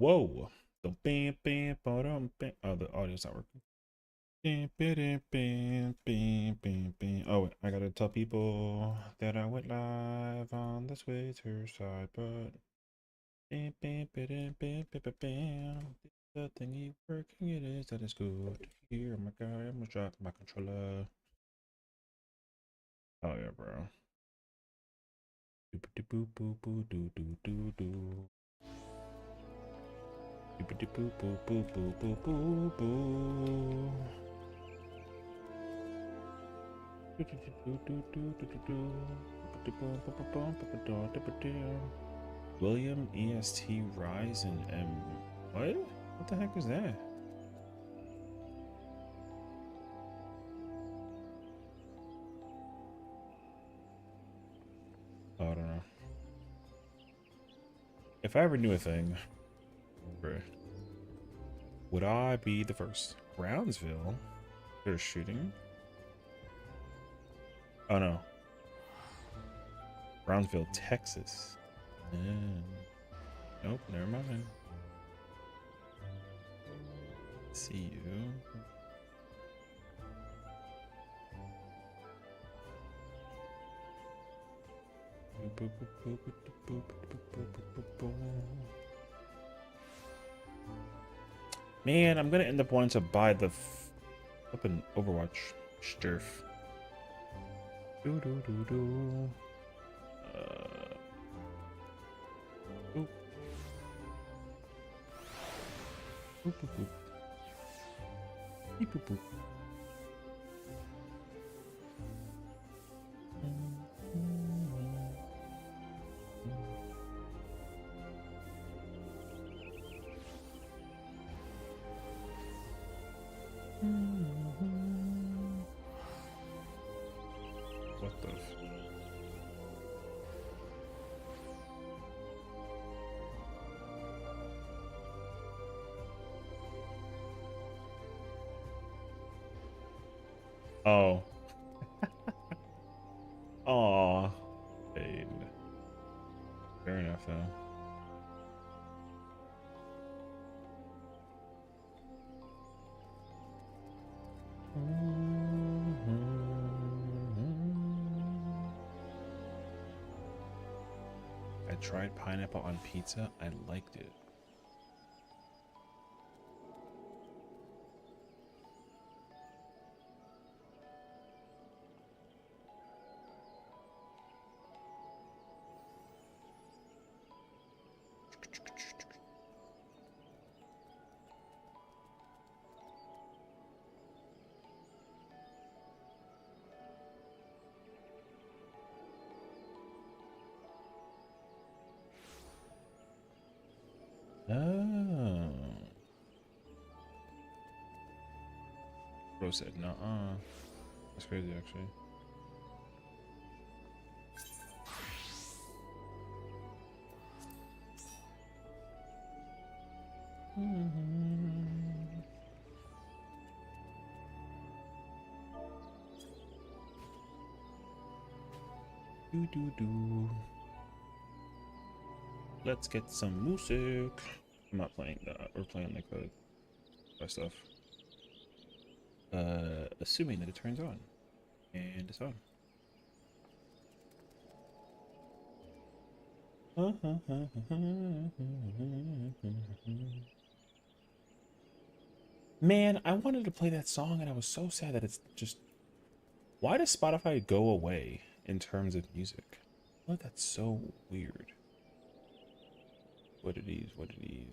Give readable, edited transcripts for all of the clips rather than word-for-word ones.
Whoa. The bam bam bam bam. Oh, the audio's not working. Bam bam bam bam bam bam. Oh, wait, I gotta tell people that I went live on the Twitter side, but bam bam bam bam bam bam bam. The thingy working it is that is good. Here, my guy, I almost dropped my controller. Oh yeah, bro. Doop doop boop boop doo doo doo doo. Doop doop boop boop boop boop boop boop. William EST Rise and M. What? What the heck is that? Oh, I don't know. If I ever knew a thing, would I be the first? Brownsville? They're shooting? Oh no. Brownsville, Texas. Nope, never mind. See you. Man, I'm gonna end up wanting to buy the flippin' Overwatch Sturf. Do do do do. Oop. Oop oop oop. Beep boop boop. What the Oh. Aw. Pain. Fair enough, though. I tried pineapple on pizza. I liked it. Oh. Bro said, nuh-uh. That's crazy, actually. Do do do. Let's get some music. I'm not playing that. We're playing like the stuff. Assuming that it turns on, and it's on. Man, I wanted to play that song, and I was so sad that it's just. Why does Spotify go away in terms of music? Well, that's so weird. What it is, what it is.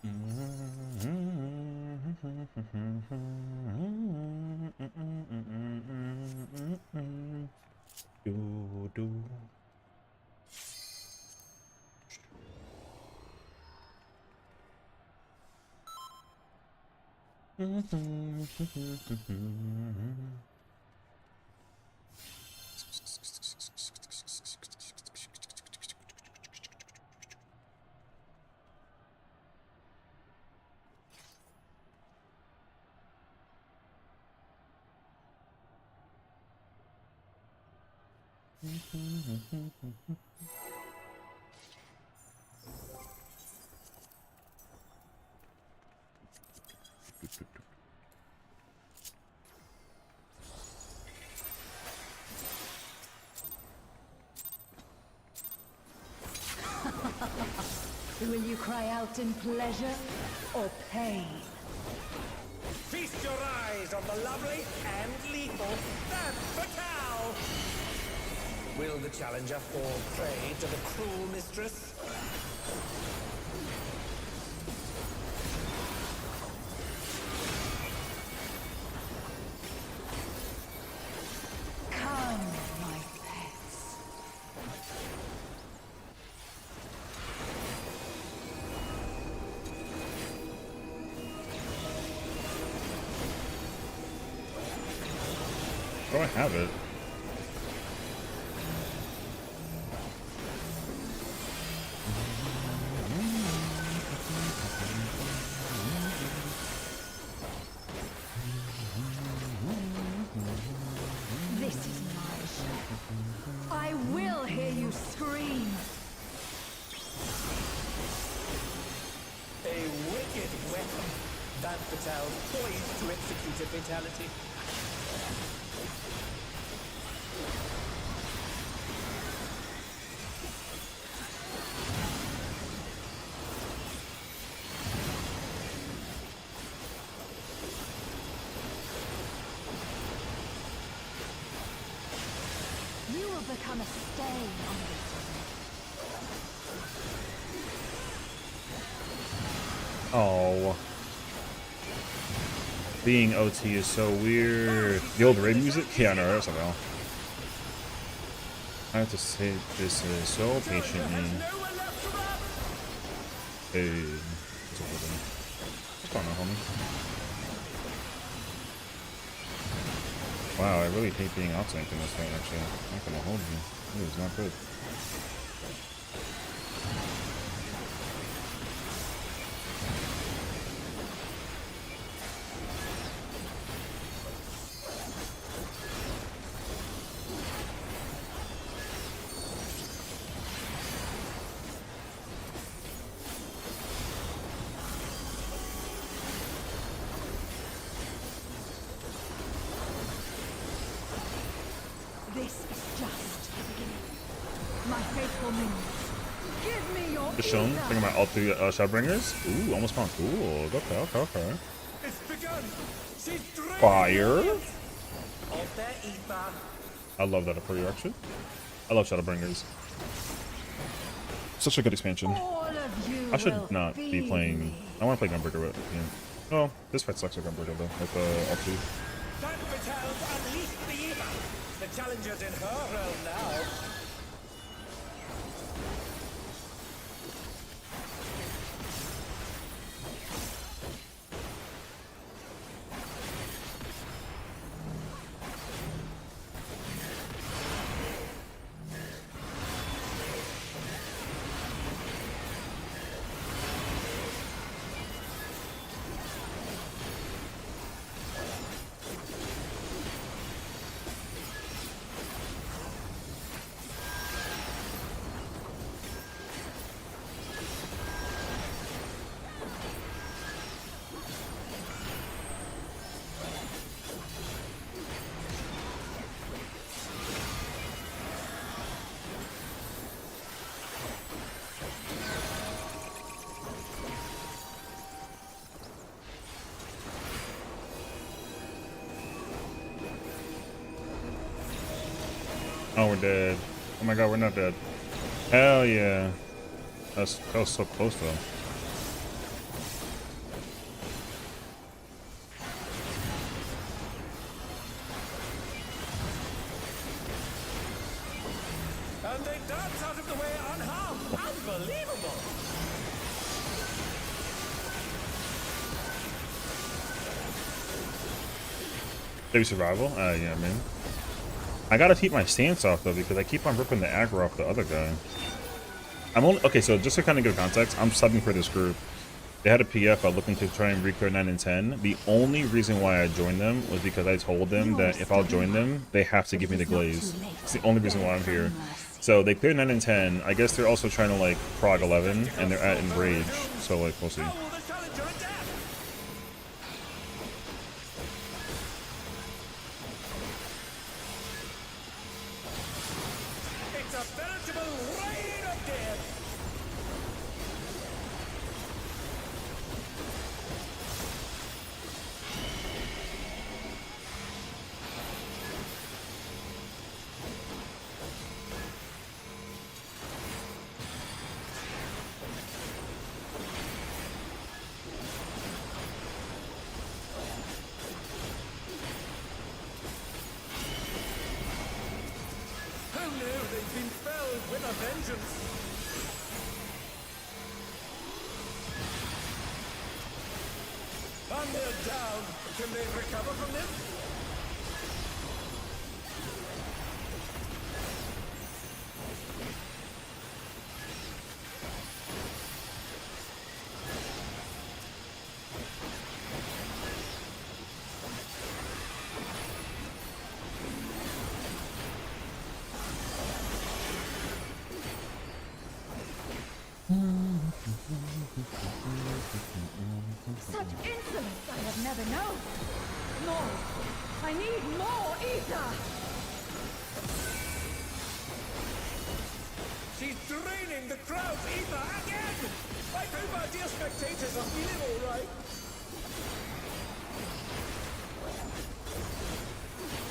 Do do. Will you cry out in pleasure or pain? Feast your eyes on the lovely and lethal Femme Fatale! Will the challenger fall prey to the cruel mistress? Come, my pets. Oh, I have it. This is my show. I will hear you scream. A wicked weapon. Femme Fatale poised to execute a fatality. You will become a stain on this. Oh. Being OT is so weird. The old raid music? Yeah, no, that's about. I have to say this is so patiently. Hey. What's going on, homie? Wow, I really hate being outflanked in this fight, actually. I'm not gonna hold you. It is not good. This is just the beginning. My faithful minions, give me your Just shown, ether. thinking about all three Shadowbringers. Ooh, almost found. Cool. Okay. It's begun! She's drained Fire. of their ether. I love that for you, actually. I love Shadowbringers. Such a good expansion. All of you I should will not be feed playing. me. I want to play Gunbreaker with. Yeah. Oh, this fight sucks like Gunbreaker though. With Ulti. Femme Fatale's unleashed the ether. The challenger's in her realm now. Oh, we're dead. Oh my god, we're not dead. Hell yeah. That was so close though. Maybe survival? Yeah, man. I gotta keep my stance off though because I keep on ripping the aggro off the other guy. I'm only okay. So just to kind of give context, I'm subbing for this group. They had a PF looking to try and reclear 9 and 10. The only reason why I joined them was because I told them that if I'll join them, they have to give me the glaze. It's the only reason why I'm here. So they cleared 9 and 10. I guess they're also trying to like prog 11, and they're at Enrage. So like we'll see. It's a veritable rain of death. Oh no, they've been felled with a vengeance. And they're down. Can they recover from this? Such insolence I have never known. More. I need more ether. She's draining the crowd's ether again! I hope our dear spectators are feeling alright.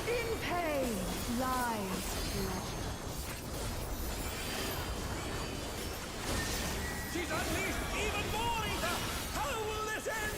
In pain lies pleasure. She's unleashed even more ether! How will this end?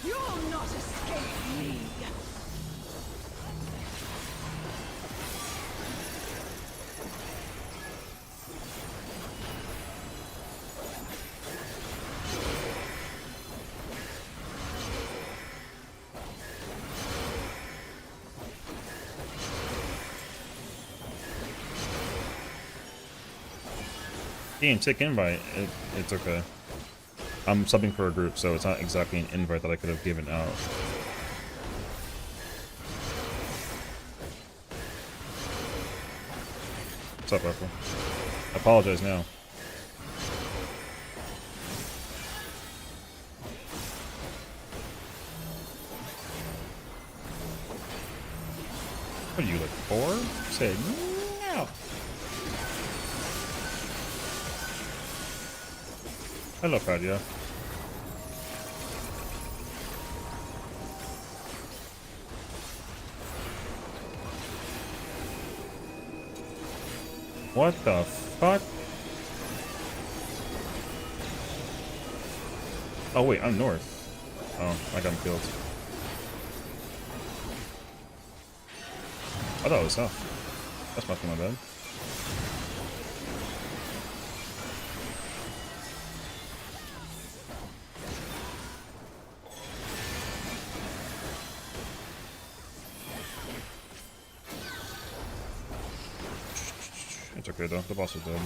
You'll not escape me. Game, take invite. It's okay. I'm subbing for a group, so it's not exactly an invite that I could have given out. What's up, Apple? I apologize now. What are you, like 4? Say no. Hello, Fadia. What the fuck? Oh wait, I'm north. Oh, I got him killed. I thought it was south. That's not my bad. It's okay though, the boss is dead.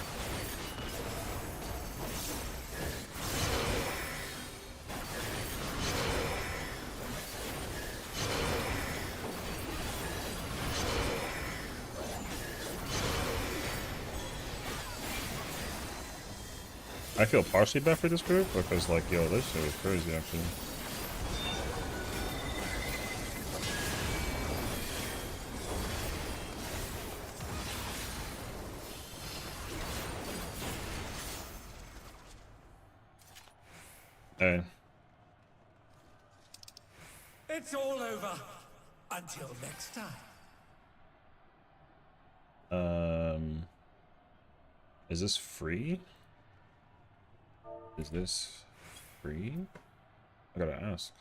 I feel partially bad for this group because, like, yo, this shit was crazy, actually. Hey. It's all over. Until next time. Is this free? Is this free? I gotta ask.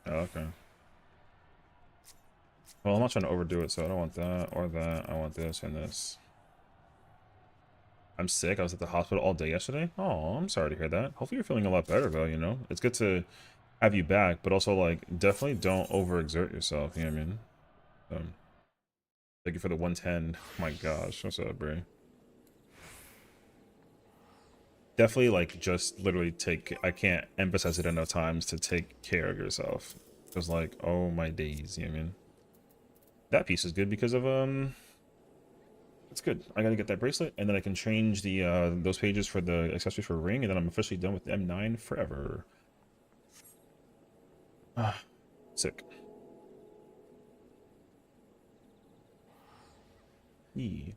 Oh, okay. Well, I'm not trying to overdo it, so I don't want that or that. I want this and this. I'm sick. I was at the hospital all day yesterday. Oh, I'm sorry to hear that. Hopefully you're feeling a lot better, though, you know? It's good to have you back, but also, like, definitely don't overexert yourself, you know what I mean? Thank you for the 110. Oh my gosh, what's up, Bray? Definitely, like, just literally take, I can't emphasize it enough times to take care of yourself. Because, like, oh my days, you know what I mean? That piece is good because of, it's good. I gotta get that bracelet, and then I can change the, those pages for the accessories for ring, and then I'm officially done with the M9 forever. Ah, sick. Yeah.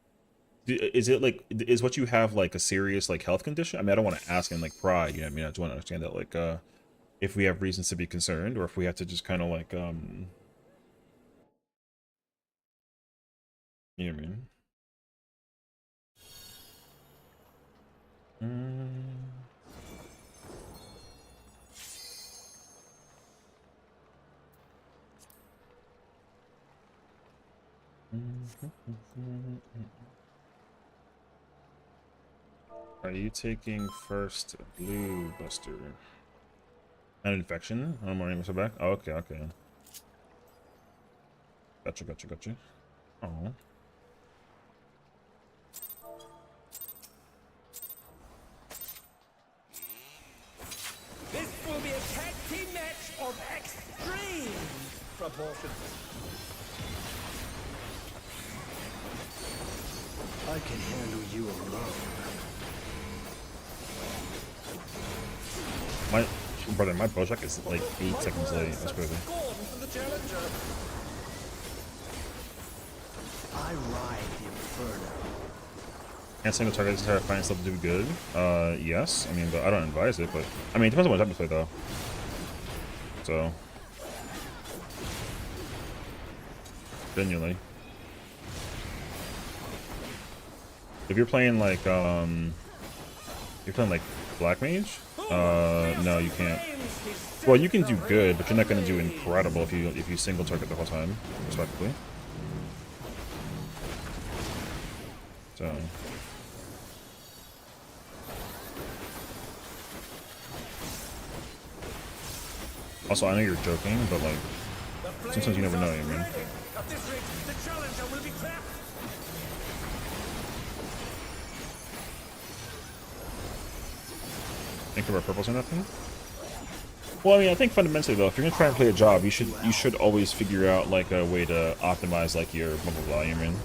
Is it like, is what you have like a serious like health condition? I mean, I don't want to ask in like pride, you know what I mean? I just want to understand that, like, if we have reasons to be concerned, or if we have to just kind of like, you know what I mean? Are you taking first blue buster? An infection? I'm worrying myself back. Oh, okay, okay. Gotcha, gotcha, gotcha. Oh. This will be a tag team match of extreme proportions. I can handle you alone. My brother, my Bojack is like 8 seconds late. That's crazy. Scorn for the challenger. I ride the inferno. Can't single target entire fighting stuff to do good. Yes. I mean, but I don't advise it. But I mean, it depends on what type of play though. So, genuinely, if you're playing like Black Mage, no, you can't. Well, you can do good, but you're not gonna do incredible if you single target the whole time, respectively. So. Also, I know you're joking, but like, sometimes you never know, you mean? At this rate, the challenger will be trapped. Think about purples or nothing? Well, I mean, I think fundamentally though, if you're gonna try and play a job, you should always figure out like a way to optimize like your blah blah blah. You mean?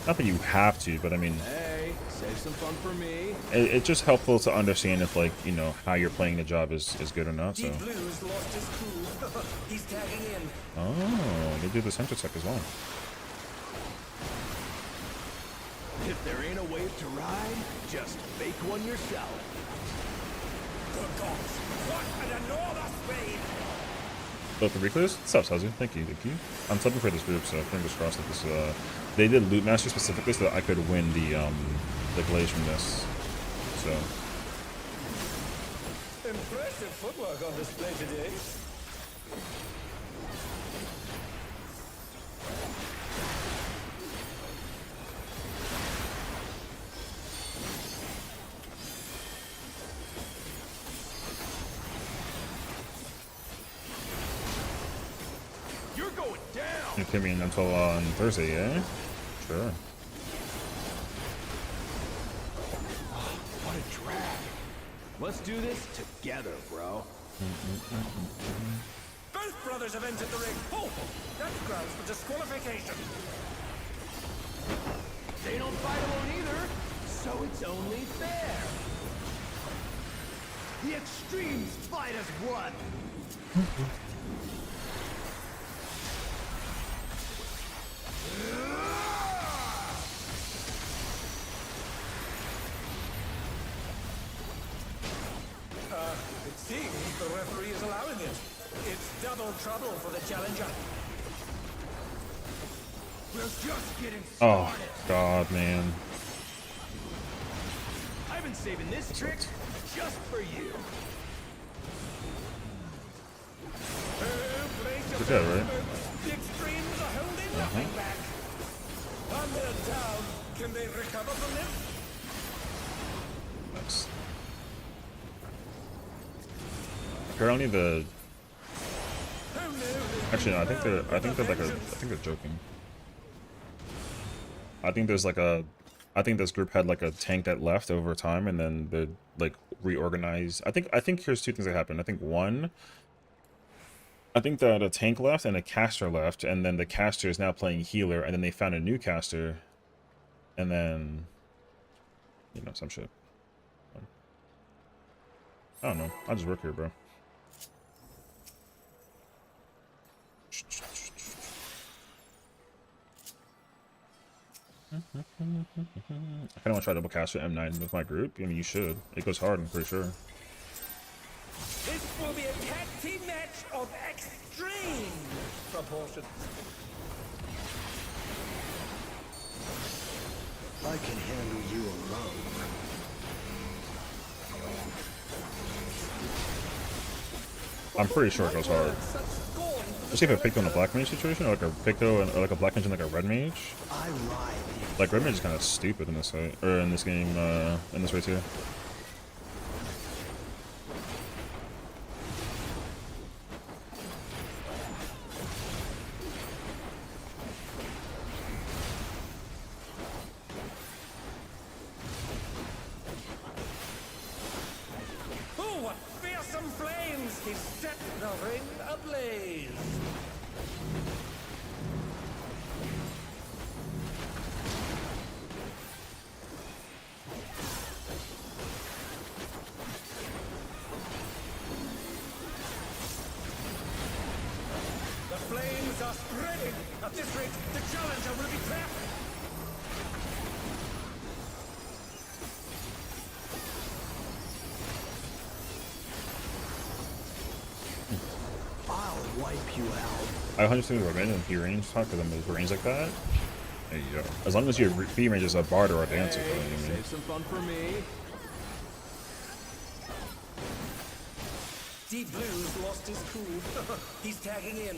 Not that you have to, but I mean, Hey, save some fun for me. it's just helpful to understand if like, you know, how you're playing the job is good or not. So. Deep Blue's lost his cool. He's tagging in. Oh, they do the center tech as well. If there ain't a wave to ride, just make one yourself. Good gods, what an enormous wave! Both the Reclears? What's up, Sessiion? Thank you, thank you. I'm subbing for this group, so fingers crossed that this, they did Loot Master specifically so that I could win the glaze from this. So. Impressive footwork on display today. You're going down. It could mean until on Thursday, yeah? Sure. What a drag. Let's do this together, bro. Both brothers have entered the ring. Oh, that's grounds for disqualification. They don't fight alone either. so it's only fair. The extremes fight as one. It seems the referee is allowing it. It's double trouble for the challenger. We're just getting Oh started. God, man. I've been saving this trick just for you. Good job, right? The extremes are holding nothing back. On their down, can they recover from this? Nice. Apparently the actually no, I think they're joking. I think there's like I think this group had like a tank that left over time and then they like reorganized. I think here's two things that happened. I think one, I think that a tank left and a caster left, and then the caster is now playing healer, and then they found a new caster, and then you know, some shit. I don't know. I just work here, bro. I kind of want to try double cast with M9 with my group. I mean, you should. It goes hard, I'm pretty sure. This will be a tag team match of extreme proportions. I can handle you alone. I'm pretty sure it goes hard. Let's see if I picked on a black mage situation, or like a Picto and or like a black mage and like a red mage. I ride Like red mage is kind of stupid in this fight, or in this game, in this race here. Oh, what fearsome flames! He set the ring ablaze. The flames are spreading. At this rate, the challenger will be trapped. I'll wipe you out. I 100% with revenge and B range talk because I'm with range like that. There you go. As long as your B range is a bard or a dancer, you know what I mean? Save some fun for me. Deep Blue's lost his cool. He's tagging in.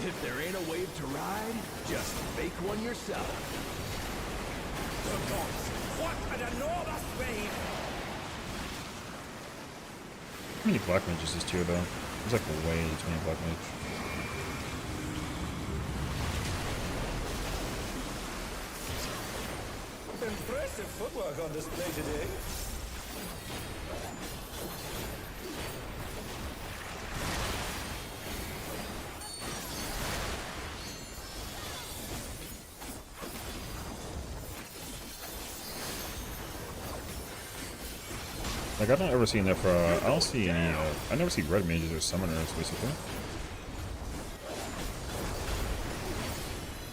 If there ain't a wave to ride, just make one yourself. The gods, what an enormous wave! How many black mages is tier though? There's like way too many black mage. Impressive footwork on display today. Like I don't ever see enough. I don't see any. I never see red mages or summoners basically.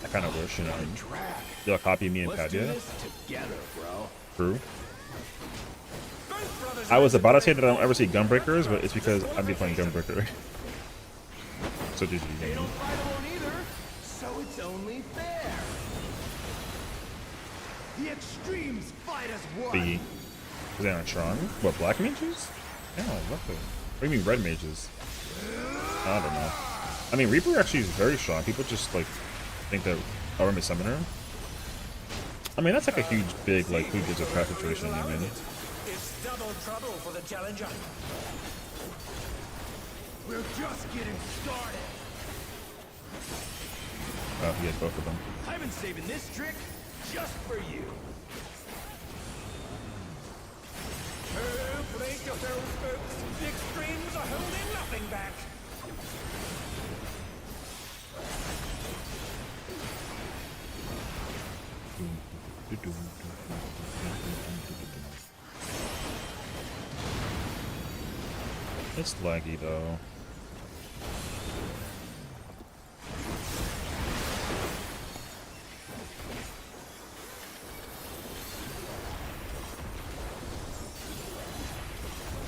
I kind of wish, you know. Y'all copy me and Let's do Padilla. this together, bro. True. Both brothers I was about to say that I don't ever see gunbreakers, but it's because I'd be playing gunbreaker. So GG. They don't fight alone either, so it's only fair. The extremes fight as one. Biggie. Is that not strong? What, black mages? Yeah, what the? What do you mean red mages? I don't know. I mean, Reaper actually is very strong. People just, like, think that Arm is Summoner. I mean, that's like a huge, big, like, who gives a crap situation, you mean? It's double trouble for the challenger. We're just getting started. Oh, he has both of them. I've been saving this trick just for you. Oh, brace yourselves, folks. The extremes are holding nothing back. It's laggy though.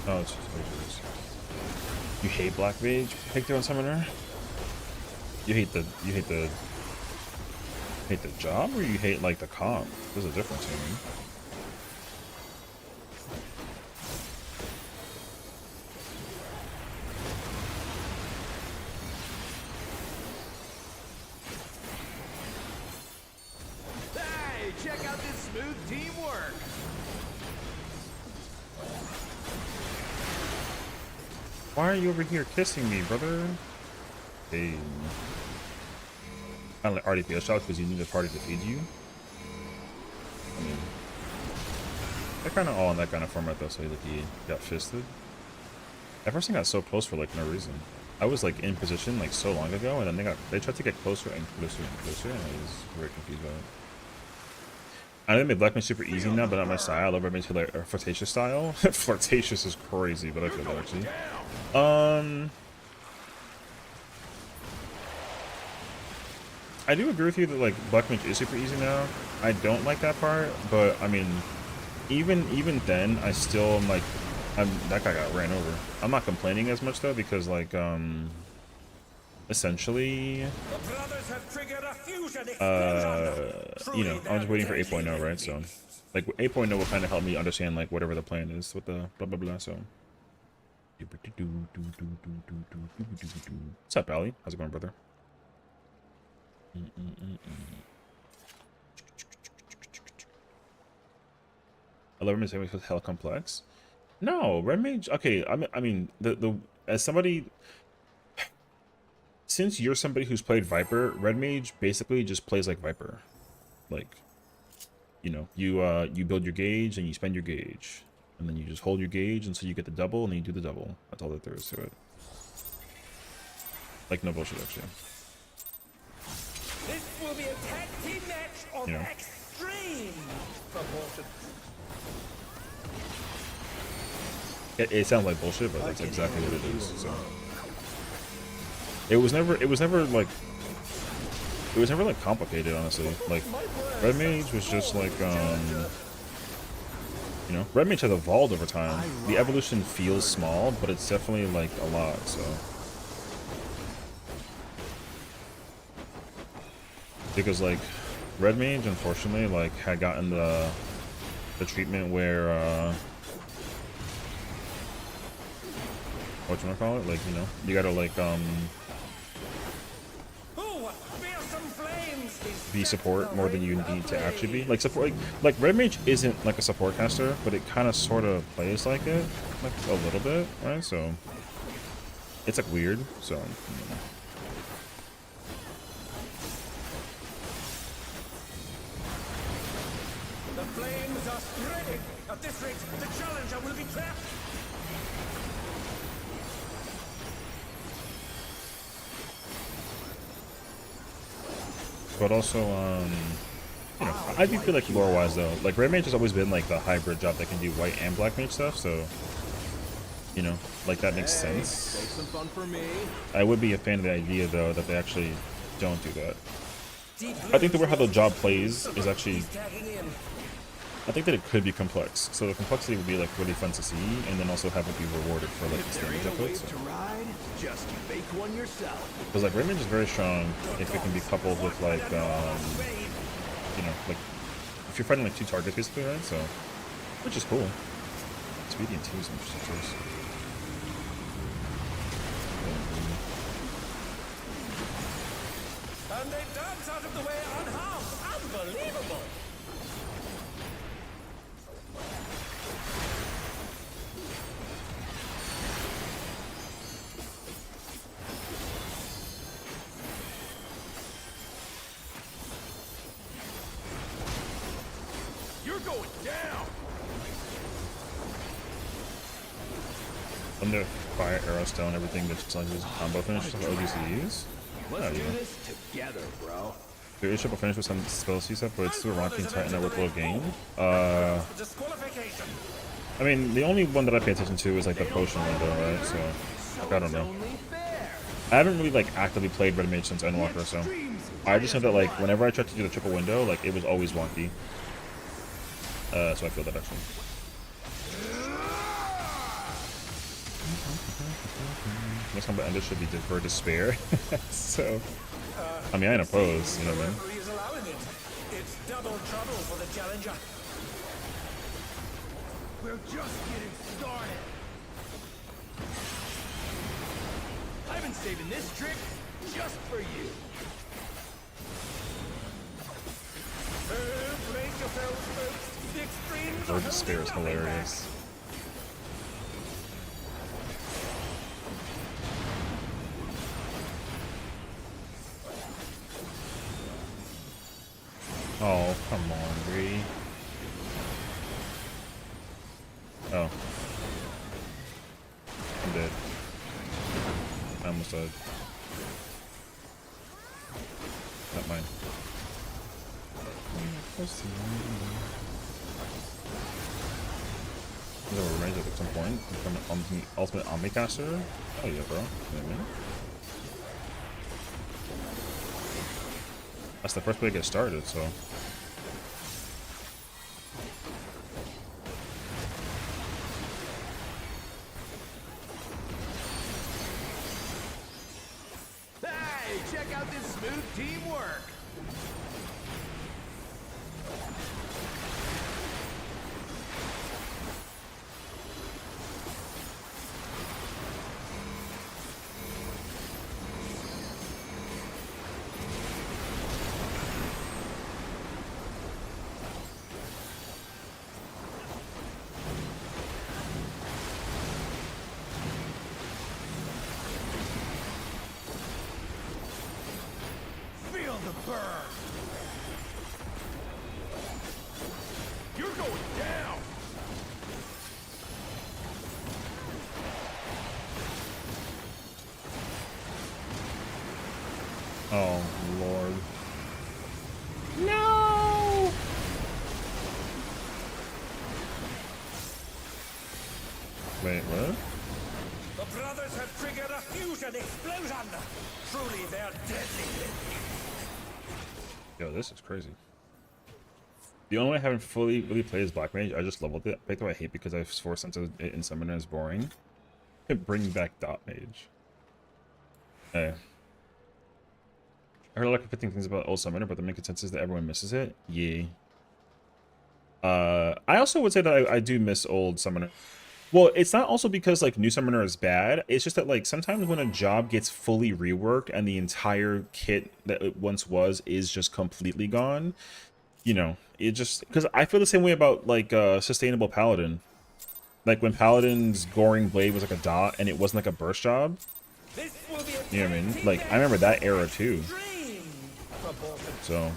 Oh, it's just wages. You hate Black Mage, Picto and Summoner? You hate the job, or you hate like the comp? There's a difference here. Hey, check out this smooth teamwork. Why are you over here kissing me, brother? Hey. Kind of like RDPS shot because you need a party to feed you. I mean, they're kind of all in that kind of format though, so like he got fisted. That person got so close for like no reason. I was like in position like so long ago, and then they tried to get closer and closer and closer, and I was very confused by it. I know they made Black Mage super easy now, but not my style. I love Red Mage like a flirtatious style. Flirtatious is crazy, but I feel that actually. I do agree with you that like Black Mage is super easy now. I don't like that part, but I mean, even then, I still am like, that guy got ran over. I'm not complaining as much though because like essentially, you know, I'm just waiting for 8.0, right? So like 8.0 will kind of help me understand like whatever the plan is with the blah blah blah. So. What's up, Allie? How's it going, brother? I love Red Mage was hella complex. No, Red Mage. Okay, I mean the as somebody, since you're somebody who's played Viper, Red Mage basically just plays like Viper. Like, you know, you build your gauge and you spend your gauge, and then you just hold your gauge until you get the double, and then you do the double. That's all that there is to it. Like no bullshit, actually. This will be a tag team match of extreme proportions. It sounds like bullshit, but that's exactly what it is. So it was never like complicated, honestly. Like Red Mage was just like you know, Red Mage has evolved over time. The evolution feels small, but it's definitely like a lot. So because like Red Mage, unfortunately, like had gotten the treatment where what you wanna call it? Like, you know, you gotta like be support more than you need to actually be. Like support, like Red Mage isn't like a support caster, but it kind of sort of plays like it, like a little bit, right? So it's like weird. So. The flames are spreading. At this rate, the challenger will be trapped. But also, you know, I do feel like lore-wise though, like Red Mage has always been like the hybrid job that can do white and Black Mage stuff, so you know, like that makes sense. Some fun for me. I would be a fan of the idea though that they actually don't do that. I think the way how the job plays is actually, I think that it could be complex. So the complexity would be like really fun to see, and then also have it be rewarded for like the damage output. So. Just make one yourself. Because like Red Mage is very strong if it can be coupled with like you know, like if you're fighting like two targets basically, right? So which is cool. Speedy and 2 is an interesting choice. And they dance out of the way unharmed. Unbelievable. You're going down. When the fire, arrow, stone, everything that's like his combo finish, like OGCs. Let's do this together, bro. There is triple finish with some spell C set, but it's still rocking Titan with low gain. Disqualification. I mean, the only one that I pay attention to is like the potion window, right? So, like, I don't know. I haven't really like actively played Red Mage since Endwalker, so I just know that like whenever I tried to do the triple window, like it was always wonky. So I feel that actually. Next combat ender should be for despair. So, I mean, I ain't opposed, you know what I mean? Referee is allowing it. It's double trouble for the challenger. We're just getting started. I've been saving this trick just for you. Brace yourselves, folks. The extremes Or are despair is holding nothing hilarious. Oh, come on, Bree. Oh. I'm dead. I almost died. Not mine. Is there a range at some point? Become an ultimate Omnicaster? Oh yeah, bro. You know what I mean? That's the first way to get started, so. Hey, check out this smooth teamwork. Feel the burn. You're going down. Oh, Lord. No! Wait, what? The brothers have triggered a fusion explosion. Truly, they're deadly. Yo, this is crazy. The only way I haven't fully really played is Black Mage. I just leveled it. I picked up I hate because I forced into it in Summoner is boring. Bring back Dot Mage. Hey. I heard a lot of conflicting things about old Summoner, but the main consensus is that everyone misses it. Yeah. I also would say that I do miss old Summoner. Well, it's not also because like new Summoner is bad. It's just that like sometimes when a job gets fully reworked and the entire kit that it once was is just completely gone, you know, it just because I feel the same way about like Sustainable Paladin. Like when Paladin's Goring Blade was like a dot and it wasn't like a burst job. This will be a You know what I mean? team Like I remember that era too. dream. So,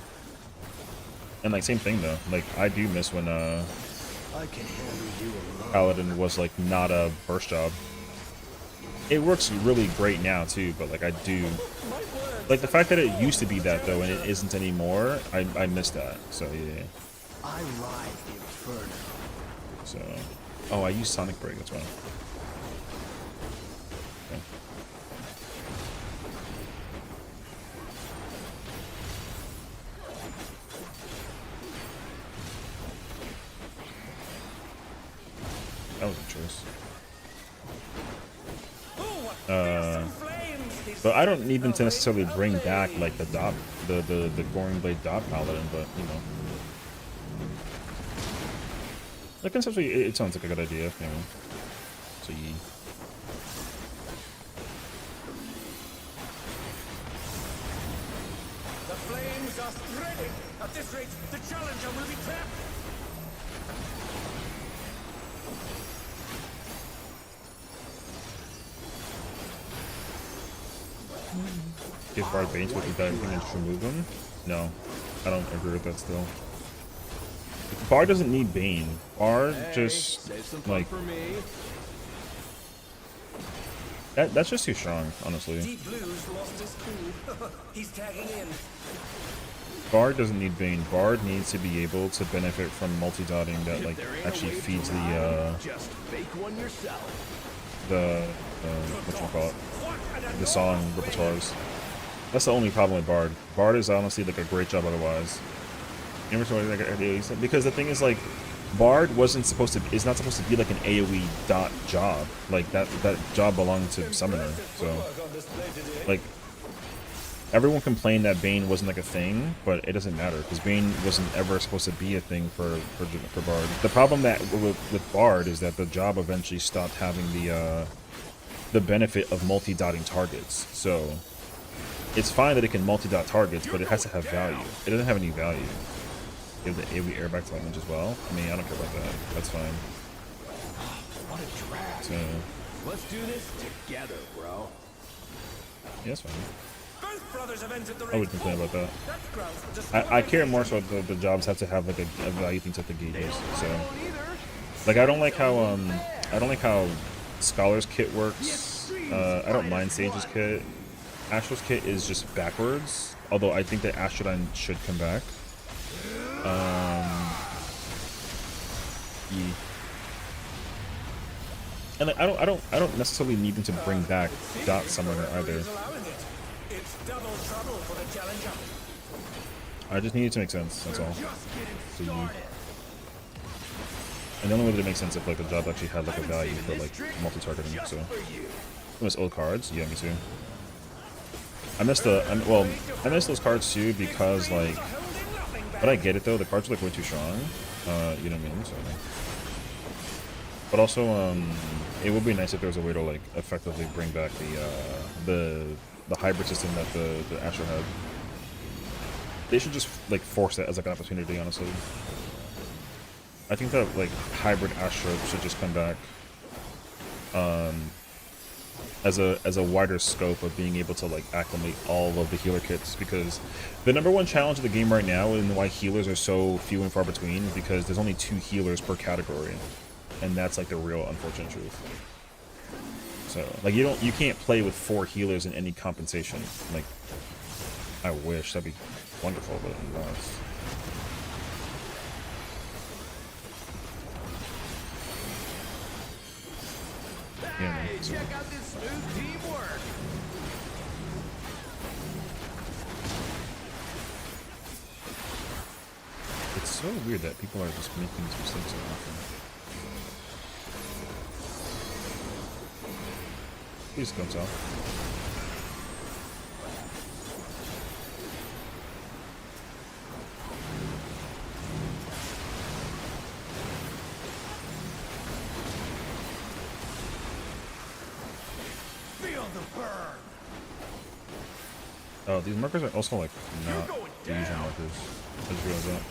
and like same thing though. Like I do miss when I can handle you alone. Paladin was like not a burst job. It works really great now too, but like I do like the fact that it used to be that though and it isn't anymore. I miss that. So yeah. I ride the inferno. So, oh, I use Sonic Break. That's why. Okay. That was a choice. But I don't need them to necessarily bring back like the dot, the Goring Blade dot paladin, but you know, like conceptually, it sounds like a good idea. You know, so yeah. The flames are spreading. At this rate, the challenger will be trapped. Give Bard Banes with the everything and just remove them? No, I don't agree with that still. Bard doesn't need Bane. Bard just Save some fun like for me. that's just too strong, honestly. Deep Blues lost his cool. He's tagging in. Bard doesn't need Bane. Bard needs to be able to benefit from multi-dotting that like actually feeds just make one yourself. the whatchamacallit, the song repertoires. That's the only problem with Bard. Bard is honestly like a great job otherwise. Because the thing is like Bard is not supposed to be like an AoE dot job. Like that job belonged to Summoner. So like everyone complained that Bane wasn't like a thing, but it doesn't matter because Bane wasn't ever supposed to be a thing for Bard. The problem that with Bard is that the job eventually stopped having the benefit of multi-dotting targets. So it's fine that it can multi-dot targets, but it has to have value. It doesn't have any value. Give the AoE air back to Lightning as well. I mean, I don't care about that. That's fine. What a drag. So Let's do this together, bro. yeah, that's fine. Both brothers have entered the I ring. would complain about that. That's grounds for just I care more so the jobs have to have like a value thing to the gauges. So like I don't like how Scholar's kit works. I don't mind Sage's kit. Astra's kit is just backwards. Although I think that Astrodine should come back. Yeah. And like, I don't necessarily need them to bring back Dot Summoner either. allowing it. It's double trouble for the challenger. I just need it to make sense. That's all. Just getting So started. and the only way that it makes sense if like the job actually had like a value for like multi-targeting. Just So for you. I miss old cards. Yeah, me too. I miss those cards too because like, but I get it though. The cards are like way too strong. You know what I mean? So, but also it would be nice if there was a way to like effectively bring back the hybrid system that the Astra had. They should just like force that as like an opportunity, honestly. I think that like hybrid Astra should just come back as a wider scope of being able to like acclimate all of the healer kits, because the #1 challenge of the game right now and why healers are so few and far between is because there's only 2 healers per category, and that's like the real unfortunate truth. So like you can't play with 4 healers in any compensation. Like I wish, that'd be wonderful, but no, yeah, man, Hey, so. check out this smooth teamwork. It's so weird that people are just making these mistakes so often. Please go south. Feel the burn. Oh, these markers are also like not going the usual down. markers. I just realized that.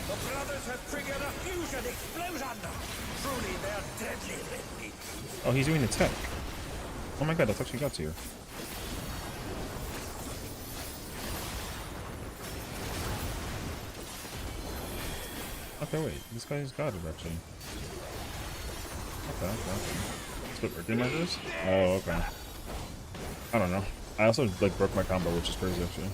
The brothers have triggered a fusion explosion. Truly, they're deadly indeed. Oh, he's doing the tech. Oh my god, that's actually got to you. Okay, wait. This guy's got it, actually. Okay. Split birthday markers? Oh, okay. I don't know. I also, like, broke my combo, which is crazy, actually.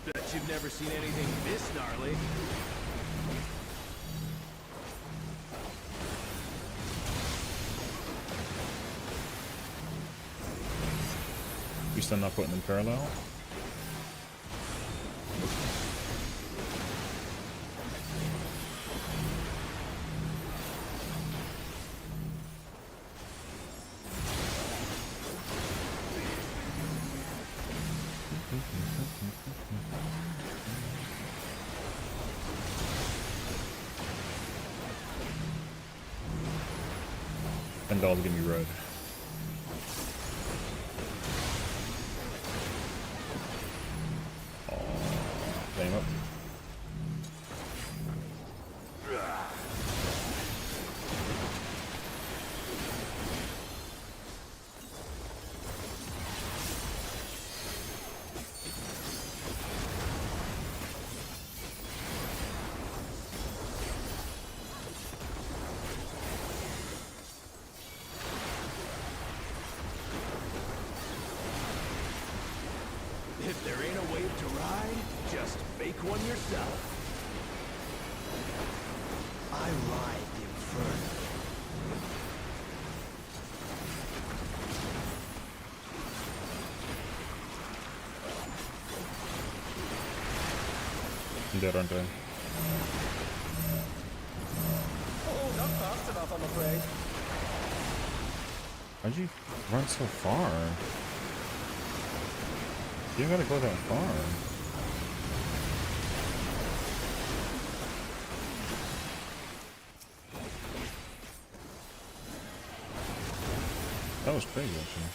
Bet you've never seen anything this gnarly. You still not putting in parallel? And doll's gonna be red. Flame up. yourself. I ride the inferno. I'm dead, aren't I? Oh, not fast enough, I'm afraid. Why'd you run so far? You don't gotta go that far. That was crazy, actually.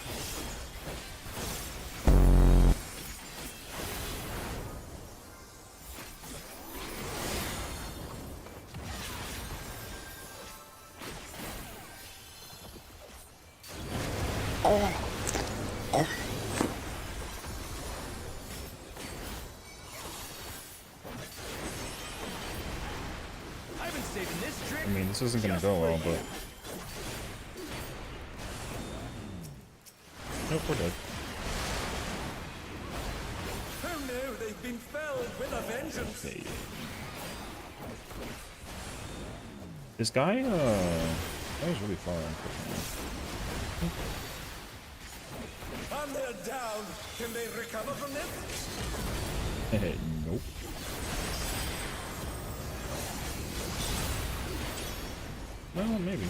I've been saving this trick. I mean, this isn't gonna go well, but nope, we're dead. Oh no, they've been felled with a vengeance. Hey. This guy, that was really far, unfortunately. And they're down. Can they recover from this? Nope. Well, maybe.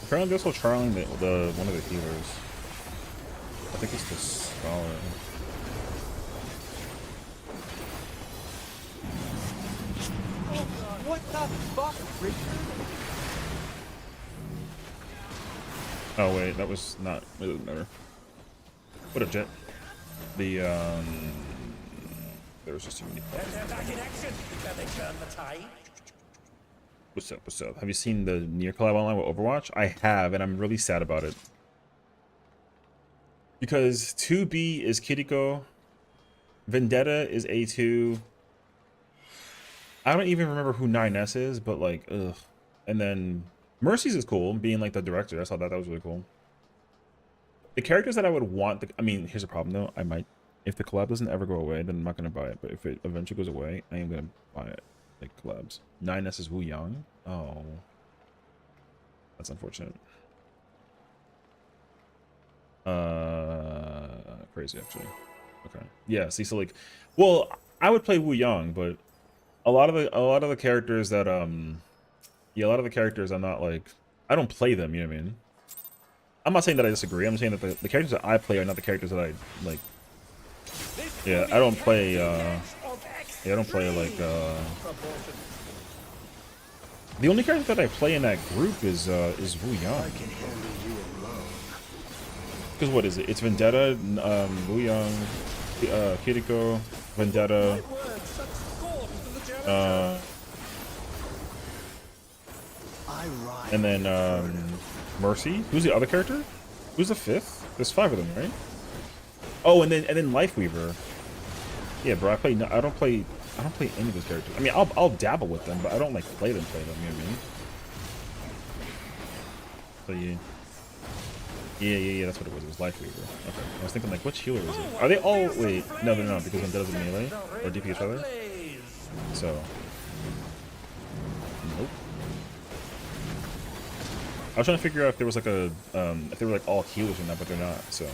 Apparently, they're also trialing the one of the healers. I think it's the scholar. What the fuck, Richard? Oh wait, that was not. It doesn't matter. What a jet. The there was just too many. And they're back in action. Can they turn the tide? What's up? What's up? Have you seen the near collab online with Overwatch? I have, and I'm really sad about it. Because 2B is Kiriko, Vendetta is A2. I don't even remember who 9S is, but like, ugh. And then Mercy's is cool, being like the director. I saw that was really cool. The characters that I would want, I mean, here's a problem though. I might, if the collab doesn't ever go away, then I'm not gonna buy it. But if it eventually goes away, I am gonna buy it. Like collabs. 9S is Wu Yang. Oh, that's unfortunate. Crazy actually. Okay. Yeah. See, so like, well, I would play Wu Yang, but a lot of the characters that yeah, a lot of the characters I'm not like, I don't play them. You know what I mean? I'm not saying that I disagree. I'm saying that the characters that I play are not the characters that I like. Yeah, I don't play. Yeah, I don't play like. The only character that I play in that group is Wu Yang. Because what is it? It's Vendetta, Wu Yang, Kiriko, Vendetta. And then Mercy. Who's the other character? Who's the fifth? There's 5 of them, right? Oh, and then Lifeweaver. Yeah, bro. I don't play any of those characters. I mean, I'll dabble with them, but I don't like play them. You know what I mean? So yeah. Yeah. That's what it was. It was Lifeweaver. Okay. I was thinking like, which healer is it? Are they all? Wait, no, they're not because Vendetta's a melee or DPS rather. So. Nope. I was trying to figure out if there was like a, if they were like all healers or not, but they're not, so.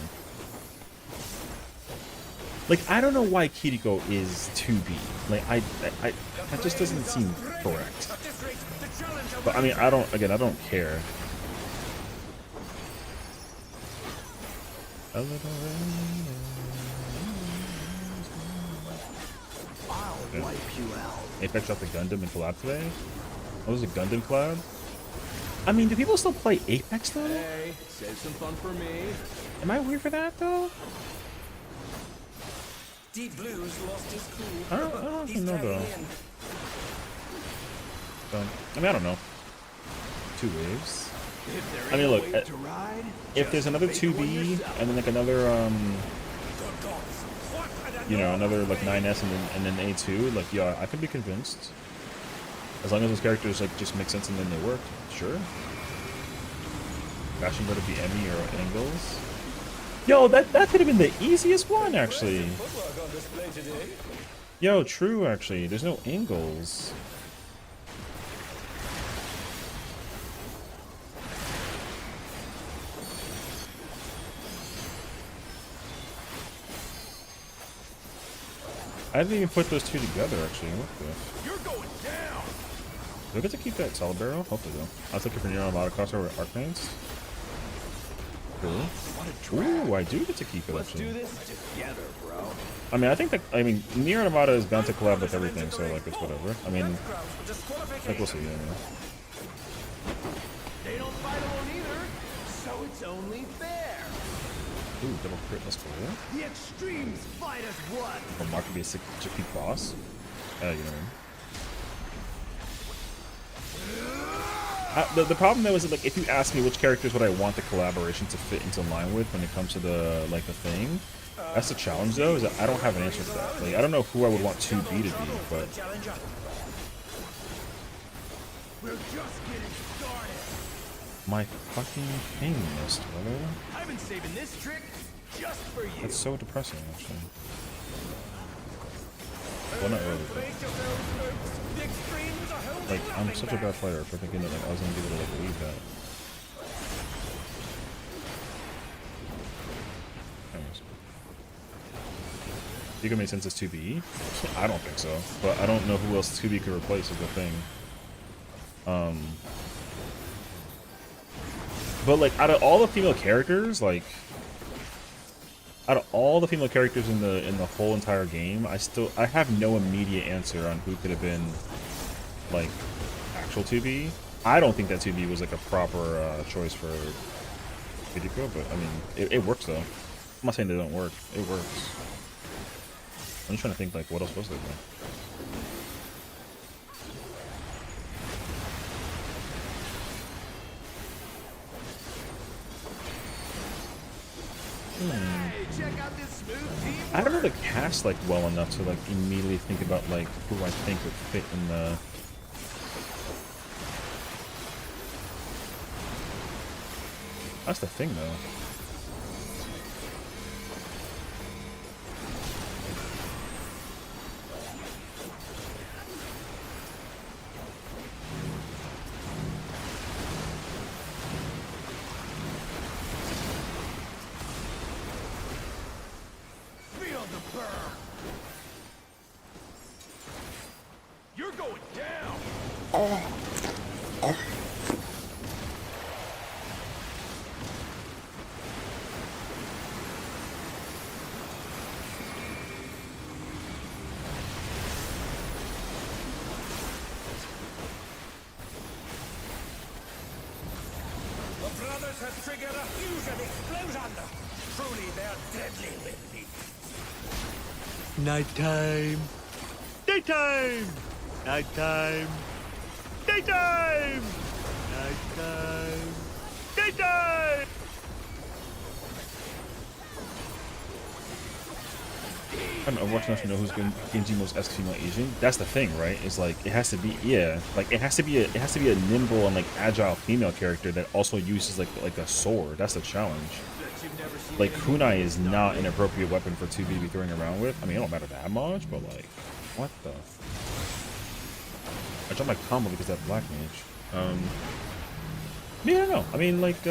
Like, I don't know why Kiriko is 2B. Like, that just doesn't seem correct. But I mean, I don't care. A little rain. I'll wipe you out. Apex dropped the Gundam and collab today? What was a Gundam collab? I mean, do people still play Apex though? Hey, save some fun for me. Am I weird for that though? Deep Blues lost his cool. I don't He's know though. tagging in. So, I mean, I don't know. 2 waves. If there I mean, ain't a look, way to ride, if there's just another make one 2B yourself. and then like another Good gods, what you know, another like 9S and then A2, like yeah, I could be convinced. As long as those characters like just make sense and then they work, sure. Fashion better be Emmy or Angles. Yo, that could have been the easiest one actually. Yo, true actually. There's no angles. I didn't even put those two together actually. What the? You're going down. Do I get to keep that solid barrel? Hopefully though. I was looking for near auto crossover with Arcmains. Cool. Ooh, I do get to keep it actually. Let's do this together, bro. I mean, I think that, I mean, Nier Automata is bound to collab with everything, so like it's whatever. I mean, like we'll see. Yeah, They don't fight alone either, so it's only fair. Ooh, double crit, that's cool. The extremes fight as one. Or Mark could be a sick chippy boss. You know what I mean? The problem though is that, like, if you ask me which characters would I want the collaboration to fit into line with when it comes to the like the thing, that's the challenge though, is that I don't have an answer for that. Like I don't know who I would want 2B to be, but We're just getting started. my fucking ping list, brother. I've been saving this trick just for you. That's so depressing actually. Well, not really, but like I'm such a bad fighter for thinking that like I was gonna be able to like leave that. Anyways. You can make sense as 2B? I don't think so. But I don't know who else 2B could replace is the thing. But like out of all the female characters, like out of all the female characters in the whole entire game, I have no immediate answer on who could have been like actual 2B. I don't think that 2B was like a proper choice for Hideko, but I mean it works though. I'm not saying they don't work. It works. I'm just trying to think like what else was there then? Hey, check out this smooth team. I don't know the cast like well enough to like immediately think about like who I think would fit in the. That's the thing though. Feel the burn. You're going down. The brothers have triggered a fusion explosion. Truly, they're deadly with me. Nighttime. Daytime. Nighttime. Daytime. Nighttime. Daytime. I don't know, Overwatch enough to know who's Genji most esque female Asian. That's the thing, right? It's like it has to be, yeah, like it has to be a nimble and like agile female character that also uses like a sword. That's the challenge. Like kunai is not an appropriate weapon for 2B to be throwing around with. I mean, it don't matter that much, but like, what the? I dropped my combo because of that black mage. Yeah, I don't know. I mean, like,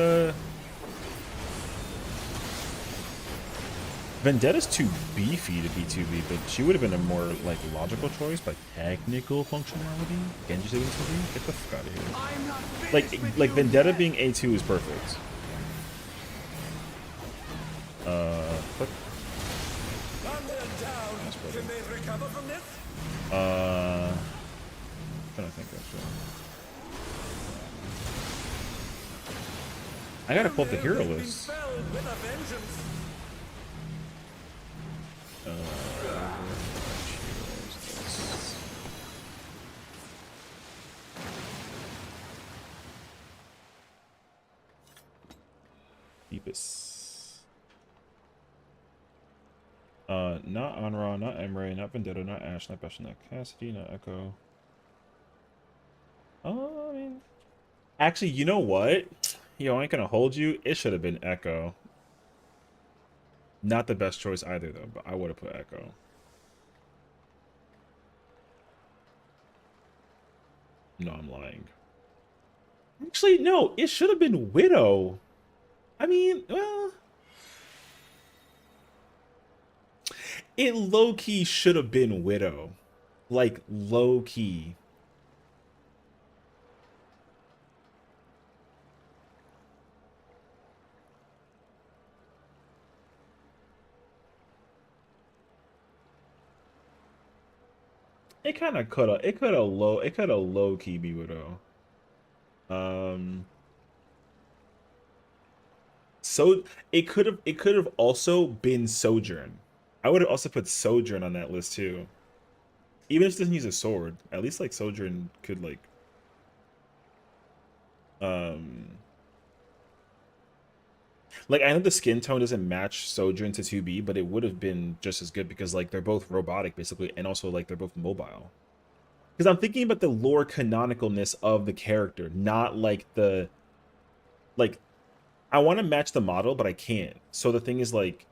Vendetta's too beefy to be 2B, but she would have been a more like logical choice by technical functionality. Genji's doing 2B? Get the fuck out of here. I'm not finished Like with Vendetta you being A2 is perfect. But Thunder down. that's better. Can they recover from this? Trying to think actually. I gotta pull up the hero They've been list. felled with a vengeance. Beepus. Not Anra, not Emre, not Vendetta, not Ash, not Bastion, not Cassidy, not Echo. I mean, actually, you know what? Yo, I ain't gonna hold you. It should have been Echo. Not the best choice either, though, but I would have put Echo. No, I'm lying. Actually, no, it should have been Widow. I mean, well, it low-key should have been Widow. Like, low-key. It kind of could have low-key be Widow. So it could have also been Sojourn. I would have also put Sojourn on that list too. Even if it doesn't use a sword, at least like Sojourn could like like I know the skin tone doesn't match Sojourn to 2B, but it would have been just as good because like they're both robotic basically, and also like they're both mobile. Because I'm thinking about the lore canonicalness of the character, not like the like I want to match the model, but I can't. So the thing is like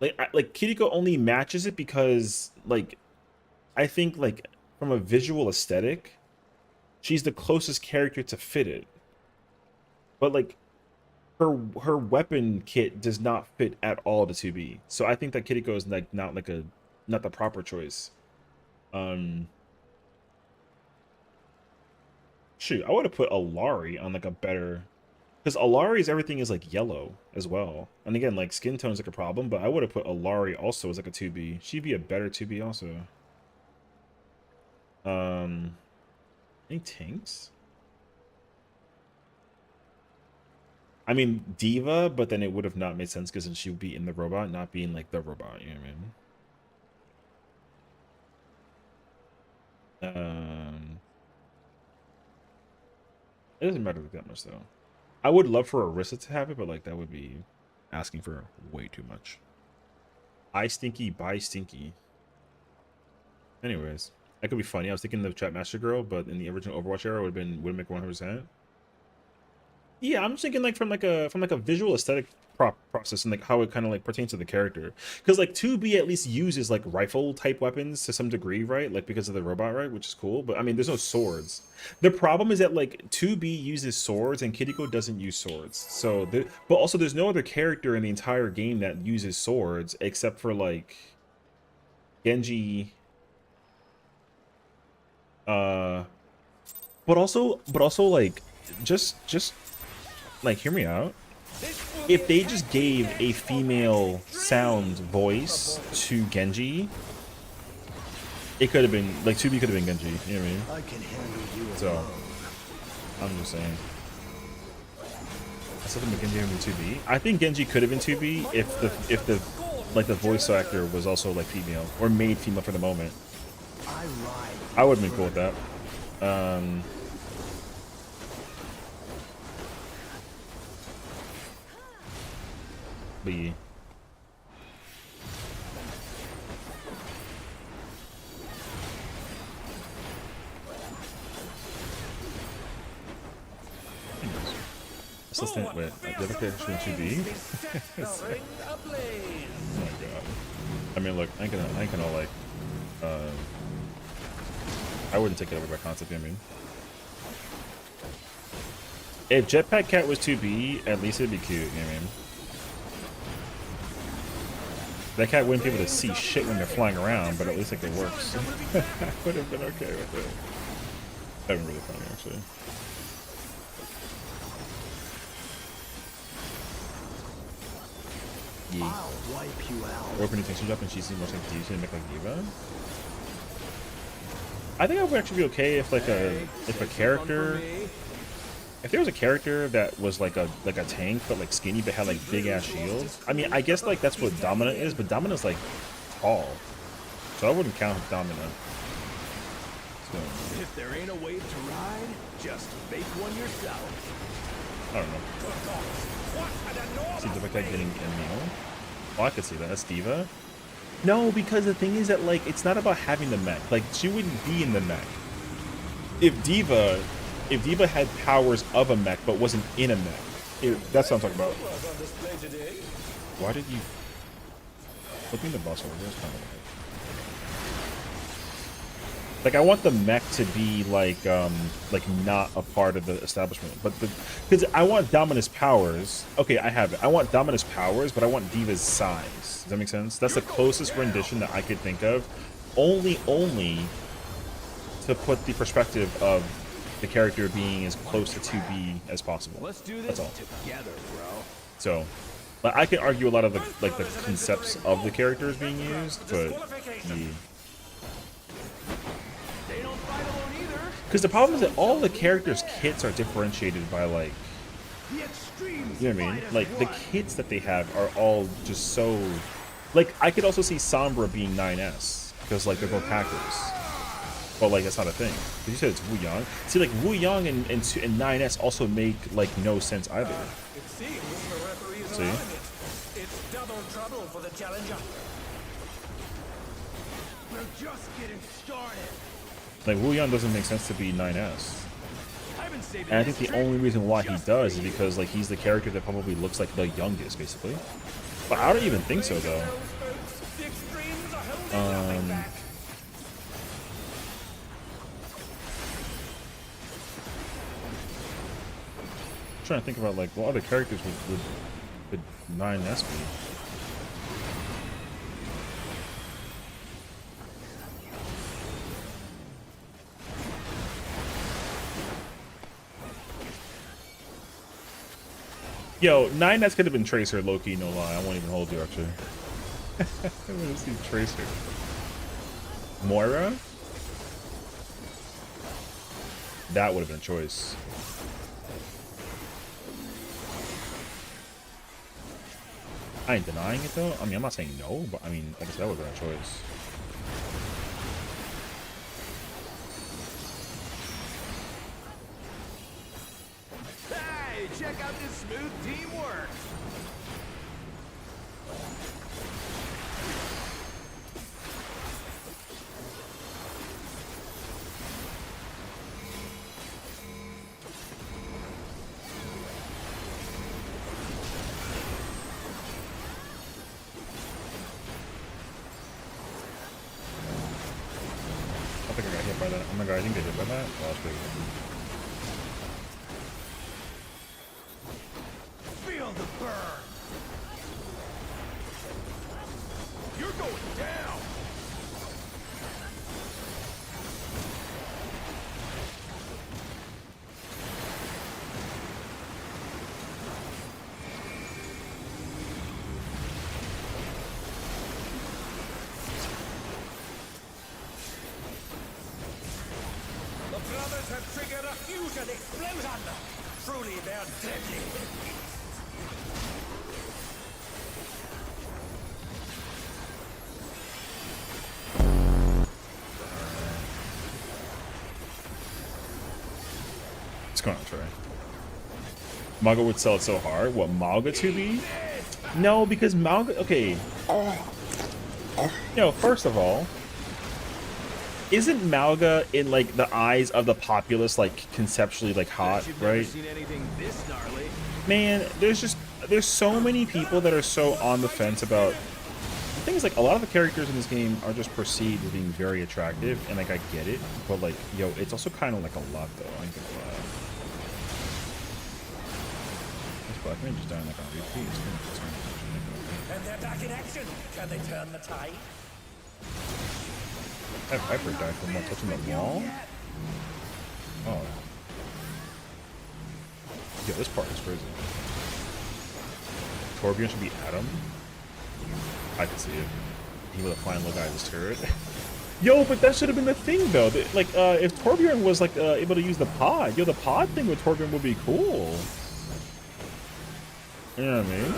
Kiriko only matches it because like I think like from a visual aesthetic, she's the closest character to fit it. But like her weapon kit does not fit at all to 2B. So I think that Kiriko is like not the proper choice. Shoot, I would have put Alari on like a better, because Alari's everything is like yellow as well. And again, like skin tone is like a problem, but I would have put Alari also as like a 2B. She'd be a better 2B also. Any tanks? I mean Diva, but then it would have not made sense because then she would be in the robot, not being like the robot, you know what I mean? It doesn't matter that much though. I would love for Orisa to have it, but like that would be asking for way too much. I stinky, buy stinky. Anyways, that could be funny. I was thinking the Trap Master girl, but in the original Overwatch era, would make 100%. Yeah, I'm just thinking like from a visual aesthetic process and like how it kind of like pertains to the character. Because like 2B at least uses like rifle type weapons to some degree, right? Like because of the robot, right? Which is cool. But I mean, there's no swords. The problem is that like 2B uses swords and Kiriko doesn't use swords. So, but also there's no other character in the entire game that uses swords except for like Genji. But also like just like hear me out. If they just gave a female sound voice to Genji, it could have been like 2B could have been Genji. You know what I mean? I can handle you So alone. I'm just saying. I still think Genji would have been 2B. I think Genji could have been 2B if the like the voice actor was also like female or made female for the moment. I would have been cool with that. But yeah. Assistant with the other character in 2B. Oh my god. I mean, look, I ain't gonna like. I wouldn't take it over by concept. You know what I mean? If Jetpack Cat was 2B, at least it'd be cute. You know what I mean? That cat wouldn't be able to see shit when they're flying around, but at least like it works. I would have been okay with it. That'd been really funny, actually. Yeah. I'll wipe you out. Or when you texture drop and she seems much like Diva and make like Diva. I think I would actually be okay if like a character, if there was a character that was like a tank but like skinny but had like big ass shields. I mean, I guess like that's what Dominant is, but Dominant's like tall, so I wouldn't count Dominant. So, If there ain't a wave to ride, just make one yourself. I don't know. Seems like getting a meal. Oh, I could see that. That's Diva. No, because the thing is that, like, it's not about having the mech. Like, she wouldn't be in the mech. If Diva had powers of a mech but wasn't in a mech, that's what I'm talking about. Why did you put me in the bus over? That's kind of like, I want the mech to be like not a part of the establishment, but because I want Dominus powers. Okay, I have it. I want Dominus powers, but I want Diva's size. Does that make sense? That's the closest rendition that I could think of. Only to put the perspective of the character being as close to 2B as possible. Let's do this That's all. together, bro. So, but I can argue a lot of the the concepts of the characters being used, but yeah. They don't fight alone either. Because the problem is that all the characters' kits are differentiated by, like, The extremes. you know what I mean? Like, the kits that they have are all just so... Like, I could also see Sombra being 9S, because, like, they're both hackers. But, like, that's not a thing. Because you said it's Wu Yang. See, like, Wu Yang and 9S also make, like, no sense either. It seems the referees See? allowing it. It's double trouble for the challenger. We're just getting started. Like, Wu Yang doesn't make sense to be 9S. I've been saving And I this think the trick only reason why he just does for is you. because, like, he's the character that probably looks like the youngest, basically. But I don't even think so, though. The extremes are holding nothing back. I'm trying to think about, like, what other characters would 9S be? Yo, 9S could have been Tracer, Loki, no lie. I won't even hold you, actually. I want to see Tracer. Moira? That would have been a choice. I ain't denying it, though. I mean, I'm not saying no, but I mean, I guess that would have been a choice. Hey, check out this smooth teamwork. I think I got hit by that. Oh my god, I didn't get hit by that. Oh, that's pretty good. Feel the burn. You're going down. The brothers have triggered a fusion explosion. Truly, they're deadly. It's going to try. Maga would sell it so hard. What, Malga 2B? No, because Malga... Okay. Yo, first of all, isn't Malga in, like, the eyes of the populace, like, conceptually, like, hot, You've never right? seen anything this gnarly. Man, there's so many people that are so on the fence about... The thing is, like, a lot of the characters in this game are just perceived as being very attractive, and, like, I get it, but, like, yo, it's also kind of, like, a lot, though. I ain't gonna lie. This Blackman just dying, like, on repeat. It's gonna turn into And they're back in action. Can they turn the tide? I have Hyper died from what, touching the wall? Oh. Yo, this part is crazy. Torbjorn should be Adam. I can see it. He would have flying look at his turret. Yo, but that should have been the thing, though. Like, if Torbjorn was, like, able to use the pod, yo, the pod thing with Torbjorn would be cool. You know what I mean?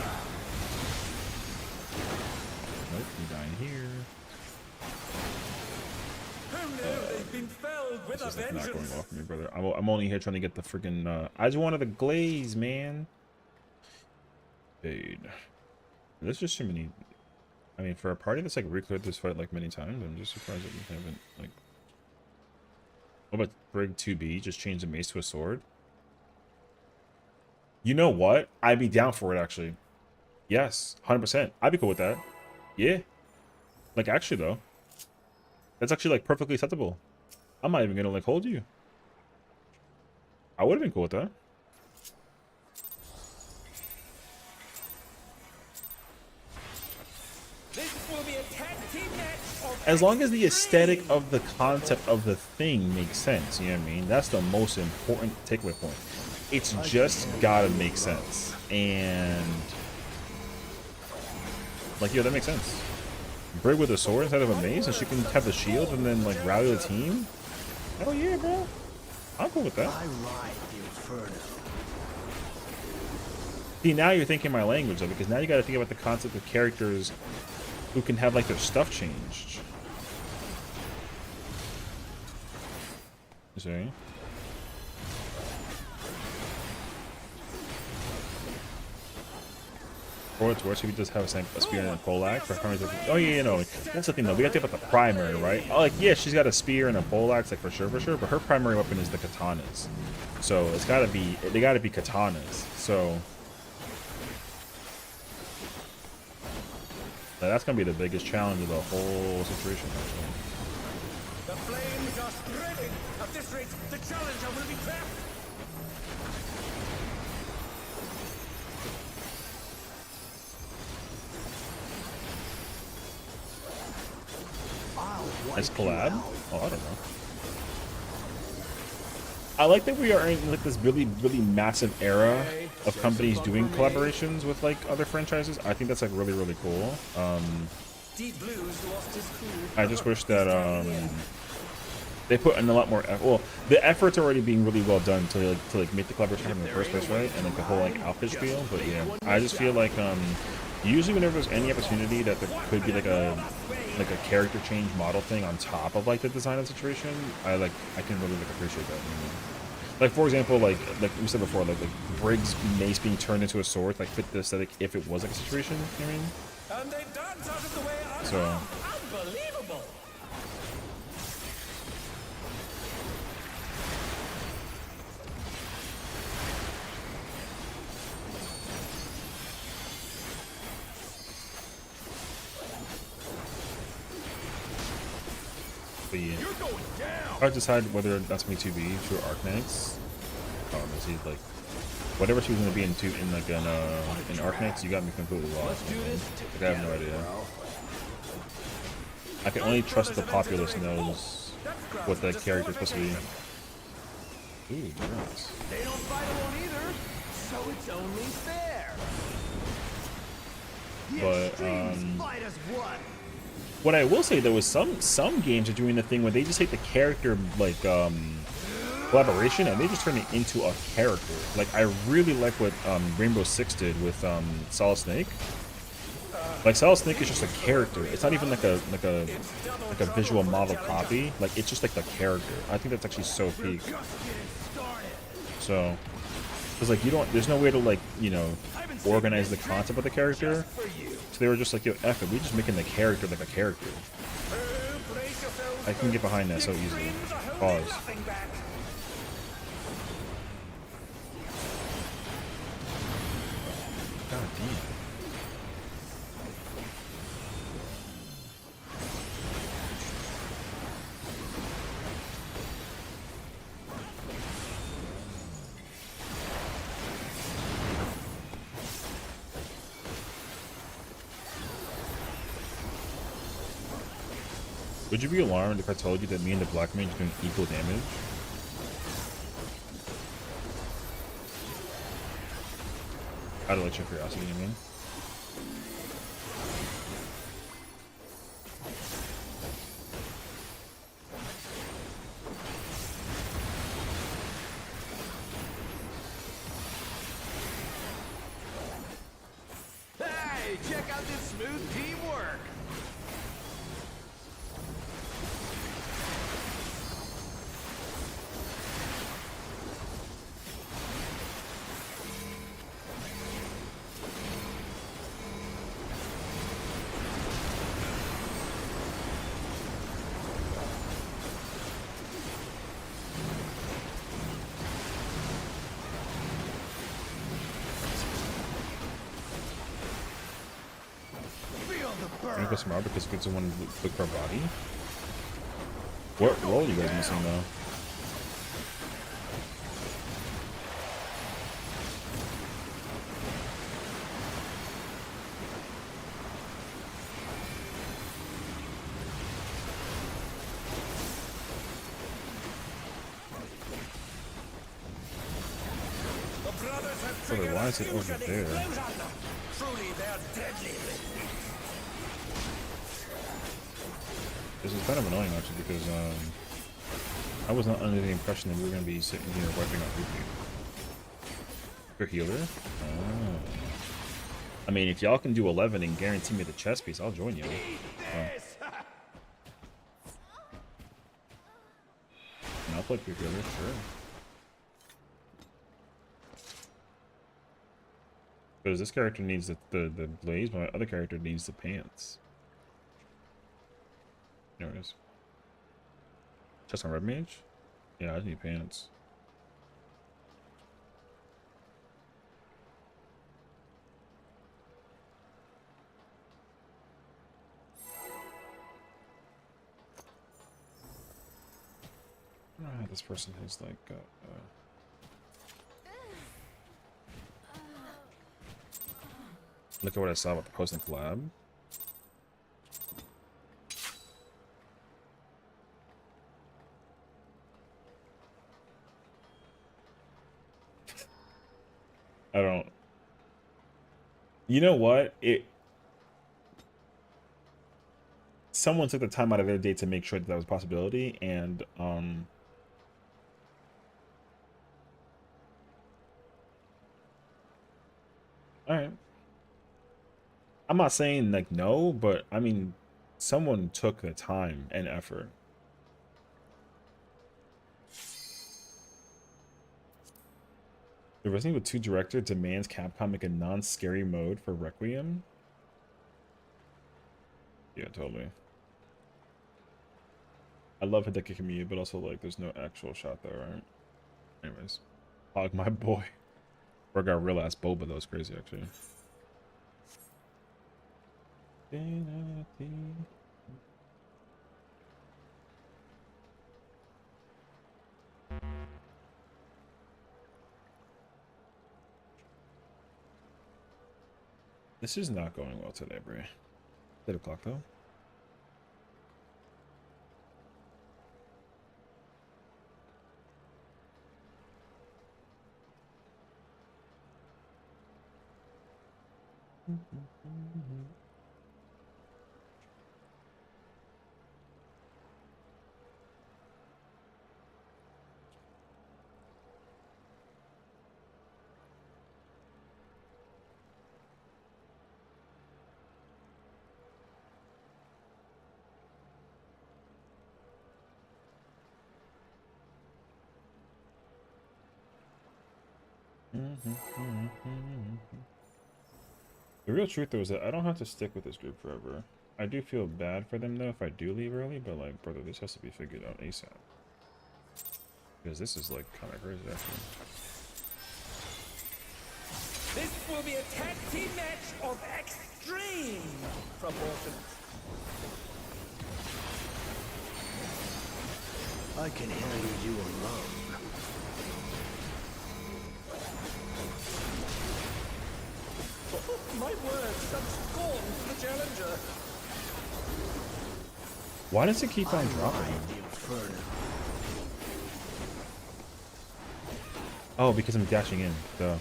Nope, you dying here. Who knew they've been felled with a This is like, not going vengeance? well for me, brother. I'm only here trying to get the freaking. I just wanted the glaze, man. Fade. There's just too many. I mean, for a party that's like recleared this fight like many times, I'm just surprised that we haven't like. What about Brig 2B? Just change the mace to a sword. You know what? I'd be down for it actually. Yes, 100%. I'd be cool with that. Yeah. Like actually though, that's actually like perfectly acceptable. I'm not even gonna like hold you. I would have been cool with that. This will be a tag team match of As long as the FFXIV. aesthetic of the concept of the thing makes sense, you know what I mean? That's the most important takeaway point. It's just gotta make sense. And like, yeah, that makes sense. Brig with a sword instead of a mace, and she can have the shield and then like rally the team. Hell yeah, bro. I'm cool with that. I ride the inferno. See, now you're thinking my language though, because now you gotta think about the concept of characters who can have like their stuff changed. You see? Or it's worse if you just have a spear and a poleaxe. For oh yeah, you know, that's the thing though. We got to think about the primary, right? Oh, like yeah, she's got a spear and a poleaxe, like for sure. But her primary weapon is the katanas. So it's gotta be, they gotta be katanas. So that's gonna be the biggest challenge of the whole situation. Actually. The flames are spreading. At this rate, the challenger will be trapped. Nice collab? Oh, I don't know. I like that we are in like this really, really massive era of companies doing collaborations with like other franchises. I think that's like really, really cool. Deep Blues lost his cool. I just wish that they put in a lot more effort. Well, the effort's already being really well done to like make the collaboration happen in the first place, right? And like the whole like outfit spiel. But yeah, I just feel like usually whenever there's any opportunity that there could be like a character change model thing on top of like the design of the situation, I can really like appreciate that. You know? Like for example, like we said before, like Brig's mace being turned into a sword, like fit the aesthetic if it was like a situation. You know what I mean? And they dance out of the way. So. Unbelievable. But yeah. I decide whether that's me to be through Arcanics. Let's see, like whatever she was gonna be in Arcanics, you got me completely lost. Like, I have no idea. I can only trust the populace knows what that character's supposed to be. Ooh, nice. They don't fight alone either, so it's only fair. But Fight as one. what I will say though is some games are doing the thing where they just take the character like collaboration and they just turn it into a character. Like I really like what Rainbow Six did with Solid Snake. Like Solid Snake is just a character. It's not even like a visual model copy. Like it's just like the character. I think that's actually so peak. So, because like there's no way to like organize the concept of the character. So they were just like, yo, F it, we just making the character like a character. I can get behind that so easily. Pause. God damn. Would you be alarmed if I told you that me and the black mage doing equal damage? Out of like sheer curiosity, you mean? Hey, check out this smooth teamwork. to go somewhere because we want to look for a body. What role are you guys missing though? Brother, why is it over there? Truly, they're deadly. This is kind of annoying actually because I was not under the impression that we were going to be sitting here wiping out Your healer? Oh. I mean, if y'all can do 11 and guarantee me the chest piece, I'll join you. I'll play your healer, sure. Because this character needs the blaze, but my other character needs the pants. There it is. Chest on red mage? Yeah, I need pants. This person has like look at what I saw with the post and collab. I don't. You know what? Someone took the time out of their day to make sure that was a possibility, and all right. I'm not saying like no, but I mean, someone took the time and effort. The Resident Evil 2 director demands Capcom make a non-scary mode for Requiem. Yeah, totally. I love Hideki Kamiya, but also like there's no actual shot there, right? Anyways, Hog my boy. Or got real ass boba, that was crazy actually. This is not going well today, Bray. 8 o'clock though. The real truth though is that I don't have to stick with this group forever. I do feel bad for them though if I do leave early, but like, brother, this has to be figured out ASAP. Because this is like kind of crazy actually. This will be a tag team match of extreme proportions. I can handle you alone. My word, such scorn for the challenger. Why does it keep on dropping? Oh, because I'm dashing in. Duh.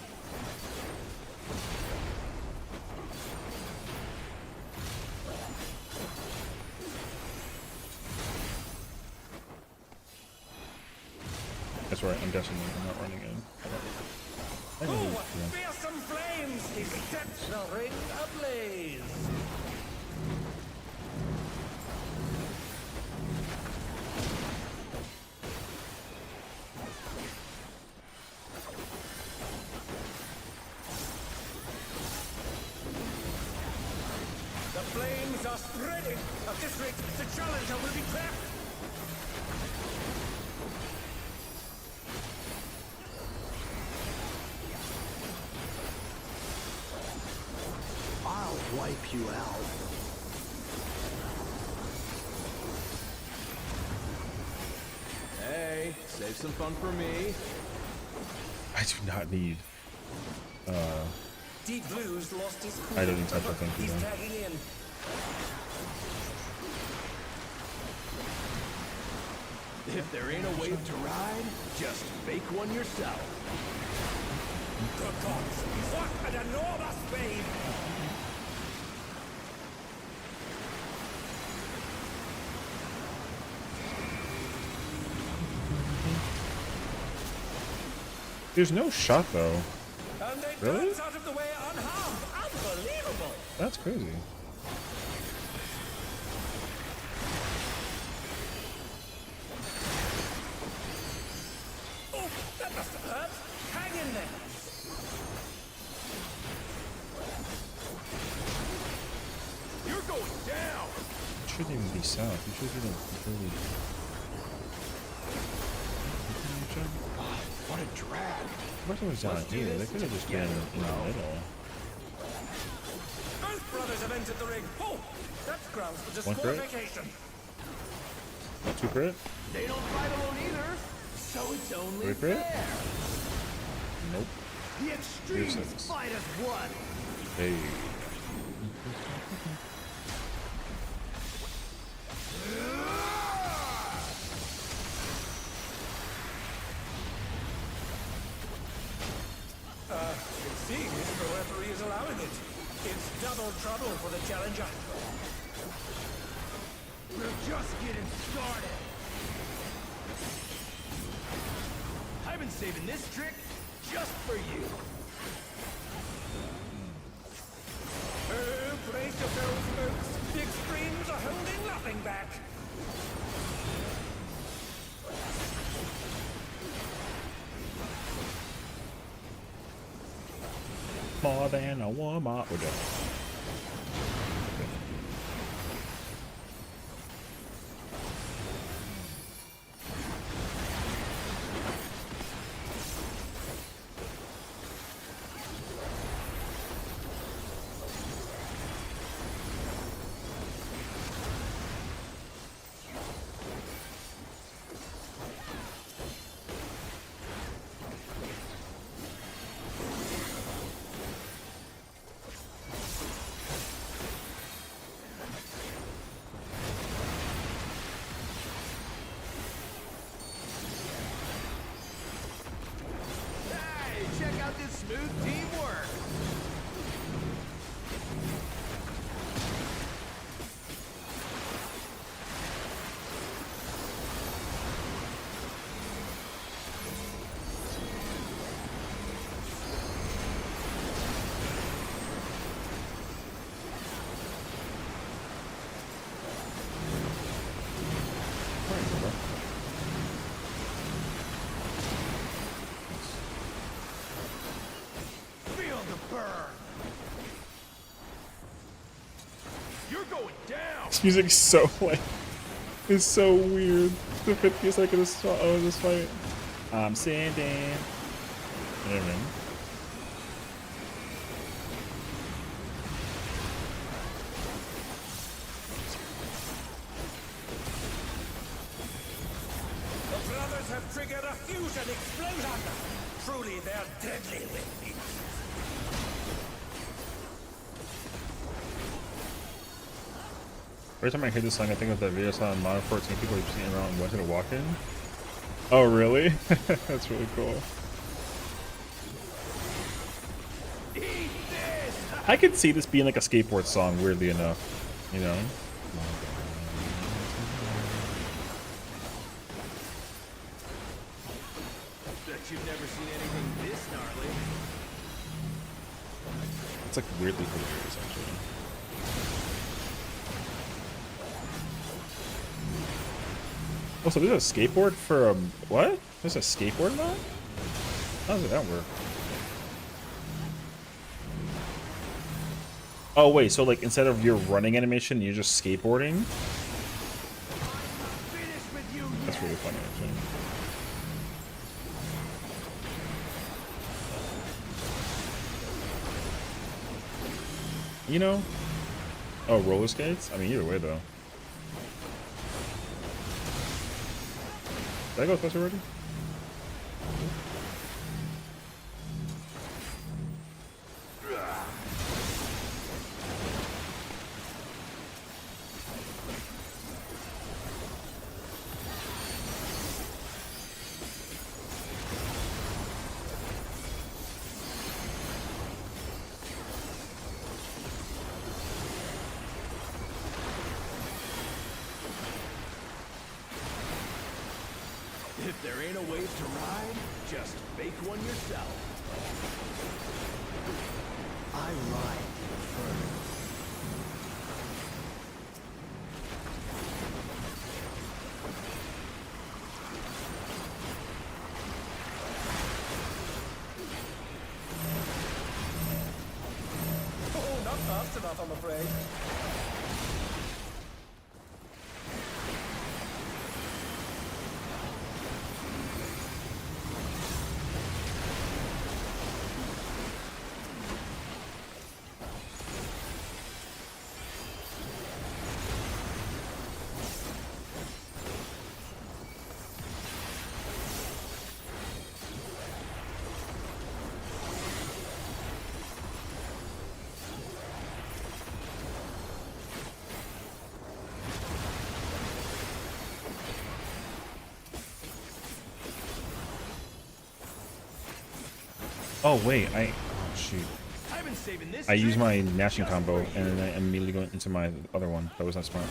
That's right, I'm dashing in. I'm not running in. Oh, fearsome flames! He sets the ring ablaze! The flames are spreading! At this rate, the challenger will be trapped! I'll wipe you out. Save some fun for me. I do not need. Deep Blue's lost his cool. I don't need touch. I think He's you know. tagging in. If there ain't a wave to ride, just make one yourself. Good gods, what an enormous wave! There's no shot though. And they Really? dance out of the way unharmed. Unbelievable! That's crazy. Oh, that must have hurt. Hang in there. You're going down. It shouldn't even be south. You should be like completely. What a drag. What was down Let's do here? They this could have just been in the middle. Both brothers have entered the ring. Oh, that's grounds for One crit? disqualification. Two crit? They don't fight alone either, so it's only Three crit? fair. Nope. The extremes six. fight as one. Hey. It seems the referee is allowing it. It's double trouble for the challenger. We're just getting started. I've been saving this trick just for you. Oh, brace yourselves, folks. The extremes are holding nothing back. More than a warm-up. We're done. Hey, check out this smooth teamwork. Feel the burn. You're going down. This music's so like, it's so weird. The 50th second of this fight. I'm sending. The brothers have triggered a fusion explosion. Truly, they're deadly with Every time I hear this song, I think of that video I saw on Modern 14. People are just sitting around wanting to walk in. Oh, really? That's really cool. Eat this. I could see this being like a skateboard song, weirdly enough. You know? Bet you've never seen anything this gnarly. It's like weirdly hilarious, actually. Oh, so there's a skateboard for what? There's a skateboard mod? How does that work? Oh wait, so like instead of your running animation, you're just skateboarding? Finish with you That's yet. really funny, actually. You know? Oh, roller skates? I mean, either way, though. Did I go close already? If there ain't a wave to ride, just make one yourself. I ride the inferno. Oh, not fast enough, I'm afraid. Oh wait, oh shoot. I've been saving this I used trick my gnashing just combo for and you. then I immediately went into my other one. That was not smart.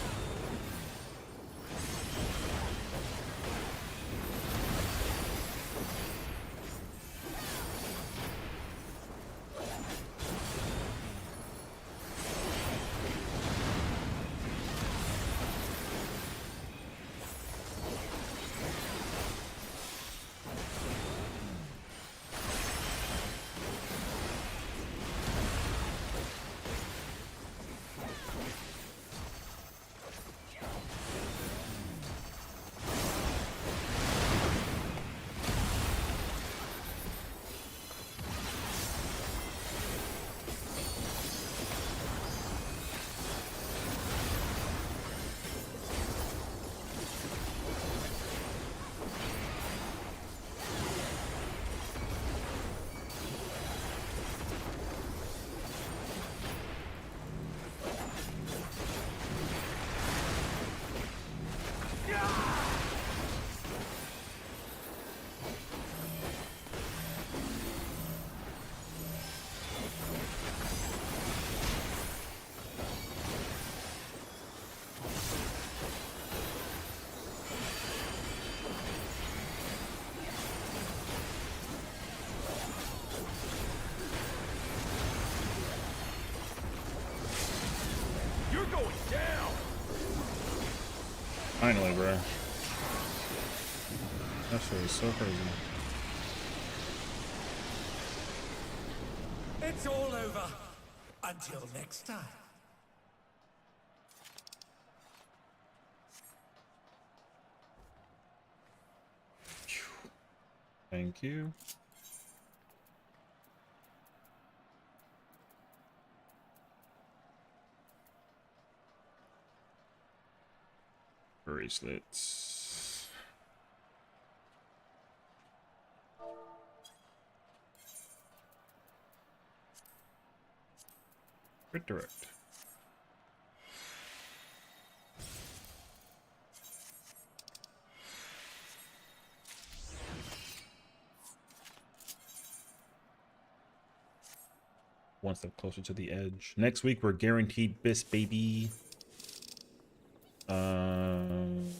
You're going down. Finally, bro. That shit is so crazy. It's all over. Until next time. Thank you. Bracelets. Crit direct. One step closer to the edge. Next week we're guaranteed bis, baby. Alright.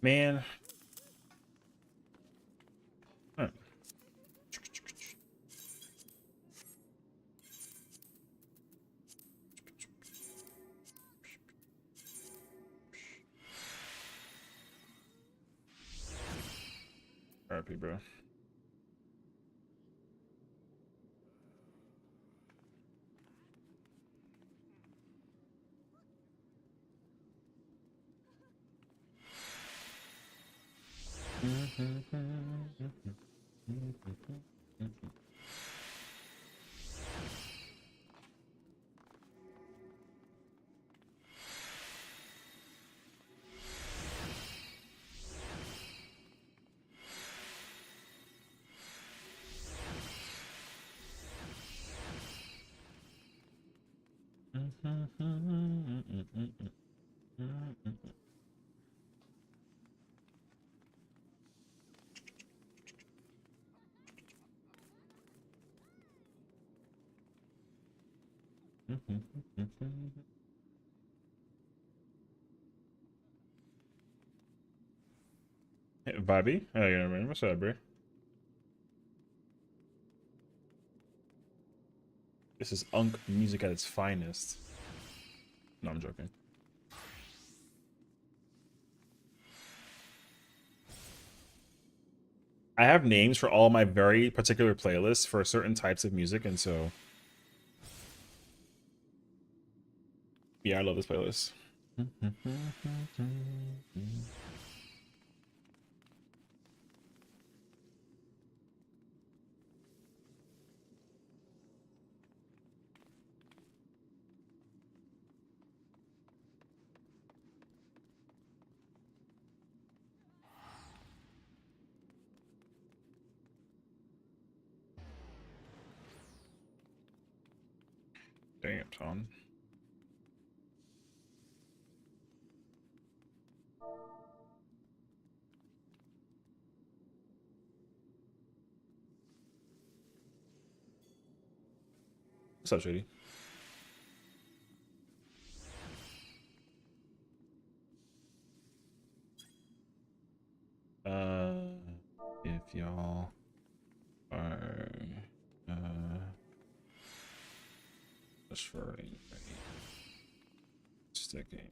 Man. Huh. RP, bro. Vibey? Oh, you know what I mean? What's up, bro? This is Unk music at its finest. No, I'm joking. I have names for all my very particular playlists for certain types of music, and so yeah, I love this playlist. Damn, Tom. What's up, Shady? If y'all are just for sticking.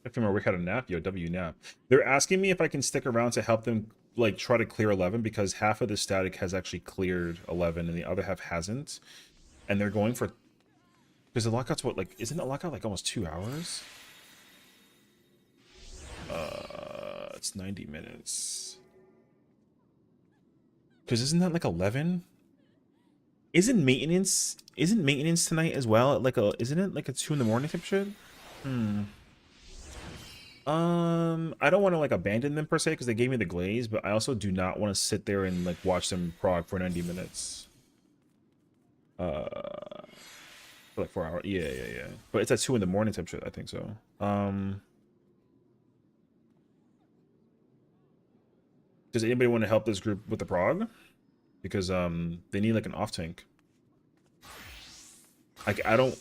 If I'm awake, had a nap, yo, W nap. They're asking me if I can stick around to help them like try to clear 11 because half of the static has actually cleared 11 and the other half hasn't, and they're going for because the lockout's what, like, isn't the lockout like almost 2 hours? It's 90 minutes. Because isn't that like 11? Isn't maintenance tonight as well at like isn't it like a 2 in the morning type shit? I don't want to like abandon them per se because they gave me the glaze, but I also do not want to sit there and like watch them prog for 90 minutes. For like 4 hours. Yeah. But it's at 2 in the morning type shit, I think so. Does anybody want to help this group with the prog? Because they need like an off tank. Like I'm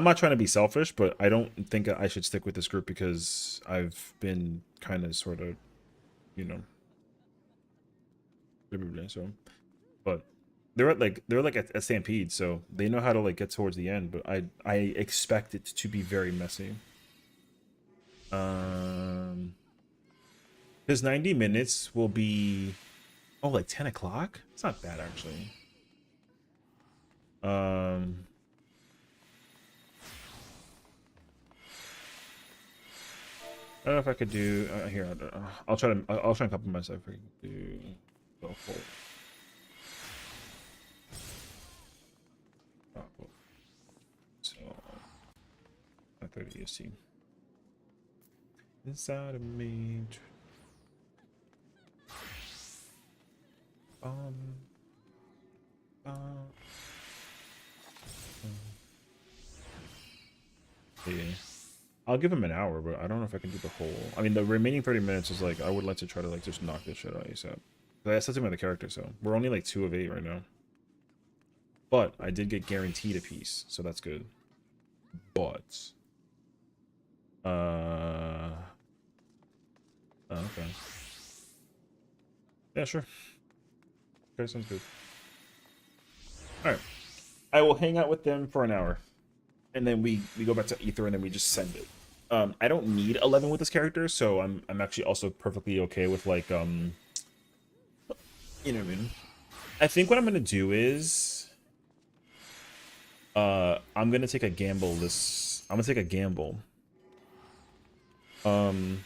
not trying to be selfish, but I don't think I should stick with this group because I've been kind of sort of, you know, so, but they're at Stampede, so they know how to like get towards the end, but I expect it to be very messy. Because 90 minutes will be like 10 o'clock. It's not bad actually. I don't know if I could do here. I'll try and couple myself if I can do the whole. So 30 EST. Inside of me. Yeah. I'll give him an hour, but I don't know if I can do the whole. I mean, the remaining 30 minutes is like I would like to try to like just knock this shit out ASAP. That's something about the character, so we're only like 2 of 8 right now. But I did get guaranteed a piece, so that's good. But Okay. Yeah, sure. Okay, sounds good. All right. I will hang out with them for an hour, and then we go back to Ether, and then we just send it. I don't need 11 with this character, so I'm actually also perfectly okay with like you know what I mean. I think what I'm gonna do is I'm gonna take a gamble this. I'm gonna take a gamble. I'm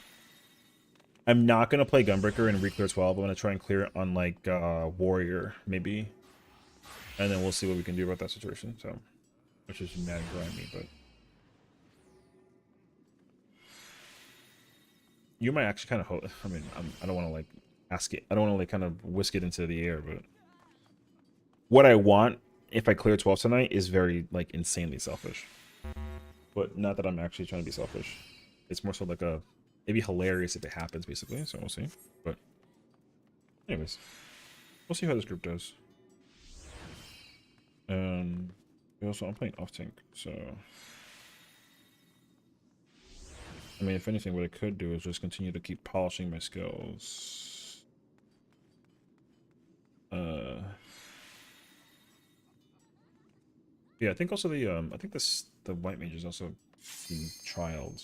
not gonna play Gunbreaker and Reclear 12. I'm gonna try and clear it on like Warrior maybe, and then we'll see what we can do about that situation. So, which is mad grimy, but you might actually kind of. I mean, I don't want to like ask it. I don't want to like kind of whisk it into the air, but what I want if I clear 12 tonight is very like insanely selfish. But not that I'm actually trying to be selfish. It's more so like a it'd be hilarious if it happens basically. So we'll see. But anyways, we'll see how this group does. And also I'm playing off tank, so I mean, if anything, what I could do is just continue to keep polishing my skills. Yeah, I think also I think the white mage is also being trialed,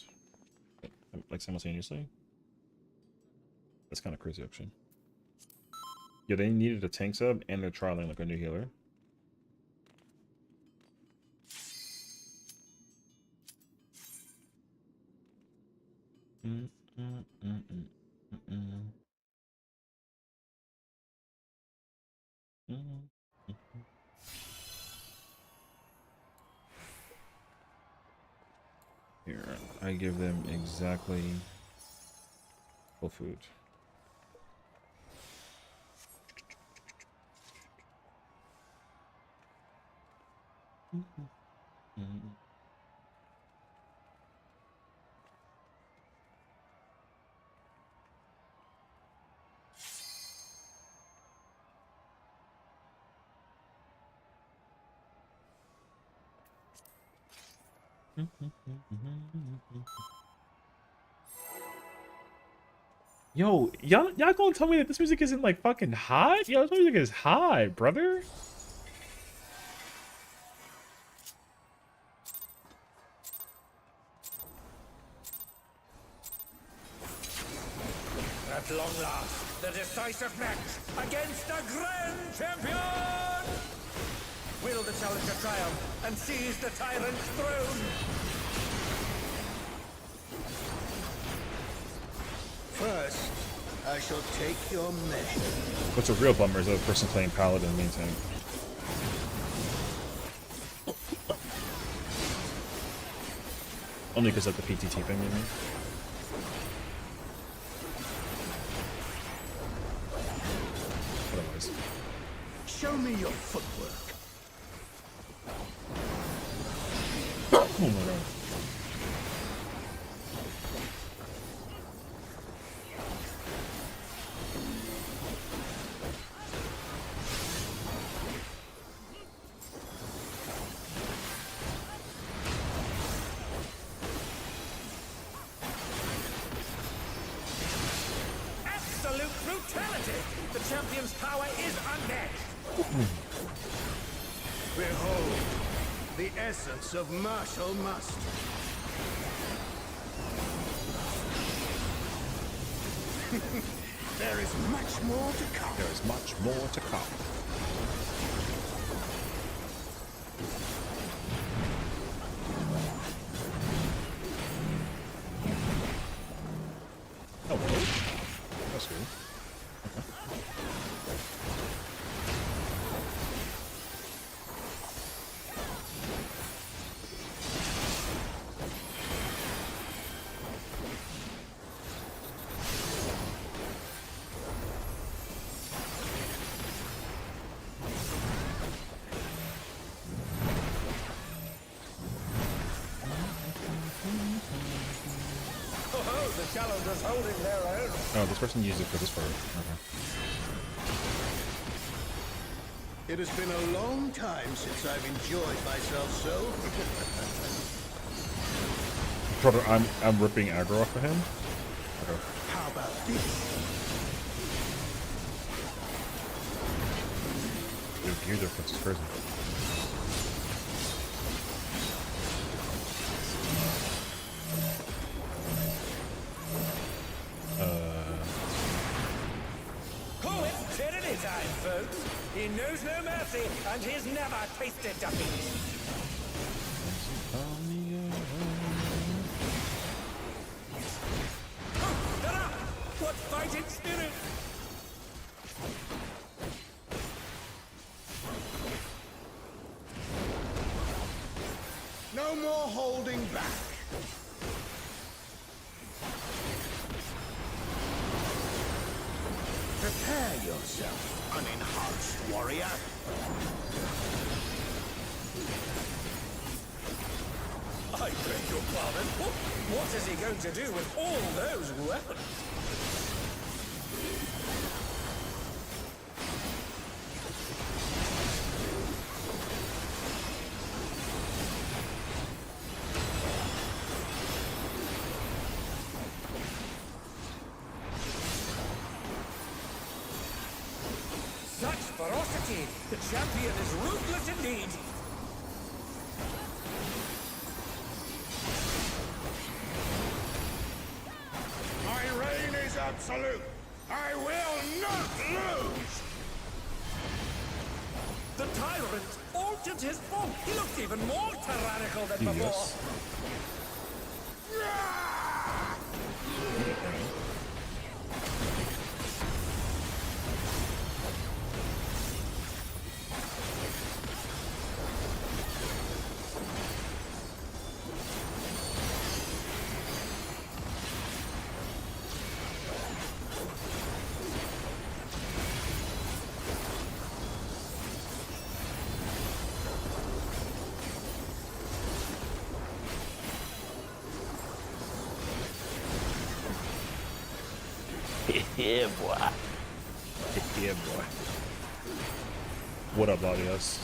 like simultaneously. That's kind of crazy, actually. Yeah, they needed a tank sub, and they're trialing like a new healer. Here, I give them exactly full food. Yo, y'all gonna tell me that this music isn't like fucking hot? Yo, this music is hot, brother. At long last, the decisive match against a grand champion! Will the challenger triumph and seize the tyrant's throne? First, I shall take your measure. What's a real bummer is that the person playing Paladin main tank. Only because of the PTT thing, maybe. Otherwise. Show me your footwork. Oh my god. Absolute brutality! The champion's power is unmatched! Behold, the essence of martial must. There is much more to come. There is much more to come. Oh, really? That's good. Oh, the challengers holding their own! Oh, this person used it for this part. Okay. It has been a long time since I've enjoyed myself so. Brother, I'm ripping aggro off of him. Okay. How about this? Dude, gear difference is crazy. Oh, it's tyranny time, folks. He knows no mercy, and he's never tasted defeat. What fighting spirit! No more holding back. Prepare yourself, unenhanced warrior. I beg your pardon. What is he going to do with all those weapons? Such ferocity! The champion is ruthless indeed! My reign is absolute. I will not lose. The tyrant altered his form. He looked even more tyrannical than before. Yes. Yeah, boy. Yeah, boy. What up, audience?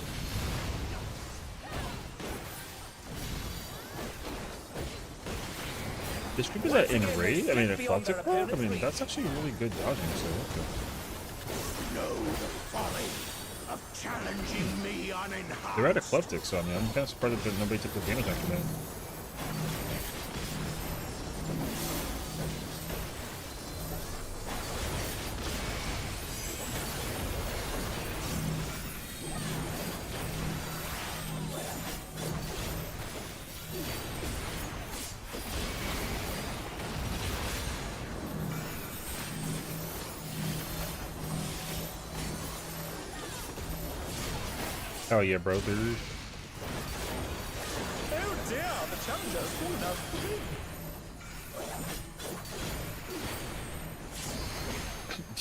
This group is at in raid. I mean, eclectic club. I mean, that's actually really good dodging. So okay. Know the folly of challenging me unenhanced. They're at eclectic, so I mean, I'm kind of surprised that nobody took the damage after that. Hell yeah, brother. Oh dear, the challenger's fallen out of the game.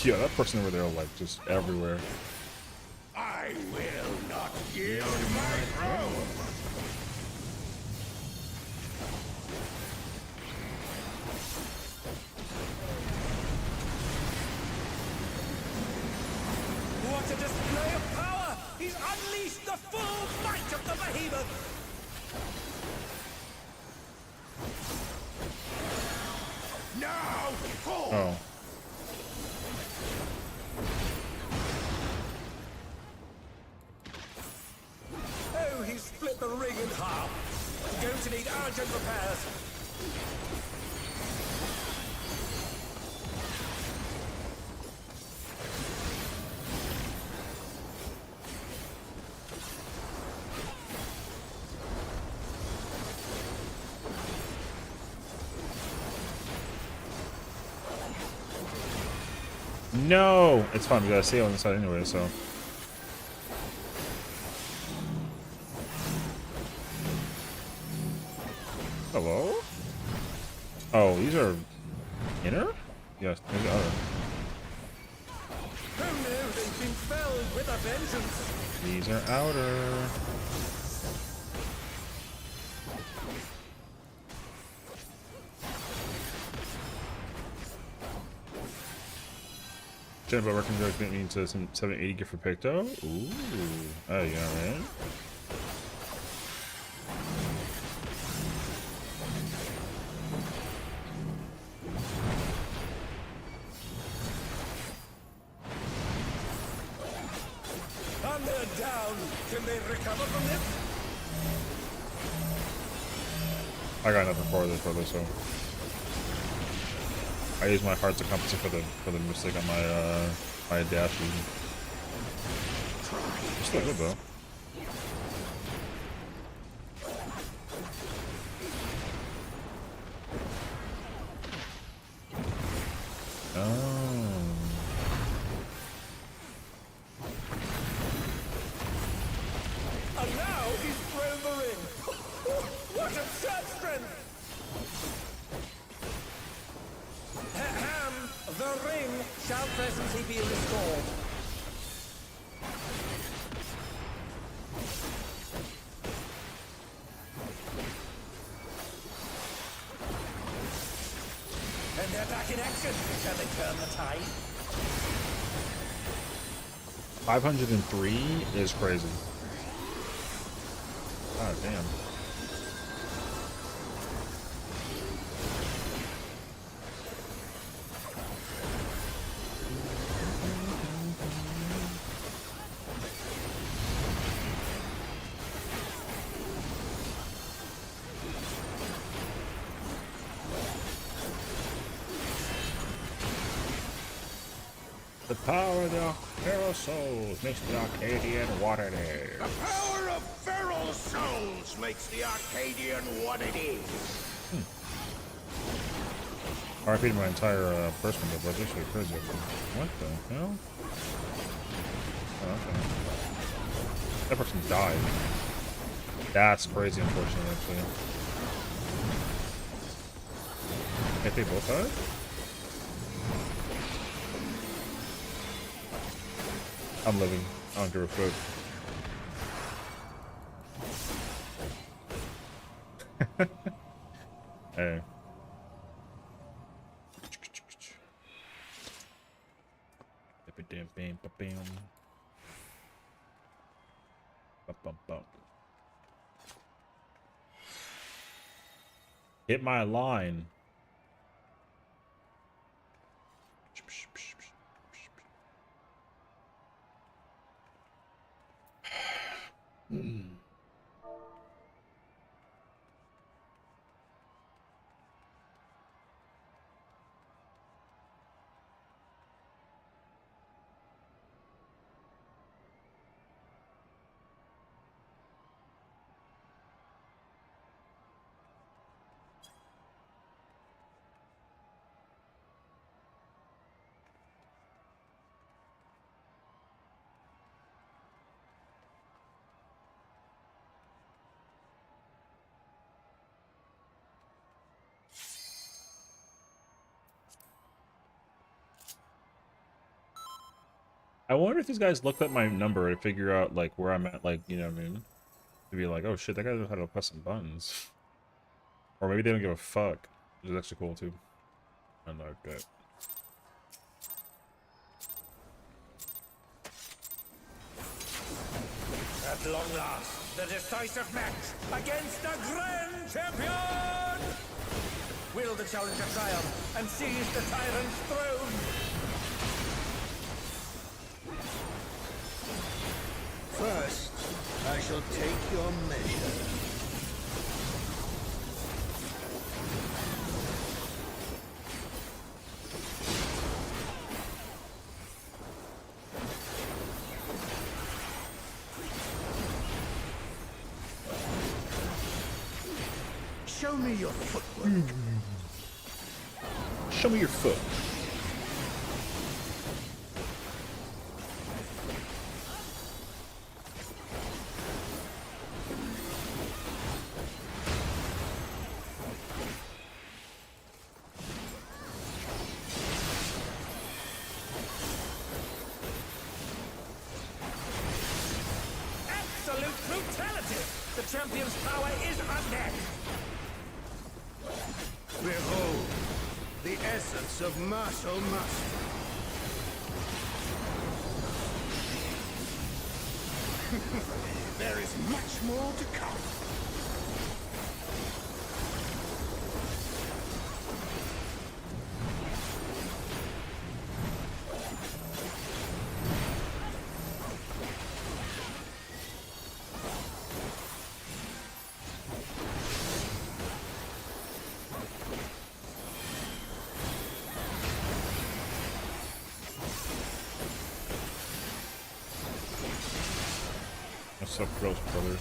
Yeah, that person over there, like, just everywhere. I will not yield my throne. What a display of power! He's unleashed the full might of the behemoth! Now, fall. Oh. Oh, he split the ring in half. Going to need urgent repairs. No! It's fine, we got a sail on the side anyway, so. Hello? Oh, these are inner? Yes, these are outer. Oh no, they've been felled with a vengeance. These are outer. Jennifer recommends me to some 780 gift for Picto. Ooh. Oh, yeah, right? Thunder down! Can they recover from this? I got nothing for this, so I use my heart to compensate for the mistake on my dash. It's still good though. And now he's thrown the ring! What absurd strength! Ahem! The ring shall presently be restored. And they're back in action! Shall they turn the tide? 503 is crazy. God damn. The power of the feral souls makes the Arcadian what it is. The power of feral souls makes the Arcadian what it is. I repeated my entire first one, but that's actually crazy. What the hell? Oh, okay. That person died. That's crazy, unfortunately, actually. If they both died? I'm living. I don't give a fuck. Hey. Hit my line. I wonder if these guys looked at my number to figure out, like, where I'm at, like, you know what I mean? To be like, oh shit, that guy knows how to press some buttons. Or maybe they don't give a fuck, which is actually cool, too. I don't know, good. At long last, the decisive match against the Grand Champion! Will the challenger triumph and seize the tyrant's throne? First, I shall take your measure. Show me your footwork. Show me your foot. Absolute brutality! The champion's power is unmatched! Behold, the essence of martial mastery. There is much more to come. What's up, Ghost brother?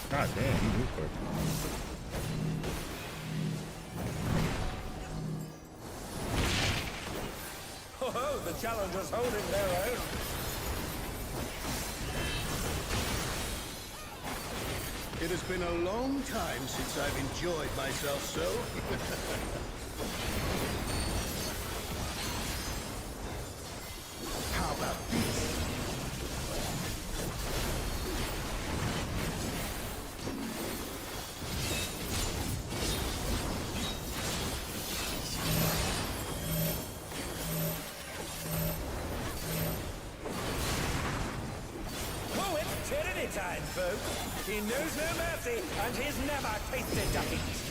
God damn, you move quick. Oh, the challenger's holding their own. It has been a long time since I've enjoyed myself so. How about this? Oh, it's tyranny time, folks. He knows no mercy, and he's never tasted defeat.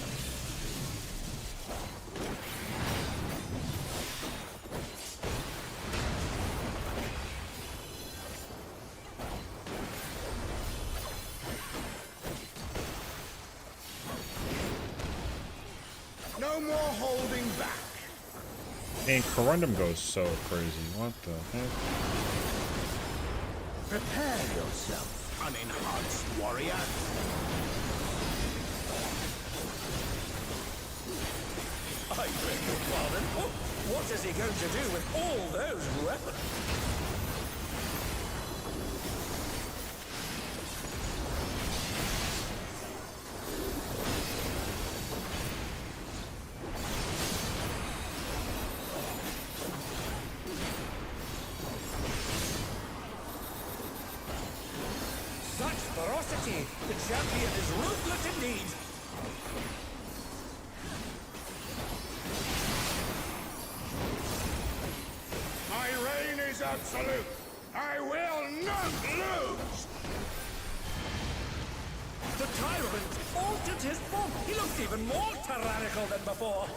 No more holding back. And Corundum goes so crazy. What the heck? Prepare yourself, unenhanced warrior. I beg your pardon. Oh, what is he going to do with all those weapons? Such ferocity! The champion is ruthless indeed! My reign is absolute. I will not lose. The tyrant altered his form! He looks even more tyrannical than before!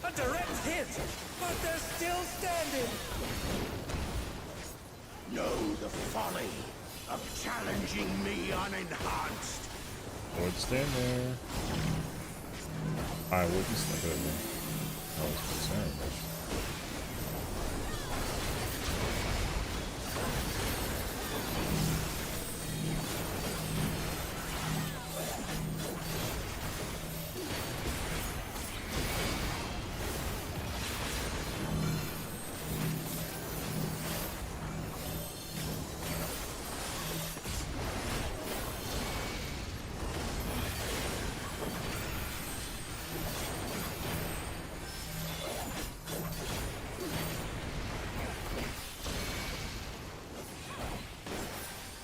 A direct hit! But they're still standing! Know the folly of challenging me unenhanced. Would stand there. I wouldn't stand there. I was concerned.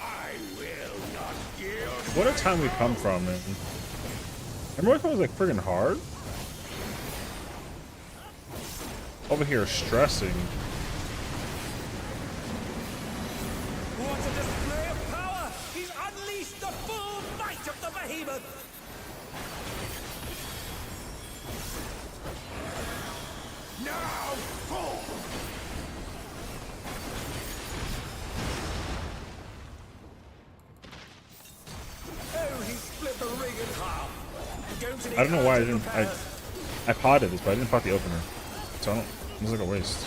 I will not yield. What a time we come from, man. Remember when it was like friggin' hard? Over here stressing. What a display of power! He's unleashed the full might of the behemoth! Now fall. Oh, he split the ring in half! I don't know why I didn't. I potted this, but I didn't pot the opener. So I don't. It was like a waste.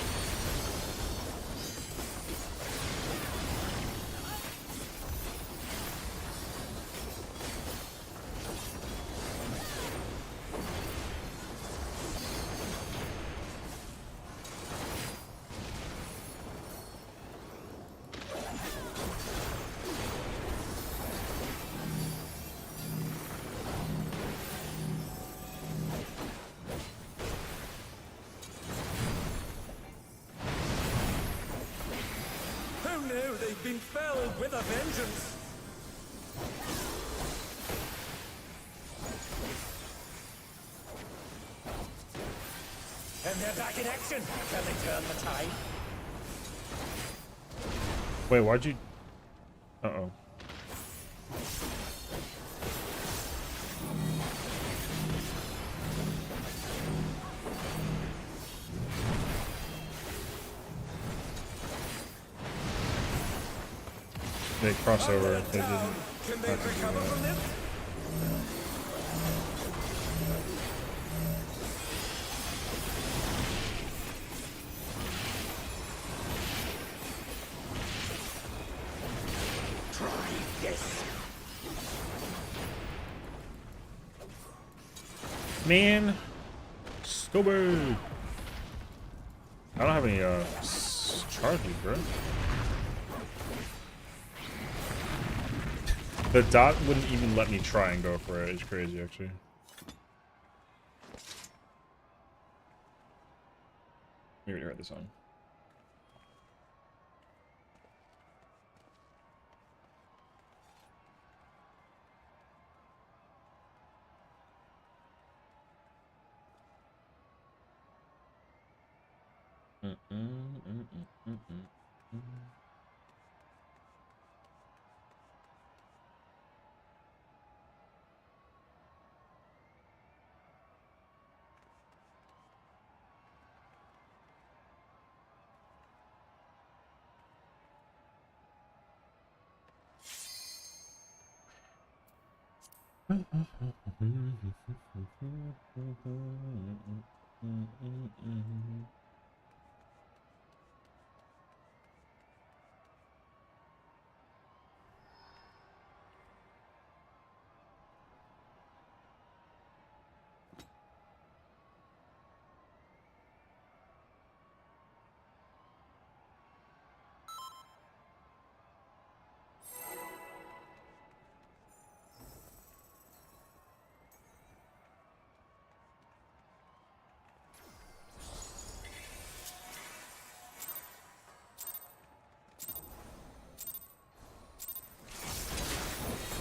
Who knew they'd been felled with a vengeance? And they're back in action. Can they turn the tide? Wait, why'd you... Uh-oh. They cross over if they didn't. Can they recover from this? Try this. Man, stupid. I don't have any charges, bro. The dot wouldn't even let me try and go for it. It's crazy, actually. We already heard the song.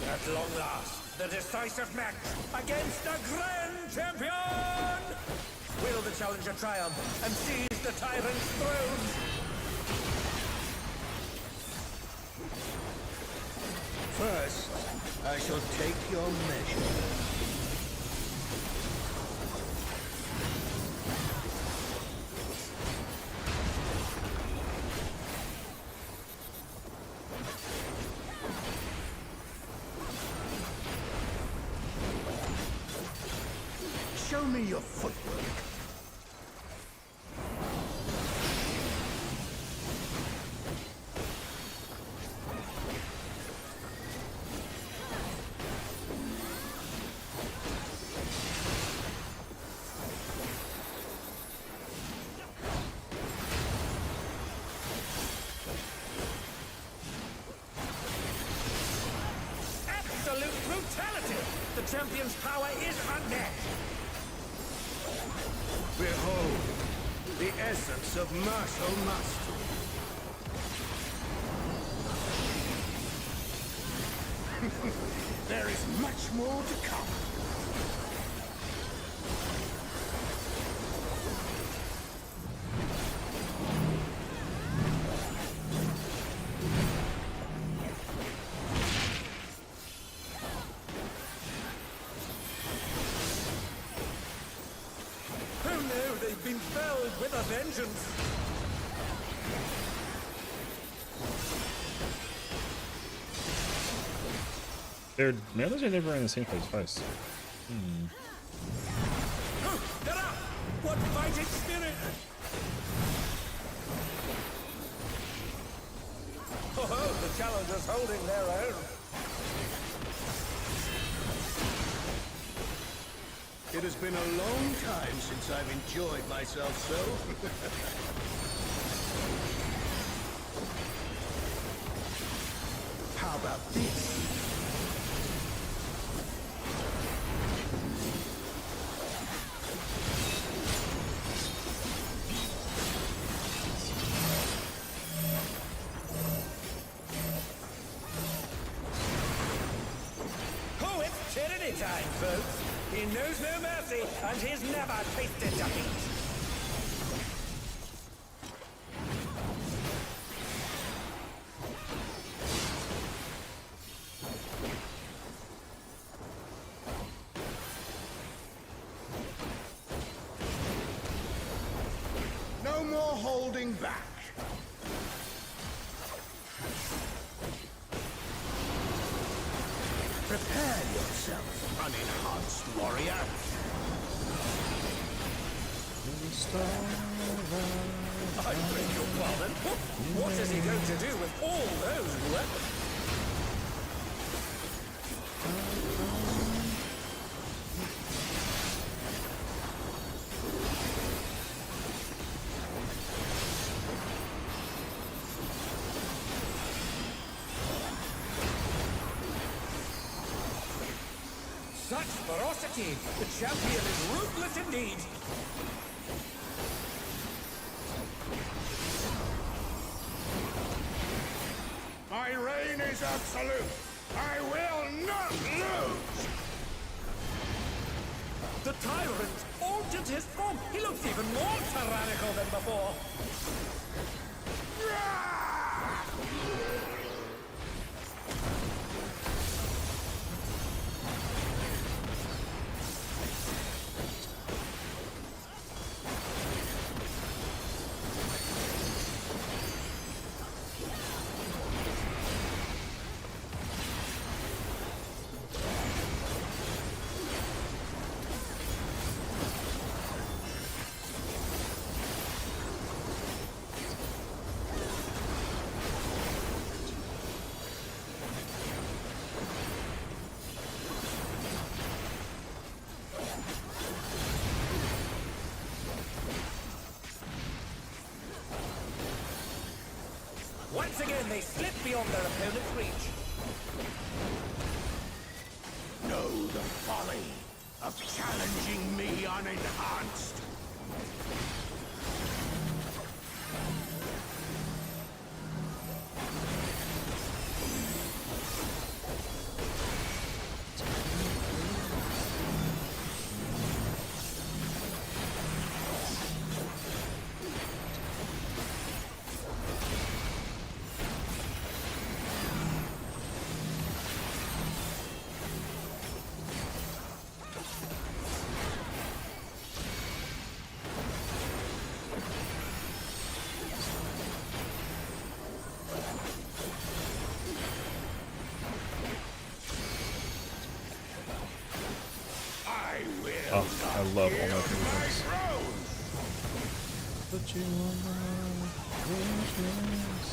At long last, the decisive match against the Grand Champion! Will the challenger triumph and seize the tyrant's throne? First, I shall take your measure. Show me your footwork. Absolute brutality! The champion's power is unmatched! Behold, the essence of martial mastery. There is much more to come. Who knew they'd been felled with a vengeance? They're melee are never in the same place twice. Get up! What fighting spirit! Oh, the challenger's holding their own. It has been a long time since I've enjoyed myself so. How about this? time, folks. He knows no mercy, and he's never tasted defeat. No more holding back. Prepare yourself, unenhanced warrior. I beg your pardon? What is he going to do with all those weapons? Such ferocity! The champion is ruthless indeed! My reign is absolute. I will not lose. The tyrant altered his form. He looks even more tyrannical than before. Once again, they slip beyond their opponent's reach. Know the folly of challenging me unenhanced. Oh, I love all my fingerprints. Put you on my wings.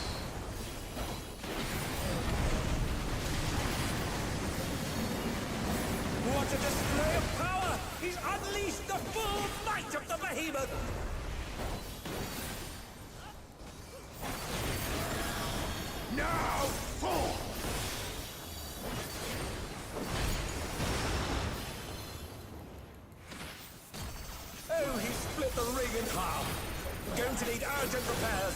What a display of power! He's unleashed the full might of the behemoth! Now fall! Oh, he split the ring in half. Going to need urgent repairs.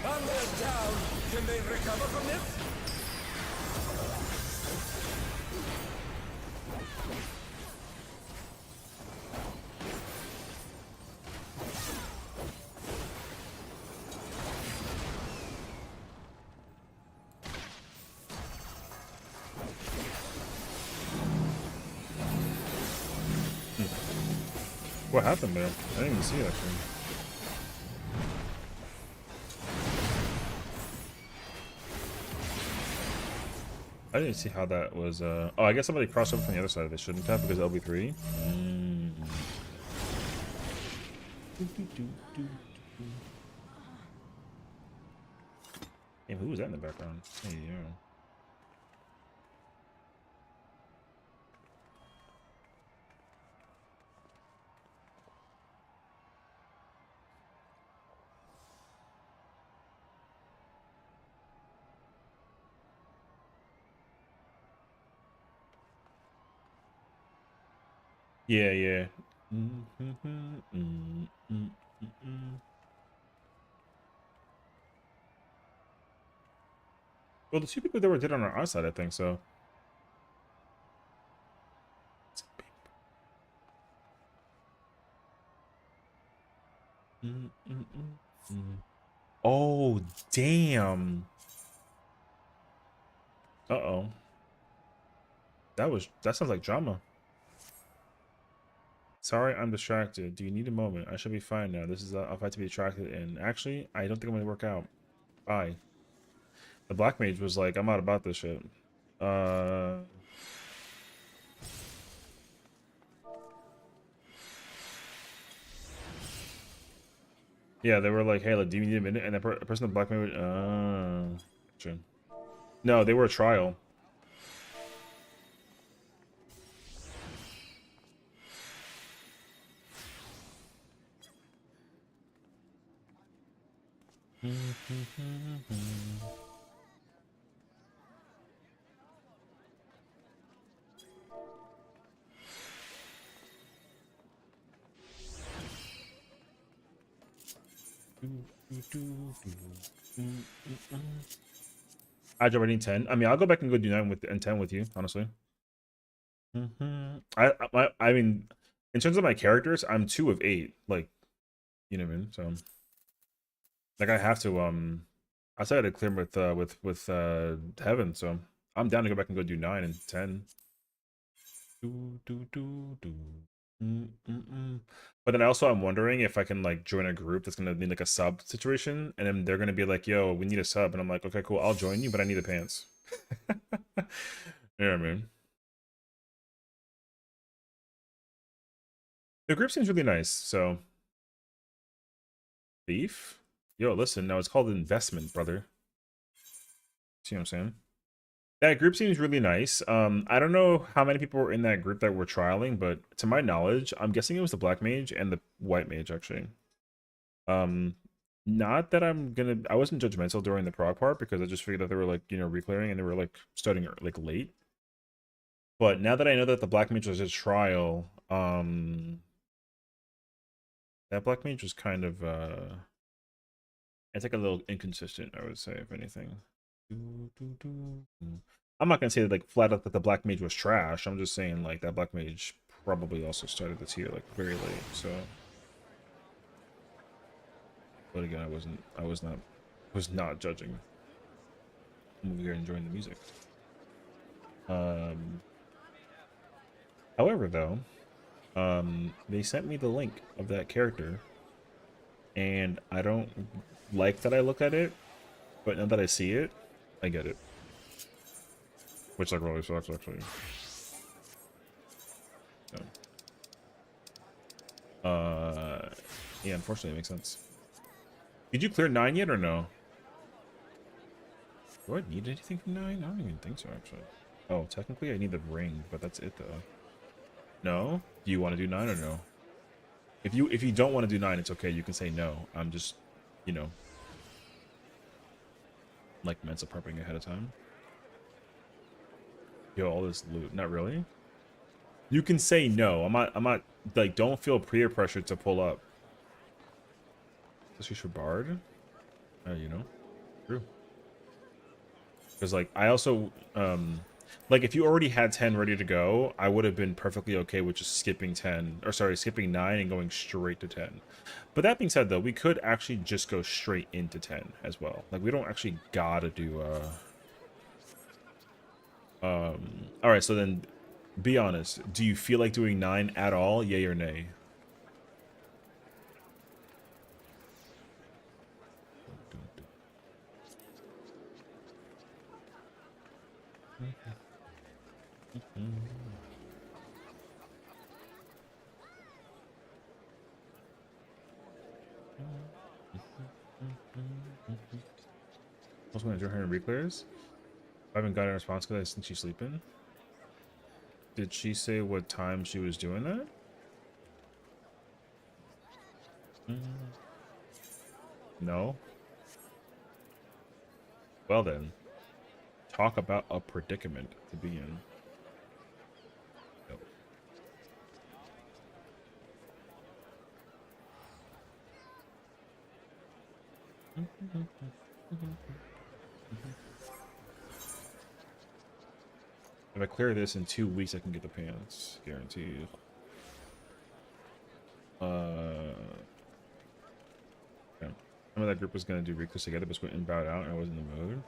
And they're down. Can they recover from this? What happened there? I didn't even see that thing. I didn't see how that was, oh, I guess somebody crossed over from the other side. They shouldn't have because LB3. Hey, who was that in the background? Hey, yo. Yeah, yeah. Well, the two people that were dead on our side, I think so. Oh, damn. Uh-oh. That sounds like drama. Sorry, I'm distracted. Do you need a moment? I should be fine now. This is I'll fight to be attracted in. Actually, I don't think I'm gonna work out. Bye. The black mage was like, I'm not about this shit. Uh yeah, they were like, hey, like, do you need a minute? And the person, the black mage, gotcha. No, they were a trial. I drop rating 10. I mean, I'll go back and go do 9 with and 10 with you, honestly. I mean, in terms of my characters, I'm 2 of 8. Like, you know what I mean? So, like, I have to I decided to clear with Heaven, so I'm down to go back and go do 9 and 10. But then also I'm wondering if I can like join a group that's gonna need like a sub situation, and then they're gonna be like, "Yo, we need a sub," and I'm like, "Okay, cool, I'll join you, but I need the pants." Yeah, man. The group seems really nice. So, beef. Yo, listen, now it's called investment, brother. See what I'm saying? That group seems really nice. I don't know how many people were in that group that were trialing, but to my knowledge, I'm guessing it was the black mage and the white mage actually. Um, not that I wasn't judgmental during the prog part because I just figured that they were like, you know, reclearing and they were like starting like late. But now that I know that the black mage was a trial, that black mage was kind of it's like a little inconsistent, I would say, if anything. I'm not gonna say that, like flat out that the black mage was trash. I'm just saying like that black mage probably also started the tier like very late. So, but again, was not judging. I'm over here enjoying the music. However, though, they sent me the link of that character, and I don't like that I look at it, but now that I see it, I get it. Which like really sucks, actually. So, yeah, unfortunately, it makes sense. Did you clear 9 yet or no? Do I need anything from 9? I don't even think so, actually. Oh, technically, I need the ring, but that's it, though. No? Do you want to do 9 or no? If you don't want to do 9, it's okay. You can say no. I'm just, you know, like mental prepping ahead of time. Yo, all this loot. Not really. You can say no. I'm not like don't feel peer pressure to pull up. Especially for Bard. You know. True. Because like I also like if you already had 10 ready to go, I would have been perfectly okay with just skipping 10 or sorry, skipping 9 and going straight to 10. But that being said though, we could actually just go straight into 10 as well. Like we don't actually gotta do all right, so then be honest. Do you feel like doing 9 at all? Yay or nay? Also want to join her in Reclears. I haven't gotten a response because I think she's sleeping. Did she say what time she was doing that? No. Well then, talk about a predicament to be in. Nope. If I clear this in 2 weeks, I can get the pants, guaranteed. Yeah. Some of that group was gonna do Recluse together, but went and bowed out, and I wasn't in the mood.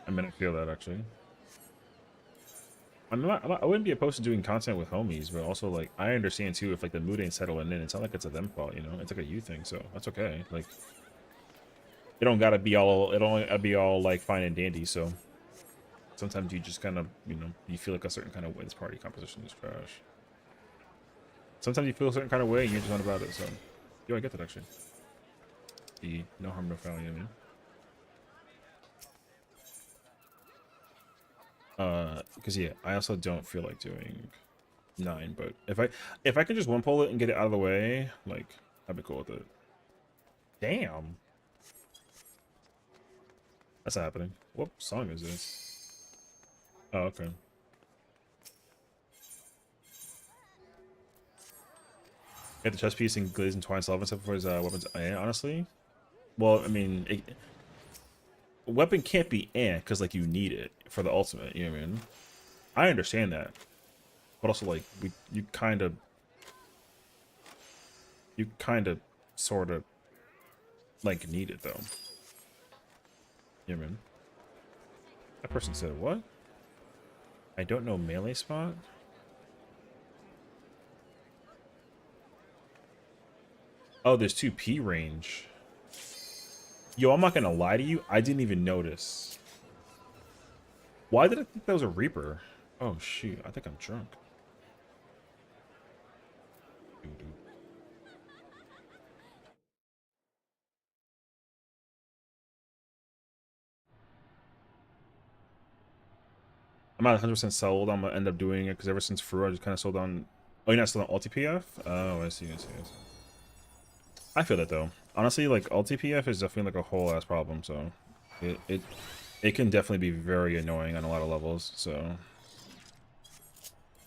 I mean, I feel that actually. I wouldn't be opposed to doing content with homies, but also like I understand too if like the mood ain't settling in. It's not like it's a them fault, you know. It's like a you thing, so that's okay. Like it don't gotta be all. It don't gotta be all like fine and dandy. So sometimes you just kind of, you know, you feel like a certain kind of way. This party composition is trash. Sometimes you feel a certain kind of way and you're just not about it. So yo, I get that actually. The no harm, no foul, you know what I mean? Because yeah, I also don't feel like doing 9, but if I can just one pull it and get it out of the way, like I'd be cool with it. Damn, that's not happening. What song is this? Oh, okay. Get the chest piece and glaze and twine solvent stuff for his weapons. Honestly, well, I mean, weapon can't be because like you need it for the ultimate. You know what I mean? I understand that, but also like you kind of sort of like need it though. You know what I mean? That person said what? I don't know melee spot. Oh, there's 2 P range. Yo, I'm not gonna lie to you. I didn't even notice. Why did I think that was a Reaper? Oh, shoot. I think I'm drunk. I'm not 100% sold. I'm gonna end up doing it because ever since Fru, I just kind of sold on. Oh, you're not sold on Ulti PF? Oh, I see. I feel that though. Honestly, like Ulti PF is definitely like a whole ass problem. So it can definitely be very annoying on a lot of levels. So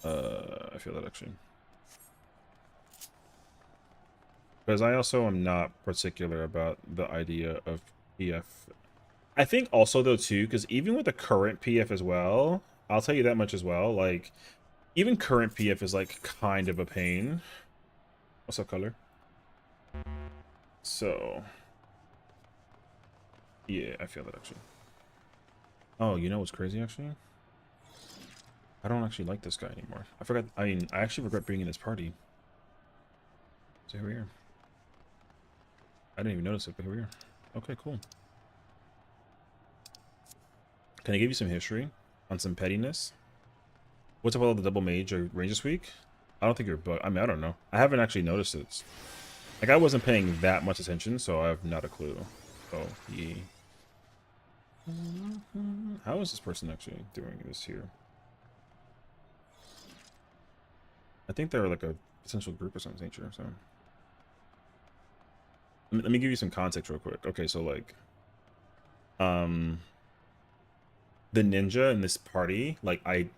I feel that actually. Because I also am not particular about the idea of PF. I think also though too, because even with the current PF as well, I'll tell you that much as well. Like even current PF is like kind of a pain. What's up, color? So yeah, I feel that actually. Oh, you know what's crazy actually? I don't actually like this guy anymore. I forgot. I mean, I actually regret being in this party. So here we are. I didn't even notice it, but here we are. Okay, cool. Can I give you some history on some pettiness? What's up with all the double mage or range this week? I don't think you're bug. I mean, I don't know. I haven't actually noticed it. Like, I wasn't paying that much attention, so I have not a clue. Oh, yeah. How is this person actually doing this here? I think they're like a potential group or something nature, so. Let me give you some context real quick. Okay, so like, the ninja in this party, like I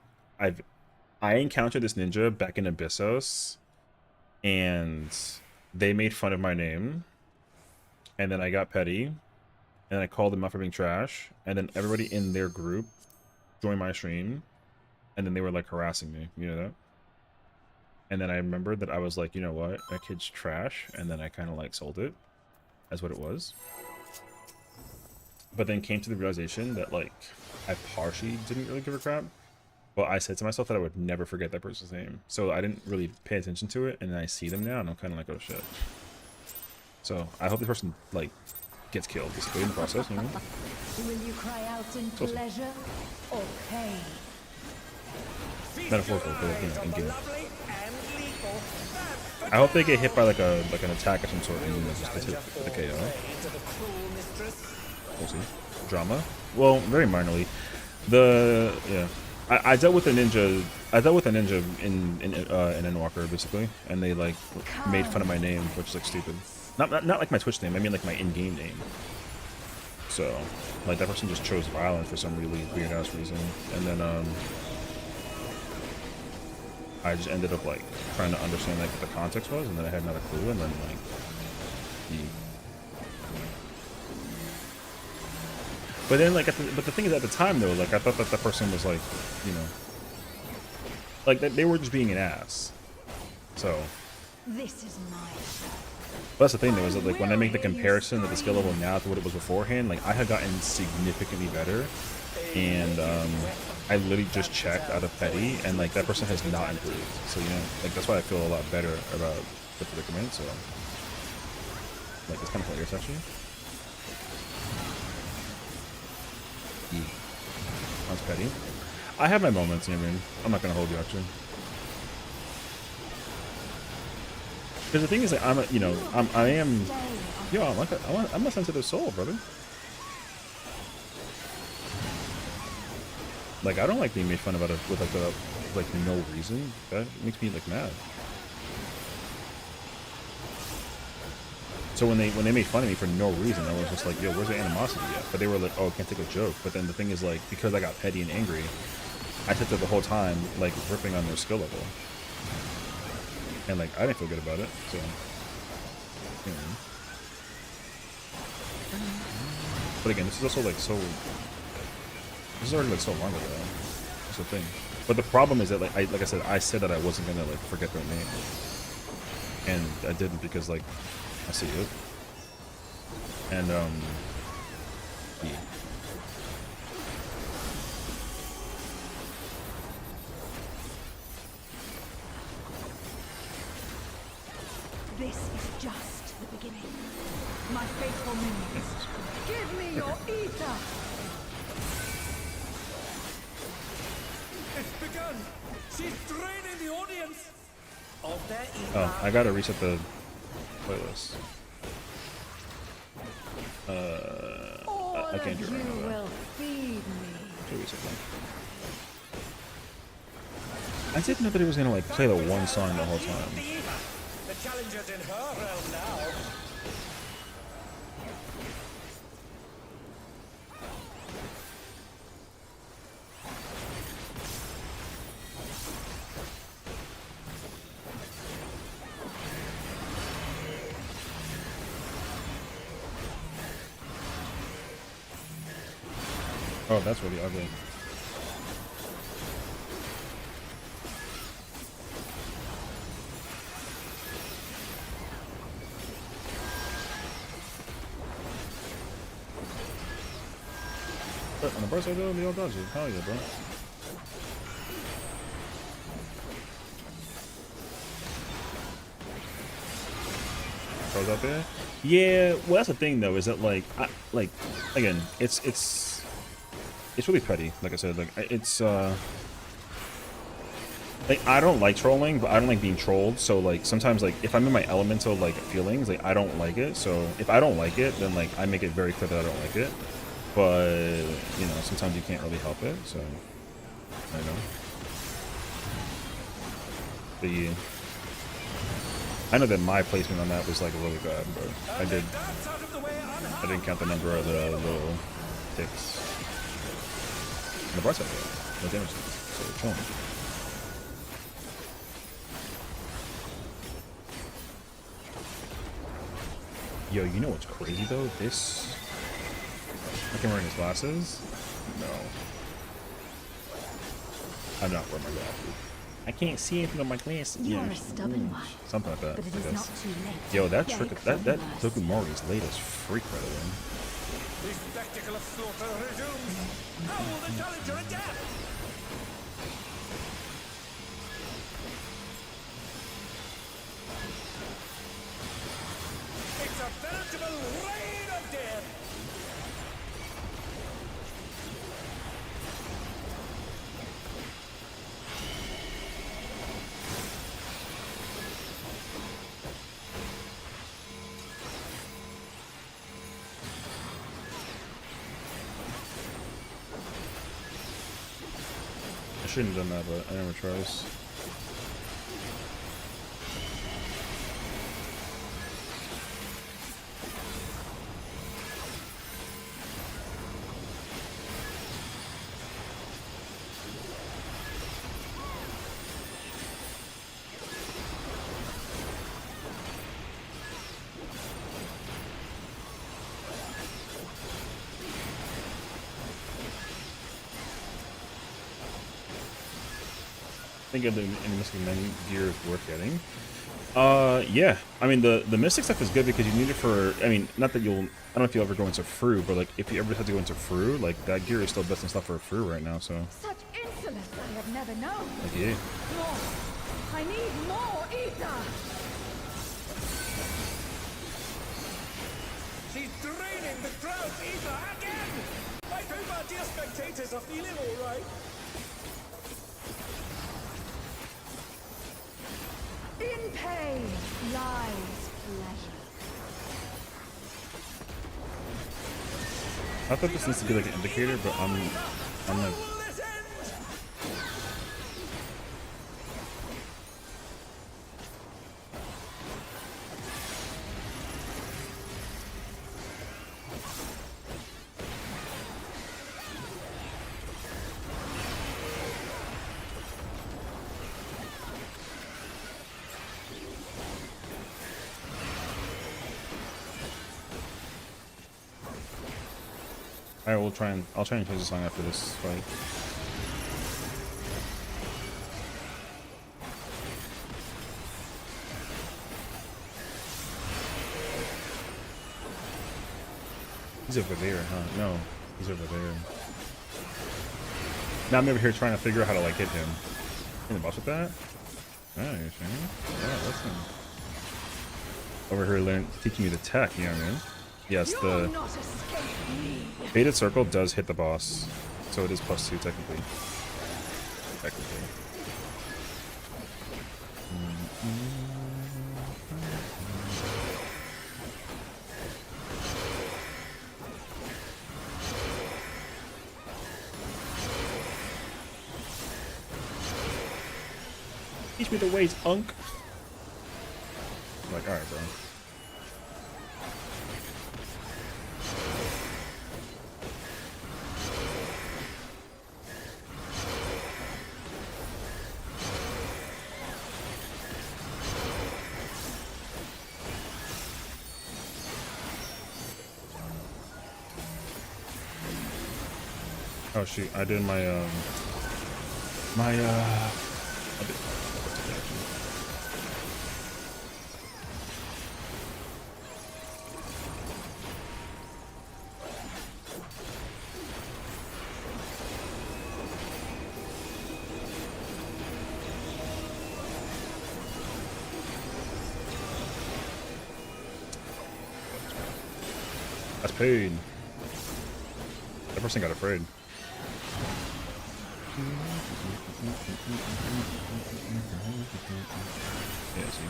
encountered this ninja back in Abyssos, and they made fun of my name, and then I got petty, and I called them out for being trash, and then everybody in their group joined my stream, and then they were like harassing me, you know that? And then I remembered that I was like, you know what, that kid's trash, and then I kind of like sold it as what it was. But then came to the realization that like I partially didn't really give a crap, but I said to myself that I would never forget that person's name, so I didn't really pay attention to it, and then I see them now and I'm kind of like, oh shit. So I hope this person like gets killed basically in the process, you know? Will you cry out in pleasure or pain? Metaphorical, but you know, in game. I hope they get hit by like an attack of some sort and then just get hit with a KO. We'll see. Drama. Well, very minorly. Yeah. I dealt with a ninja. I dealt with a ninja in Endwalker basically, and they like made fun of my name, which is like stupid. Not like my Twitch name. I mean like my in-game name. So, like that person just chose violence for some really weird ass reason, and then I just ended up like trying to understand like what the context was, and then I had not a clue, and then like But then like but the thing is at the time though, like I thought that the person was like, you know, like that they were just being an ass. So. This is my show. But that's the thing though, is that like when I make the comparison of the skill level now to what it was beforehand, like I had gotten significantly better, and I literally just checked out of petty, and like that person has not improved. So you know, like that's why I feel a lot better about the predicament. So like it's kind of hilarious actually. That's petty. I have my moments, you know what I mean? I'm not gonna hold you actually. Because the thing is, like, I'm a sensitive soul, brother. Like, I don't like being made fun of with like no reason. That makes me like mad. So when they made fun of me for no reason, I was just like, yo, where's the animosity at? But they were like, oh, I can't take a joke. But then the thing is, like, because I got petty and angry, I took it the whole time, like, ripping on their skill level. And like, I didn't feel good about it, so. You know. But again, this is also like so. This is already like so long ago. That's the thing. But the problem is that like I said, I said that I wasn't gonna like forget their name, and I didn't because like I see it, and yeah. This is just the beginning. My faithful minions, give me your ether! It's begun! She's draining the audience of their ether. Oh, I gotta reset the playlist. I can't do it right now. Will feed me. Reset that. I didn't know that it was gonna like play the one song the whole time. The challenger's in her realm now. Oh, that's really ugly. On the bright side though, they all dodge it. Hell yeah, bro. Throws out there. Yeah, well that's the thing though, is that like again, it's really petty, like I said, like it's like I don't like trolling, but I don't like being trolled, so like sometimes like if I'm in my elemental like feelings, like I don't like it, so if I don't like it, then like I make it very clear that I don't like it. But, you know, sometimes you can't really help it, so, I don't know. But yeah. I know that my placement on that was, like, really bad, but I didn't count the number of the little ticks. And the bright side, though, no damage, so we're chilling. Yo, you know what's crazy, though? This... I can wear his glasses? No. I'm not wearing my glasses. I can't see anything on my glasses. You are a stubborn one. Something like that, But it I is guess. not too late. Yo, that trick, that Tokumori's late as freak, by the way. The spectacle of slaughter resumes. How will the challenger adapt? It's a veritable rain of death. shouldn't have done that, but I never tries. Think of any Mystic Men gear is worth getting. Yeah. I mean, the Mystic stuff is good because you need it for. I mean, not that you'll. I don't know if you'll ever go into Fru, but like if you ever have to go into Fru, like that gear is still best and stuff for Fru right now. So. Such insolence I have never known. Like, yeah. More. I need more ether. She's draining the crowd's ether again! I hope our dear spectators are feeling alright. In pain lies pleasure. I thought this needs to be like an indicator, but I'm like. Will this end? Alright, I'll try and change the song after this fight. He's over there, huh? No, he's over there. Now I'm over here trying to figure out how to like hit him. Can the boss with that? Oh, you're saying? Yeah, listen. Over here teaching me the tech, you know what I mean? Yes, the Not escape me. baited circle does hit the boss, so it is +2 technically. Teach me the ways, Unk. I'm like, alright, bro. Oh shoot, I did my that's paid. That person got afraid. Yeah, see.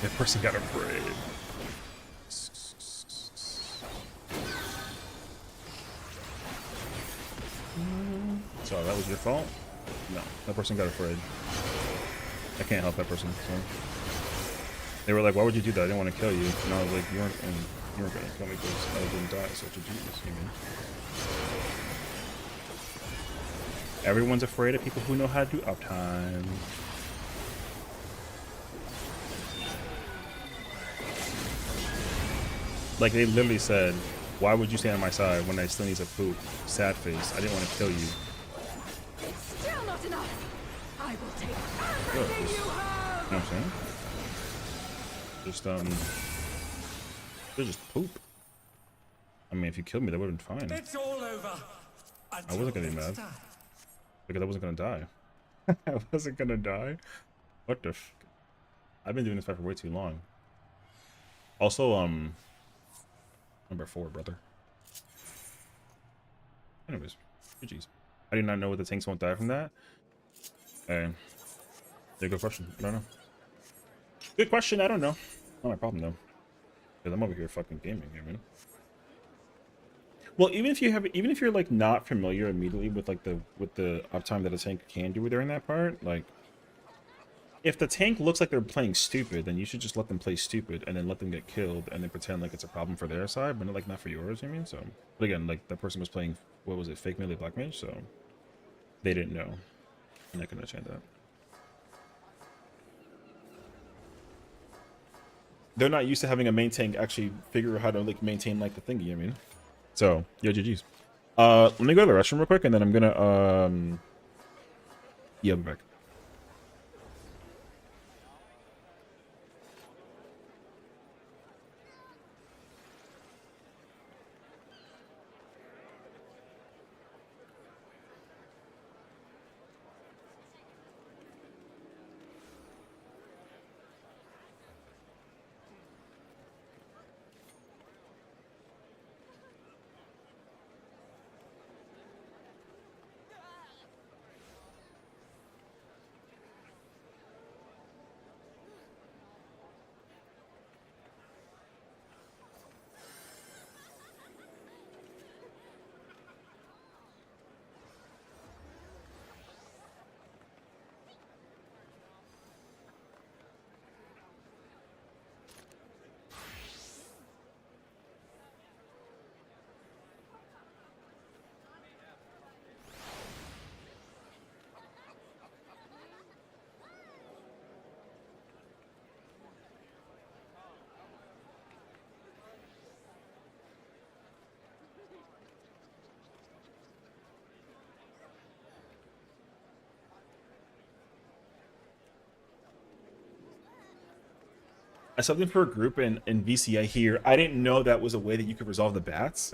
That person got afraid. So that was your fault? No, that person got afraid. I can't help that person, so. They were like, why would you do that? I didn't want to kill you. And I was like, you weren't gonna kill me because I didn't die, such a genius, you mean? Everyone's afraid of people who know how to do uptime. Like, they literally said, why would you stand on my side when I still need to poop? Sad face. I didn't want to kill you. It's still not enough. I will take Good, everything just, you you have. know what I'm saying? Just poop. I mean, if you killed me, that would have been fine. It's all over. I wasn't gonna be mad. Because I wasn't gonna die. I wasn't gonna die? What the f... I've been doing this fight for way too long. Also, number 4, brother. Anyways, GG's. I did not know what the tanks won't die from that. Yeah, good question. I don't know. Good question, I don't know. Not my problem, though. Because I'm over here fucking gaming, you know? Well, even if you're like not familiar immediately with like the uptime that a tank can do during that part, like if the tank looks like they're playing stupid, then you should just let them play stupid and then let them get killed and then pretend like it's a problem for their side, but like not for yours, you mean? So, but again, like that person was playing, what was it, fake melee black mage, so they didn't know. And I can understand that. They're not used to having a main tank actually figure out how to like maintain like the thingy, you mean? So, yo, GG's. Let me go to the restroom real quick and then I'm gonna, yeah, I'll be back. I subbed in for a group in VCI here. I didn't know that was a way that you could resolve the bats.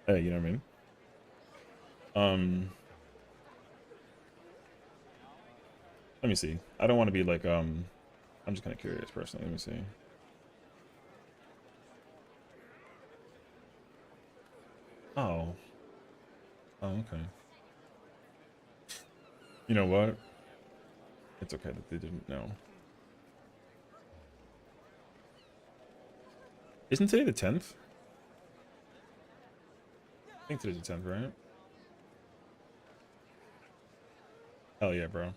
You know what I mean? Let me see. I don't want to be like, I'm just kind of curious personally. Let me see. Oh. Oh, okay. You know what? It's okay that they didn't know. Isn't today the 10th? I think today's the 10th, right? Hell yeah, bro.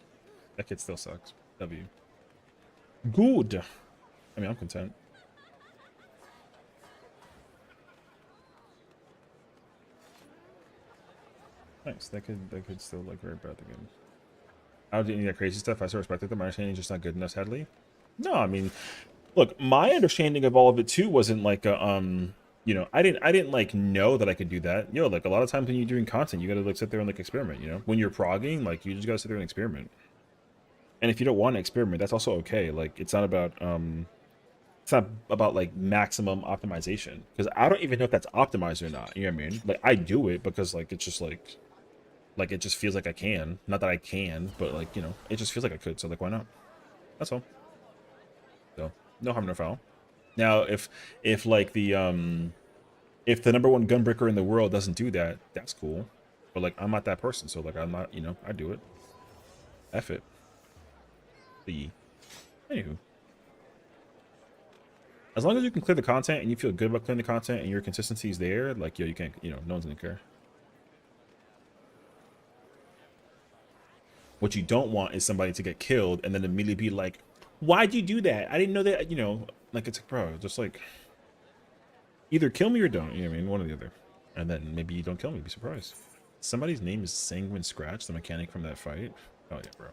That kid still sucks. W. Good. I mean, I'm content. Nice. That kid still like very bad at the game. I don't do any of that crazy stuff. I still respected them. My understanding is just not good enough, sadly. No, I mean, look, my understanding of all of it too wasn't like a you know, I didn't like know that I could do that. Yo, like a lot of times when you're doing content, you gotta like sit there and like experiment, you know? When you're progging, like you just gotta sit there and experiment. And if you don't want to experiment, that's also okay. Like it's not about like maximum optimization. Because I don't even know if that's optimized or not. You know what I mean? Like I do it because like it's just like it just feels like I can. Not that I can, but like, you know, it just feels like I could. So like why not? That's all. So no harm, no foul. Now if like the if the #1 gunbreaker in the world doesn't do that, that's cool. But like I'm not that person, so like I'm not, you know, I do it. F it. Anywho. As long as you can clear the content and you feel good about clearing the content and your consistency is there, like yo, you can't, you know, no one's gonna care. What you don't want is somebody to get killed and then immediately be like, why'd you do that? I didn't know that, you know, like it's like, bro, just like either kill me or don't, you know what I mean? One or the other. And then maybe you don't kill me, be surprised. Somebody's name is Sanguine Scratch, the mechanic from that fight. Oh yeah, bro.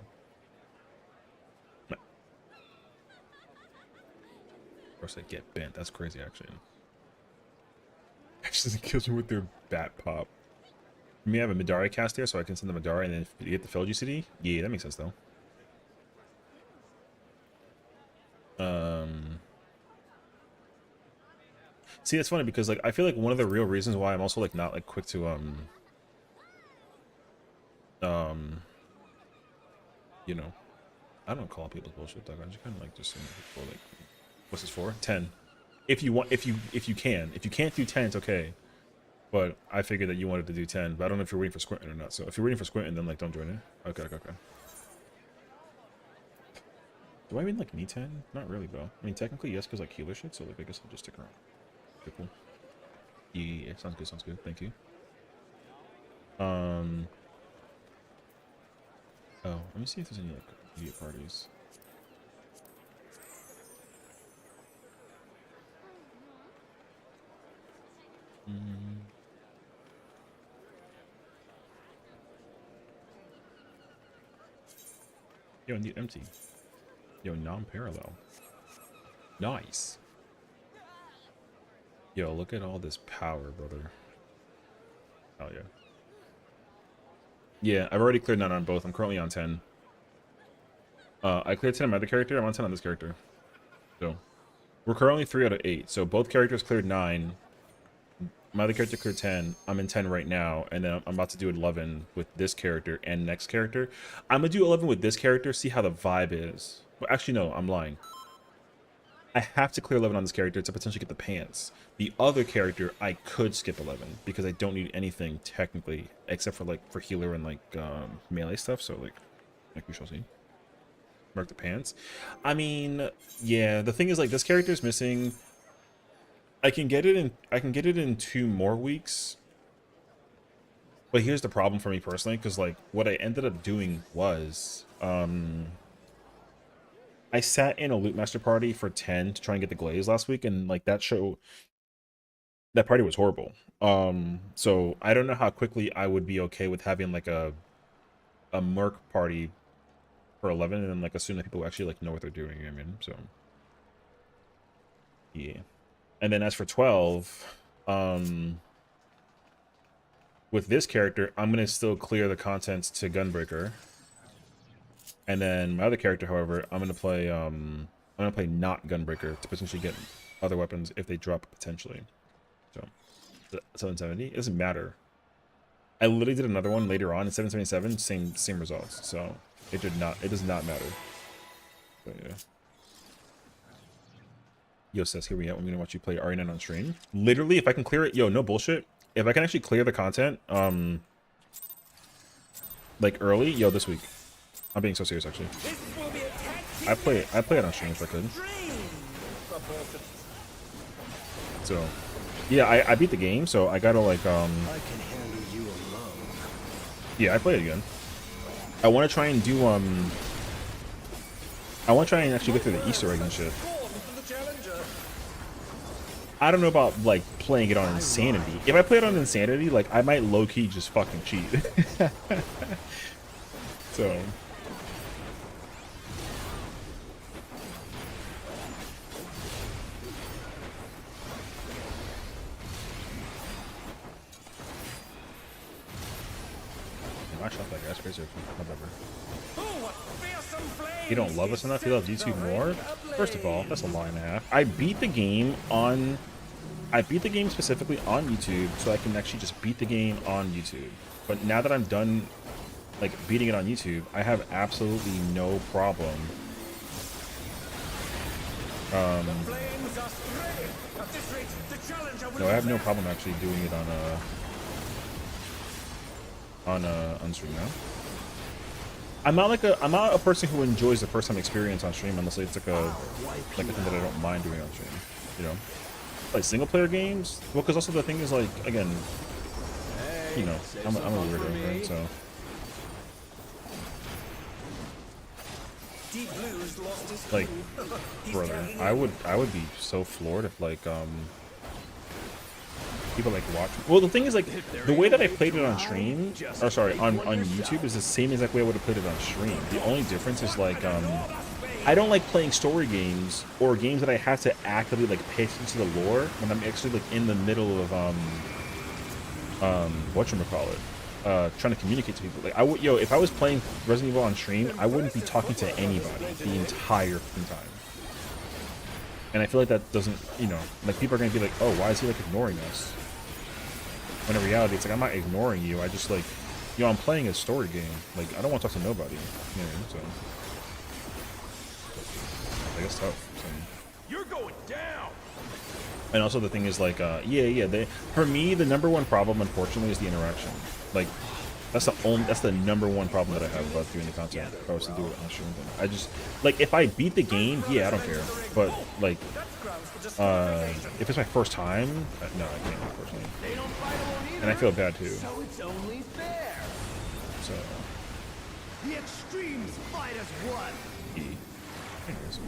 Of course they get bent. That's crazy actually. Actually kills me with their bat pop. Me have a Midari cast here, so I can send the Midari and then you get the Felgi CD? Yeah, that makes sense though. See, it's funny because like I feel like one of the real reasons why I'm also like not like quick to you know, I don't call people's bullshit, dog. I just kind of like just saying before like, what's this for? 10. If you want, if you can, if you can't do 10, it's okay. But I figured that you wanted to do 10, but I don't know if you're waiting for Squinting or not. So if you're waiting for Squinting, then like don't join it. Okay. Do I even like need 10? Not really, though. I mean, technically yes, because like healer shit. So like I guess I'll just stick around. Okay, cool. Yeah, sounds good. Sounds good. Thank you. Oh, let me see if there's any like immediate parties. Yo, indeed empty. Yo, non-parallel. Nice. Yo, look at all this power, brother. Oh yeah. Yeah, I've already cleared 9 on both. I'm currently on 10. I cleared 10 on my other character. I'm on 10 on this character. So we're currently 3 out of 8. So both characters cleared 9. My other character cleared 10. I'm in 10 right now, and then I'm about to do 11 with this character and next character. I'm gonna do 11 with this character, see how the vibe is. Well, actually, no, I'm lying. I have to clear 11 on this character to potentially get the pants. The other character, I could skip 11 because I don't need anything technically, except for like for healer and like melee stuff. So like we shall see. Mark the pants. I mean, yeah. The thing is, like, this character is missing. I can get it in 2 more weeks. But here's the problem for me personally, because like what I ended up doing was I sat in a loot master party for 10 to try and get the glaze last week, and like that party was horrible. So I don't know how quickly I would be okay with having like a merc party for 11 and then like assume that people actually like know what they're doing. I mean, so yeah. And then as for 12, with this character, I'm gonna still clear the contents to Gunbreaker. And then my other character, however, I'm gonna play not Gunbreaker to potentially get other weapons if they drop potentially. So 770, it doesn't matter. I literally did another one later on in 777, same results. So it does not matter. But yeah. Yo, Sess, here we are. I'm gonna watch you play RE9 on stream. Literally, if I can clear it, yo, no bullshit. If I can actually clear the content, like early, yo, this week. I'm being so serious, actually. I play it on stream if I could. So, yeah, I beat the game, so I gotta like yeah, I play it again. I want to try and do I want to try and actually get through the Easter egg and shit. I don't know about like playing it on Insanity. If I play it on Insanity, like I might low-key just fucking cheat. So I shot that guy's crazy. Whatever. You don't love us enough? You love YouTube more? First of all, that's a lie and a half. I beat the game specifically on YouTube so I can actually just beat the game on YouTube. But now that I'm done like beating it on YouTube, I have absolutely no problem. No, I have no problem actually doing it on stream now. I'm not a person who enjoys the first time experience on stream unless it's like a thing that I don't mind doing on stream, you know. Like single player games, well, because also the thing is like, again, you know, I'm a weirdo, right? So like, brother, I would be so floored if like people like watch. Well, the thing is like the way that I played it on stream, or sorry, on YouTube is the same exact way I would have played it on stream. The only difference is like I don't like playing story games or games that I have to actively like pay attention to the lore when I'm actually like in the middle of whatchamacallit, trying to communicate to people. Like if I was playing Resident Evil on stream, I wouldn't be talking to anybody the entire time. And I feel like that doesn't, you know, like people are gonna be like, oh, why is he like ignoring us? When in reality, it's like I'm not ignoring you. I just like, you know, I'm playing a story game. Like I don't want to talk to nobody. You know, so I guess tough. So. You're going down. And also the thing is like, for me, the #1 problem, unfortunately, is the interaction. Like, That's the number one problem that I have about doing the content. If I was to do it on stream, I just like if I beat the game, yeah, I don't care. But like, if it's my first time, no, I can't unfortunately. And I feel bad too. So it's only fair. So. The extremes fight as one. Anyways.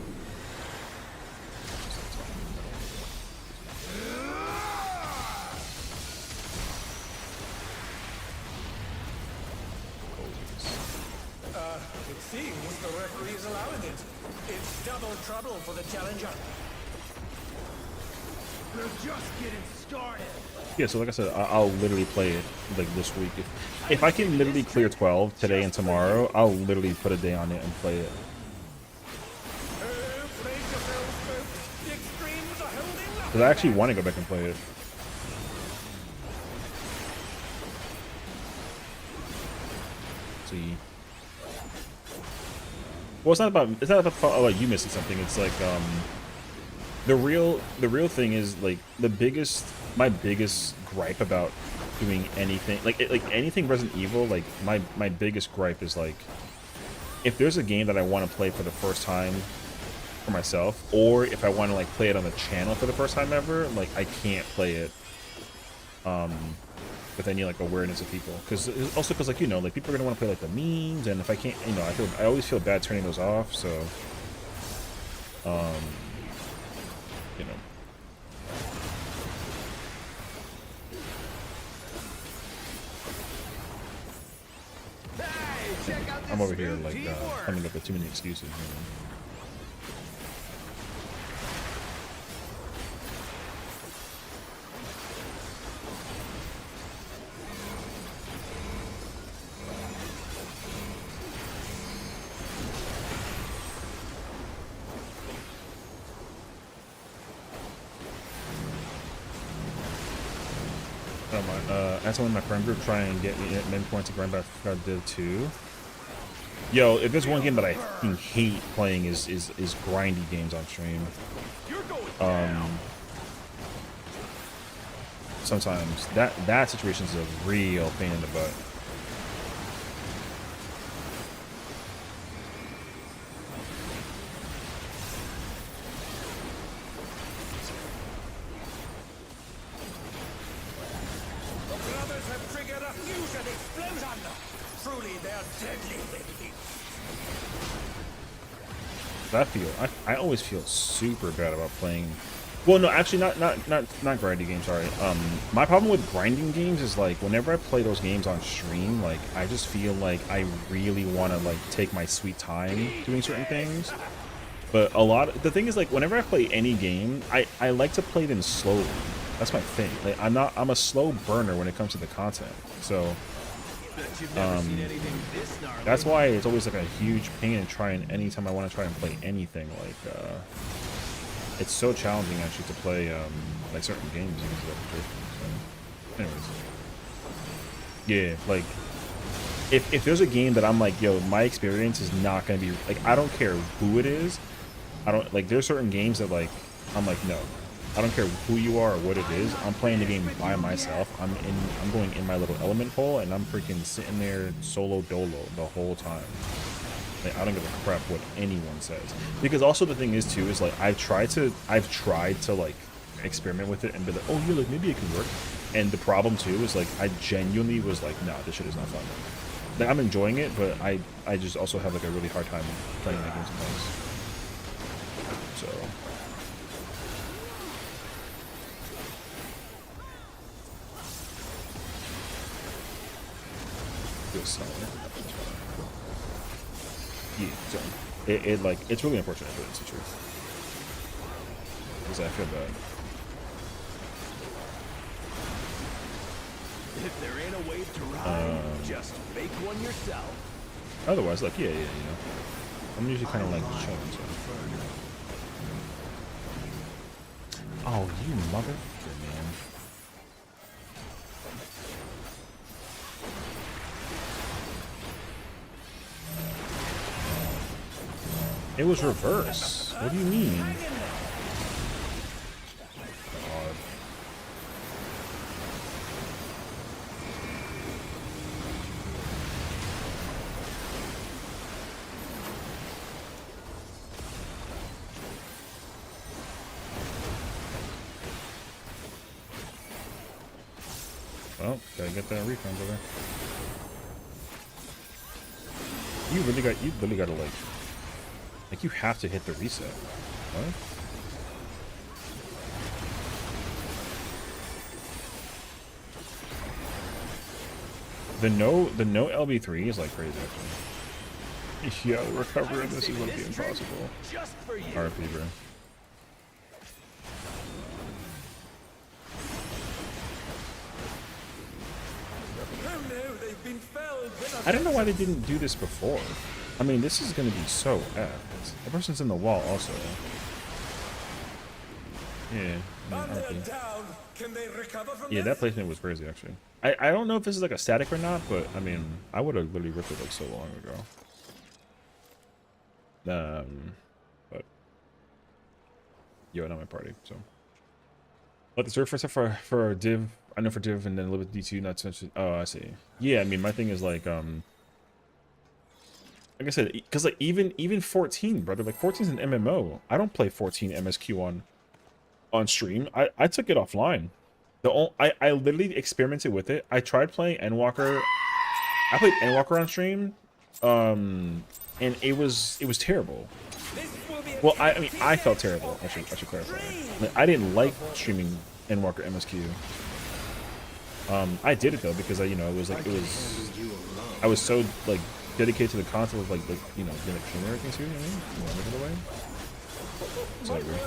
It seems the referee is allowing it. It's double trouble for the challenger. We're just getting started. Yeah, so like I said, I'll literally play it like this week. If I can literally clear 12 today and tomorrow, I'll literally put a day on it and play it. Because I actually want to go back and play it. Let's see. Well, it's not about like you missing something. It's like the real thing is like my biggest gripe about doing anything like anything Resident Evil, like my biggest gripe is like if there's a game that I want to play for the first time for myself, or if I want to like play it on the channel for the first time ever, like I can't play it with any like awareness of people, because like, you know, like people are gonna want to play like the memes, and if I can't, you know, I always feel bad turning those off. So you know, Hey, check out this I'm over here new like teamwork. coming up with too many excuses, you know? As someone in my friend group try and get me at min points to grind, but I did too. Yo, if there's one game that I fucking hate playing is grindy games on stream. Sometimes that situation is a real pain in the butt. I always feel super bad about playing. Well, no, actually, not grindy games. Sorry. My problem with grinding games is like whenever I play those games on stream, like I just feel like I really want to like take my sweet time doing certain things. But the thing is, like whenever I play any game, I like to play them slowly. That's my thing. Like I'm a slow burner when it comes to the content. So that's why it's always like a huge pain in trying anytime I want to try and play anything. Like it's so challenging actually to play like certain games. So, anyways, yeah, like if there's a game that I'm like, yo, my experience is not gonna be like, I don't care who it is. I don't like. There's certain games that like I'm like, no, I don't care who you are or what it is. I'm playing the game by myself. I'm going in my little element hole, and I'm freaking sitting there solo dolo the whole time. Like, I don't give a crap what anyone says. Because also the thing is too is like I've tried to like experiment with it and be like, oh yeah, like maybe it can work. And the problem too is like I genuinely was like, nah, this shit is not fun. Like I'm enjoying it, but I just also have like a really hard time playing the game sometimes. So. Yeah, so it like it's really unfortunate, but it's the truth. Because I feel bad. If there ain't a wave to ride, just make one yourself. Otherwise, like, yeah, you know, I'm usually kind of like chilling. So. Oh, you motherfucker, man. It was reverse. What do you mean? God. Oh, gotta get that refund, brother. You really gotta like you have to hit the reset. What? The no LB3 is like crazy actually. Yeah, the recovery in this is gonna be impossible. Just for you. RP, bro. Oh no, they've been felled. I don't know why they didn't do this before. I mean, this is gonna be so effed. The person's in the wall also. Yeah. I mean, RP. Down. Can they recover from Yeah, this? that placement was crazy actually. I don't know if this is like a static or not, but I mean, I would have literally ripped it like so long ago. But yo, not my party. So, but the surface for div, I know for div, and then a little bit D2, not to mention. Oh, I see. Yeah, I mean, my thing is like I said, because like even 14, brother, like 14 is an MMO. I don't play 14 MSQ on stream. I took it offline. I literally experimented with it. I tried playing Endwalker. I played Endwalker on stream, and it was terrible. Well, I mean, I felt terrible. I should clarify. Like, I didn't like streaming Endwalker MSQ. I did it though because it was I was so like dedicated to the concept of like getting a stream and everything too. You know what I mean? Look at the way. So I agree.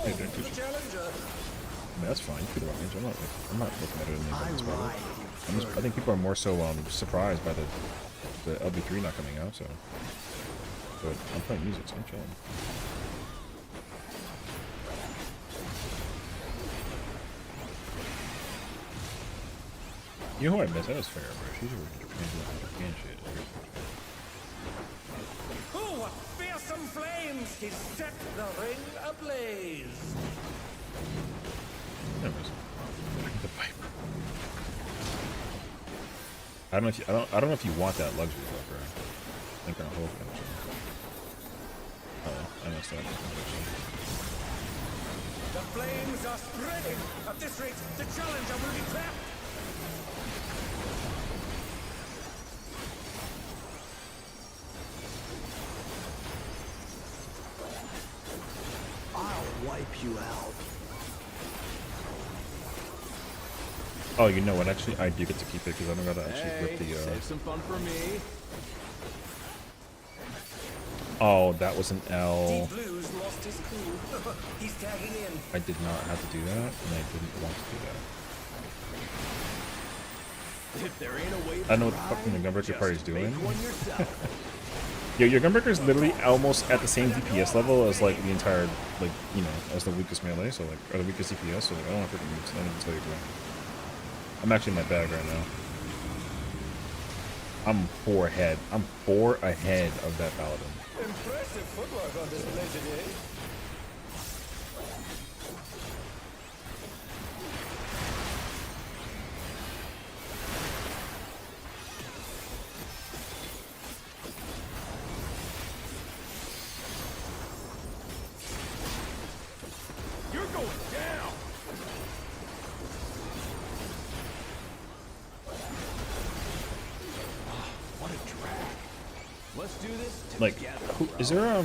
Hey, thank you. I mean, that's fine. Keep it range. I'm not looking at it in the way. I think people are more so surprised by the LB3 not coming out. So, but I'm playing music, so I'm chilling. You know who I miss? That was fair, bro. She's a Japan shit. Oh, what fearsome flames! He set the ring ablaze. The pipe. I don't know if you want that luxury though, bro. I think I'll hold it. Oh, I messed up. The flames are spreading. At this rate, the challenger will be trapped. I'll wipe you out. Oh, you know what? Actually, I do get to keep it because I don't gotta actually rip the. Save some fun for me. Oh, that was an L. Deep Blues lost his cool. He's tagging in. I did not have to do that, and I didn't want to do that. If there ain't a way I don't know what the fucking the Gunbreaker party's doing. make one yourself. Yo, your Gunbreaker is literally almost at the same DPS level as like the entire, like, as the weakest melee, so like, or the weakest DPS, so like, I don't want to freaking move, I don't even tell you, bro. I'm actually in my bag right now. I'm 4 ahead. I'm 4 ahead of that paladin. Impressive footwork on display today. You're going down. What a drag. Let's do this together. Like, who, is there,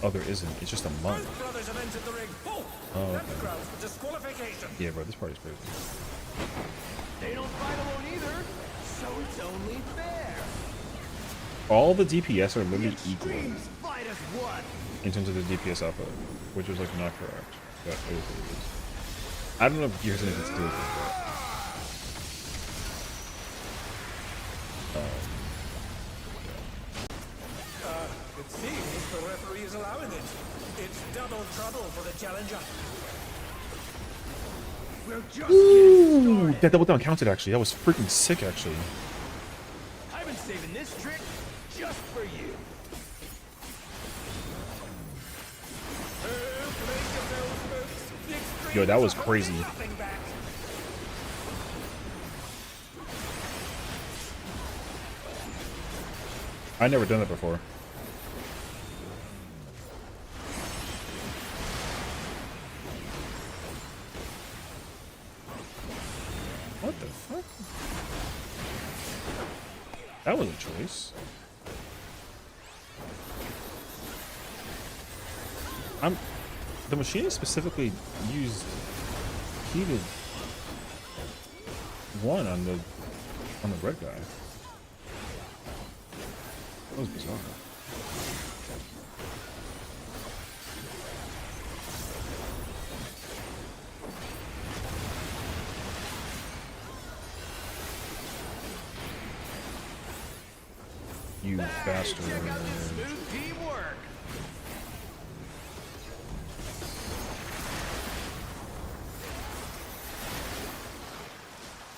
oh, there isn't. It's just a monk. Both brothers have entered the ring. Oh, That's okay. grounds for disqualification. Yeah, bro, this party's crazy. They don't fight alone either, so it's only fair. All the DPS are literally equal Extremes fight as one. in terms of the DPS output, which is like not correct. But it is what it is. I don't know if gears anything to do with it, but It seems the referee is allowing it. It's double trouble for the challenger. We're just getting started. that double down counted actually. That was freaking sick actually. I've been saving this trick just for you. Yo, that was crazy. I never done that before. What the That was a choice. The machine specifically used heated one on the red guy. That was bizarre. You bastard. Smooth teamwork.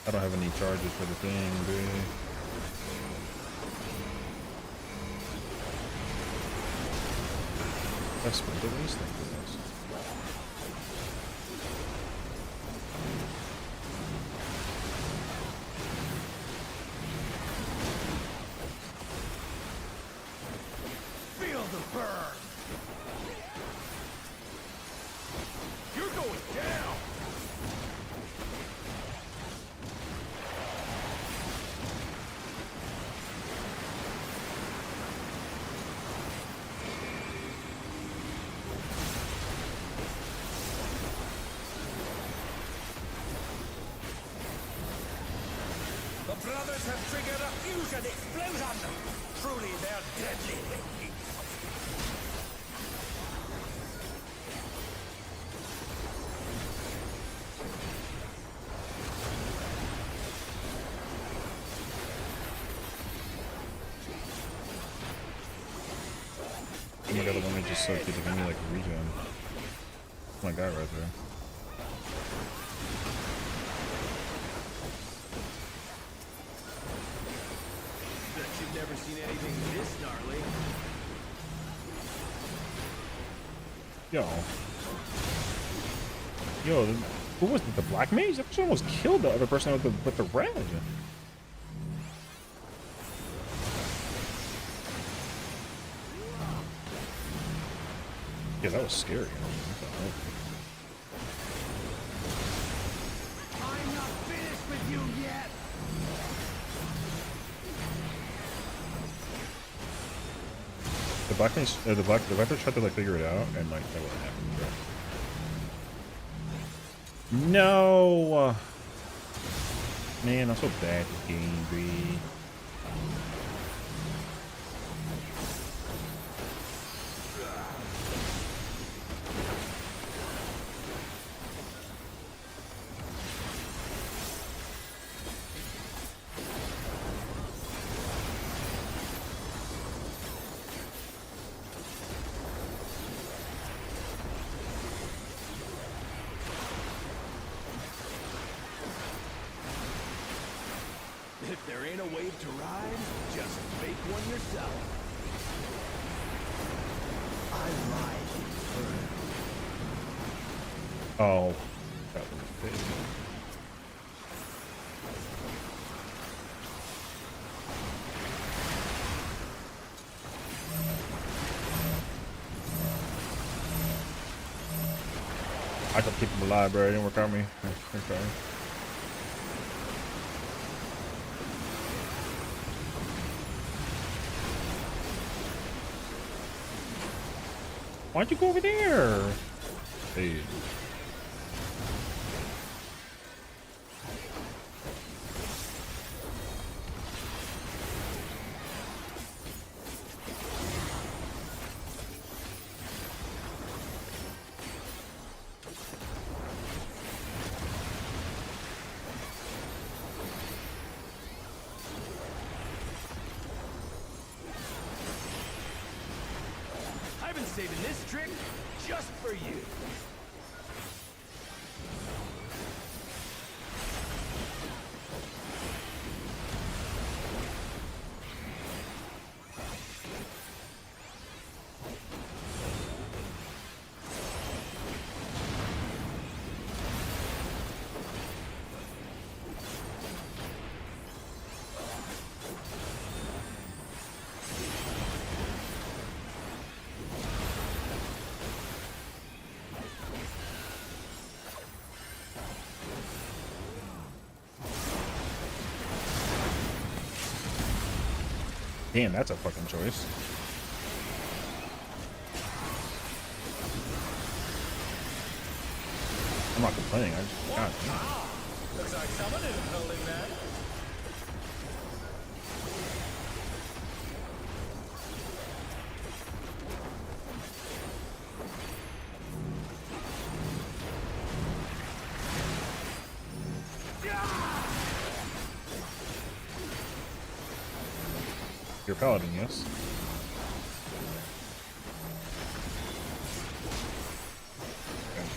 I don't have any charges for the thing, dude. That's what the waste thing is. Feel the burn. You're going down. The brothers have triggered a fusion explosion! Truly, they're deadly. Oh my god, the one that just keeps giving me like a regen. Oh my god, right there. Bet you've never seen anything this gnarly. Yo, who was it? The black mage? That person almost killed the other person with the red. Yeah, that was scary. What the hell? I'm not finished with you yet. The black mage, the viper tried to like figure it out, and like that wouldn't happen, bro. No, man, I'm so bad at this game, dude. If there ain't a wave to ride, just make one yourself. I ride you. Oh, that was big. I could keep him alive, bro. It didn't work out me. Okay. Why'd you go over there? Hey. I've been saving this trick just for you. Damn, that's a fucking choice. I'm not complaining. I just, God damn. Looks like someone isn't holding that. You're paladin, yes? Okay.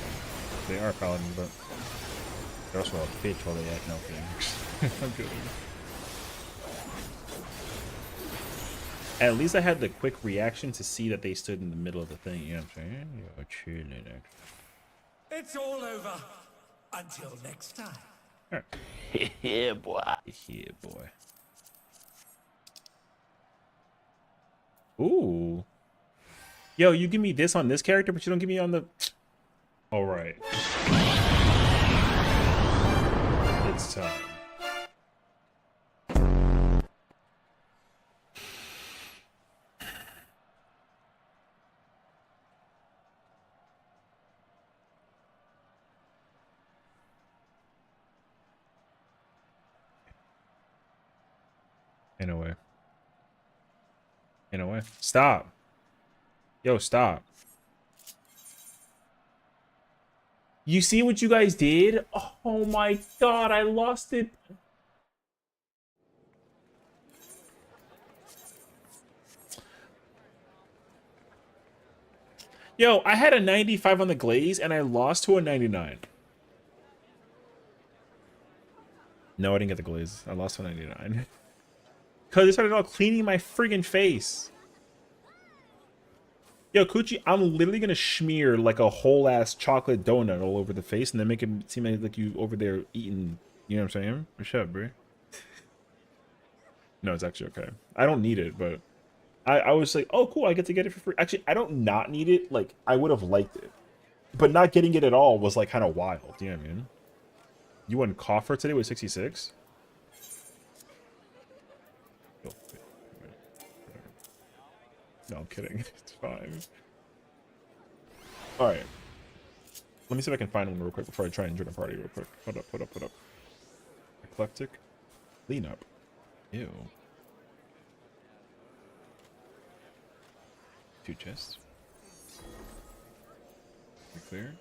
They are paladin, but they're also a bitch while they act no things. I'm kidding. At least I had the quick reaction to see that they stood in the middle of the thing, you know what I'm saying? You're chilling, actually. It's all over. Until next time. Alright. Yeah, boy. Yeah, boy. Ooh. Yo, you give me this on this character, but you don't give me on the... Alright. It's time. In a way. In a way. Stop. Yo, stop. You see what you guys did? Oh my god, I lost it. Yo, I had a 95 on the glaze and I lost to a 99. No, I didn't get the glaze. I lost to a 99. Because they started all cleaning my friggin' face. Yo, Coochie, I'm literally gonna smear like a whole ass chocolate donut all over the face and then make it seem like you over there eating, you know what I'm saying? Shut up, bro. No, it's actually okay. I don't need it, but I was like, oh cool, I get to get it for free. Actually, I don't not need it. Like, I would have liked it. But not getting it at all was like kind of wild, you know what I mean? You won coffer today with 66? No, I'm kidding. It's fine. Alright. Let me see if I can find one real quick before I try and join a party real quick. Hold up, hold up, hold up. Eclectic. Clean up. Ew. 2 chests. You clear?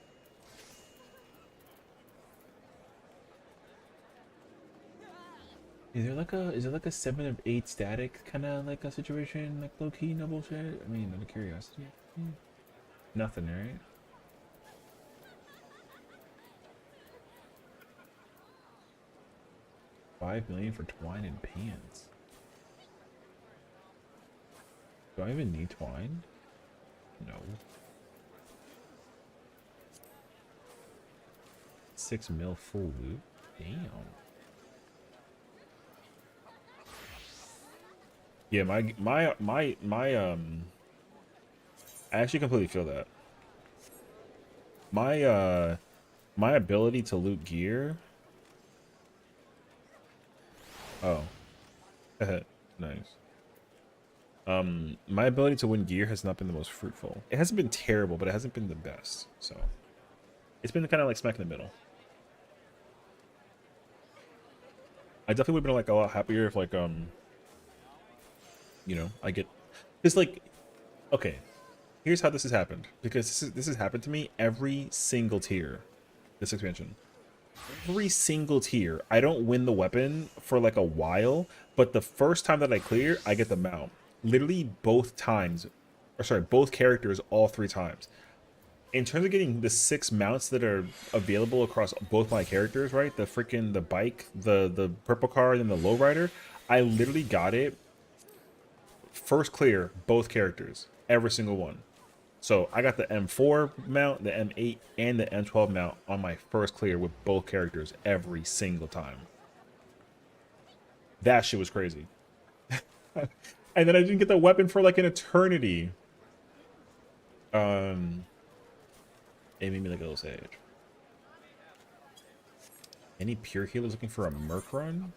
Is there like a 7 of 8 static kind of like a situation, like low key, no bullshit? I mean, out of curiosity. Nothing, right? $5 million for twine and pants. Do I even need twine? No. 6 mil full loot. Damn. Yeah, I actually completely feel that. My ability to loot gear. Oh. Nice. My ability to win gear has not been the most fruitful. It hasn't been terrible, but it hasn't been the best. So it's been kind of like smack in the middle. I definitely would have been like a lot happier if like you know, I get, it's like, okay, here's how this has happened, because this has happened to me every single tier, this expansion. Every single tier, I don't win the weapon for like a while, but the first time that I clear, I get the mount. Literally both times, or sorry, both characters all 3 times. In terms of getting the 6 mounts that are available across both my characters, right? The bike, the purple car, and then the lowrider, I literally got it first clear, both characters, every single one. So I got the M4 mount, the M8, and the M12 mount on my first clear with both characters every single time. That shit was crazy. And then I didn't get the weapon for like an eternity. It made me like a little sage. Any pure healers looking for a Merc run?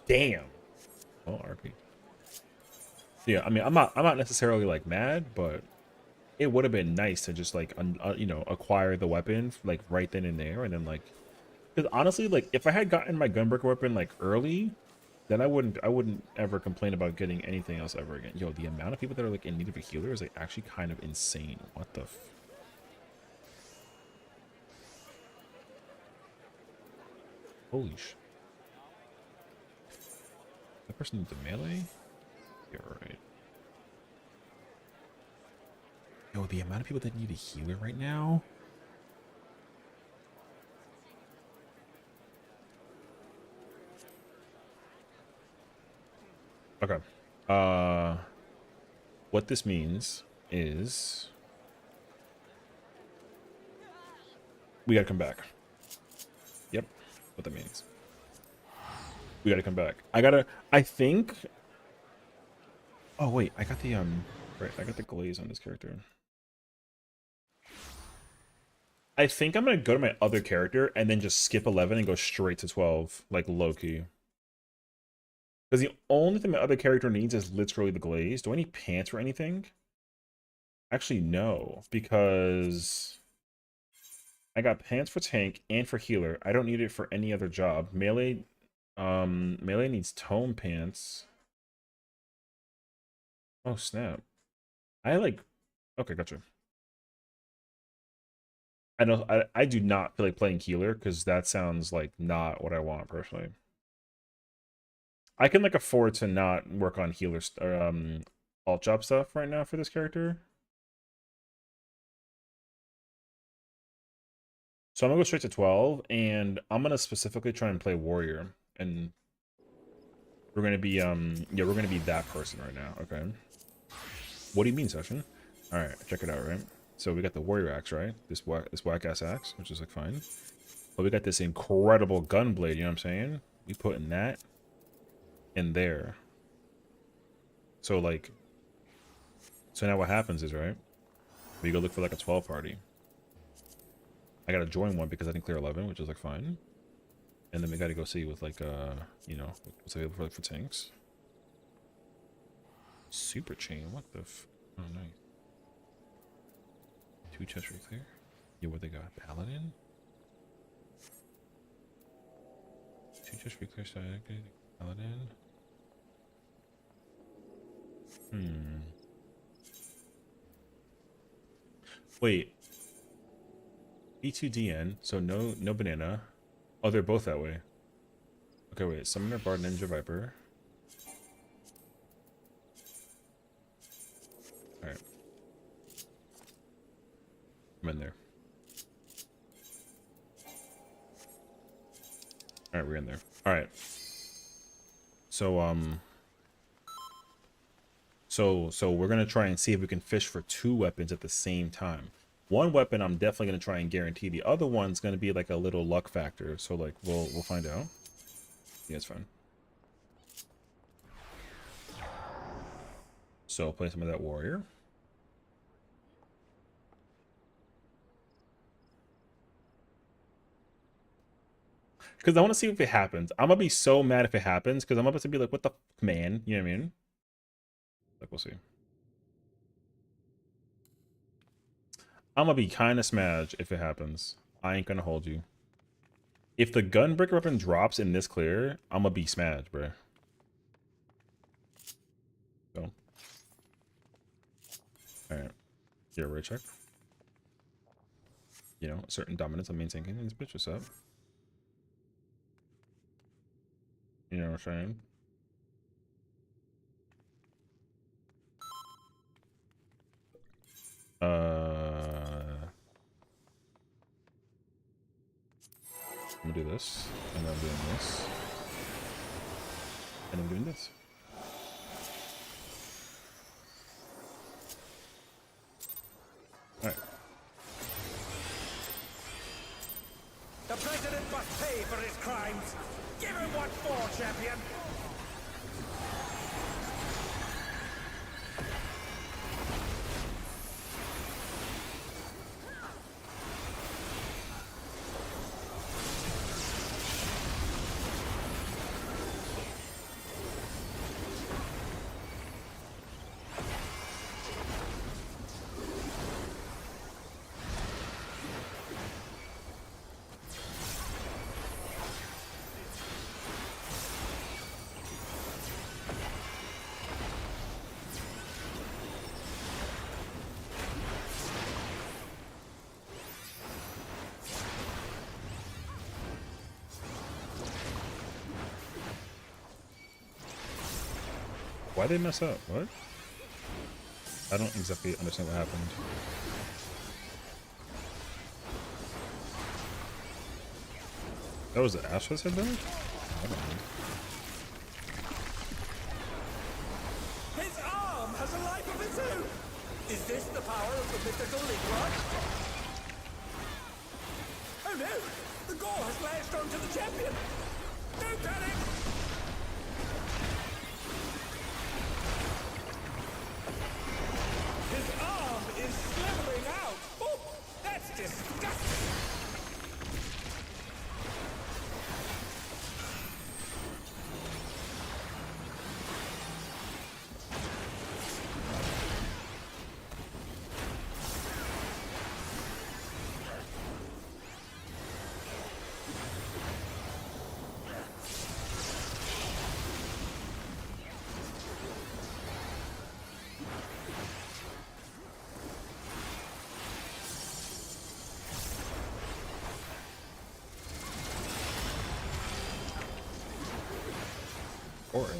Damn. Oh, RP. Yeah, I mean, I'm not necessarily like mad, but it would have been nice to just like you know, acquire the weapon like right then and there, and then like, because honestly, like if I had gotten my gunbreaker weapon like early, then I wouldn't ever complain about getting anything else ever again. Yo, the amount of people that are like in need of a healer is like actually kind of insane. What the holy sh. That person needs a melee? Yeah, right. Yo, the amount of people that need a healer right now. Okay. What this means is we gotta come back. Yep, what that means. We gotta come back. I think. Oh wait, I got the right, I got the glaze on this character. I think I'm gonna go to my other character and then just skip 11 and go straight to 12, like low key. Because the only thing my other character needs is literally the glaze. Do I need pants for anything? Actually, no, because I got pants for tank and for healer. I don't need it for any other job. Melee, melee needs tome pants. Oh snap! I like. Okay, gotcha. I know. I do not feel like playing healer because that sounds like not what I want personally. I can like afford to not work on healer alt job stuff right now for this character. So I'm gonna go straight to 12, and I'm gonna specifically try and play warrior, and we're gonna be yeah, we're gonna be that person right now. Okay. What do you mean, Sessiion? All right, check it out. Right. So we got the warrior axe, right? This whack ass axe, which is like fine. But we got this incredible gun blade. You know what I'm saying? We putting that in there. So like, so now what happens is, right, we go look for like a 12 party. I gotta join one because I didn't clear 11, which is like fine. And then we gotta go see with like you know, what's available for tanks. Super chain, what the f. Oh nice. 2 chests right there. Yeah, what they got? Paladin? 2 chests clear side. Paladin. Wait. E2DN, so no banana. Oh, they're both that way. Okay, wait. Summoner, Bard, Ninja, Viper. Alright. I'm in there. Alright, we're in there. Alright. So, So we're gonna try and see if we can fish for 2 weapons at the same time. One weapon I'm definitely gonna try and guarantee. The other one's gonna be like a little luck factor. So like we'll find out. Yeah, it's fine. So play some of that warrior. Because I want to see if it happens. I'm gonna be so mad if it happens because I'm about to be like, what the f, man? You know what I mean? Like, we'll see. I'm gonna be kind of smashed if it happens. I ain't gonna hold you. If the gunbreaker weapon drops in this clear, I'm gonna be smashed, bro. So. Alright. Yeah, right check. You know, a certain dominance on maintaining this bitch. What's up? You know what I'm saying? I'm gonna do this, and then I'm doing this, and I'm doing this. Alright. The president must pay for his crimes. Give him what for, champion. Why'd they mess up? What? I don't exactly understand what happened. That was the Ashes head damage? I don't know. His arm has a life of its own! Is this the power of the mythical Lingrod? Oh no! The gore has lashed onto the champion! Don't panic! His arm is slithering out! Oh, that's disgusting! Or A.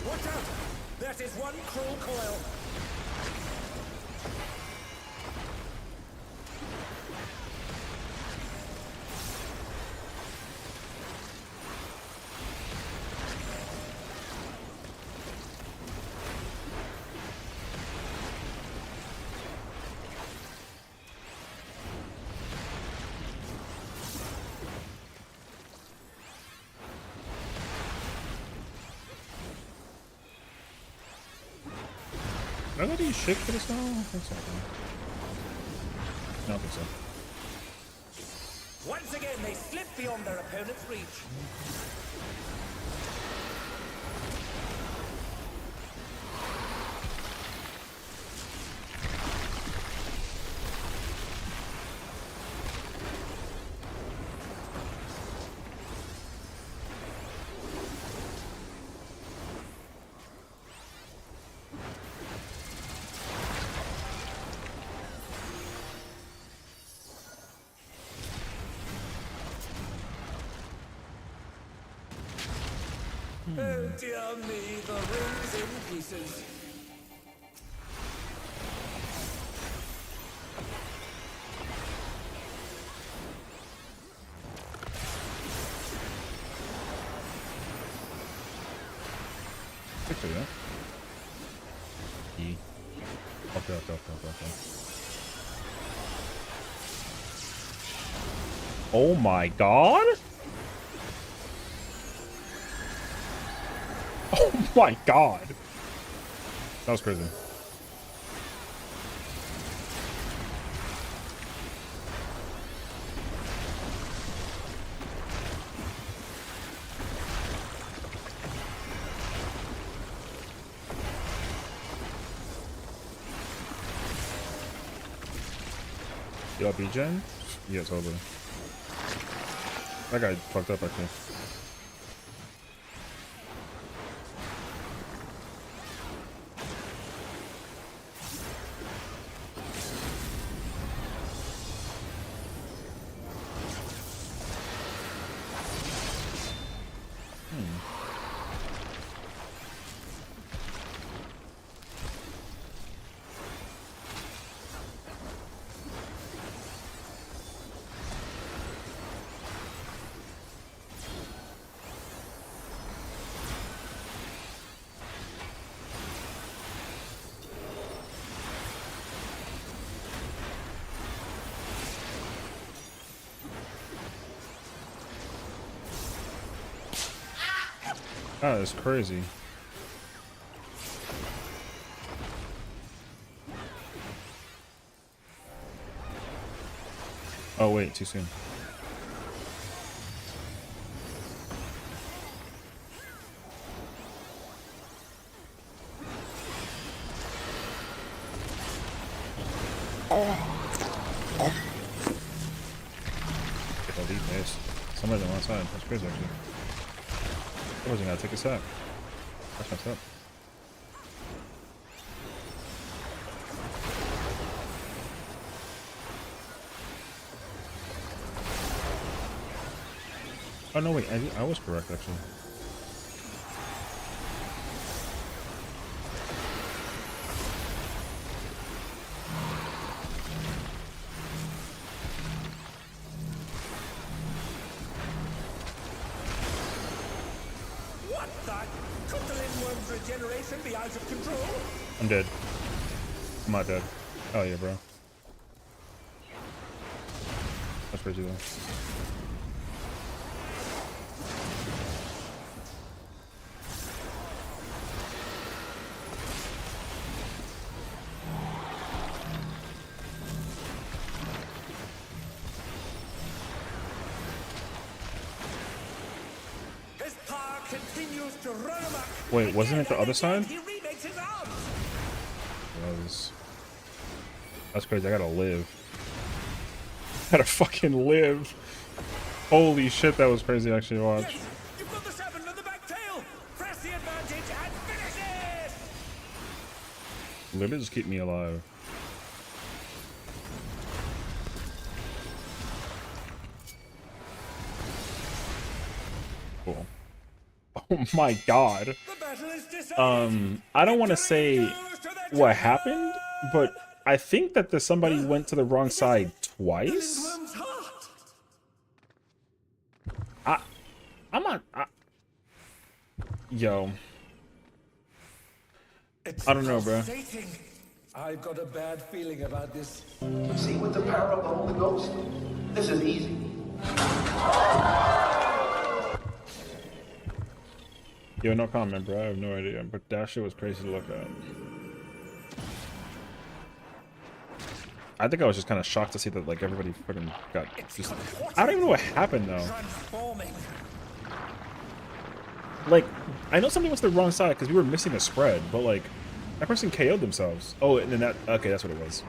Watch out! That is one cruel coil! Did I let you shake for this now? I think so. I don't think so. Once again, they slip beyond their opponent's reach. Oh dear me, the ring's in pieces. Victor, yeah? E. Okay. Oh my god! Oh my god! That was crazy. Yo, B-Gen? Yeah, totally. That guy fucked up, actually. That is crazy. Oh wait, too soon. Get all these guys. Somebody's on one side. That's crazy actually. I wasn't gonna take a sec. That's messed up. Oh no, wait, I was correct actually. What the? Could the Lindworm's regeneration be out of control? I'm dead. I'm not dead. Oh yeah, bro. That's crazy though. His power continues to run amok. Wait, wasn't it the other side? He remakes his arms. That's crazy. I gotta live. I gotta fucking live. Holy shit, that was crazy actually to watch. Yes, you've got the 7 and the back tail. Press the advantage and finish it. Literally just keep me alive. Cool. Oh my god. The battle is decided. I don't want to say what happened, but I think that somebody went to the wrong side twice. Lindworm's heart. I'm not. Yo. It's I don't know, bro. pulsating. I've got a bad feeling about this. See with the power of the Ghost? This is easy. Yo, no comment, bro. I have no idea, but that shit was crazy to look at. I think I was just kind of shocked to see that like everybody fucking got just. I don't even know what happened though. Transforming. Like, I know somebody went to the wrong side because we were missing a spread, but like, that person KO'd themselves. Oh, and then that. Okay, that's what it was.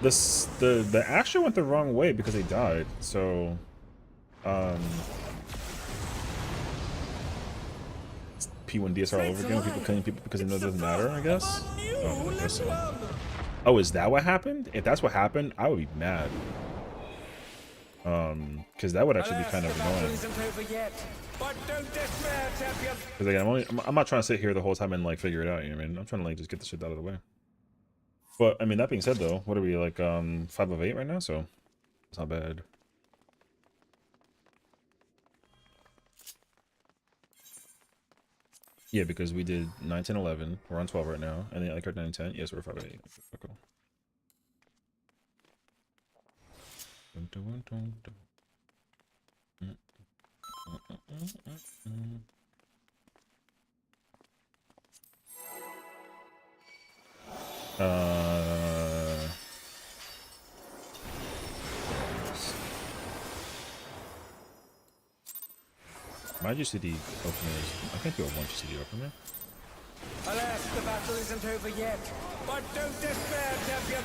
The Asher went the wrong way because they died. So, P1 DSR all over again. People killing people because they know it doesn't matter. I guess. Oh, I guess so. Oh, is that what happened? If that's what happened, I would be mad. Because that would actually be kind of annoying. Because again, I'm not trying to sit here the whole time and like figure it out. You know what I mean? I'm trying to like just get this shit out of the way. But I mean, that being said, though, what are we like 5 of 8 right now? So it's not bad. Yeah, because we did 9, 10, 11. We're on 12 right now, and then I card 9, 10. Yes, we're 5 of 8. Okay, cool. My GCD openers. I can't do a 1 GCD opener. Alas, the battle isn't over yet. But don't despair, champion.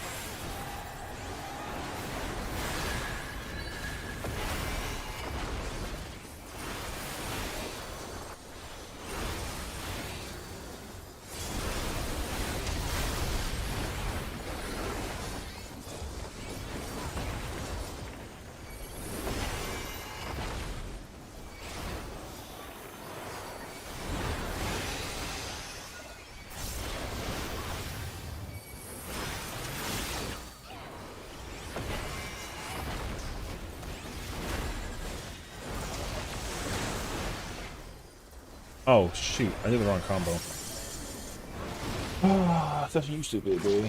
Oh shoot! I did the wrong combo. Ah, that's you stupid boy.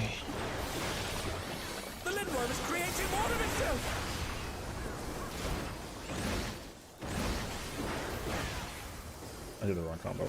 The Lindworm is creating more of itself. I did the wrong combo.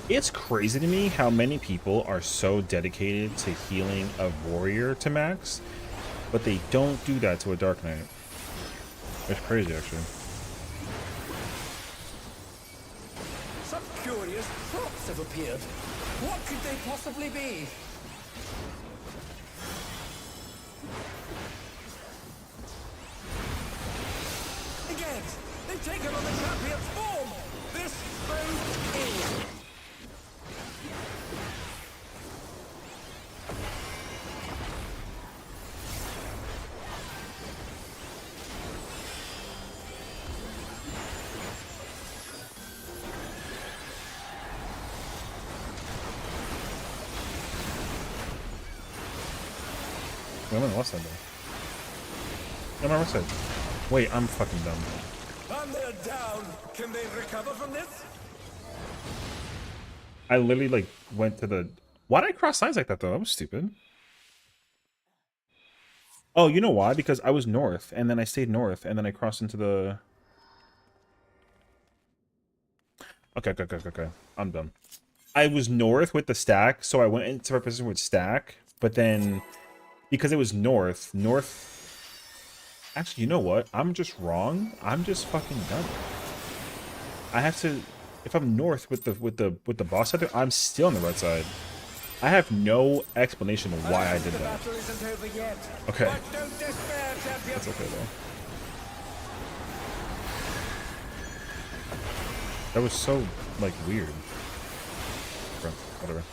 It's crazy to me how many people are so dedicated to healing a warrior to max, but they don't do that to a Dark Knight. It's crazy, actually. Some curious props have appeared. What could they possibly be? Again, they've taken on the champion's form. This bodes ill. I'm on the left side, though. I'm on the right side. Wait, I'm fucking dumb. And they're down. Can they recover from this? I literally, like, went to the... Why did I cross lines like that, though? That was stupid. Oh, you know why? Because I was north, and then I stayed north, and then I crossed into the... Okay. I'm done. I was north with the stack, so I went into my position with stack, but then... Because it was north. Actually, you know what? I'm just wrong. I'm just fucking dumb. I have to. If I'm north with the boss side, I'm still on the right side. I have no explanation of why I did that. Battle isn't over yet. Okay. But don't despair, champion. That's okay though. That was so like weird. Whatever.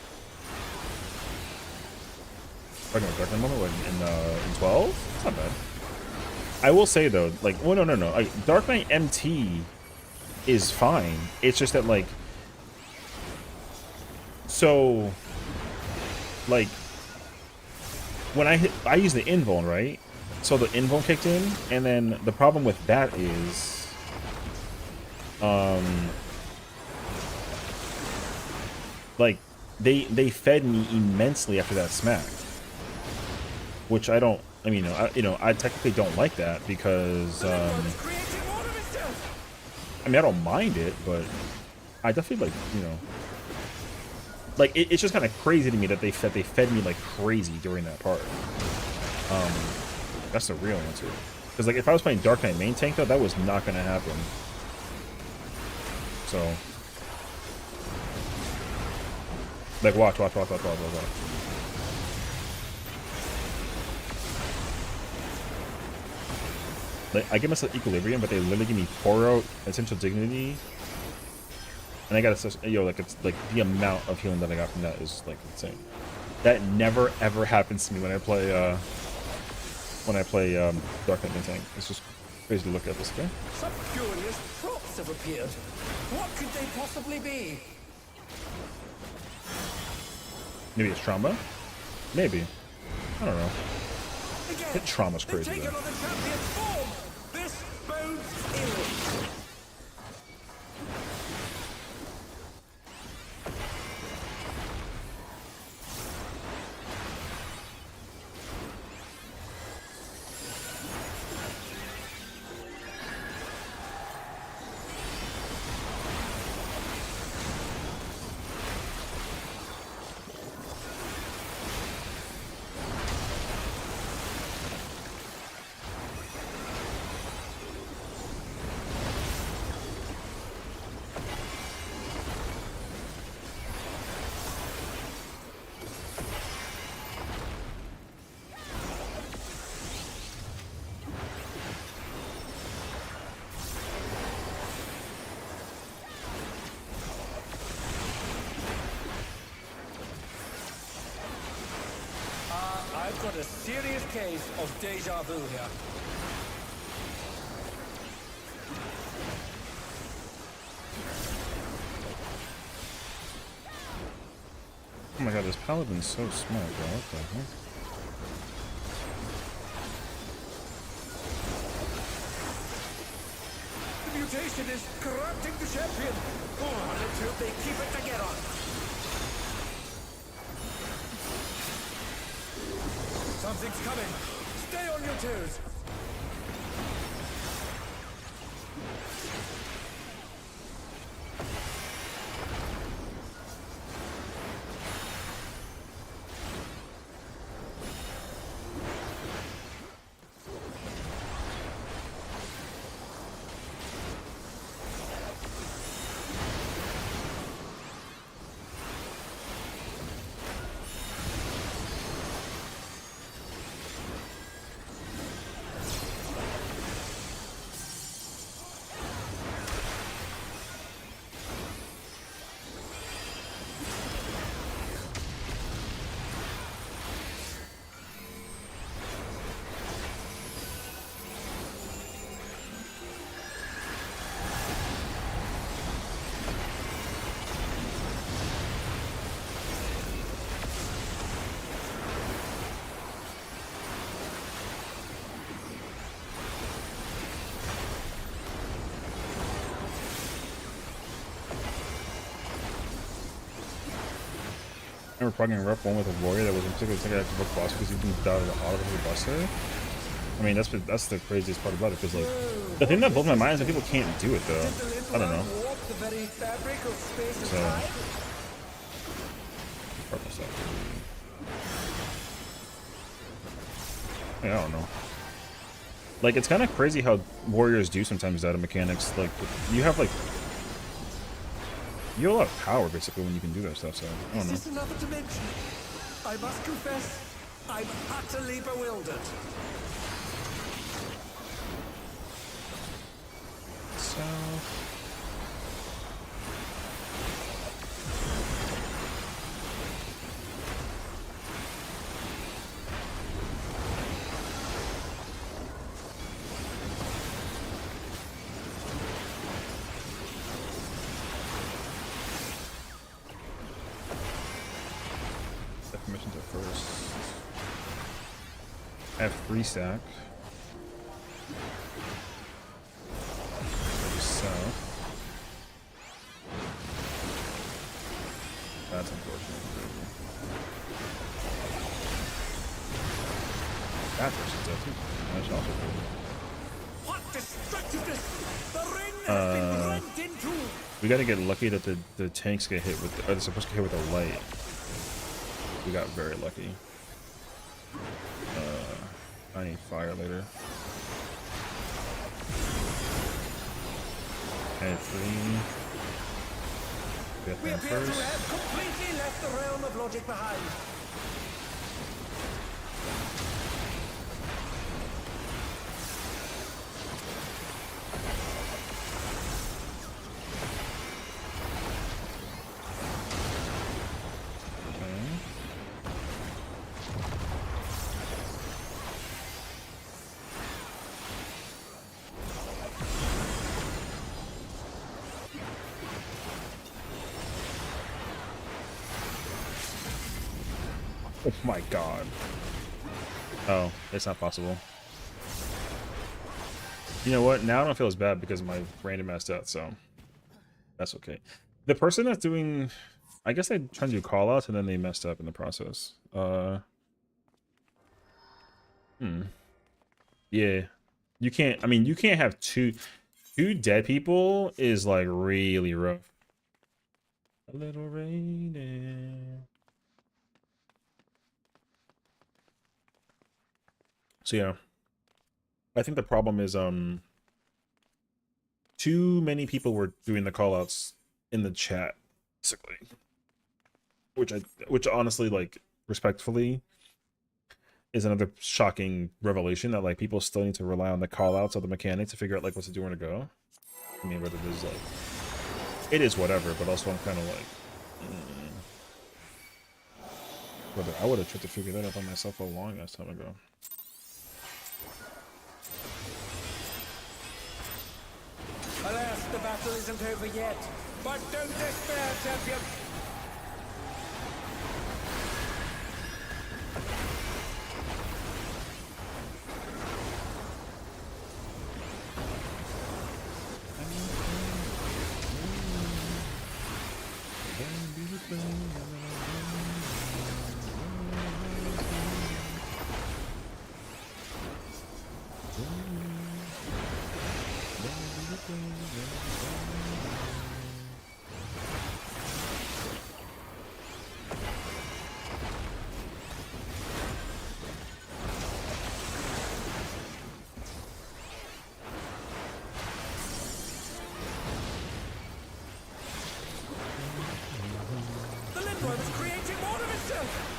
Dark Knight moment in 12? It's not bad. I will say though, like, well, no. Like, Dark Knight MT is fine. It's just that like, so, like, when I use the invuln, right? So the invuln kicked in, and then the problem with that is, like, they fed me immensely after that smack. Which I don't. I mean, I technically don't like that because. I mean, I don't mind it, but I definitely like, it's just kind of crazy to me that they fed me like crazy during that part. That's the real answer. Because like, if I was playing Dark Knight main tank though, that was not gonna happen. So, like, watch. Like, I give myself equilibrium, but they literally give me pour out essential dignity, and I got a like, it's like the amount of healing that I got from that is like insane. That never ever happens to me when I play Dark Knight tank. It's just crazy to look at this guy. Some curious props have appeared. What could they possibly be? Maybe it's trauma. Maybe. I don't know. Again, Hit trauma's crazy they've taken though. on the champion's form. This bodes ill. I've got a serious case of deja vu here. Oh my god, this paladin's so smart, bro. What the heck? The mutation is corrupting the champion. Oh, let's hope they keep it together. Something's coming. Stay on your toes. I remember plugging rep 1 with a warrior that wasn't particularly thinking active book boss because you can die to auto the buster. I mean, that's the craziest part about it, because like the thing that blows my mind is that people can't do it though. I don't know. So purple stuff. Yeah, I don't know. Like, it's kind of crazy how warriors do sometimes out of mechanics. Like, you have like you have a lot of power basically when you can do that stuff. So I don't know. Is this another dimension? I must confess, I'm utterly bewildered. So set missions at first. I have 3 stack. South. That's unfortunate. That person's dead too. That's also cool. What destructiveness! The ring has been rent in two! We gotta get lucky that the tanks get hit with, or they're supposed to get hit with a light. We got very lucky. I need fire later. And 3. Get We them appear to first. have completely left the realm of logic behind. Oh my god. Oh, it's not possible. You know what? Now I don't feel as bad because of my random ass death, so that's okay. The person that's doing, I guess they tried to do call outs and then they messed up in the process. Yeah. You can't, I mean, you can't have two dead people is like really rough. A little rainy. So yeah, I think the problem is too many people were doing the callouts in the chat, basically. Which honestly, like, respectfully, is another shocking revelation that like people still need to rely on the callouts of the mechanic to figure out like what to do, where to go. I mean, but it is like, it is whatever, but also I'm kind of like, brother, I would have tried to figure that out by myself a long ass time ago. Alas, the battle isn't over yet. But don't despair, champion. The Lindworm is creating more of itself!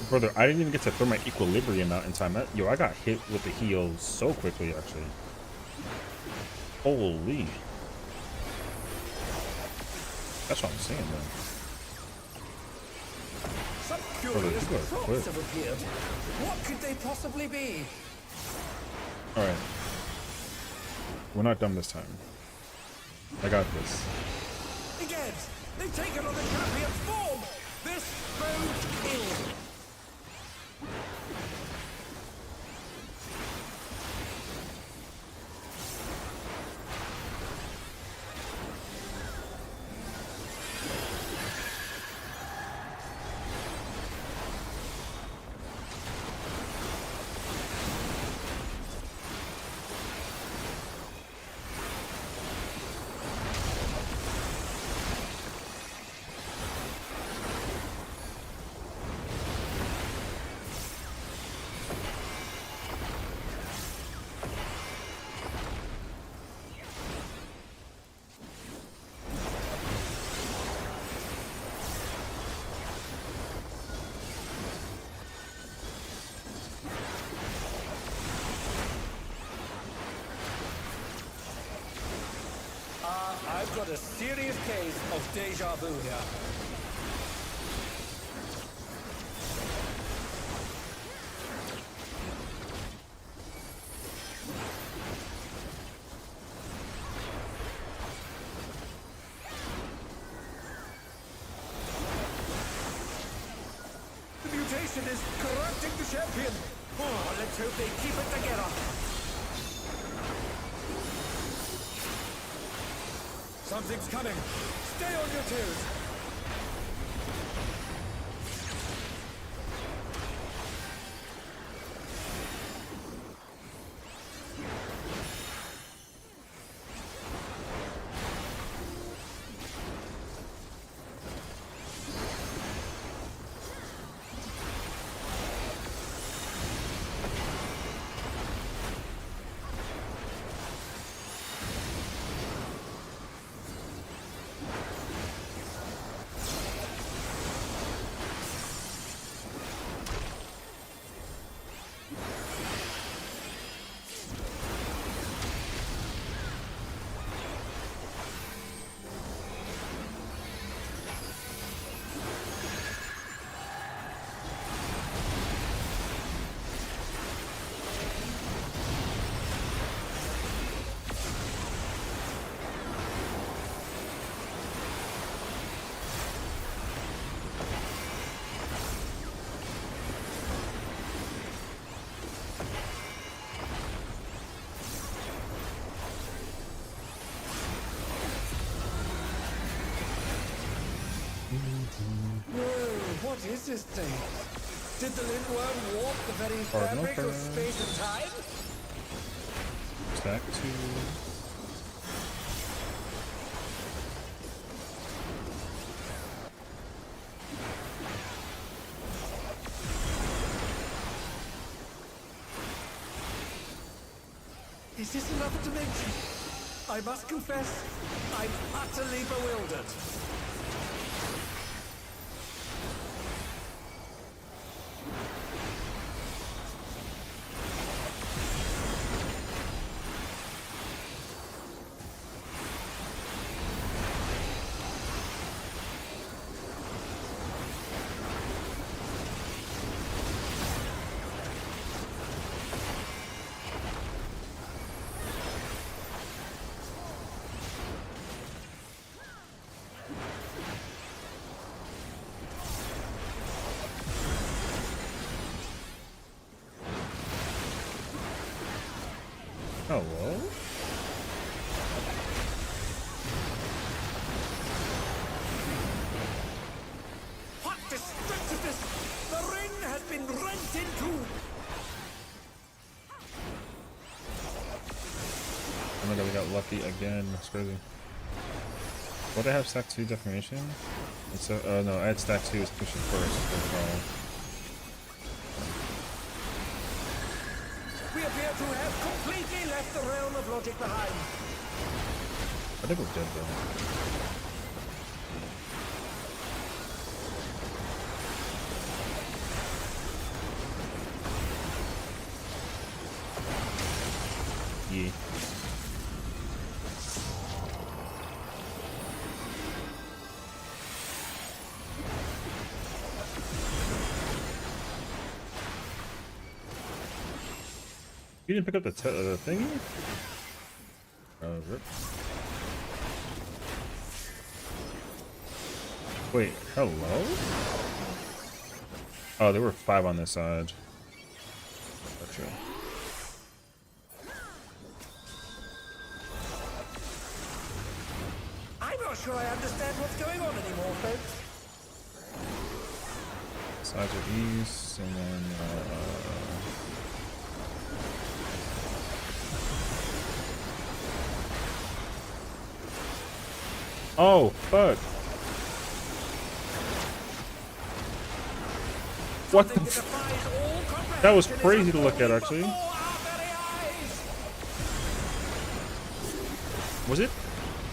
Brother, I didn't even get to throw my equilibrium out in time. Yo, I got hit with the heal so quickly, actually. Holy. That's what I'm saying, man. curious people are props quick. have appeared. What could they possibly be? Alright. We're not dumb this time. I got this. Again, they've taken on the champion form. This bodes ill. I've got a serious case of deja vu here. The mutation is corrupting the champion. Oh, let's hope they keep it together. Something's coming. Stay on your toes. Whoa, what is this thing? Did the Lindworm warp the very Cardinal fabric of first. space and time? Stack 2. Is this another dimension? I must confess, I'm utterly bewildered. Hello? What destruction is this? The ring has been rent in two. Oh my god, we got lucky again. That's crazy. What, I have stack 2 deformation? It's a, no, I had stack 2 is pushing first. We appear to have completely left the realm of logic behind. I think we're dead though. Yeah. You didn't pick up the thingy? Rip. Wait, hello? Oh, there were 5 on this side. Gotcha. I'm not sure I understand what's going on anymore, folks. Sides are east, and then oh, fuck. What the that was crazy to look at, actually. Was it?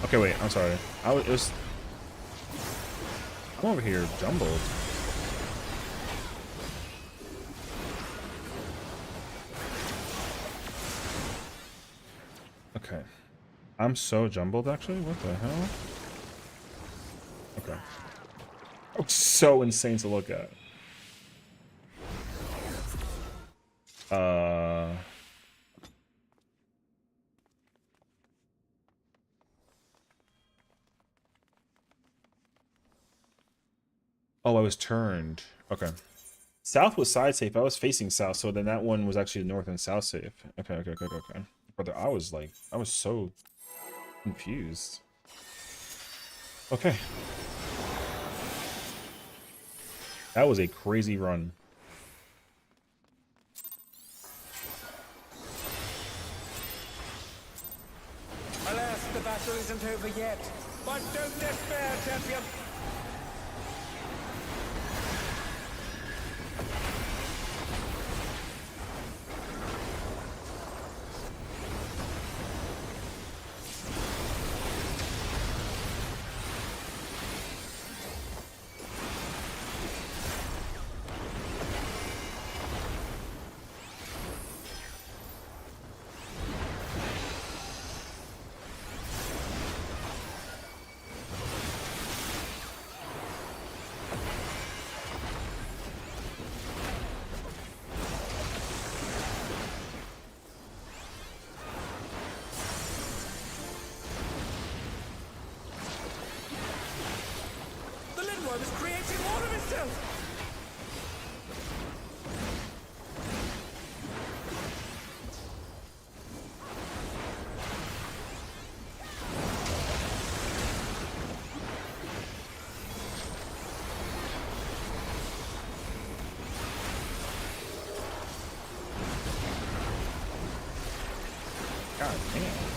Okay, wait, I'm sorry. I'm over here jumbled. Okay. I'm so jumbled, actually. What the hell? Okay. That was so insane to look at. Oh, I was turned. Okay. South was side safe. I was facing south, so then that one was actually north and south safe. Okay. Brother, I was so confused. Okay. That was a crazy run. Alas, the battle isn't over yet. But don't despair, champion. Was creating more of itself. God damn.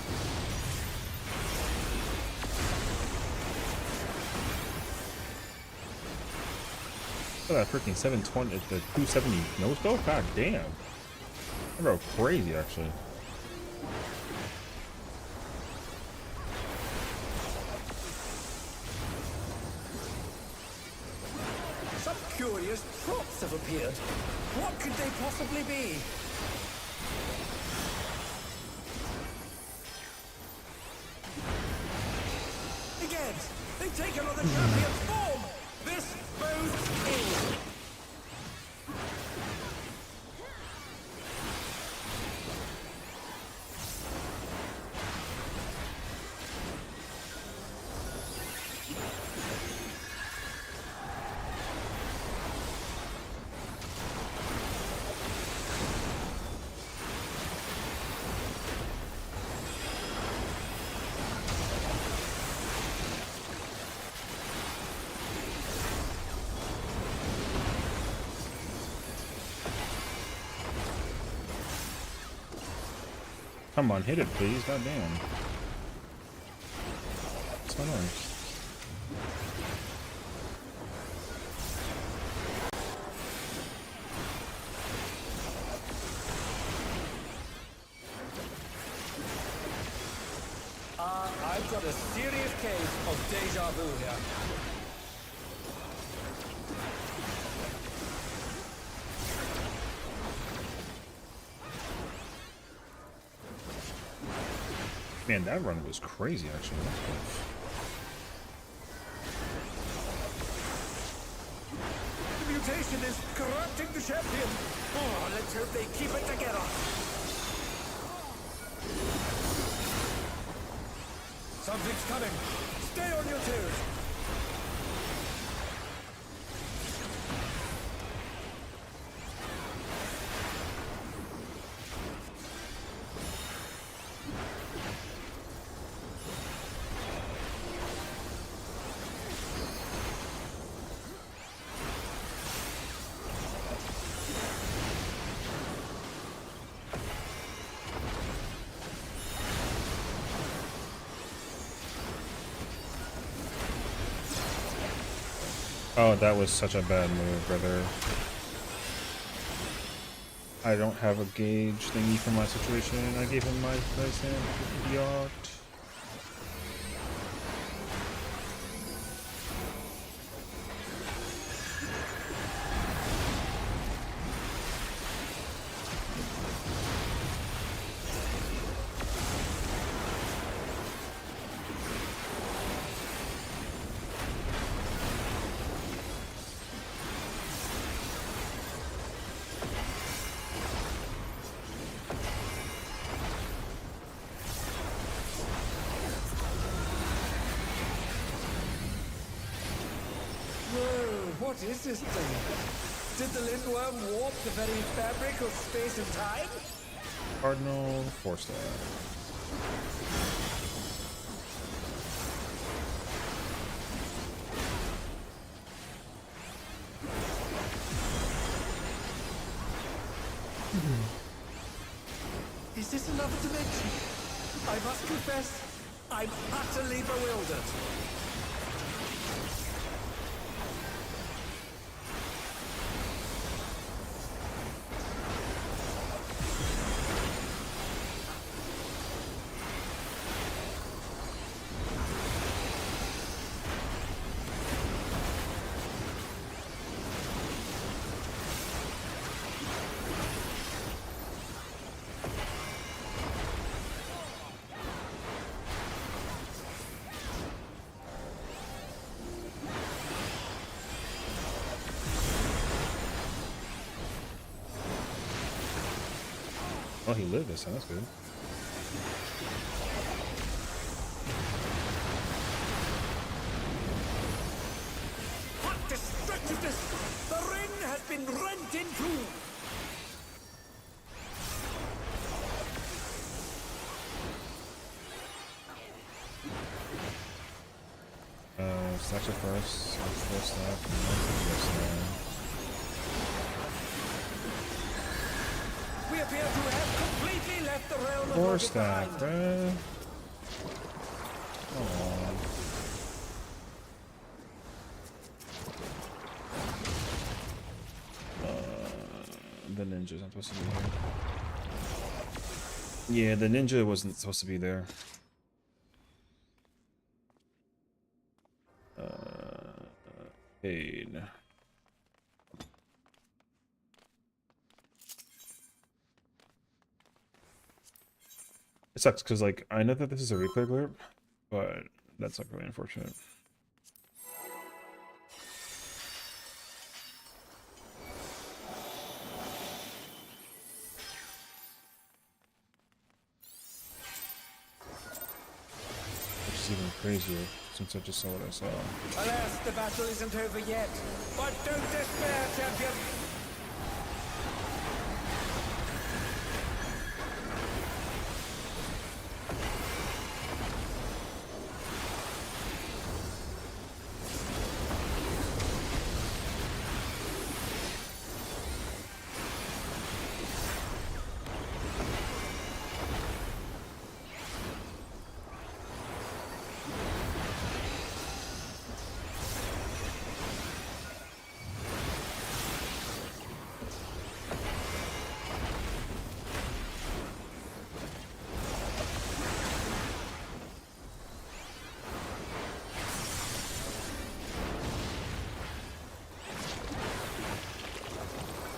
Look at that freaking 720, the 270 no scope. God damn. That bro crazy, actually. Some curious props have appeared. What could they possibly be? Again, they've taken on the champion's form. This bodes ill. Come on, hit it, please. God damn. What's going on? I've got a serious case of deja vu here. Man, that run was crazy, actually. The mutation is corrupting the champion. Oh, let's hope they keep it together. Something's coming. Stay on your toes. Oh, that was such a bad move, brother. I don't have a gauge thingy for my situation. I gave him my yacht. Whoa, what is this thing? Did the Lindworm warp the very fabric of space and time? Cardinal, 4-star. Is this another dimension? I must confess, I'm utterly bewildered. Oh, he lived this time. That's good. What destructiveness! The ring has been rent in two! Stature first, full staff, and We appear to have completely left the realm of four logic staff, behind. bruh. Aww. The ninja's not supposed to be here. Yeah, the ninja wasn't supposed to be there. Pain. It sucks because, like, I know that this is a replay blurb, but that's like really unfortunate. Which is even crazier since I just saw what I saw. Alas, the battle isn't over yet. But don't despair, champion!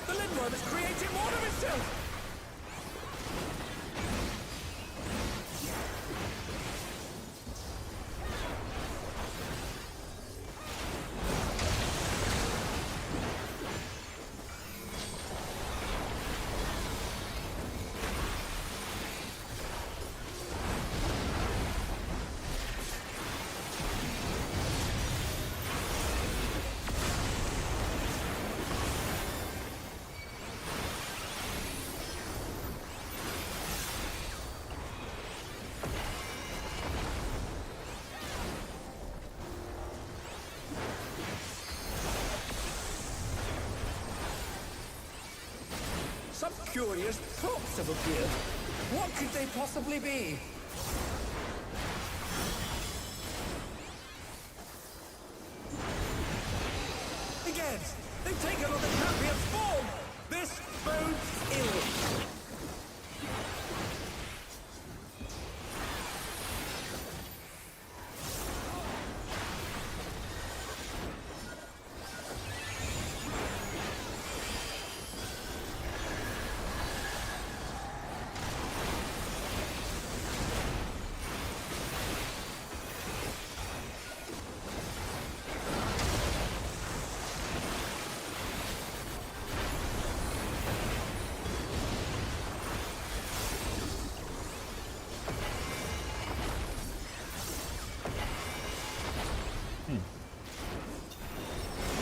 The Lindworm is creating more of itself! Some curious props have appeared. What could they possibly be? Again, they've taken on the champion's form! This bodes ill.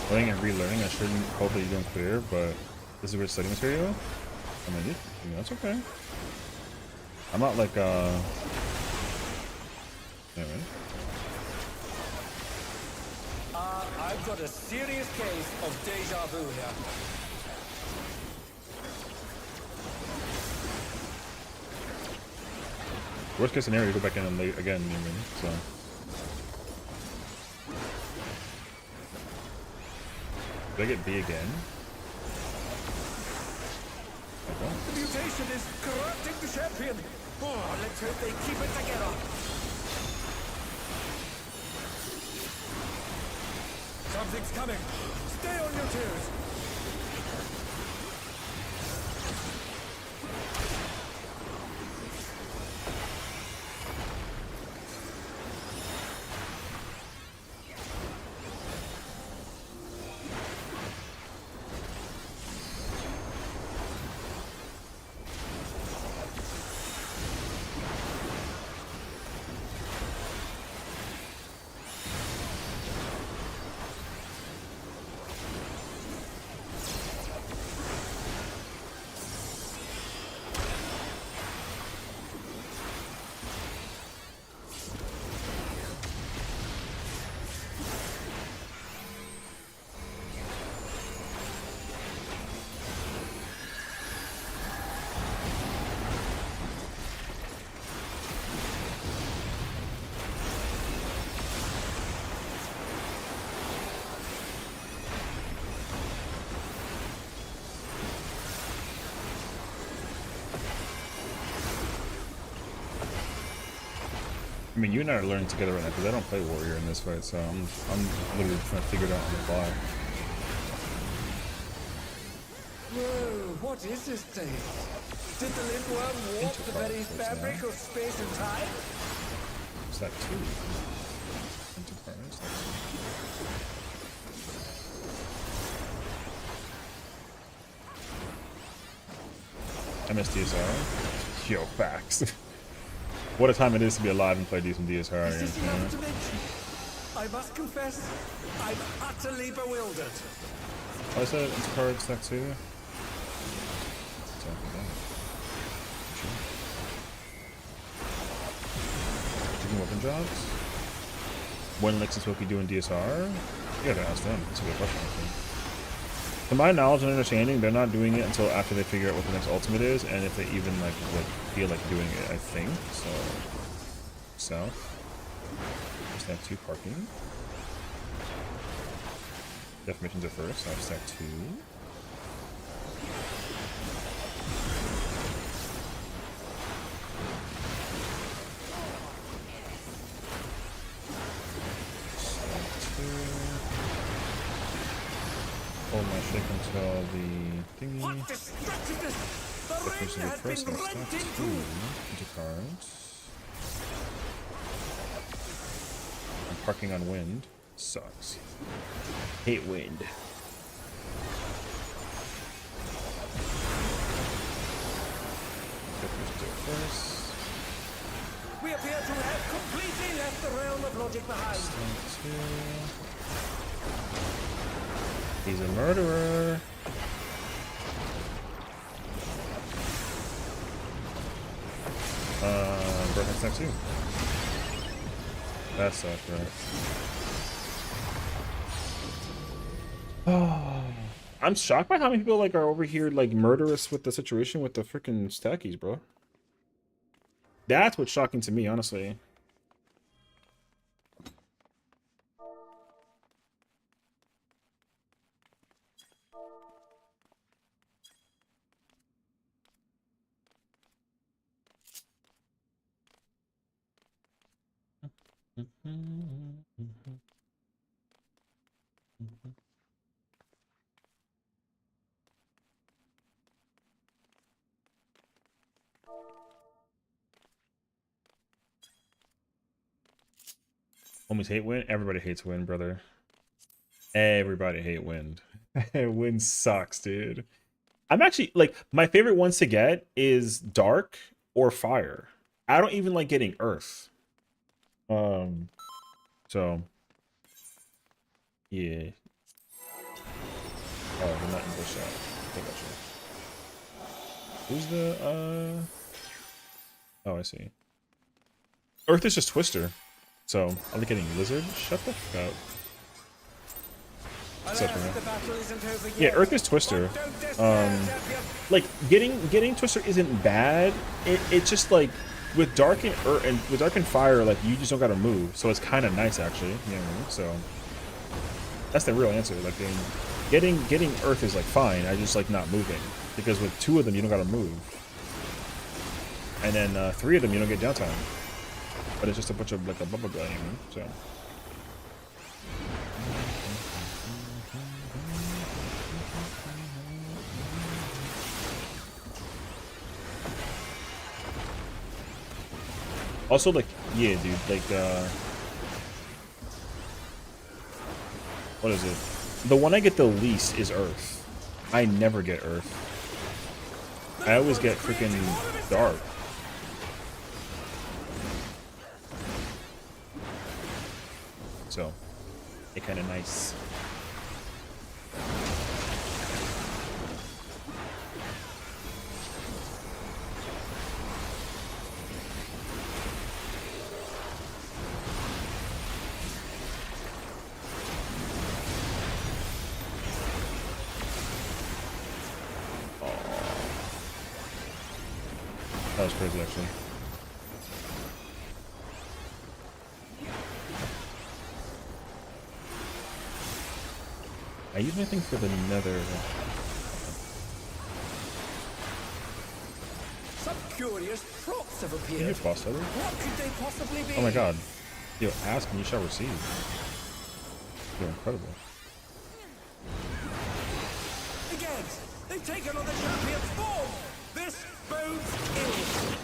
I think I'm relearning. I shouldn't hopefully you don't clear, but this is where study material. I mean, that's okay. I'm not like anyway. I've got a serious case of deja vu here. Worst case scenario, you go back in and late again, you mean, so. Did I get B again? The mutation is corrupting the champion. Oh, let's hope they keep it together. Something's coming. Stay on your toes. I mean, you and I are learning together right now because I don't play warrior in this fight, so I'm literally trying to figure it out on the fly. Whoa, what is this thing? Did the lindworm warp the very fabric of space and time? Is that two? Interparts, MSDSR? Yo, facts. What a time it is to be alive and play decent DSR. Is this enough to mention? I must confess, I'm utterly bewildered. Oh, I said Interparts that too? Exactly that. Sure. Taking weapon jobs? When Lex and Smokey doing DSR? You gotta ask them. That's a good question, I think. To my knowledge and understanding, they're not doing it until after they figure out what the next ultimate is, and if they even like feel like doing it, I think. So, south. Stack 2 parking. Definitions are first. So stack 2. Hold my shake until the thingy. What destructiveness! The ring has been rent in two! Into cards. I'm parking on wind. Sucks. Hate wind. First. We appear to have completely left the realm of logic behind. He's a murderer. Vertex next to you. That sucked, right? Oh. I'm shocked by how many people like are over here like murderous with the situation with the freaking stackies, bro. That's what's shocking to me, honestly. Homies hate wind. Everybody hates wind, brother. Everybody hate wind. Wind sucks, dude. I'm actually like my favorite ones to get is dark or fire. I don't even like getting earth. So yeah. Oh, they're not in bush shot. I got you. Who's the oh, I see. Earth is just Twister. So are they getting lizard? Shut the fuck up. Yeah, Earth is Twister. Like getting Twister isn't bad. It's just like with Dark and with Dark and Fire, like you just don't gotta move, so it's kind of nice actually. You know what I mean? So that's the real answer. Like getting Earth is like fine. I just like not moving because with 2 of them you don't gotta move, and then 3 of them you don't get downtime. But it's just a bunch of like a bubble guy, you know? So. Also, like, yeah, dude, like, what is it? The one I get the least is Earth. I never get Earth. I always get freaking Dark. So, it's kind of nice. That was crazy, actually. I use my thing for the nether. Some curious props have appeared. Can you boss nether? What could they possibly be? Oh my god. Yo, ask and you shall receive. You're incredible. Again, they've taken on the champion's form. This bodes ill.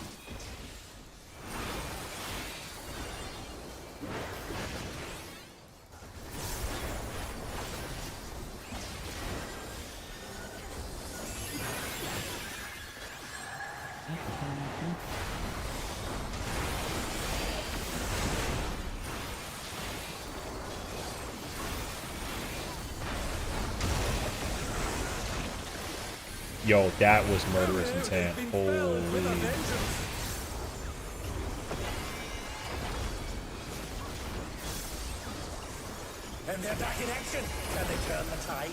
Yo, that was murderous intent. Holy. And they're back in action. Can they turn the tide?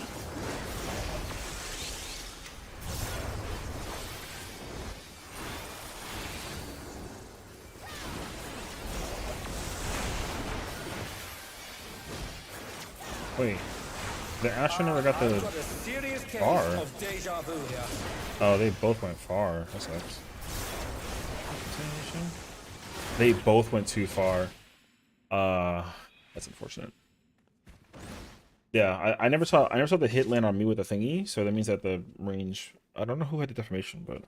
Wait. The Astra never got the I've got a serious case far. of deja vu here. Oh, they both went far. That sucks. They both went too far. That's unfortunate. Yeah, I never saw the hit land on me with the thingy, so that means that the range. I don't know who had the deformation, but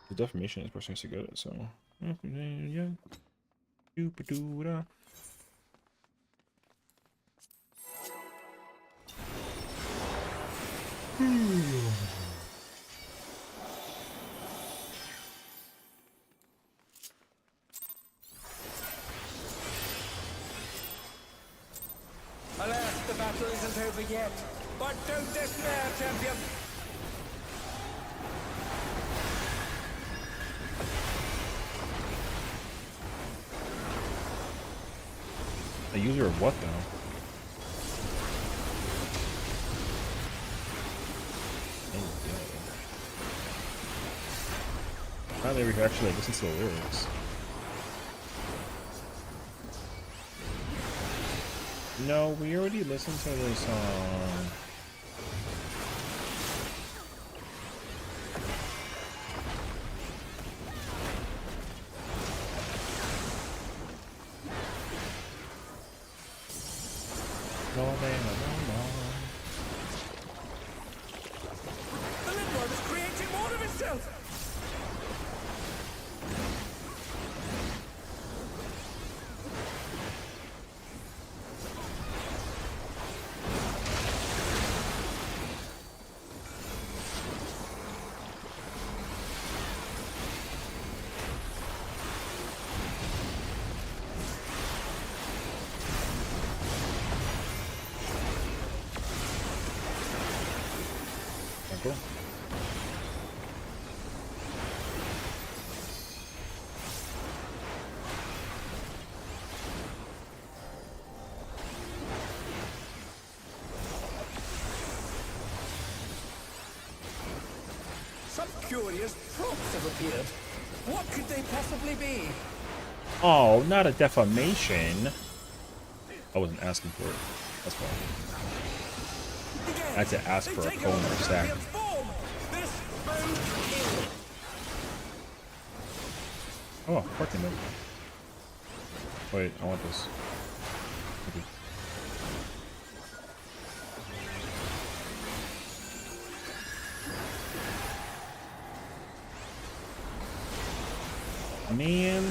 the deformation is person to good at. So yeah. Alas, the battle isn't over yet. But don't despair, champion. A user of what though? Finally, we can actually like, listen to the lyrics. No, we already listened to this song. No, no, no. The Lindworm is creating more of itself! Cool. Some curious props have appeared. What could they possibly be? Oh, not a defamation. I wasn't asking for it. That's fine. I had to ask for a cone or stack. This bodes ill. Oh, fucking it. Wait, I want this. Okay. Man.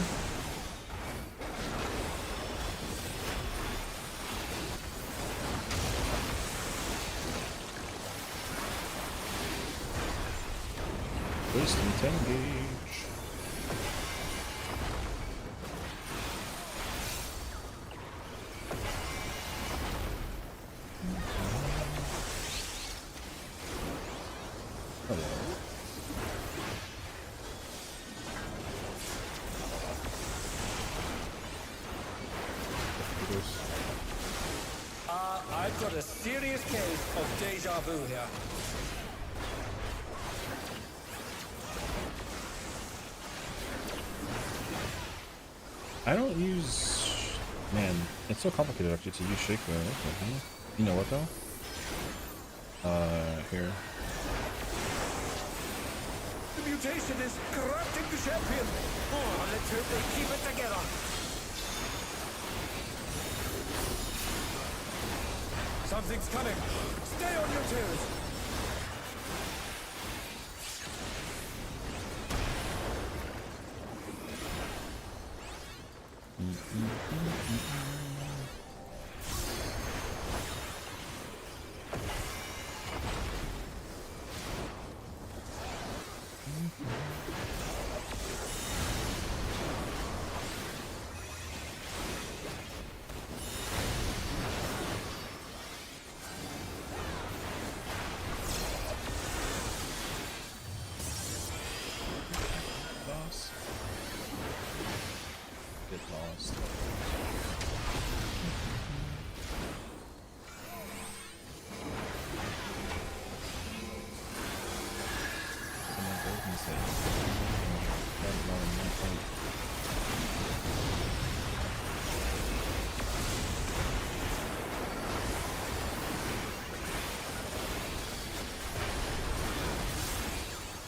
Wasting 10 gauge. Hello. I've got a serious case of deja vu here. I don't use... Man, it's so complicated actually to use Shake though. Okay. You know what though? Here. The mutation is corrupting the champion. Oh, let's hope they keep it together. Something's coming. Stay on your toes. Lost. Get lost.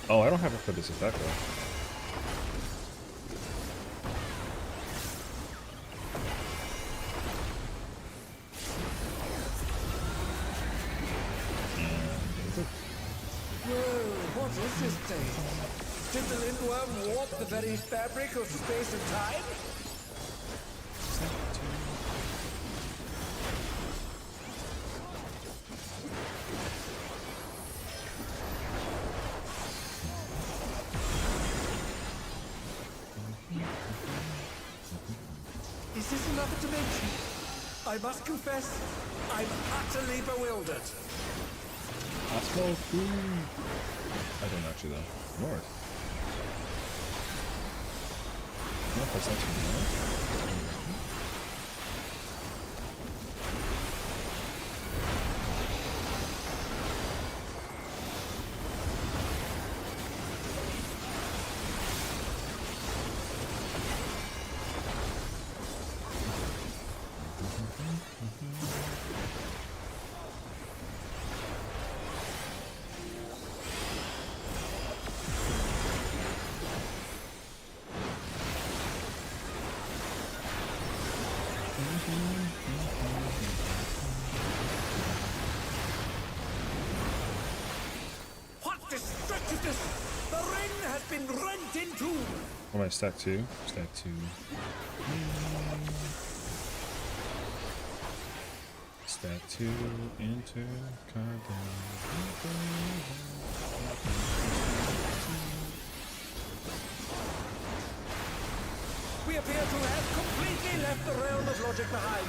Oh, I don't have it for this effect though. Whoa, what is this thing? Did the Lindworm warp the very fabric of space and time? Is this another dimension? I must confess, I'm utterly bewildered. Osmo food. I don't actually though. North. No, that's not too north. injustice! The ring has been rent in two! Oh, my stack 2. Stack 2. Stack 2. Enter. We appear to have completely left the realm of logic behind.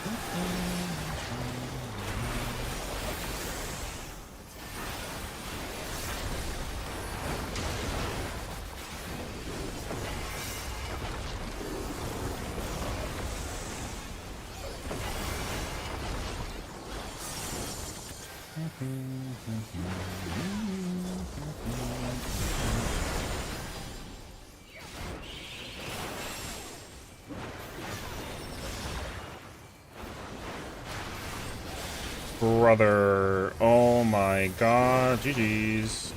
Brother. Oh my god. GG's.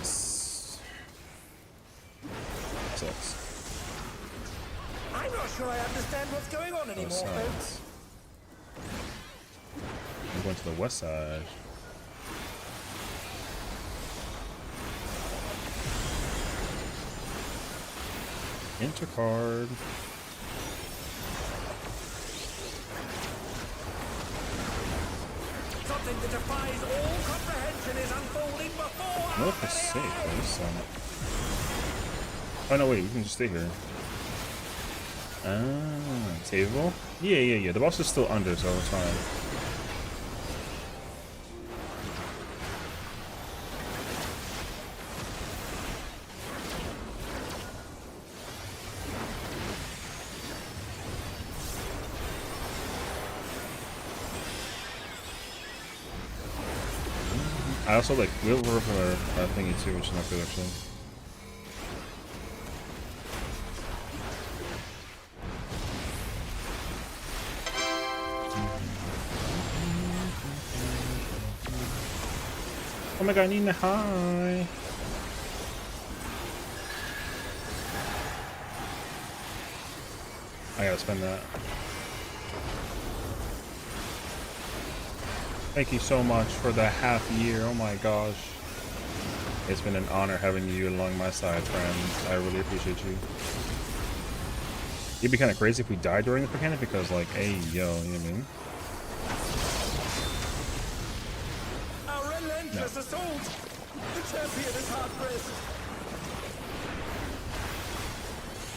Sucks. I'm not sure I understand what's going on anymore, folks. I'm going to the west side. Intercard. Something that defies all comprehension is unfolding before No, our for safe. very eyes. Oh no, wait, we can just stay here. Ah, saveable? Yeah. The boss is still under, so it's fine. I also like wheel rover for our thingy too, which is not good actually. Oh my god, I need a high. I gotta spend that. Thank you so much for the half year. Oh my gosh. It's been an honor having you along my side, friends. I really appreciate you. It'd be kind of crazy if we died during this mechanic because, like, hey, yo, you know what I mean? Our relentless assault! The champion is hard-pressed!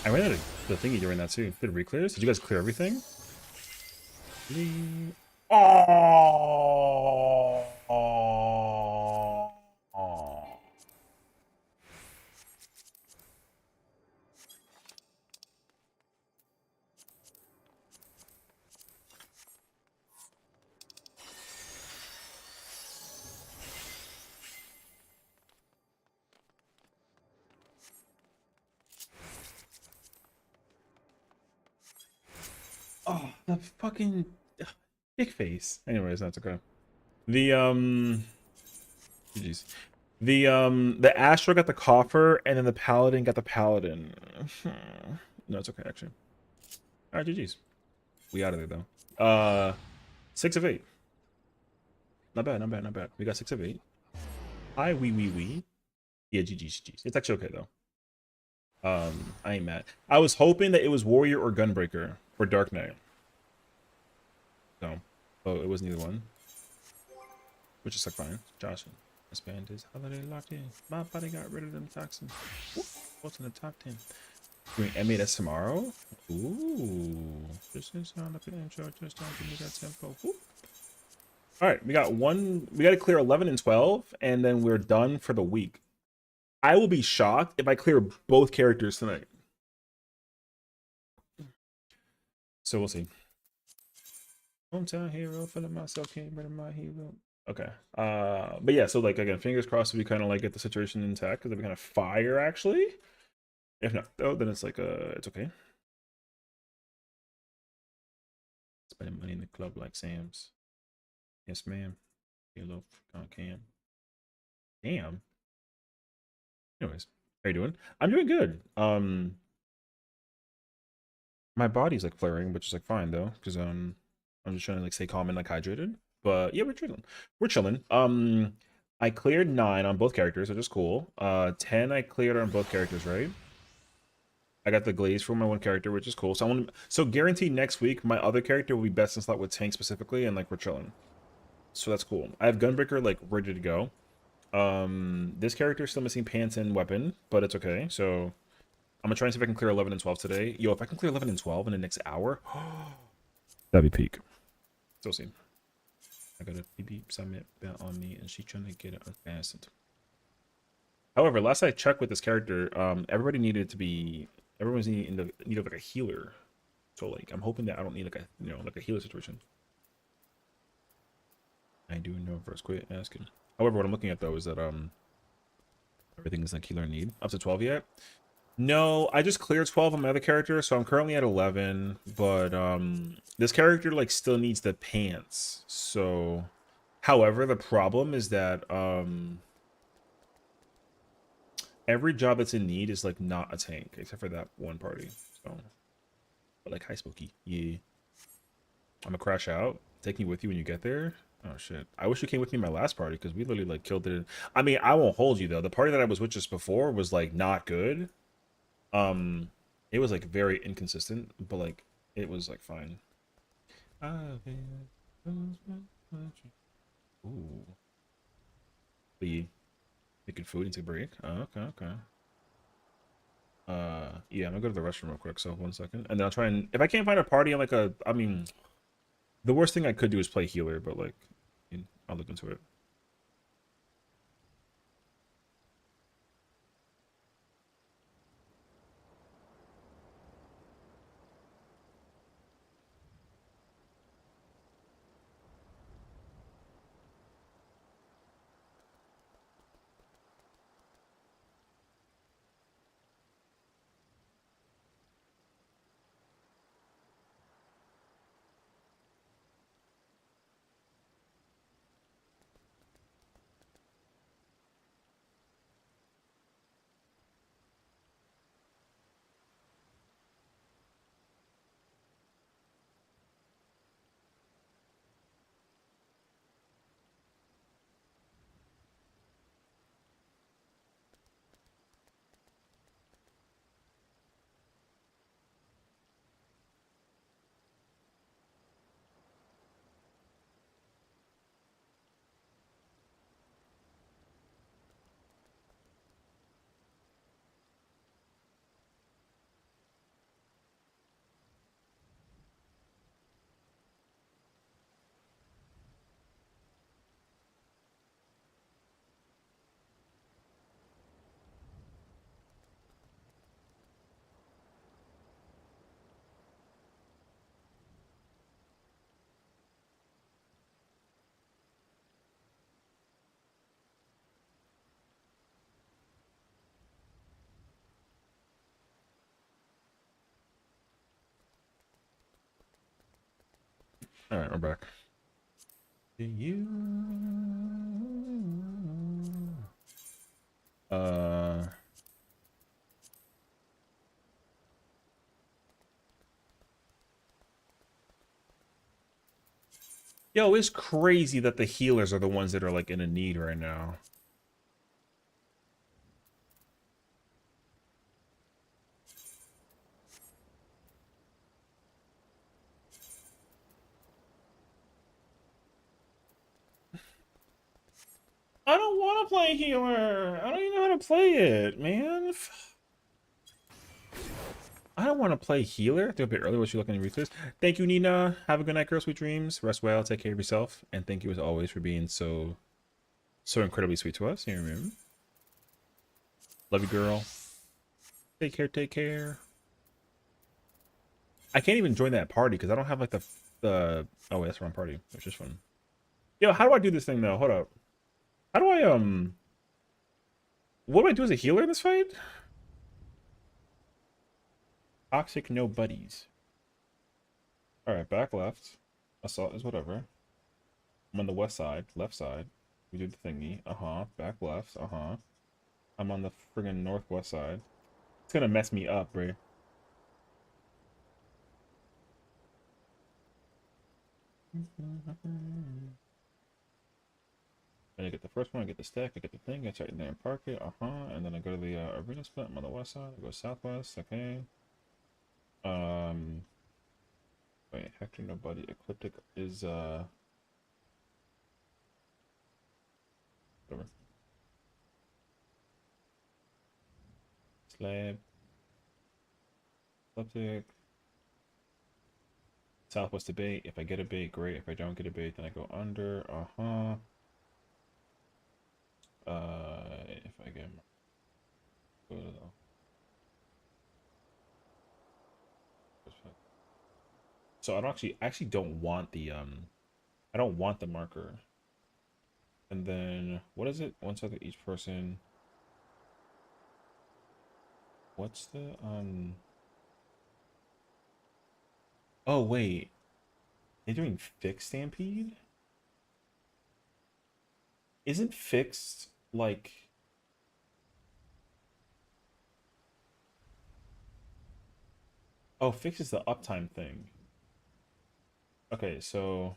I ran out of the thingy during that too. Did Reclears? Did you guys clear everything? Oh. Oh, the fucking dick face. Anyways, that's okay. The GG's. The Astro got the coffer, and then the Paladin got the Paladin. No, it's okay actually. All right, GG's. We out of there though. 6 of 8. Not bad, not bad, not bad. We got 6 of 8. Hi, wee. Yeah, GG's. It's actually okay though. I ain't mad. I was hoping that it was Warrior or Gunbreaker or Dark Knight. No. Oh, it was neither one. Which is like fine. Josh, this band is holiday locked in. My body got rid of them toxins. What's in the top 10? Doing M8S tomorrow? Ooh. This is on the intro. Just don't give me that tempo. Alright, we got to clear 11 and 12, and then we're done for the week. I will be shocked if I clear both characters tonight. So we'll see. Hometown hero, feeling myself, came rid of my hero. Okay. But yeah, so like again, fingers crossed we kind of like get the situation intact, because it'd be kind of fire actually. If not, though, then it's like it's okay. Spending money in the club like Sam's. Yes, ma'am. Hello, Cam. Damn. Anyways, how you doing? I'm doing good. My body's like flaring, which is like fine though, because I'm just trying to like stay calm and like hydrated. But yeah, we're chilling. We're chilling. I cleared 9 on both characters, which is cool. 10 I cleared on both characters, right? I got the glaze for my one character, which is cool. So I want to, so guaranteed next week my other character will be best in slot with tank specifically, and like we're chilling. So that's cool. I have Gunbreaker like ready to go. This character is still missing pants and weapon, but it's okay. So I'm gonna try and see if I can clear 11 and 12 today. Yo, if I can clear 11 and 12 in the next hour, that'd be peak. Still see. I got a BB summit bet on me, and she's trying to get it unfastened. However, last I checked with this character, everybody needed to be, everyone's in the need of like a healer. So like, I'm hoping that I don't need like a, you know, like a healer situation. I do know first. Quit asking. However, what I'm looking at though is that everything is like healer need. Up to 12 yet? No, I just cleared 12 on my other character, so I'm currently at 11. But this character like still needs the pants. So, however, the problem is that every job that's in need is like not a tank, except for that one party. So, but like, hi Spooky, yeah. I'm gonna crash out. Take me with you when you get there. Oh shit! I wish you came with me in my last party because we literally like killed it. I mean, I won't hold you though. The party that I was with just before was like not good. It was like very inconsistent, but like it was like fine. Ooh, the making food and take a break. Oh, okay, okay. Yeah, I'm gonna go to the restroom real quick. So 1 second, and then I'll try and if I can't find a party on like a, I mean, the worst thing I could do is play healer, but like, I'll look into it. All right, we're back. Do you? Uh. Yo, it's crazy that the healers are the ones that are like in a need right now. I don't want to play healer. I don't even know how to play it, man. I don't want to play healer. I think a bit early. Was she looking at replays? Thank you, Nina. Have a good night, girl. Sweet dreams. Rest well. Take care of yourself. And thank you as always for being so incredibly sweet to us. Here, man. Love you, girl. Take care. Take care. I can't even join that party because I don't have like the. Oh wait, that's the wrong party. Which is fun. Yo, how do I do this thing though? Hold up. How do I What do I do as a healer in this fight? Toxic, no buddies. Alright, back left. Assault is whatever. I'm on the west side, left side. We do the thingy. Uh-huh. Back left. Uh-huh. I'm on the friggin' northwest side. It's gonna mess me up, bro. And I get the first one, I get the stack, I get the thing, I check in there and park it, and then I go to the arena split. I'm on the west side, I go southwest, okay. Wait, Hector, nobody. Ecliptic is whatever. Slab. Ecliptic. Southwest to bait. If I get a bait, great. If I don't get a bait, then I go under. If I get so I don't actually don't want the I don't want the marker. And then what is it? 1 second each person. What's the oh wait. They're doing fixed stampede? Isn't fixed like oh, fixed is the uptime thing. Okay, so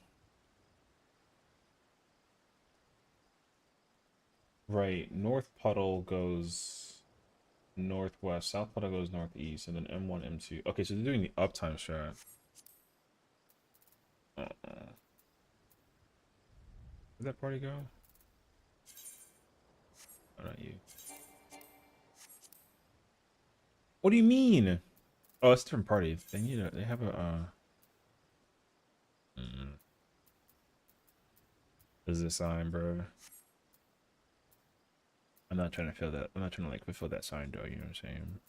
right, North Puddle goes northwest, South Puddle goes northeast, and then M1, M2. Okay, so they're doing the uptime strat. Where'd that party go? Oh, not you. What do you mean? Oh, it's a different party. They need a. They have a. This is a sign, bro. I'm not trying to feel that. I'm not trying to like fulfill that sign, though. You know what I'm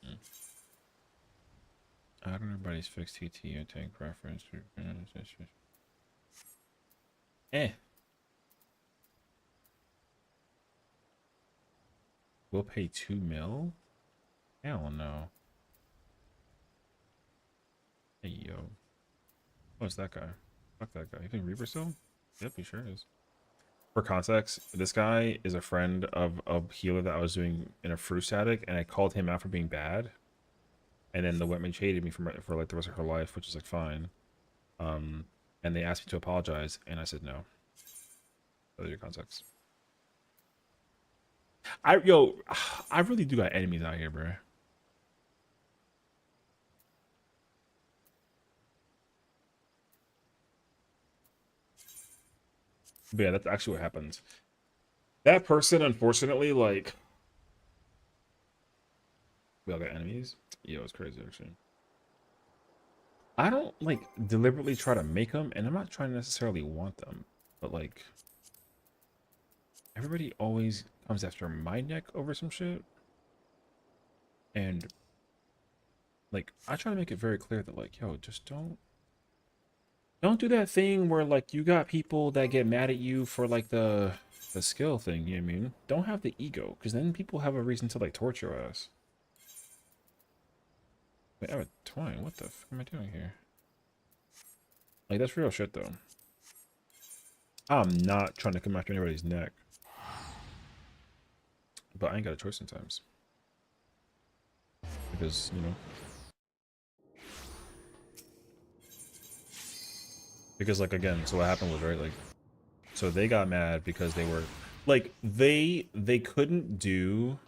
saying? I don't know everybody's fixed TT or tank preference. Eh. We'll pay 2 mil? Hell no. Hey, yo. What's that guy? Fuck that guy. You think Reaper still? Yep, he sure is. For context, this guy is a friend of a healer that I was doing in a fruit static, and I called him out for being bad. And then the Wetmage hated me for like the rest of her life, which is like fine. And they asked me to apologize, and I said no. Those are your context. I really do got enemies out here, bro. But yeah, that's actually what happens. That person, unfortunately, like, we all got enemies. Yo, it's crazy actually. I don't like deliberately try to make them, and I'm not trying to necessarily want them, but like, everybody always comes after my neck over some shit, and like, I try to make it very clear that like, yo, just don't do that thing where like you got people that get mad at you for like the skill thing, you know what I mean? Don't have the ego, because then people have a reason to like torture your ass. Wait, I have a twine. What the fuck am I doing here? Like, that's real shit though. I'm not trying to come after anybody's neck, but I ain't got a choice sometimes. Because, you know. Because, like, again, so what happened was, right, like, so they got mad because they were, like, they couldn't do,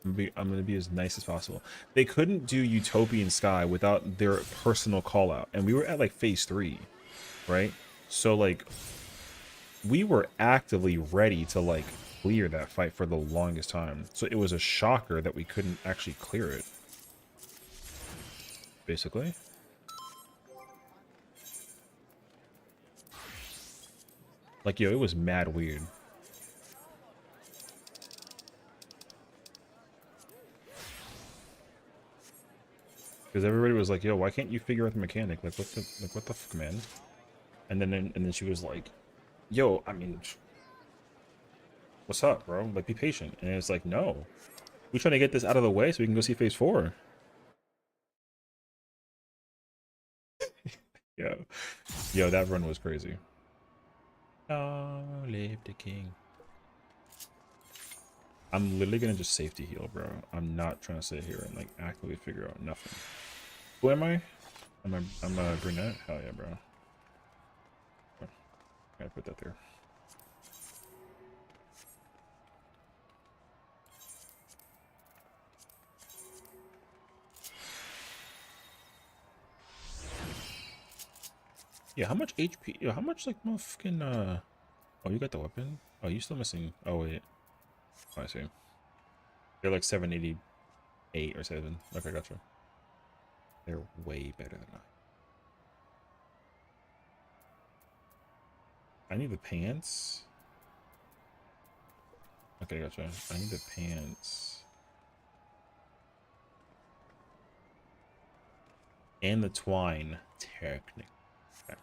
I'm gonna be as nice as possible. They couldn't do Utopian Sky without their personal call out. And we were at, like, phase 3, right? So, like, we were actively ready to, like, clear that fight for the longest time. So it was a shocker that we couldn't actually clear it. Basically. Like, yo, it was mad weird. Because everybody was like, yo, why can't you figure out the mechanic? Like, what the fuck, man? And then she was like, yo, I mean, what's up, bro? Like, be patient. And it's like, no. We're trying to get this out of the way so we can go see phase 4. Yo, that run was crazy. Long live the king. I'm literally gonna just safety heal, bro. I'm not trying to sit here and like actively figure out nothing. Who am I? I'm a brunette? Hell yeah, bro. Gotta put that there. Yeah, how much HP? Yo, how much, like, motherfucking, oh, you got the weapon? Oh, you still missing? Oh, wait. Oh, I see. They're like 788 or 7. Okay, gotcha. They're way better than I need the pants. Okay, gotcha. I need the pants. And the twine. Technically. Okay.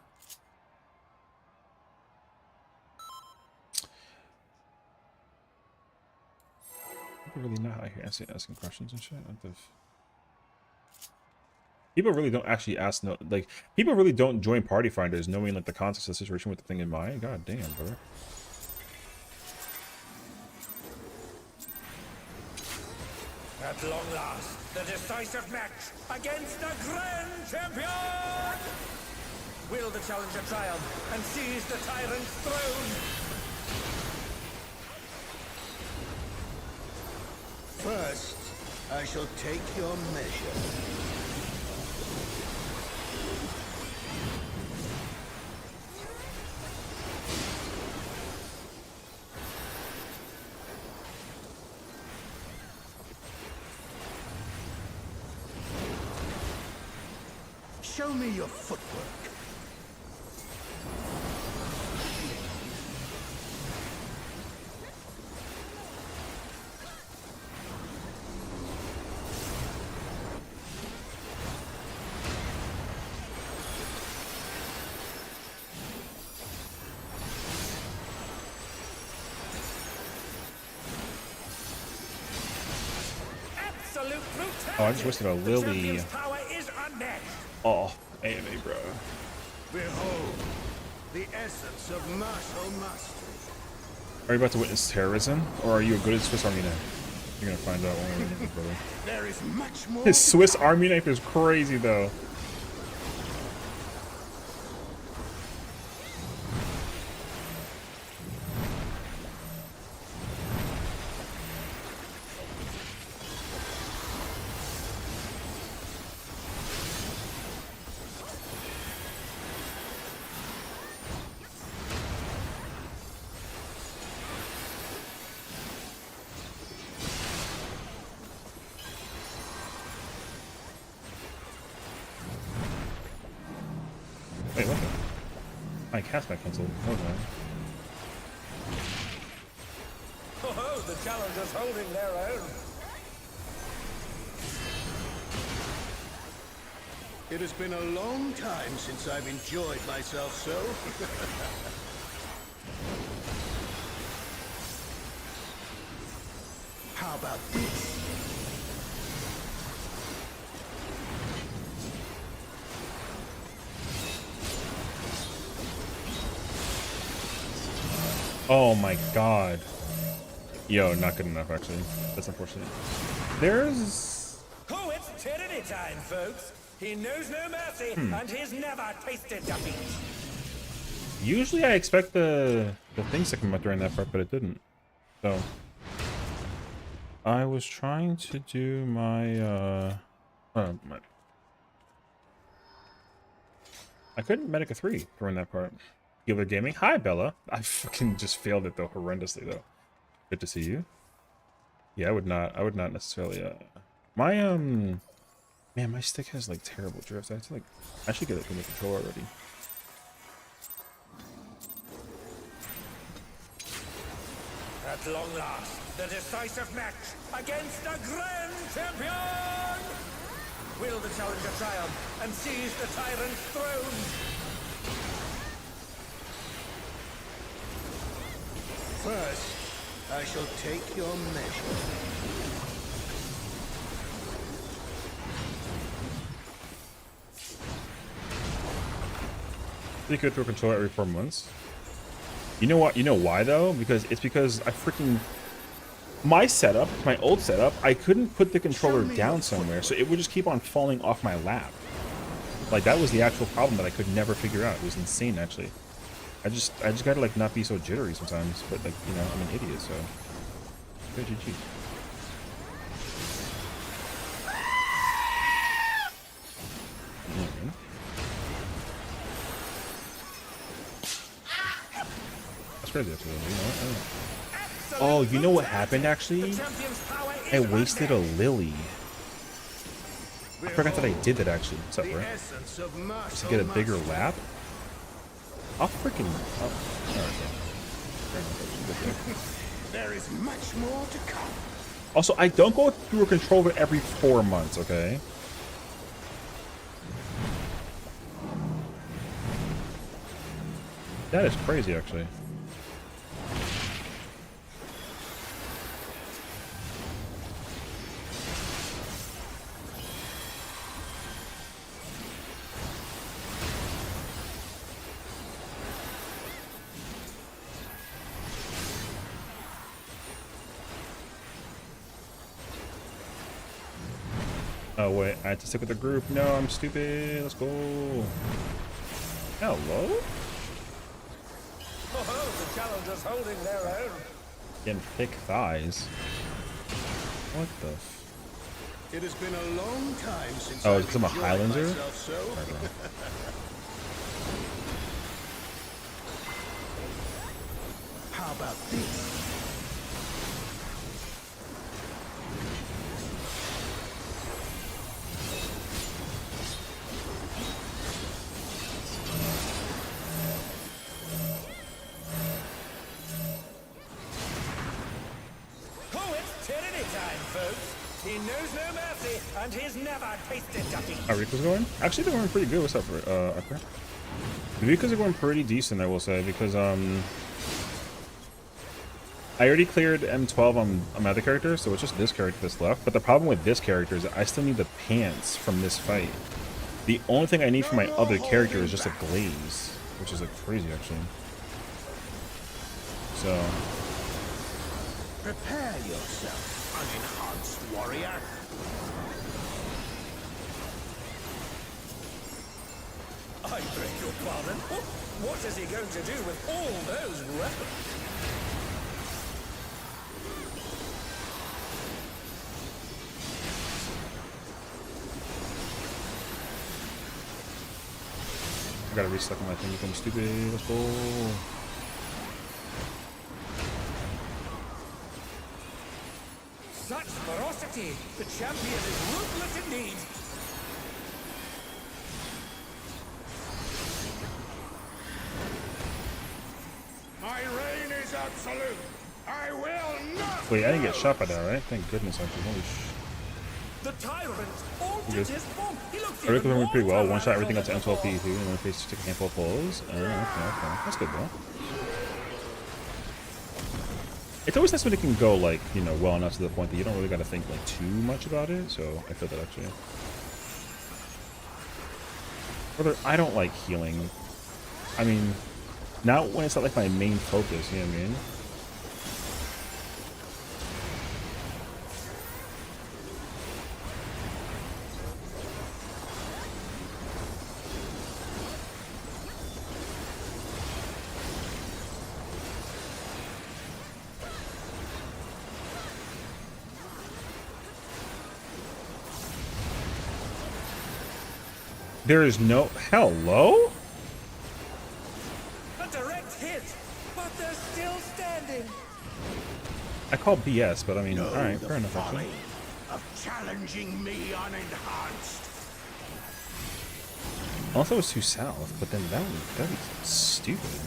People really not out here asking questions and shit. What the people really don't actually ask, no, like, people really don't join party finders knowing, like, the context of the situation with the thing in mind. God damn, brother. At long last, the decisive match against the Grand Champion! Will the challenger triumph and seize the tyrant's throne? First, I shall take your measure. Show me your footwork. Absolute brutality! Oh, I just wasted a The lily. champion's power is unmatched. Oh, AMA, bro. Behold, the essence of martial mastery. Are you about to witness terrorism? Or are you a good Swiss Army knife? You're gonna find out one way or another, brother. There is much more. His Swiss Army knife is crazy, though. Wait, what the? I cast my pencil. Hold on. Oh, the challengers holding their own. It has been a long time since I've enjoyed myself so. How about this? Oh my god. Yo, not good enough, actually. That's unfortunate. There's... Oh, it's tyranny time, folks. He knows no mercy, and he's never tasted defeat. Usually I expect the things to come out during that part, but it didn't. So... I was trying to do my, I couldn't Medica 3 during that part. Healer Gaming. Hi, Bella. I fucking just failed it, though, horrendously, though. Good to see you. Yeah, I would not necessarily, my, man, my stick has, like, terrible drifts. I should get it from the controller already. At long last, the decisive match against the Grand Champion! Will the challenger triumph and seize the tyrant's throne? First, I shall take your measure. You could throw a controller every 4 months. You know what? You know why, though? Because I freaking... My setup, my old setup, I couldn't put the controller down somewhere, so it would just keep on falling off my lap. Like that was the actual problem that I could never figure out. It was insane, actually. I just gotta like not be so jittery sometimes. But like, you know, I'm an idiot, so. Go GG. That's crazy, actually. You know what? I don't know. Oh, you know what happened actually? I wasted a lily. I forgot that I did that actually. What's up, bro? Just to get a bigger lap? I'll freaking. Oh, There is much more to come. also, I don't go through a controller every 4 months, okay? That is crazy, actually. Oh wait, I had to stick with the group. No, I'm stupid. Let's go. Hello? Oh, the challengers holding their own. Getting thick thighs. What the f... It has been a long time since Oh, I've it's because I'm a enjoyed Highlander? myself so. How about this? Oh, it's tyranny time, folks. He knows no mercy, and he's never tasted defeat. How Rico's going? Actually, they're going pretty good. What's up, Akra? The Ricos are going pretty decent, I will say, because, I already cleared M12 on my other character, so it's just this character that's left. But the problem with this character is that I still need the pants from this fight. The only thing I need for my other character is just a glaze, which is like crazy, actually. So... Prepare yourself, unenhanced warrior. I beg your pardon. What is he going to do with all those weapons? I gotta restock my thing, I'm stupid. Let's go. Such ferocity! The champion is ruthless indeed! My reign is absolute. I will not. Wait, I didn't get shot by that, right? Thank goodness, actually. Holy sh... The tyrant altered his form! He looks Rico's even doing more pretty well. One shot tyrannical everything up to than M12 before. P2, and then face took a handful of pulls. Okay. That's good, though. It's always nice when it can go, like, you know, well enough to the point that you don't really gotta think, like, too much about it, so I feel that, actually. Brother, I don't like healing. I mean, not when it's not, like, my main focus, you know what I mean? There is no... Hello? A direct hit, but they're still standing. I call BS, but I mean, alright, The fair enough, folly actually. of challenging me unenhanced. Unless I was too south, but then that'd be stupid.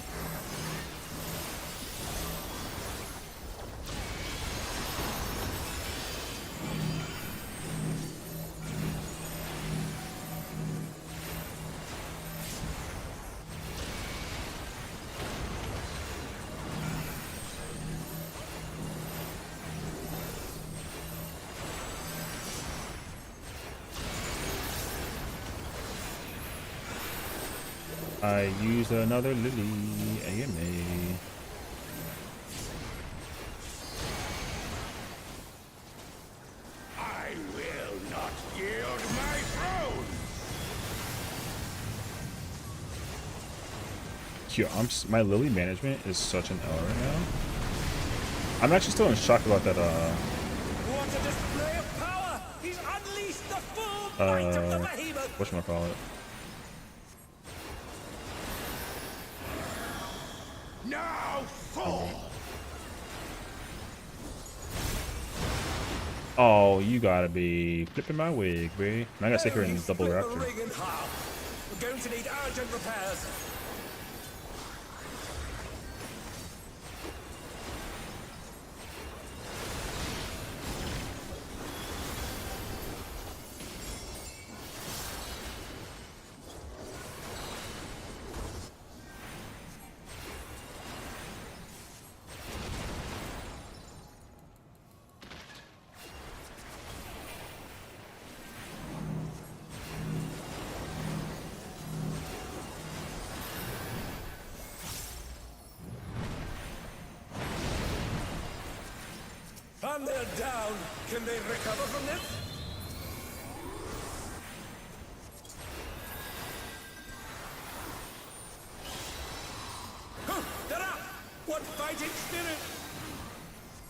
I use another lily AMA. I will not yield my throne. Yo, my Lily management is such an L right now. I'm actually still in shock about that. What a display of power! He's unleashed the full might of the behemoth! Whatchamacallit? Now fall! Oh, you gotta be flipping my wig, babe. I gotta sit here and double Split the raptor. ring in half. We're going to need urgent repairs. And they're down. Can they recover from this? Huh, they're up! What fighting spirit!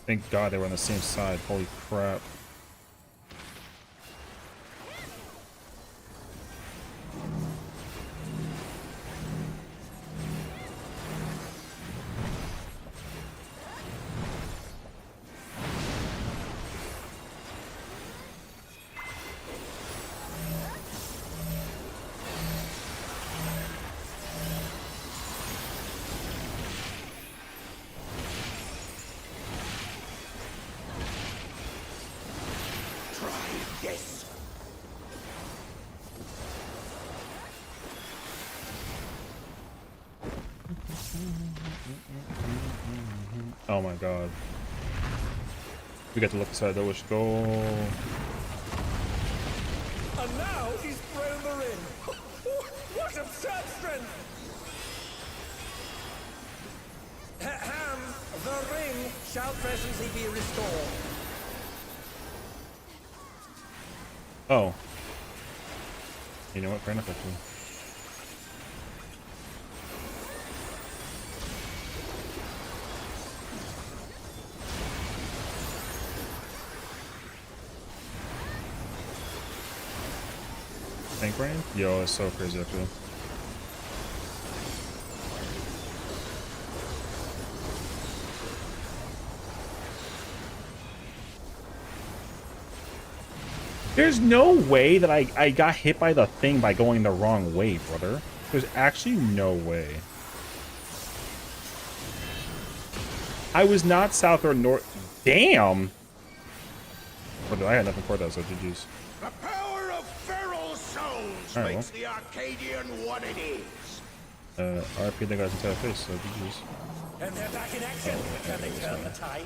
Thank God they were on the same side. Holy crap. Yes! Oh my God. We got to look aside though. Let's go. And now he's thrown the ring. What absurd strength! Ham, the ring shall presently be restored. Oh. You know what? Fair enough, actually. Tank brain? Yo, it's so crazy, actually. There's no way that I got hit by the thing by going the wrong way, brother. There's actually no way. I was not south or north. Damn! Brother, I had nothing for that, so GG's. The power of feral souls Alright, makes the Arcadian what it is. RP, they got his entire face, so GG's. And they're back in action. Can they turn the tide?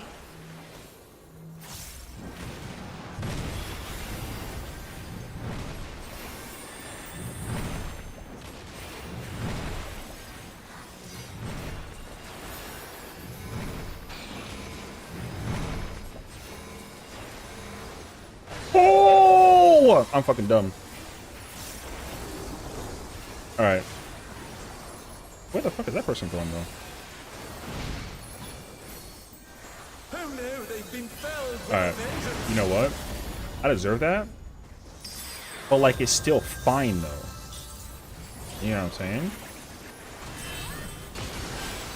Oh! I'm fucking dumb. Alright. Where the fuck is that person going, though? Who knew they've been felled by Alright. vengeance? You know what? I deserve that. But, like, it's still fine, though. You know what I'm saying?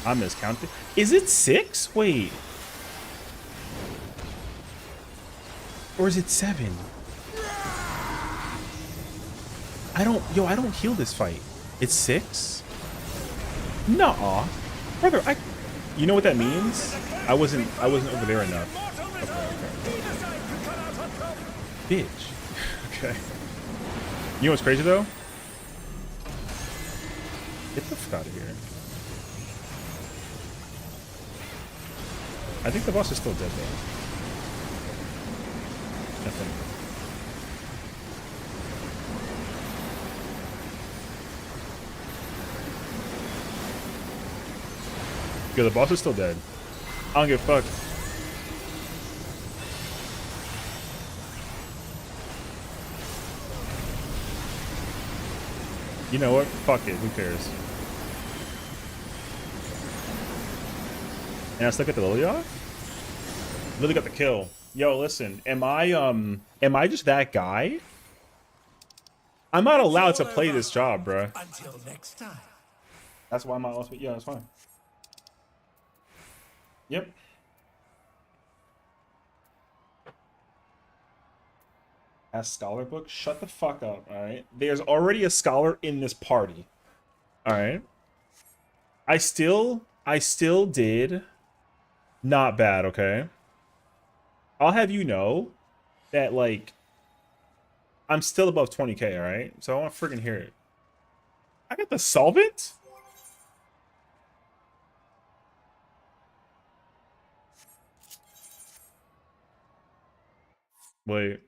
I miscounted. Is it 6? Wait. Or is it 7? I don't heal this fight. It's 6? Nuh-uh. Brother, you know what that means? I wasn't over there enough. Okay. Bitch. Okay. You know what's crazy though? Get the fuck out of here. I think the boss is still dead though. I think. Yo, the boss is still dead. I don't give a fuck. You know what? Fuck it. Who cares? And I still get the Lily off? Lily got the kill. Yo, listen, am I just that guy? I'm not allowed to play this job, bruh. Until next time. That's why my ultimate. Yeah, that's fine. Yep. As scholar book, shut the fuck up. All right. There's already a scholar in this party. All right. I still did not bad. Okay. I'll have you know that like I'm still above 20K. All right. So I want to freaking hear it. I got the solvent. Wait.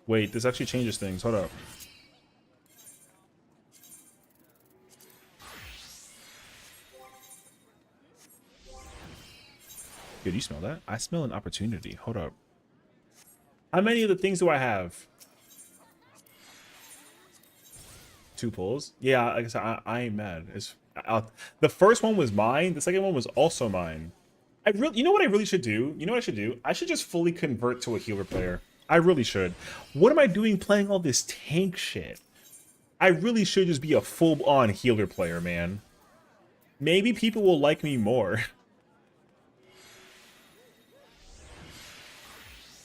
Wait, this actually changes things. Hold up. Dude, you smell that? I smell an opportunity. Hold up. How many of the things do I have? 2 pulls? Yeah, like I said, I ain't mad. The first one was mine. The second one was also mine. You know what I really should do? You know what I should do? I should just fully convert to a healer player. I really should. What am I doing playing all this tank shit? I really should just be a full-on healer player, man. Maybe people will like me more.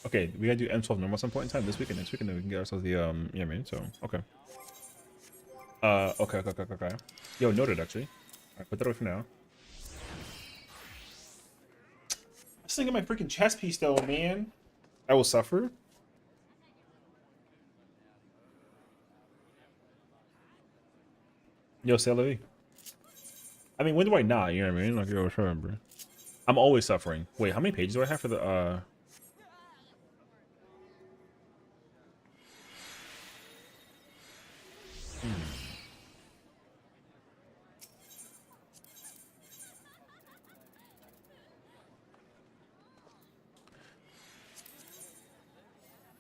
Okay, we gotta do M12 normal at some point in time this week and next week, and then we can get ourselves the yeah, man. So okay. Okay. Yo, noted actually. Alright, put that away for now. Let's think of my freaking chest piece though, man. I will suffer. Yo, c'est la vie. I mean, when do I not? You know what I mean? Like, yo, sure, bro. I'm always suffering. Wait, how many pages do I have for the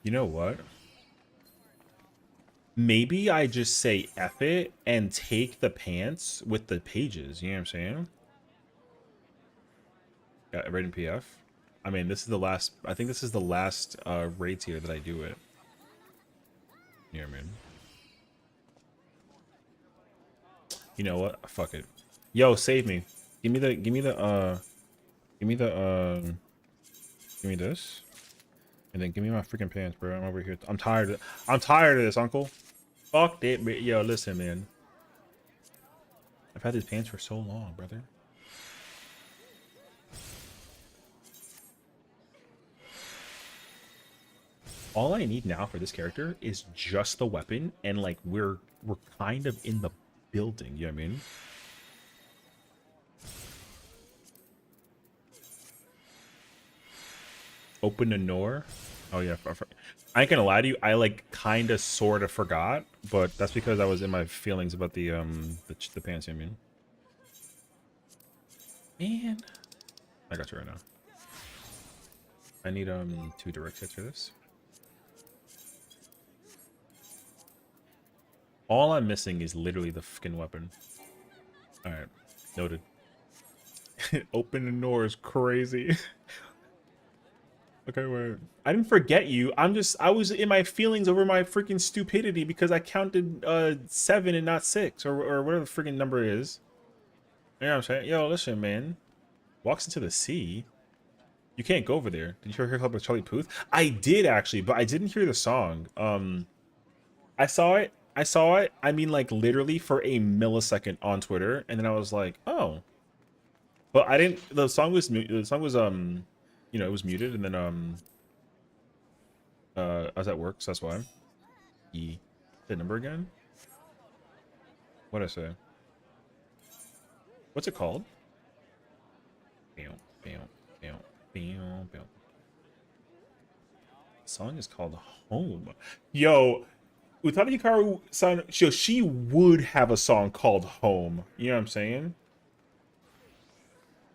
You know what? Maybe I just say F it and take the pants with the pages. You know what I'm saying? Yeah, right in PF. I mean, this is the last. I think this is the last raid tier that I do it. You know what I mean? You know what? Fuck it. Yo, save me. Give me this. And then give me my freaking pants, bro. I'm over here. I'm tired of this, uncle. Fuck that, but yo, listen, man. I've had these pants for so long, brother. All I need now for this character is just the weapon, and like we're kind of in the building, you know what I mean? Open a door. Oh yeah, I ain't gonna lie to you. I like kind of sort of forgot, but that's because I was in my feelings about the pants. I mean, man, I got you right now. I need 2 direct hits for this. All I'm missing is literally the fucking weapon. All right, noted. Open the door is crazy. Okay, wait. I didn't forget you. I was in my feelings over my freaking stupidity because I counted 7 and not 6 or whatever the freaking number is. You know what I'm saying? Yo, listen, man. Walks into the sea. You can't go over there. Did you hear Club with Charlie Puth? I did actually, but I didn't hear the song. I saw it. I mean, like literally for a millisecond on Twitter, and then I was like, oh. But I didn't. The song was you know, it was muted, and then I was at work, so that's why. The number again? What'd I say? What's it called? The song is called Home. Yo, Utami Hikaru-san, she would have a song called Home. You know what I'm saying?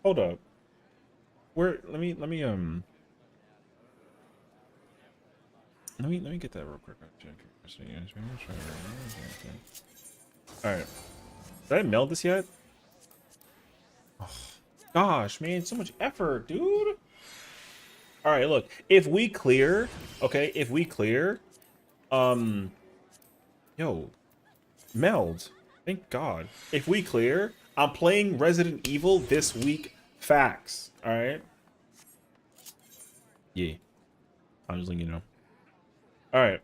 Hold up. Where let me get that real quick. All right, did I meld this yet? Oh, gosh, man, so much effort, dude. All right, look, if we clear, okay, if we clear, yo, meld. Thank God. If we clear, I'm playing Resident Evil this week. Facts. All right. Yeah, I'm just letting you know. All right.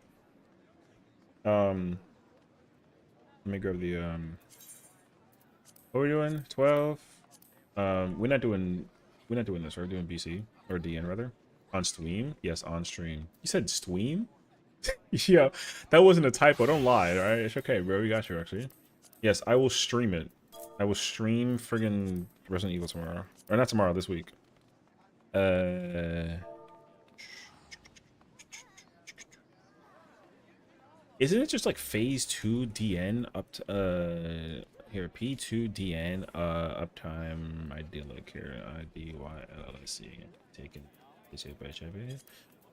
Let me grab the What are we doing? 12. We're not doing this. We're doing BC or DN rather on stream. Yes, on stream. You said stream? Yeah, that wasn't a typo. Don't lie. All right, it's okay, bro. We got you actually. Yes, I will stream it. I will stream friggin' Resident Evil tomorrow, or not tomorrow. This week. Isn't it just like phase 2 DN up to here P2 DN uptime idyllic here IDYLSC taken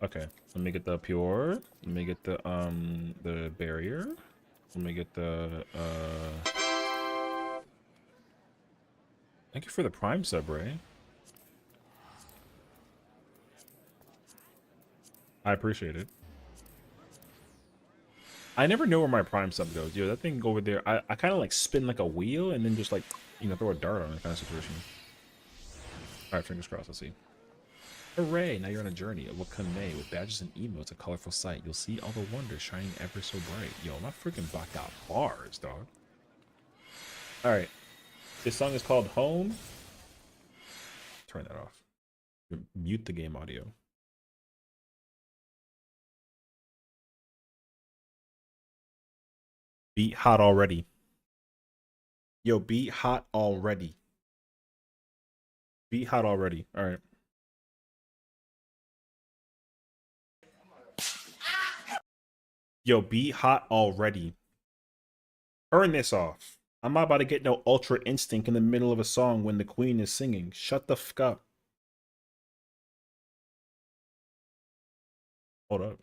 okay, let me get the pure, let me get the barrier, let me get the thank you for the prime sub, Ray. I appreciate it. I never know where my prime sub goes. Yo, that thing go over there. I kind of like spin like a wheel and then just like, you know, throw a dart on it kind of situation. All right, fingers crossed. Let's see. Hooray! Now you're on a journey of what can may with badges and emotes, a colorful sight. You'll see all the wonders shining ever so bright. Yo, my freaking bot got bars, dog. All right, this song is called Home. Turn that off. Mute the game audio. Beat hot already. Yo, beat hot already. Beat hot already. All right. Yo, beat hot already. Turn this off. I'm not about to get no ultra instinct in the middle of a song when the queen is singing. Shut the fuck up. Hold up.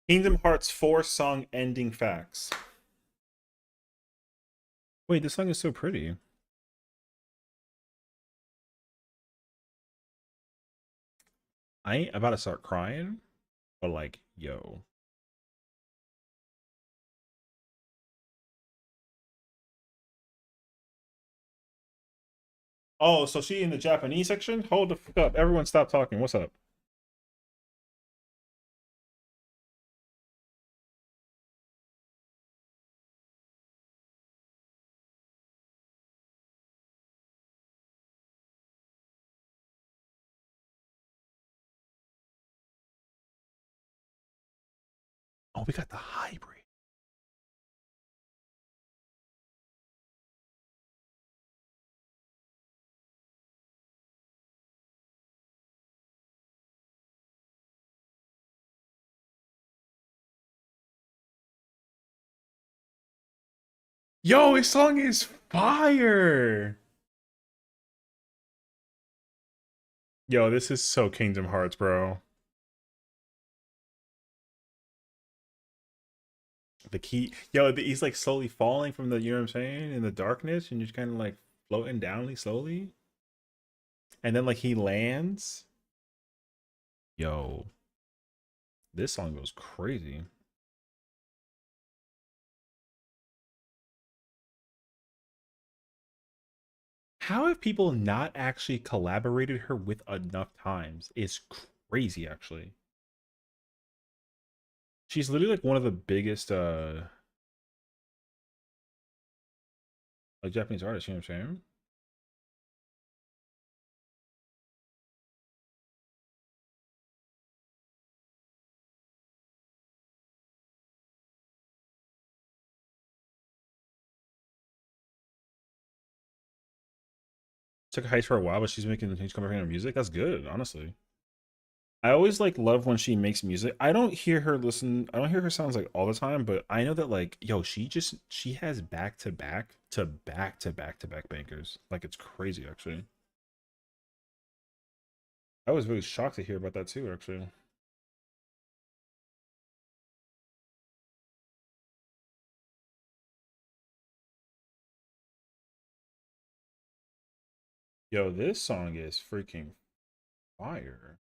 Kingdom Hearts 4 song ending facts. Wait, this song is so pretty. I ain't about to start crying, but like, yo. Oh, so she in the Japanese section? Hold the fuck up. Everyone stop talking. What's up? Oh, we got the hybrid. Yo, his song is fire. Yo, this is so Kingdom Hearts, bro. The key, yo, he's like slowly falling from the, you know what I'm saying, in the darkness, and just kind of like floating down slowly, and then like he lands. Yo, this song goes crazy. How have people not actually collaborated her with enough times? It's crazy, actually. She's literally like one of the biggest like Japanese artists, you know what I'm saying? Took a hiatus for a while, but she's coming around music. That's good, honestly. I always like love when she makes music. I don't hear her listen. I don't hear her sounds like all the time, but I know that like yo, she has back to back to back to back to back bangers. Like it's crazy actually. I was really shocked to hear about that too, actually. Yo, this song is freaking fire.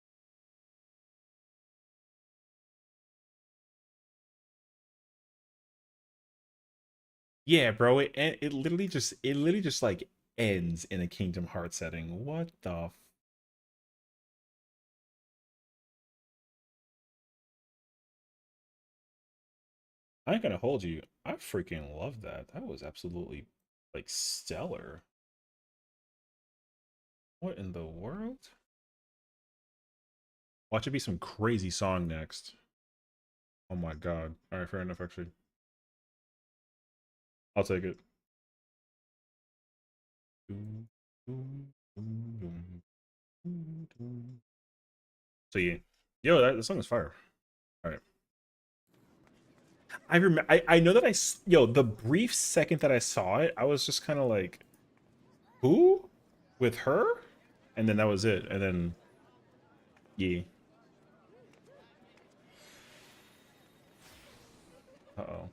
Yeah, bro. It literally just like ends in a Kingdom Hearts setting. What the I ain't gonna hold you. I freaking love that. That was absolutely like stellar. What in the world? Watch it be some crazy song next. Oh my god. Alright, fair enough actually. I'll take it. So yeah. Yo, that song is fire. Alright. I remember I know that yo, the brief second that I saw it, I was just kind of like, who? With her? And then that was it. And then yeah. Uh-oh.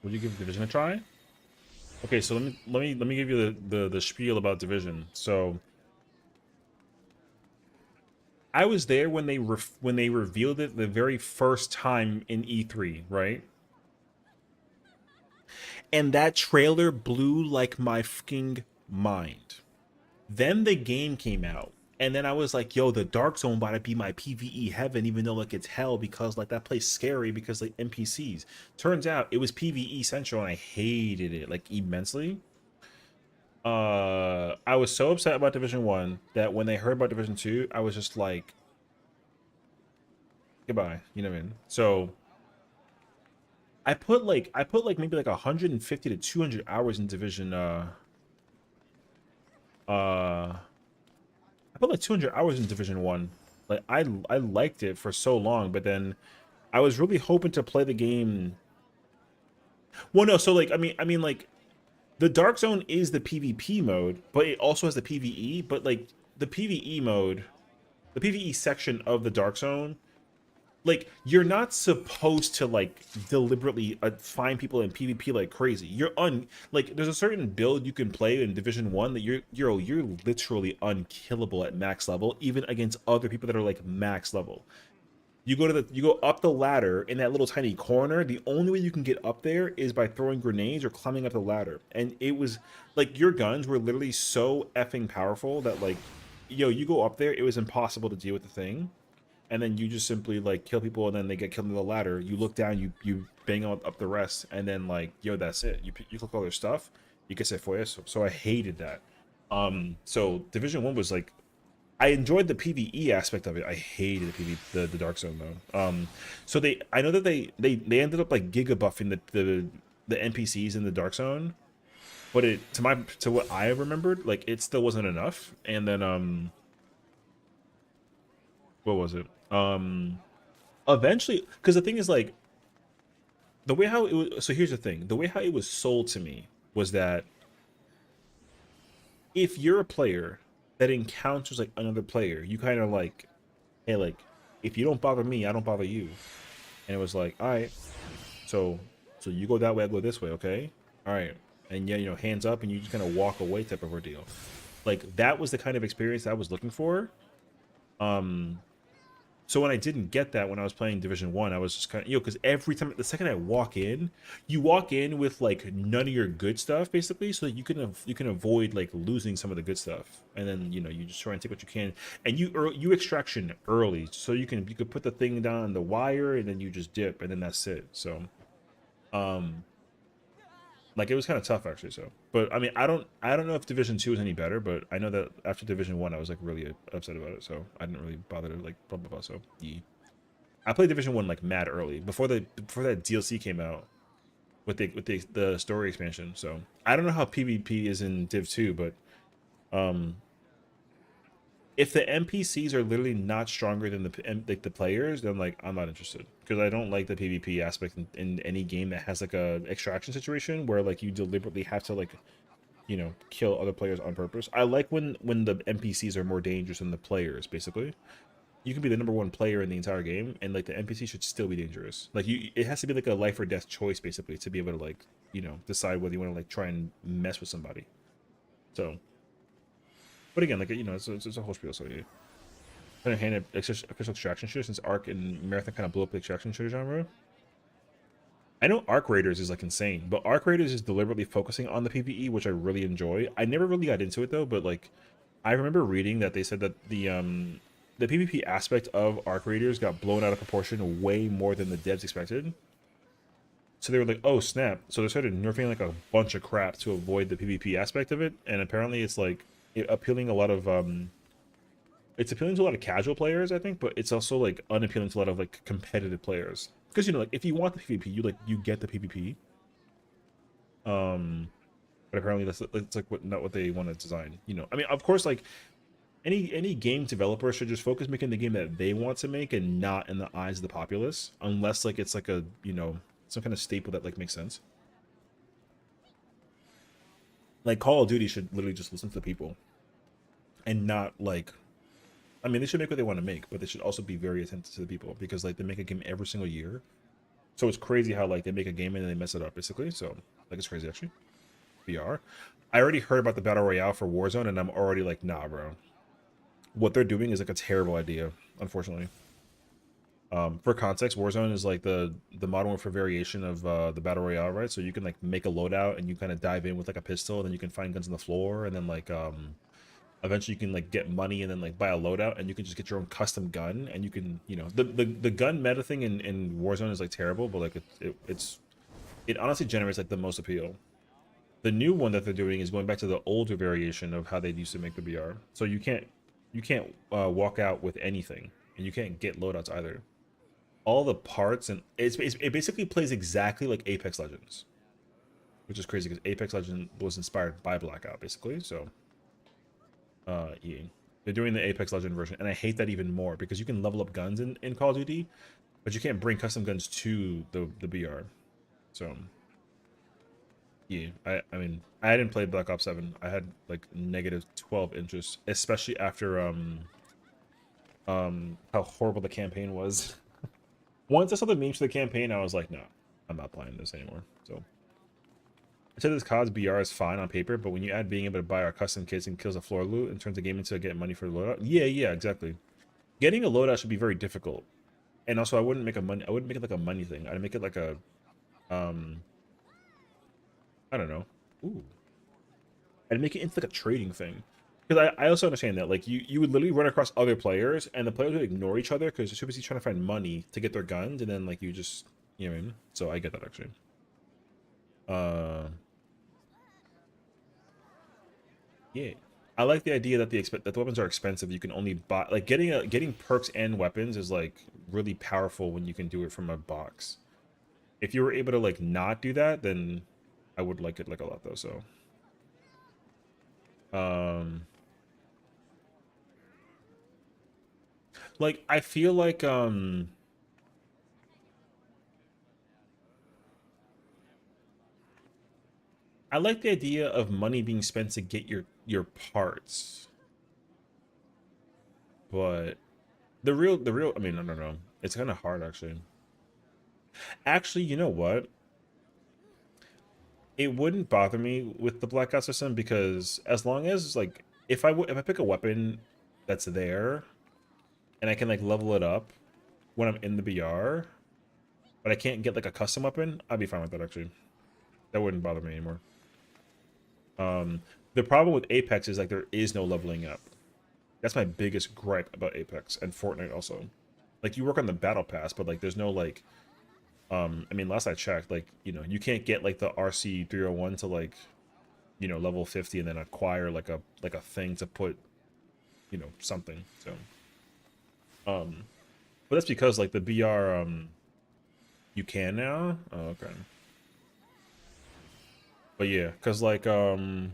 Would you give Division a try? Okay, so let me give you the spiel about Division. So I was there when they revealed it the very first time in E3, right? And that trailer blew like my fucking mind. Then the game came out. And then I was like, yo, the Dark Zone about to be my PvE heaven, even though like it's hell because like that place scary because like NPCs. Turns out it was PvE central and I hated it like immensely. I was so upset about Division 1 that when they heard about Division 2, I was just like goodbye, you know what I mean? So I put like maybe like 150 to 200 hours in Division I put like 200 hours in Division 1. Like I liked it for so long, but then I was really hoping to play the game. Well, no, so like I mean like the Dark Zone is the PvP mode, but it also has the PvE, but like the PvE mode, the PvE section of the Dark Zone, like you're not supposed to like deliberately find people in PvP like crazy. You're like there's a certain build you can play in Division 1 that you're literally unkillable at max level even against other people that are like max level. You go up the ladder in that little tiny corner. The only way you can get up there is by throwing grenades or climbing up the ladder. And it was like your guns were literally so effing powerful that like yo, you go up there, it was impossible to deal with the thing, and then you just simply like kill people and then they get killed on the ladder. You look down, you bang up the rest, and then like yo, that's it. You click all their stuff, you can say for you. So I hated that. So Division 1 was like I enjoyed the PvE aspect of it. I hated the Dark Zone though. So I know that they ended up like giga buffing the NPCs in the Dark Zone, but to what I remembered, like it still wasn't enough. And then what was it? Eventually, because the thing is like the way how it was. So here's the thing: the way how it was sold to me was that if you're a player that encounters like another player, you kind of like, hey, like if you don't bother me, I don't bother you. And it was like, all right, so you go that way, I go this way, okay? All right, and yeah, you know, hands up, and you just kind of walk away type of ordeal. Like that was the kind of experience I was looking for. Um, So when I didn't get that when I was playing Division 1, I was just kind of, because every time, the second I walk in, you walk in with like none of your good stuff basically, so that you can avoid like losing some of the good stuff, and then you just try and take what you can, and you extraction early, so you could put the thing down on the wire, and then you just dip, and then that's it. So um like it was kind of tough actually. So, but I mean, I don't know if Division 2 is any better, but I know that after Division 1, I was like really upset about it, so I didn't really bother to like blah blah blah. So yeah. I played Division 1 like mad early before that DLC came out with the story expansion. So I don't know how PvP is in Div 2, but um if the NPCs are literally not stronger than the players, then like I'm not interested, because I don't like the PvP aspect in any game that has like a extraction situation where like you deliberately have to like kill other players on purpose. I like when the NPCs are more dangerous than the players. Basically, you can be the #1 player in the entire game, and like the NPC should still be dangerous. Like it has to be like a life or death choice basically to be able to like decide whether you want to like try and mess with somebody. So, but again, like it's a whole spiel. So yeah. Kind of hand official extraction shooter, since Arc and Marathon kind of blew up the extraction shooter genre. I know Arc Raiders is like insane, but Arc Raiders is deliberately focusing on the PvE, which I really enjoy. I never really got into it though, but like I remember reading that they said that the PvP aspect of Arc Raiders got blown out of proportion way more than the devs expected. So they were like, "Oh snap!" So they started nerfing like a bunch of crap to avoid the PvP aspect of it, and apparently it's like appealing a lot of it's appealing to a lot of casual players, I think, but it's also like unappealing to a lot of like competitive players. Because like if you want the PvP, you get the PvP. But apparently that's like not what they want to design. I mean, of course, like any game developer should just focus making the game that they want to make and not in the eyes of the populace, unless like it's like a some kind of staple that like makes sense. Like Call of Duty should literally just listen to the people and not like, I mean, they should make what they want to make, but they should also be very attentive to the people, because like they make a game every single year. So it's crazy how like they make a game and then they mess it up basically. So like it's crazy actually. VR. I already heard about the battle royale for Warzone, and I'm already like, nah, bro. What they're doing is like a terrible idea, unfortunately. For context, Warzone is like the Modern Warfare variation of the battle royale, right? So you can like make a loadout and you kind of dive in with like a pistol, and then you can find guns on the floor, and then like eventually you can like get money and then like buy a loadout, and you can just get your own custom gun, and you can the gun meta thing in Warzone is like terrible, but like it honestly generates like the most appeal. The new one that they're doing is going back to the older variation of how they used to make the BR. So you can't walk out with anything, and you can't get loadouts either. All the parts, and it basically plays exactly like Apex Legends, which is crazy because Apex Legends was inspired by Blackout basically. So yeah, they're doing the Apex Legend version, and I hate that even more because you can level up guns in Call of Duty, but you can't bring custom guns to the BR. So yeah, I mean, I didn't play Black Ops 7. I had like -12 interest, especially after how horrible the campaign was. Once I saw the memes for the campaign, I was like, no, I'm not playing this anymore. So I said this COD's BR is fine on paper, but when you add being able to buy our custom kits and kills a floor loot and turns the game into get money for the loadout, yeah, exactly. Getting a loadout should be very difficult. And also I wouldn't make it like a money thing. I'd make it like a I don't know. Ooh. I'd make it into like a trading thing. Because I also understand that like you would literally run across other players, and the players would ignore each other because they're too busy trying to find money to get their guns, and then like you just what I mean? So I get that actually. Yeah. I like the idea that that the weapons are expensive. You can only buy like getting perks and weapons is like really powerful when you can do it from a box. If you were able to like not do that, then I would like it like a lot though. So like I feel like I like the idea of money being spent to get your parts, but the real I mean, I don't know. It's kind of hard actually. Actually, you know what? It wouldn't bother me with the blackout system, because as long as like if I pick a weapon that's there, and I can like level it up when I'm in the BR, but I can't get like a custom weapon, I'd be fine with that actually. That wouldn't bother me anymore. The problem with Apex is like there is no leveling up. That's my biggest gripe about Apex and Fortnite also. Like you work on the battle pass, but like there's no like I mean last I checked, like, you know, you can't get like the RC 301 to like, you know, level 50 and then acquire like a thing to put, you know, something. So but that's because like the BR you can now? Oh, okay. But yeah, because like the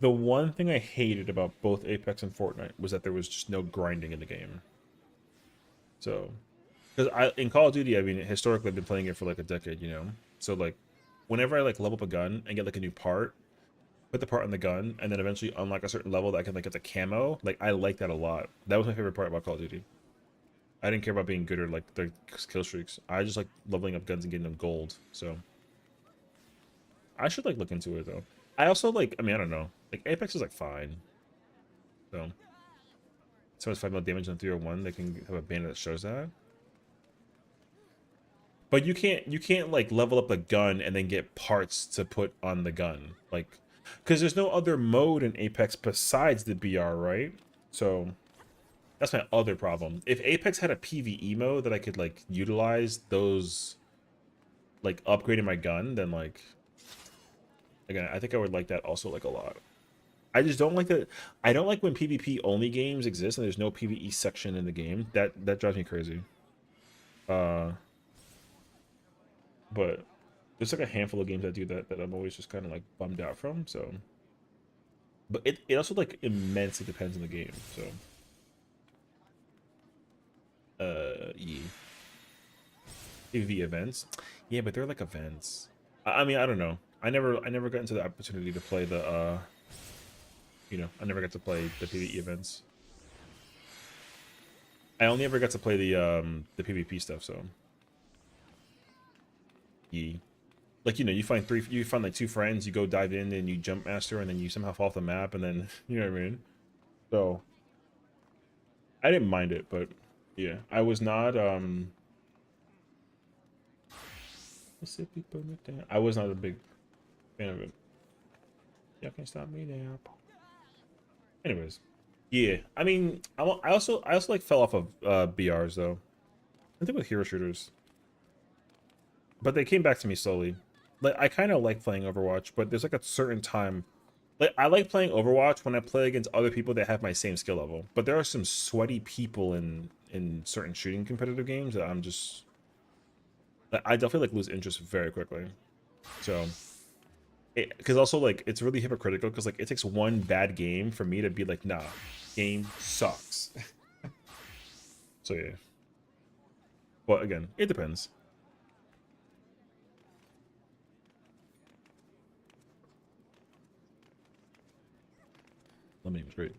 one thing I hated about both Apex and Fortnite was that there was just no grinding in the game. So, because in Call of Duty, I mean, historically I've been playing it for like a decade, you know. So like, whenever I like level up a gun and get like a new part, put the part on the gun, and then eventually unlock a certain level that I can like get the camo. Like I like that a lot. That was my favorite part about Call of Duty. I didn't care about being good or like the kill streaks. I just like leveling up guns and getting them gold. So I should like look into it though. I also like, I mean, I don't know. Like Apex is like fine. So someone's 5 mil damage on 301, they can have a banner that shows that. But you can't like level up the gun and then get parts to put on the gun. Like, because there's no other mode in Apex besides the BR, right? So that's my other problem. If Apex had a PvE mode that I could like utilize those, like upgrading my gun, then like, again, I think I would like that also like a lot. I just don't like that. I don't like when PvP only games exist and there's no PvE section in the game. That drives me crazy. But there's like a handful of games that do that I'm always just kind of like bummed out from. So, but it also like immensely depends on the game. So, yeah. PvP events, yeah, but they're like events. I mean, I don't know. I never got into the opportunity to play the you know, I never got to play the PvE events. I only ever got to play the PvP stuff, so yeah. Like, you know, you find like 2 friends, you go dive in and you jump master and then you somehow fall off the map and then you know what I mean? So I didn't mind it, but yeah, I was not I was not a big fan of it. Y'all can't stop me now. Anyways, yeah. I mean, I also like fell off of BRs though. I think with hero shooters, but they came back to me slowly. Like I kind of like playing Overwatch, but there's like a certain time. Like I like playing Overwatch when I play against other people that have my same skill level. But there are some sweaty people in certain shooting competitive games that I'm just. I definitely like lose interest very quickly. So. Because also like it's really hypocritical because like it takes one bad game for me to be like, nah, game sucks. So yeah, but again, it depends. Lemonade was great.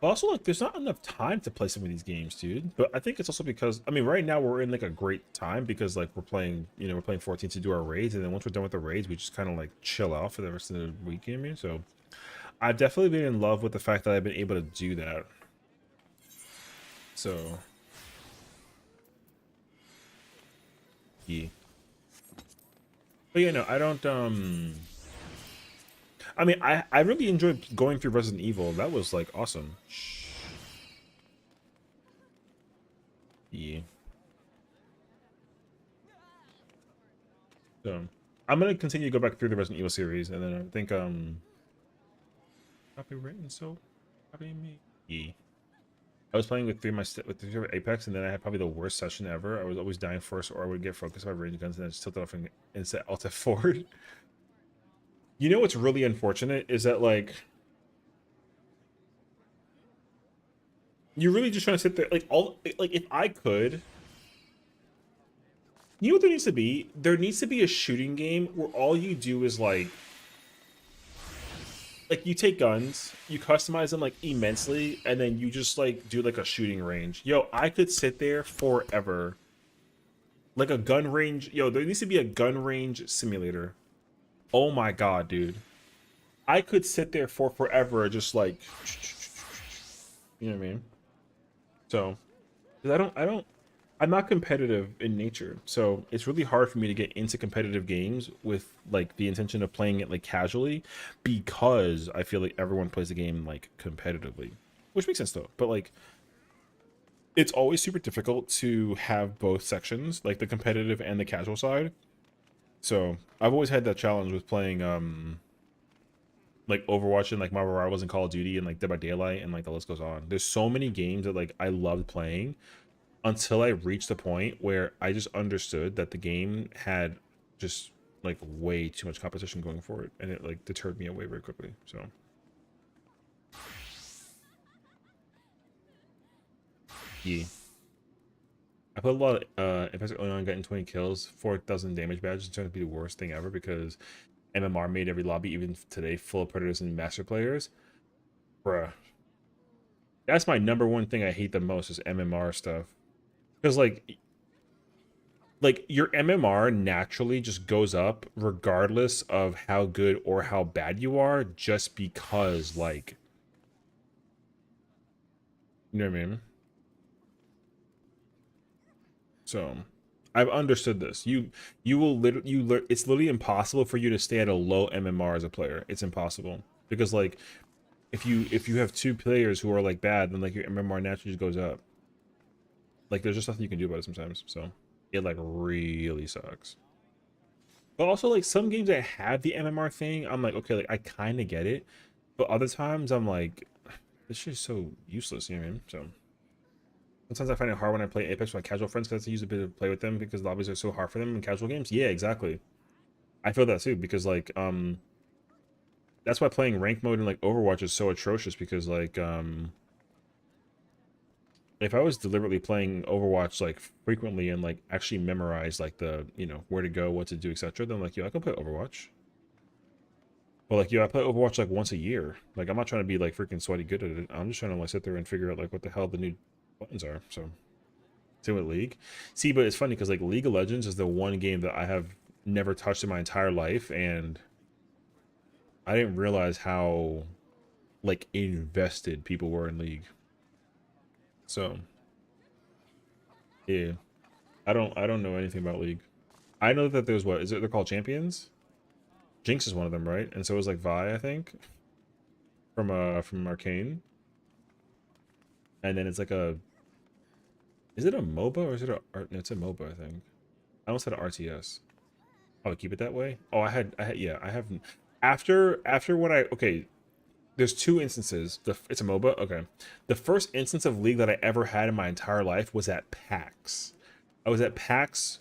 Also, like, there's not enough time to play some of these games, dude. But I think it's also because, I mean, right now we're in, like, a great time because, like, we're playing, you know, we're playing 14 to do our raids. And then once we're done with the raids, we just kind of, like, chill out for the rest of the weekend, man. So I've definitely been in love with the fact that I've been able to do that. So, yeah. But, yeah, no, I don't, I mean, I really enjoyed going through Resident Evil. That was, like, awesome. Yeah. So, I'm gonna continue to go back through the Resident Evil series, and then I think, copywritten, so, copy me. Yeah. I was playing with three Apex, and then I had probably the worst session ever. I was always dying first, or I would get focused by range guns, and then just tilted off and set Alt F4. You know what's really unfortunate is that, like, you're really just trying to sit there, like, if I could, you know what there needs to be? There needs to be a shooting game where all you do is, like, you take guns, you customize them, like, immensely, and then you just, like, do, like, a shooting range. Yo, I could sit there forever. Like, a gun range. Yo, there needs to be a gun range simulator. Oh my god, dude. I could sit there for forever, just like, you know what I mean? So, 'cause I'm not competitive in nature, so it's really hard for me to get into competitive games with like the intention of playing it like casually, because I feel like everyone plays the game like competitively, which makes sense though. But like, it's always super difficult to have both sections, like the competitive and the casual side. So I've always had that challenge with playing like Overwatch and like Marvel Rivals and Call of Duty and like Dead by Daylight, and like the list goes on. There's so many games that like I loved playing until I reached the point where I just understood that the game had just like way too much competition going for it, and it like deterred me away very quickly. So yeah, I put a lot of if I was only on getting 20 kills, 4,000 damage badges. It's going to be the worst thing ever because MMR made every lobby, even today, full of predators and master players. Bruh, that's my number one thing I hate the most is MMR stuff. Because like your MMR naturally just goes up regardless of how good or how bad you are, just because like, you know what I mean? So I've understood this. You will literally it's literally impossible for you to stay at a low MMR as a player. It's impossible. Because like if you have two players who are like bad, then like your MMR naturally just goes up. Like there's just nothing you can do about it sometimes. So it like really sucks. But also like some games that have the MMR thing, I'm like, okay, like I kind of get it. But other times I'm like, this shit is so useless, you know what I mean? So sometimes I find it hard when I play Apex with my casual friends because I use a bit of play with them because lobbies are so hard for them in casual games. Yeah, exactly. I feel that too because like that's why playing rank mode in like Overwatch is so atrocious because like if I was deliberately playing Overwatch like frequently and like actually memorize like the, you know, where to go, what to do, etc., then like, yo, I can play Overwatch. But like, yo, I play Overwatch like once a year. Like, I'm not trying to be like freaking sweaty good at it. I'm just trying to like sit there and figure out like what the hell the new buttons are. So, same with League. See, but it's funny because like League of Legends is the one game that I have never touched in my entire life, and I didn't realize how like invested people were in League. So, yeah. I don't know anything about League. I know that there's what is it? They're called champions. Jinx is one of them, right? And so is like Vi, I think, from Arcane. And then it's like a, is it a MOBA or is it a art? No, it's a MOBA, I think. I almost had an RTS. Oh, keep it that way. Oh, yeah, I have. After what I okay, there's two instances. It's a MOBA. Okay, the first instance of League that I ever had in my entire life was at PAX. I was at PAX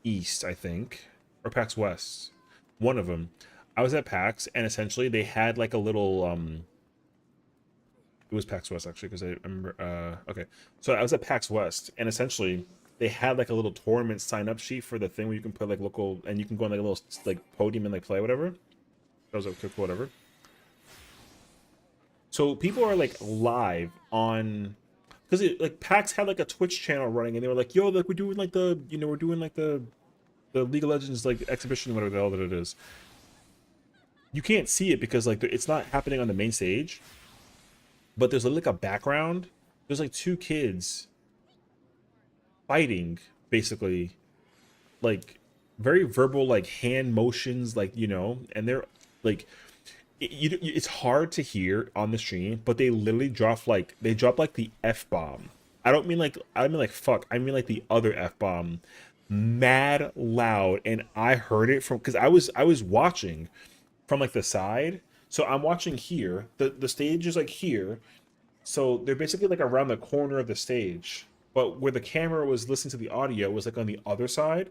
East, I think, or PAX West, one of them. I was at PAX, and essentially they had like a little it was PAX West actually because I remember. Okay, so I was at PAX West, and essentially they had like a little tournament sign up sheet for the thing where you can play like local, and you can go on like a little like podium and like play whatever. That was like whatever. So people are like live on, because it like PAX had like a Twitch channel running, and they were like, "Yo, like we're doing like the, you know, we're doing like the League of Legends like exhibition, whatever the hell that it is." You can't see it because like it's not happening on the main stage, but there's like a background. There's like two kids fighting, basically, like very verbal, like hand motions, like, you know, and they're like, it's hard to hear on the stream, but they literally drop like the F bomb. I don't mean like fuck. I mean like the other F bomb, mad loud, and I heard it from because I was watching from like the side. So I'm watching here. The stage is like here. So they're basically like around the corner of the stage. But where the camera was listening to the audio was like on the other side.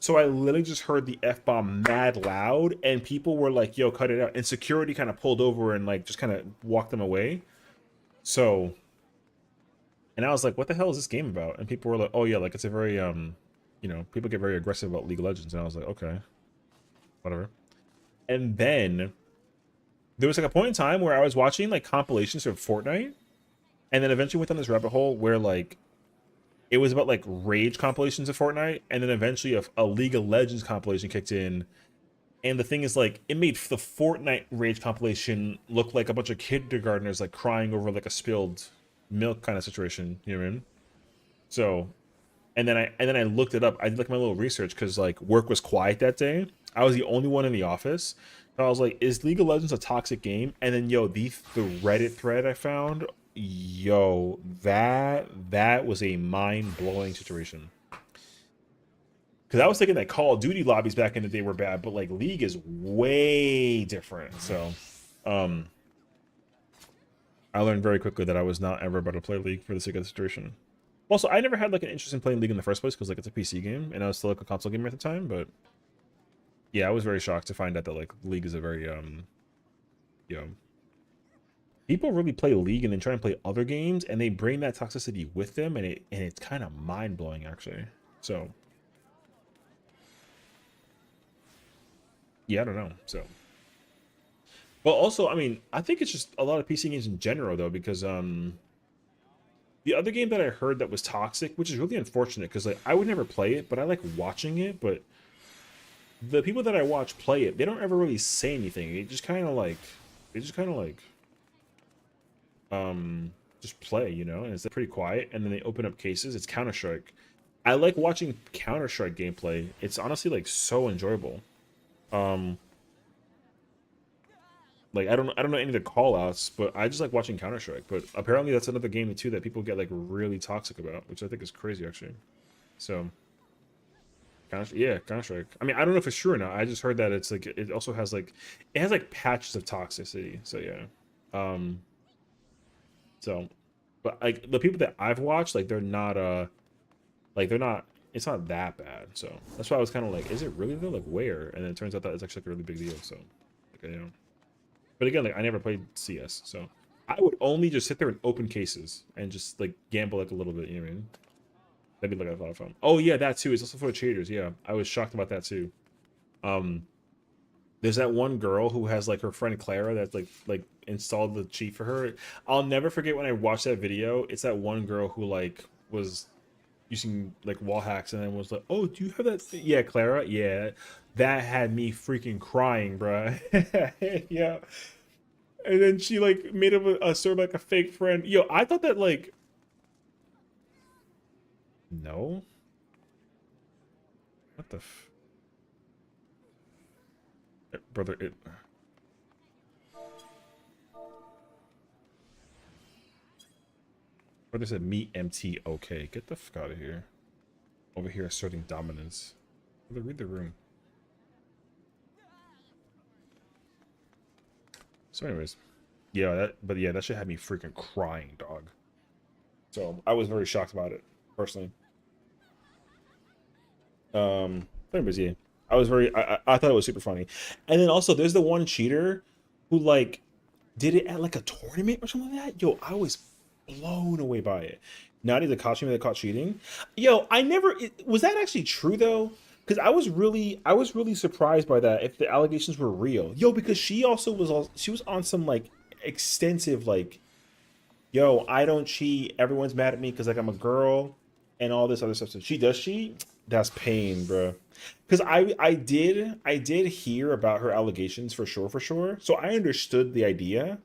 So I literally just heard the F bomb mad loud, and people were like, yo, cut it out. And security kind of pulled over and like just kind of walked them away. So, and I was like, what the hell is this game about? And people were like, oh yeah, like it's a very, you know, people get very aggressive about League of Legends. And I was like, okay, whatever. And then there was like a point in time where I was watching like compilations of Fortnite, and then eventually went down this rabbit hole where like it was about like rage compilations of Fortnite, and then eventually a League of Legends compilation kicked in, And the thing is, like, it made the Fortnite Rage compilation look like a bunch of kindergartners like crying over like a spilled milk kind of situation. You know what I mean? So, and then I looked it up. I did like my little research because like work was quiet that day. I was the only one in the office. So I was like, "Is League of Legends a toxic game?" And then yo, the Reddit thread I found, yo, that was a mind blowing situation. Because I was thinking that Call of Duty lobbies back in the day were bad, but like League is way different. So, um, I learned very quickly that I was not ever about to play League for the sake of the situation. Also, I never had like an interest in playing League in the first place because like it's a PC game and I was still like a console gamer at the time. But yeah, I was very shocked to find out that like League is a very you know, people really play League and then try and play other games and they bring that toxicity with them and it's kind of mind blowing actually. So yeah, I don't know. So. But also, I mean, I think it's just a lot of PC games in general, though, because the other game that I heard that was toxic, which is really unfortunate, because like I would never play it, but I like watching it. But the people that I watch play it, they don't ever really say anything. They just kind of like, just play, you know, and it's pretty quiet. And then they open up cases. It's Counter Strike. I like watching Counter Strike gameplay. It's honestly like so enjoyable. Um, Like I don't know any of the call outs, but I just like watching Counter Strike. But apparently that's another game too that people get like really toxic about, which I think is crazy actually. So Counter Strike. I mean, I don't know if it's true or not. I just heard that it's like it also has like it has like patches of toxicity. So yeah. Um so but like the people that I've watched, like they're not it's not that bad. So that's why I was kind of like, is it really though? Like where? And then it turns out that it's actually like a really big deal. So like, you know. But again, like I never played CS, so I would only just sit there and open cases and just like gamble like a little bit. You know what I mean? That'd be like a lot of fun. Oh yeah, that too. It's also for the cheaters. Yeah, I was shocked about that too. Um, there's that one girl who has like her friend Clara that's like installed the cheat for her. I'll never forget when I watched that video. It's that one girl who like was using like wall hacks and then was like, "Oh, do you have that thing?" Yeah, Clara. Yeah, that had me freaking crying, bruh. Yeah. And then she like made up a sort of like a fake friend. Yo, I thought that like no. What the brother? Brother said meet MT. Okay, get the fuck out of here. Over here asserting dominance. Brother, read the room. So, anyways, yeah, that shit had me freaking crying, dog. So I was very shocked about it personally. Anyways, yeah, I was very. I thought it was super funny, and then also there's the one cheater who like did it at like a tournament or something like that. Yo, I was blown away by it. Not the costume that caught cheating. Yo, was that actually true though? Because I was really surprised by that. If the allegations were real, yo, because she was on some like extensive like yo, I don't cheat. Everyone's mad at me because like I'm a girl and all this other stuff. So she does cheat. That's pain, bro. Because I did hear about her allegations for sure. So I understood the idea,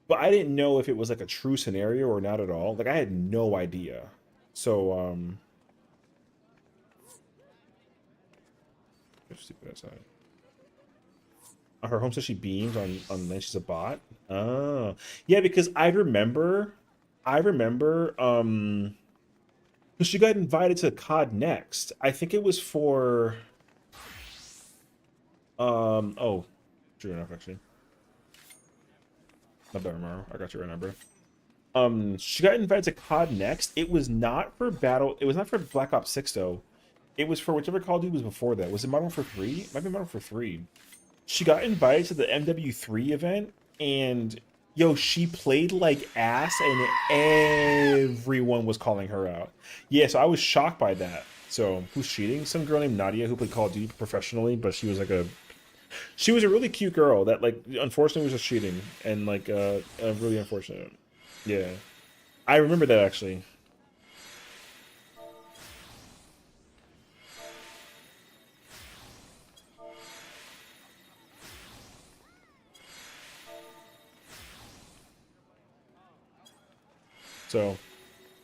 but I didn't know if it was like a true scenario or not at all. Like I had no idea. So stupid outside. Her home says she beams on then she's a bot. Oh yeah, because I remember because she got invited to COD Next. I think it was for oh, true enough actually. Not bad, Romero. I got you right now, bro. She got invited to COD Next. It was not for Battle. It was not for Black Ops 6 though. It was for whichever Call of Duty was before that. Was it Modern Warfare 3? It might be Modern Warfare 3. She got invited to the MW3 event, and yo, she played like ass, and everyone was calling her out. Yeah, so I was shocked by that. So who's cheating? Some girl named Nadia who played Call of Duty professionally, but she was a really cute girl that like unfortunately was just cheating and like really unfortunate. Yeah, I remember that actually. So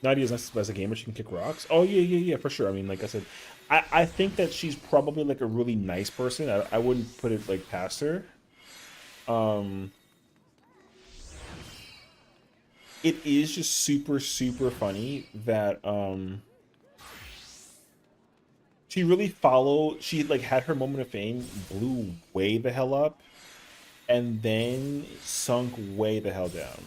Nadia's not as a gamer. She can kick rocks. Oh yeah, for sure. I mean, like I said, I think that she's probably like a really nice person. I wouldn't put it like past her. It is just super funny that she really followed. She like had her moment of fame, blew way the hell up, and then sunk way the hell down.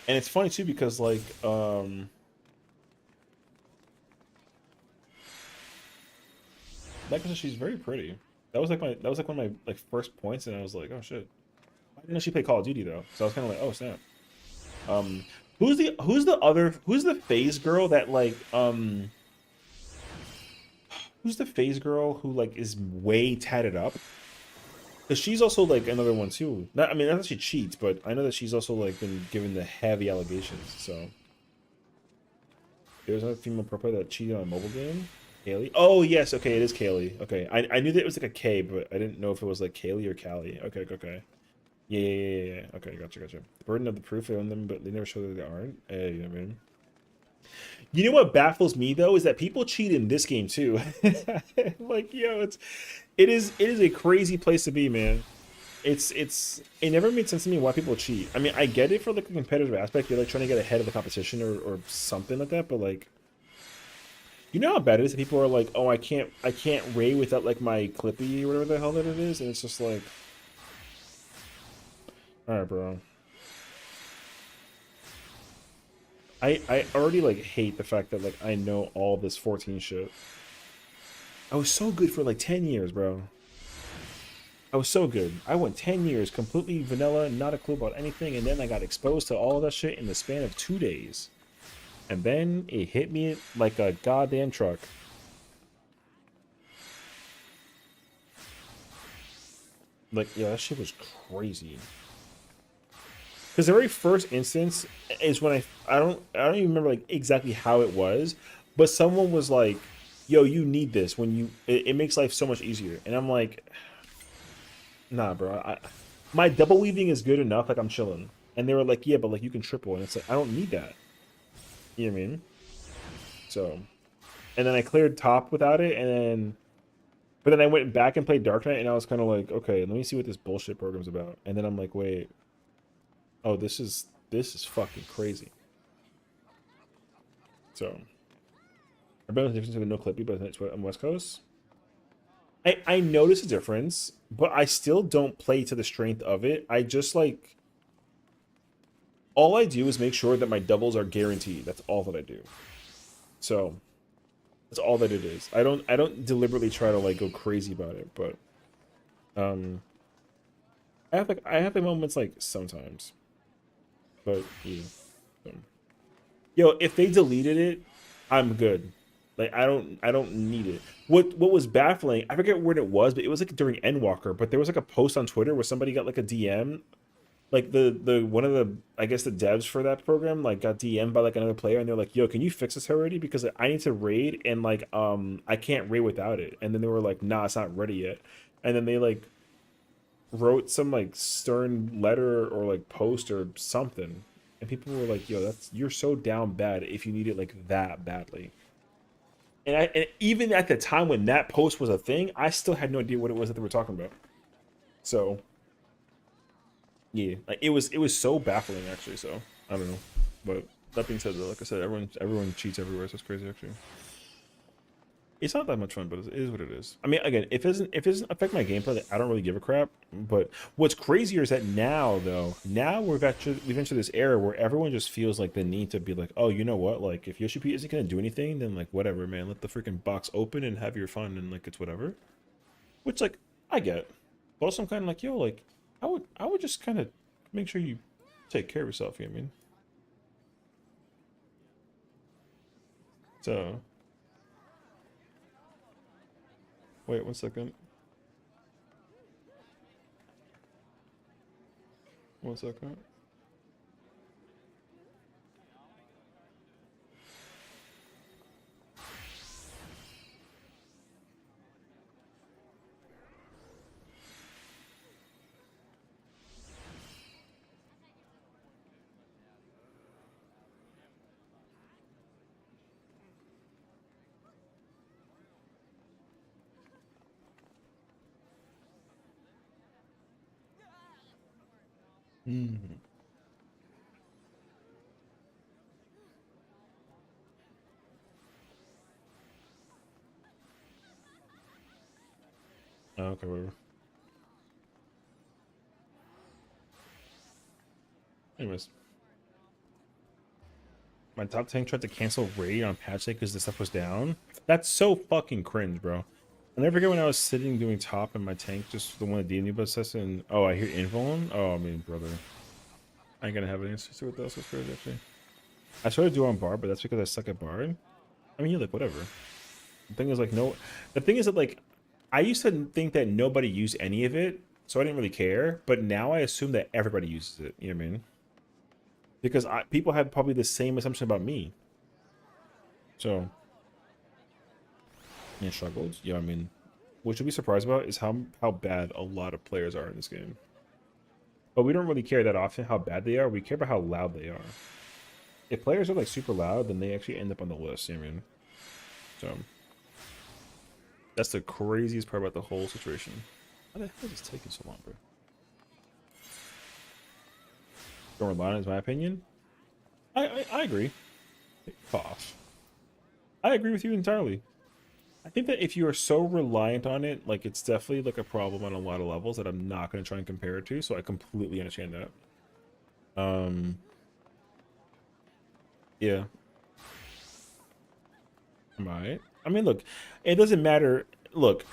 And it's funny too because like she's very pretty. That was like one of my like first points, and I was like, oh shit. I didn't know she played Call of Duty though, so I was kind of like, oh snap. Who's the phase girl that like who's the phase girl who like is way tatted up? Because she's also like another one too. Not, I mean, not that she cheats, but I know that she's also like been given the heavy allegations. So there's another female pro player that cheated on a mobile game. Kaylee. Oh yes, okay, it is Kaylee. Okay, I knew that it was like a K, but I didn't know if it was like Kaylee or Callie. Okay. Yeah. Okay, gotcha. The burden of the proof, they own them, but they never show that they aren't. Hey, you know what I mean? You know what baffles me though is that people cheat in this game too. Like, yo, it is a crazy place to be, man. It never made sense to me why people cheat. I mean, I get it for like a competitive aspect. You're like trying to get ahead of the competition or something like that, but like, you know how bad it is that people are like, oh, I can't raid without like my Clippy or whatever the hell that it is, and it's just like, all right, bro. I already like hate the fact that like I know all this 14 shit. I was so good for like 10 years, bro. I was so good. I went 10 years completely vanilla, not a clue about anything, and then I got exposed to all of that shit in the span of 2 days. And then it hit me like a goddamn truck. Like, yeah, that shit was crazy. Because the very first instance is when I don't even remember like exactly how it was, but someone was like, "Yo, you need this when it makes life so much easier." And I'm like, "Nah, bro. My double weaving is good enough. Like I'm chilling." And they were like, "Yeah, but like you can triple," and it's like I don't need that. You know what I mean? So, and then I cleared top without it, and then, but then I went back and played Dark Knight, and I was kind of like, okay, let me see what this bullshit program's about. And then I'm like, wait, oh, this is fucking crazy. So, I bet the difference between no clippy, but it's on West Coast. I notice a difference, but I still don't play to the strength of it. I just like all I do is make sure that my doubles are guaranteed. That's all that I do. So that's all that it is. I don't deliberately try to like go crazy about it, but I have like moments like sometimes. But yeah. So. Yo, if they deleted it, I'm good. Like I don't need it. What was baffling, I forget where it was, but it was like during Endwalker, but there was like a post on Twitter where somebody got like a DM, like the one of the I guess the devs for that program like got DM'd by like another player, and they're like, yo, can you fix this already? Because I need to raid, and like I can't raid without it. And then they were like, nah, it's not ready yet. And then they like wrote some like stern letter or like post or something. And people were like, yo, you're so down bad if you need it like that badly. And even at the time when that post was a thing, I still had no idea what it was that they were talking about. So yeah, like it was so baffling actually. So I don't know, but that being said, though, like I said, everyone cheats everywhere, so it's crazy actually. It's not that much fun, but it is what it is. I mean, again, if it doesn't affect my gameplay, like, I don't really give a crap. But what's crazier is that now we've entered this era where everyone just feels like the need to be like, oh, you know what? Like, if Yoshi P isn't gonna do anything, then like whatever, man. Let the freaking box open and have your fun, and like it's whatever. Which like I get, but also I'm kind of like, yo, like I would just kind of make sure you take care of yourself. You know what I mean? So. Wait 1 second. 1 second. Mm. Okay, whatever. Anyways, my top tank tried to cancel raid on patch day because the stuff was down. That's so fucking cringe, bro. I never forget when I was sitting doing top and my tank just the one that DNU but says and oh I hear invuln. Oh I mean brother. I ain't gonna have an answer to what else was crazy actually. I started to do on Bard, but that's because I suck at Bard. I mean, like, whatever. The thing is, like, no... The thing is that, like, I used to think that nobody used any of it, so I didn't really care. But now I assume that everybody uses it. You know what I mean? Because people have probably the same assumption about me. So... And struggled. Yeah, I mean... What you'll be surprised about is how bad a lot of players are in this game. But we don't really care that often how bad they are. We care about how loud they are. If players are, like, super loud, then they actually end up on the list. You know what I mean? So... That's the craziest part about the whole situation. How the hell is this taking so long, bro? Don't rely on it, is my opinion. I agree. Off. I agree with you entirely. I think that if you are so reliant on it, like it's definitely like a problem on a lot of levels that I'm not going to try and compare it to. So I completely understand that. Yeah. Right. I mean, look, it doesn't matter. Look,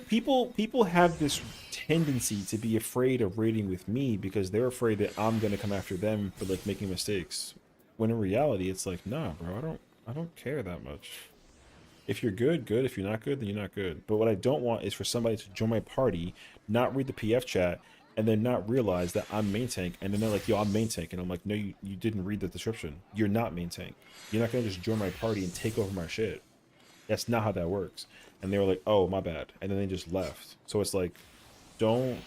people have this tendency to be afraid of raiding with me because they're afraid that I'm gonna come after them for like making mistakes. When in reality, it's like, nah, bro, I don't care that much. If you're good, good. If you're not good, then you're not good. But what I don't want is for somebody to join my party, not read the PF chat, and then not realize that I'm main tank, and then they're like, yo, I'm main tank, and I'm like, no, you didn't read the description. You're not main tank. You're not gonna just join my party and take over my shit. That's not how that works. And they were like, oh, my bad. And then they just left. So it's like, don't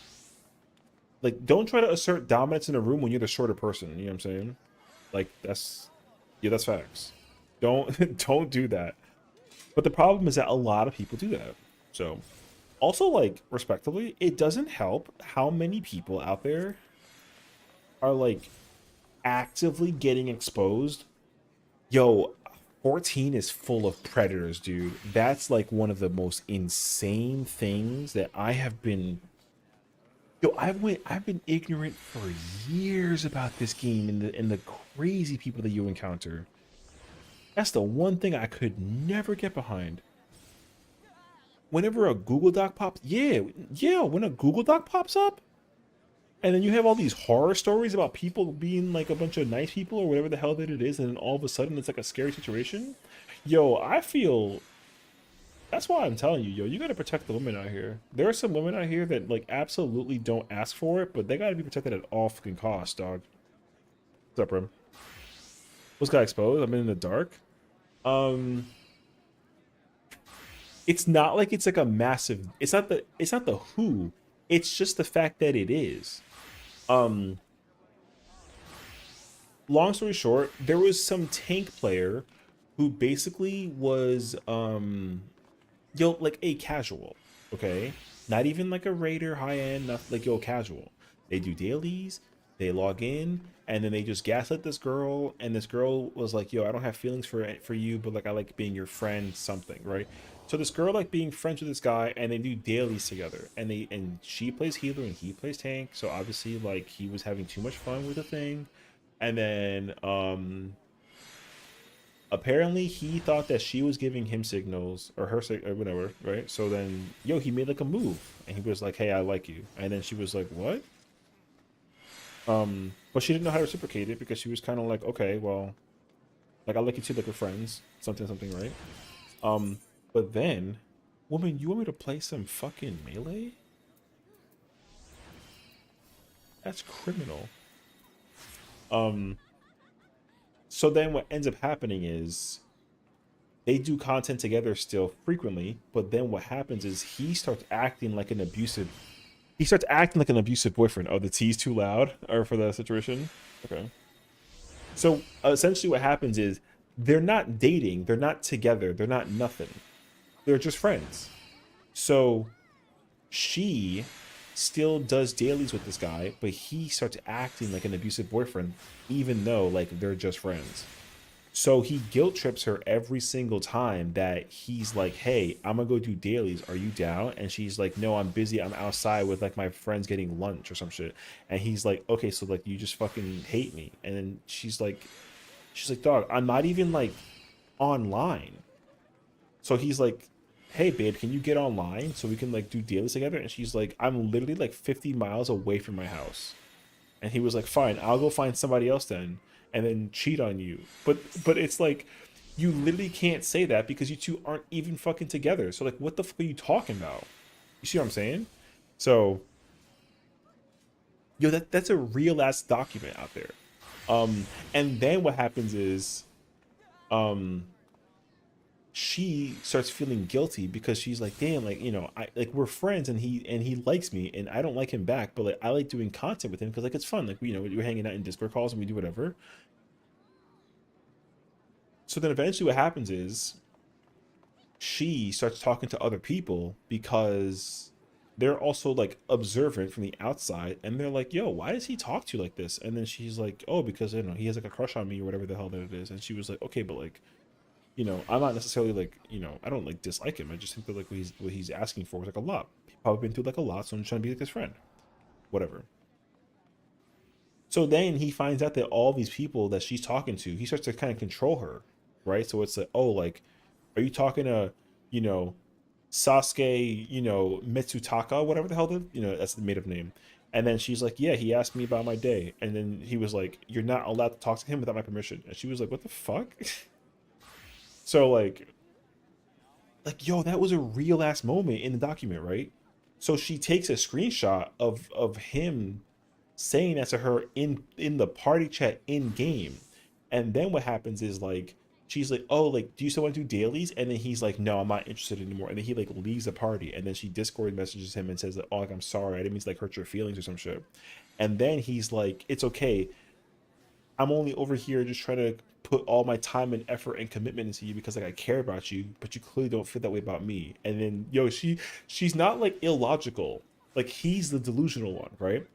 try to assert dominance in a room when you're the shorter person. You know what I'm saying? Like, that's facts. Don't do that. But the problem is that a lot of people do that. So, also, like, respectively, it doesn't help how many people out there are, like, actively getting exposed. Yo, 14 is full of predators, dude. That's, like, one of the most insane things that I have been... Yo, I've been ignorant for years about this game and the crazy people that you encounter. That's the one thing I could never get behind. Whenever a Google Doc pops, when a Google Doc pops up, and then you have all these horror stories about people being like a bunch of nice people or whatever the hell that it is, and then all of a sudden it's like a scary situation. Yo, I feel... That's why I'm telling you, yo, you gotta protect the women out here. There are some women out here that like absolutely don't ask for it, but they gotta be protected at all fucking costs, dog. What's up, bro? What's got exposed? I'm in the dark. It's not like it's like a massive... It's not the who. It's just the fact that it is. Long story short, there was some tank player who basically was like a casual, okay? Not even like a raider, high end, nothing, like yo, casual. They do dailies, they log in, and then they just gaslit this girl, and this girl was like, yo, I don't have feelings for you, but like I like being your friend, something, right? So this girl like being friends with this guy, and they do dailies together, and she plays healer and he plays tank, so obviously like he was having too much fun with the thing. And then apparently he thought that she was giving him signals or her or whatever, right? So then yo, he made like a move and he was like, hey, I like you. And then she was like, what? But she didn't know how to reciprocate it because she was kind of like, okay, well, like I like you too, like we're friends, something, right? But then, woman, you want me to play some fucking melee? That's criminal. So then what ends up happening is they do content together still frequently, but then what happens is he starts acting like an abusive boyfriend. Oh, the T's too loud or for the situation? Okay. So essentially what happens is they're not dating, they're not together, they're not nothing. They're just friends. So she still does dailies with this guy, but he starts acting like an abusive boyfriend, even though like they're just friends. So he guilt trips her every single time that he's like, "Hey, I'm gonna go do dailies. Are you down?" And she's like, "No, I'm busy. I'm outside with like my friends getting lunch or some shit." And he's like, "Okay, so like you just fucking hate me." And then she's like, "Dog, I'm not even like online." So he's like, "Hey, babe, can you get online so we can like do dailies together?" And she's like, "I'm literally like 50 miles away from my house." And he was like, "Fine, I'll go find somebody else then, and then cheat on you." But it's like, you literally can't say that because you two aren't even fucking together. So like, what the fuck are you talking about? You see what I'm saying? So yo, that's a real ass document out there. And then what happens is, um, she starts feeling guilty because she's like, damn, like, I like, we're friends and he likes me and I don't like him back, but like I like doing content with him because like it's fun. Like, we're hanging out in Discord calls and we do whatever. So then eventually what happens is she starts talking to other people because they're also like observant from the outside and they're like, yo, why does he talk to you like this? And then she's like, oh, because he has like a crush on me or whatever the hell that it is. And she was like, okay, but like, I'm not necessarily like, I don't like dislike him. I just think that like what he's asking for was like a lot. He's probably been through like a lot, so I'm just trying to be like his friend. Whatever. So then he finds out that all these people that she's talking to, he starts to kind of control her, right? So it's like, oh, like, are you talking to, you know, Sasuke, Mitsutaka, whatever the hell that's the made up name. And then she's like, yeah, he asked me about my day. And then he was like, you're not allowed to talk to him without my permission. And she was like, what the fuck? So like yo, that was a real ass moment in the document, right? So she takes a screenshot of him saying that to her in the party chat in game. And then what happens is like she's like, oh, like, do you still want to do dailies? And then he's like, no, I'm not interested anymore. And then he like leaves the party. And then she Discord messages him and says that, oh, like, I'm sorry, I didn't mean to like hurt your feelings or some shit. And then he's like, it's okay, I'm only over here just trying to put all my time and effort and commitment into you because like I care about you, but you clearly don't feel that way about me. And then yo, she's not like illogical. Like he's the delusional one, right?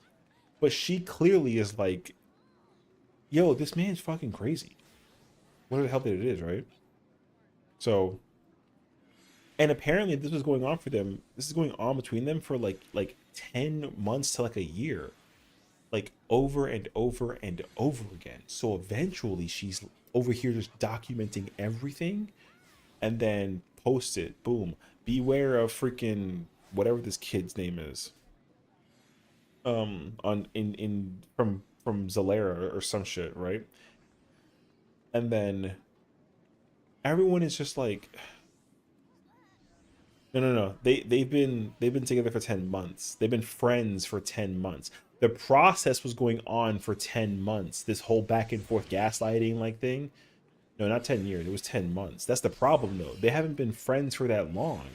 But she clearly is like, yo, this man's fucking crazy. Whatever the hell that it is, right? So, and apparently this was going on for them. This is going on between them for like 10 months to like a year, like over and over and over again. So eventually she's over here just documenting everything and then post it. Boom. Beware of freaking whatever this kid's name is. On in from Zalera or some shit, right? And then everyone is just like, no. They've been together for 10 months. They've been friends for 10 months. The process was going on for 10 months. This whole back and forth gaslighting like thing. No, not 10 years. It was 10 months. That's the problem though. They haven't been friends for that long.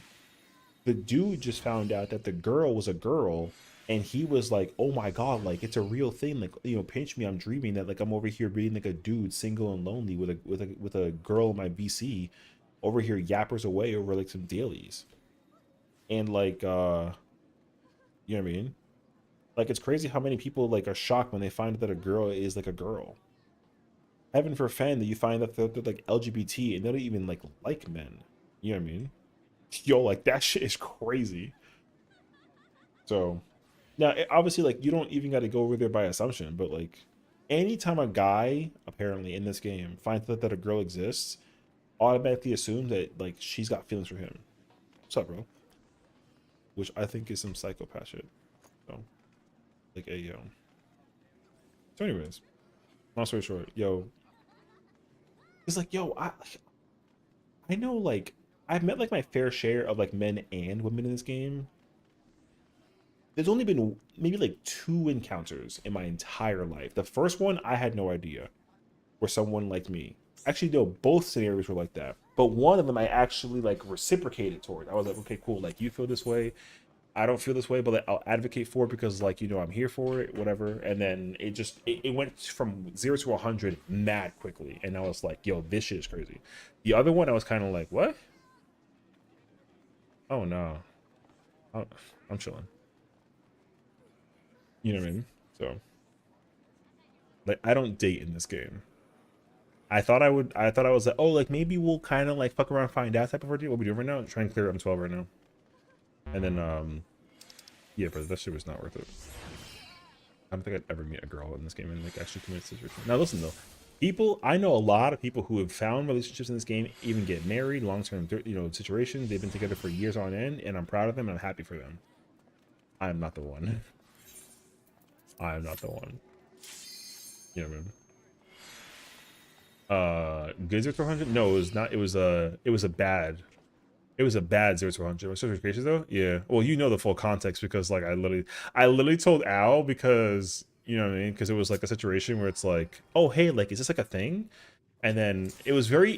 The dude just found out that the girl was a girl and he was like, "Oh my god, like it's a real thing. Like, pinch me. I'm dreaming that like I'm over here being like a dude, single and lonely with a girl in my VC over here yappers away over like some dailies." And like you know what I mean? Like it's crazy how many people like are shocked when they find out that a girl is like a girl. Heaven forfend that you find that they're like LGBT and they don't even like men. You know what I mean? Yo, like that shit is crazy. So now obviously like you don't even got to go over there by assumption, but like anytime a guy apparently in this game finds out that a girl exists, automatically assumes that like she's got feelings for him. What's up, bro? Which I think is some psychopath shit. So like a yo. So anyways, long story short, yo, it's like yo, I know like I've met like my fair share of like men and women in this game. There's only been maybe like 2 encounters in my entire life. The first one I had no idea where someone liked me. Actually, no, both scenarios were like that. But one of them I actually like reciprocated toward. I was like, okay, cool. Like you feel this way, I don't feel this way, but like, I'll advocate for it because like I'm here for it, whatever. And then it went from 0 to 100 mad quickly, and I was like, yo, this shit is crazy. The other one I was kind of like, what? Oh no, I'm chilling. You know what I mean? So, like, I don't date in this game. I thought I would. I thought I was like, oh, like maybe we'll kind of like fuck around, find out type of ordeal. What we doing right now? Try and clear M12 right now. And then, yeah, but that shit was not worth it. I don't think I'd ever meet a girl in this game and like actually commit to situation. Now listen though, people, I know a lot of people who have found relationships in this game, even get married, long-term, you know, situations. They've been together for years on end, and I'm proud of them and I'm happy for them. I am not the one. I am not the one. You know what I mean? Good 0 to 100? No, it was not. It was a bad 0 to 100. Was social cases though? Yeah. Well, you know the full context because like I literally told Al because you know what I mean, because it was like a situation where it's like, oh hey, like is this like a thing? And then it was very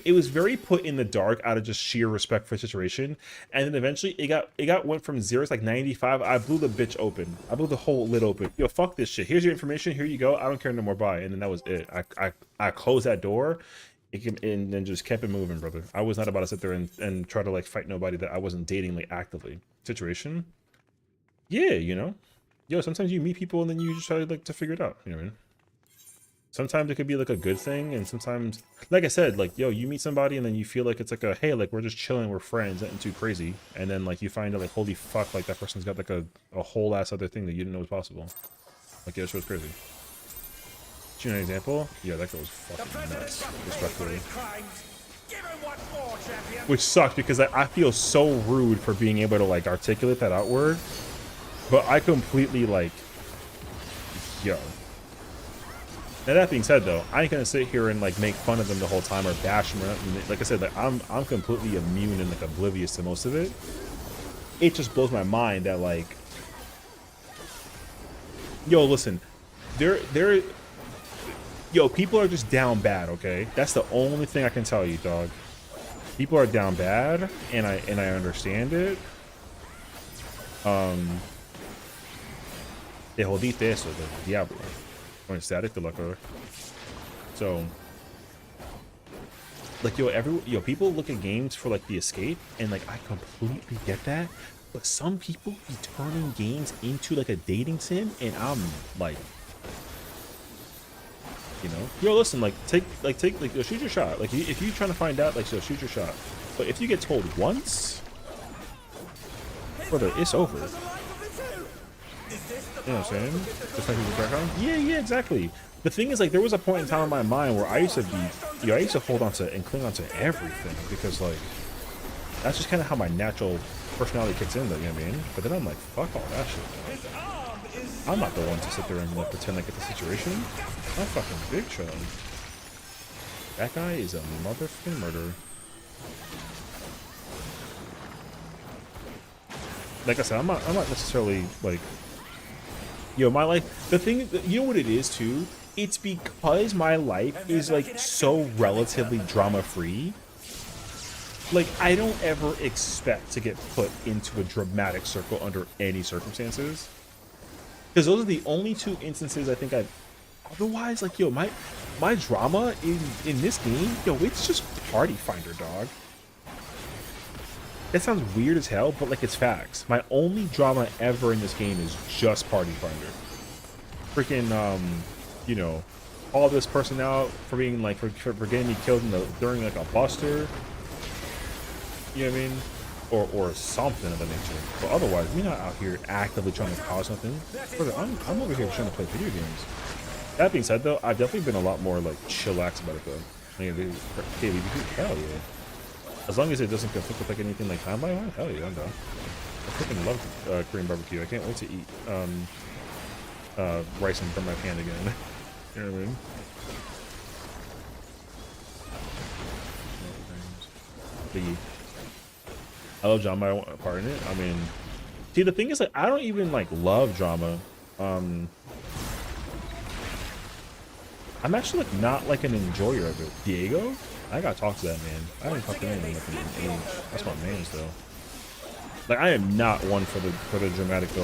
put in the dark out of just sheer respect for the situation. And then eventually it went from 0 to like 95. I blew the bitch open. I blew the whole lid open. Yo, fuck this shit. Here's your information. Here you go. I don't care no more. Bye. And then that was it. I closed that door. And then just kept it moving, brother. I was not about to sit there and try to like fight nobody that I wasn't dating like actively. Situation. Yeah, you know. Yo, sometimes you meet people and then you just try like to figure it out. You know what I mean? Sometimes it could be like a good thing, and sometimes, like I said, like, yo, you meet somebody and then you feel like it's like a, hey, like we're just chilling, we're friends, nothing too crazy, and then like you find out like, holy fuck, like that person's got like a whole ass other thing that you didn't know was possible. Like, yeah, this was crazy. Do you know an example? Yeah, that girl was fucking nuts, respectfully. Which sucked because I feel so rude for being able to like articulate that outward, but I completely like, yo. Now that being said, though, I ain't gonna sit here and like make fun of them the whole time or bash them. Like I said, like I'm completely immune and like oblivious to most of it. It just blows my mind that like, yo, listen, yo, people are just down bad. Okay, that's the only thing I can tell you, dog. People are down bad, and I understand it. Te jodiste eso, del diablo. Or static the lucker. So like yo, people look at games for like the escape, and like I completely get that, but some people be turning games into like a dating sim, and I'm like, you know, yo, listen, like take yo, shoot your shot. Like if you're trying to find out, like, so shoot your shot. But if you get told once, brother, it's over. You know what I'm saying? Just like the background? Yeah, exactly. The thing is, like, there was a point in time in my mind where I used to be, I used to hold on to and cling on to everything because, like, that's just kind of how my natural personality kicks in, though, you know what I mean? But then I'm like, fuck all that shit. I'm not the one to sit there and like, pretend like it's a situation. I'm fucking big show. That guy is a motherfucking murderer. Like I said, I'm not necessarily like, yo, my life, the thing, you know what it is too? It's because my life is like so relatively drama free. Like, I don't ever expect to get put into a dramatic circle under any circumstances. Because those are the only two instances I think I've, otherwise, like, yo, my drama in this game, yo, it's just Party Finder, dog. That sounds weird as hell, but like, it's facts. My only drama ever in this game is just Party Finder. Freaking, you know, call this person out for being like, for getting me killed during like a buster. You know what I mean? Or something of the nature. But otherwise, we're not out here actively trying to cause something. Brother, I'm over here trying to play video games. That being said, though, I've definitely been a lot more like chillax about it, though. I mean, hell yeah. As long as it doesn't conflict with like anything like timeline, hell yeah, I'm down. I freaking love Korean barbecue. I can't wait to eat rice and from my pan again. You know what I mean? I love drama. I want a part in it. I mean, see, the thing is, like, I don't even like love drama. I'm actually like not like an enjoyer of it. Diego, I gotta talk to that man. I haven't talked to him in like an age. That's my man's though. Like, I am not one for the dramatical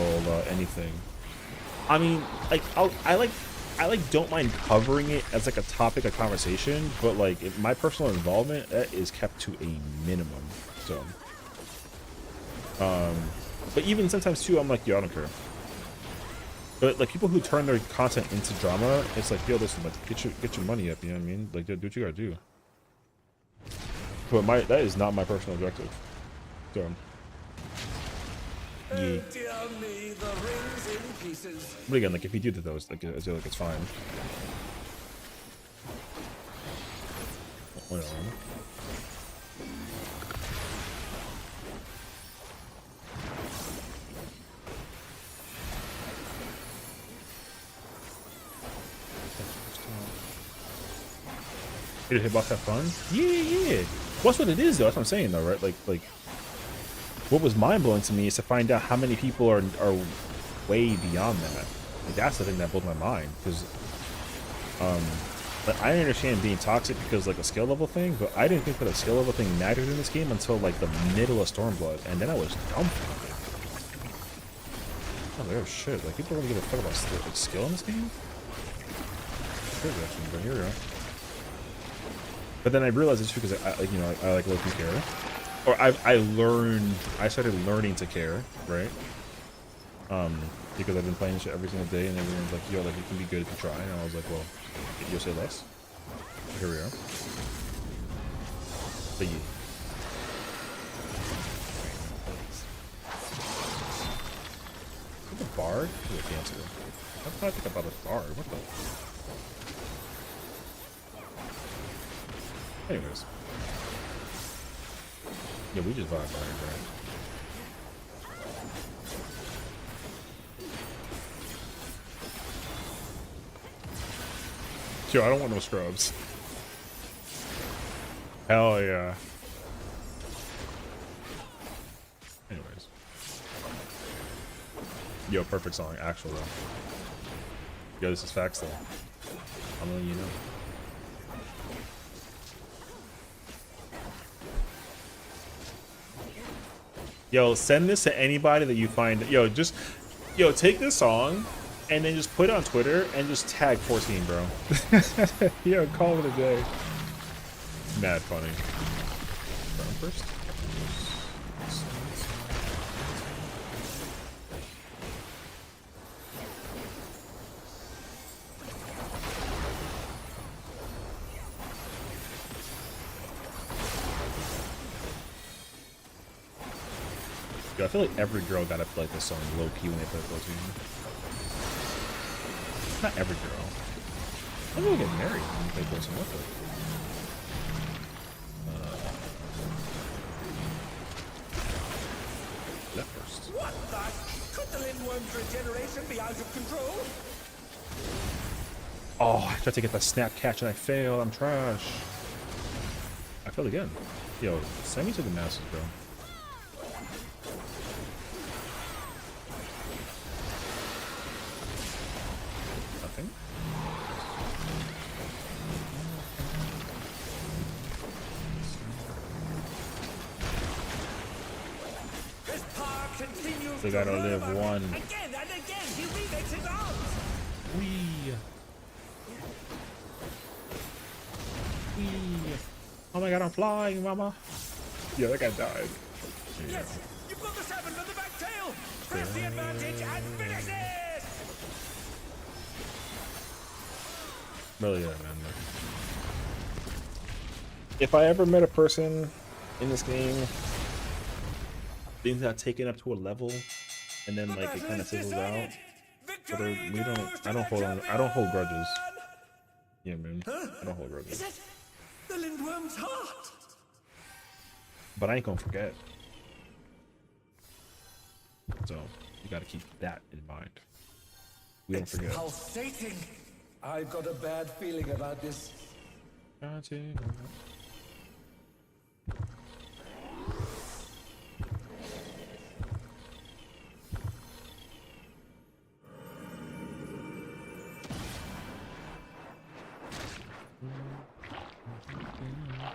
anything. I mean, like, I don't mind covering it as like a topic of conversation, but like my personal involvement, that is kept to a minimum. So, but even sometimes too, I'm like, yo, I don't care. But like people who turn their content into drama, it's like, yo, listen, like get your money up, you know what I mean? Like do what you gotta do. But that is not my personal objective. So yeah. Oh, dear me, the ring's in pieces. But again, like if you do those, like I feel like it's fine. Hold on. Did hitbox have fun? Yeah. Well, that's what it is, though. That's what I'm saying, though, right? Like, what was mind-blowing to me is to find out how many people are way beyond that. Like, that's the thing that blew my mind, because, like, I understand being toxic because, like, a skill level thing, but I didn't think that a skill level thing mattered in this game until, like, the middle of Stormblood, and then I was dumbfounded. Oh, oh shit, like, people don't give a fuck about skill in this game? Crazy, actually, but here we go. But then I realized it's because I like, you know, I like low-key care, or I started learning to care, right? Because I've been playing this shit every single day, and everyone's like, yo, like it can be good if you try, and I was like, well, you'll say less. Here we are. But yeah. Is it a bard? Or a dancer? How did I think about a bard? What the? Anyways. Yeah, we just vibe right? Yo, I don't want no scrubs. Hell yeah. Anyways. Yo, perfect song, actual though. Yo, this is facts though. I'm letting you know. Yo, send this to anybody that you find. Yo, take this song and then just put it on Twitter and just tag 14, bro. Yo, call it a day. Mad funny. Brown first. I feel like every girl gotta play this song low key when they play Protein. Not every girl. I'm gonna get married when you play Protein. What the? Left first. What the? Could the Lindworm's regeneration be out of control? Oh, I tried to get that snap catch and I failed. I'm trash. I failed again. Yo, send me to the masses, bro. They gotta live one. Again and again, he remakes his arms. Wee. Oh my god, I'm flying, mama. Yeah, that guy died. Yes, you've got the 7 for the back tail. Press the advantage and finish it. Really, yeah, man. If I ever met a person in this game, things got taken up to a level, and then like it kind of fizzles out. But I don't hold grudges. Yeah, man. I don't hold grudges. Is it the Lindworm's heart? But I ain't gonna forget. So you gotta keep that in mind. We don't forget. It's pulsating. I've got a bad feeling about this.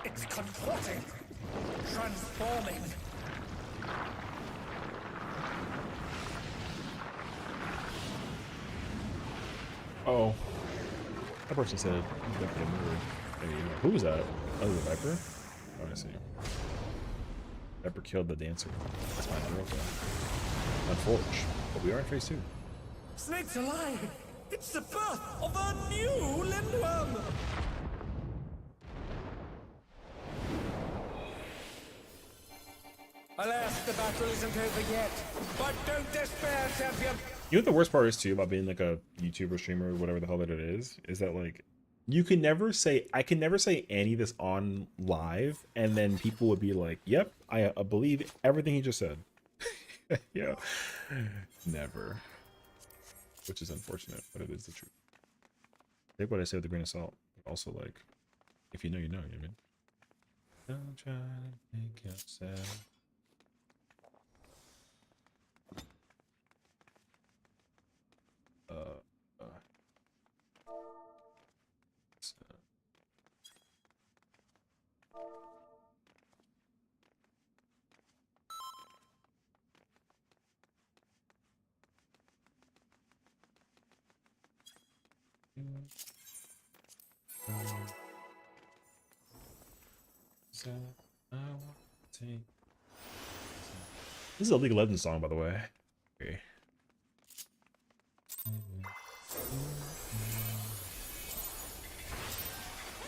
It's contorting, transforming. Oh, that person said, who was that? Oh, the Viper? Oh, I see. Viper killed the dancer. That's my girl, though. Unfortunate. But we are in phase 2. Snake's alive! It's the birth of a new Lindworm! Alas, the battle isn't over yet. But don't despair, champion! You know what the worst part is too about being like a YouTuber, streamer, whatever the hell that it is that like you can never say, I can never say any of this on live, and then people would be like, yep, I believe everything he just said. Yeah, never. Which is unfortunate, but it is the truth. Take what I say with a grain of salt. But also, like, if you know, you know, you know what I mean? Don't try to make yourself. So I want to take. This is a League of Legends song, by the way. Okay.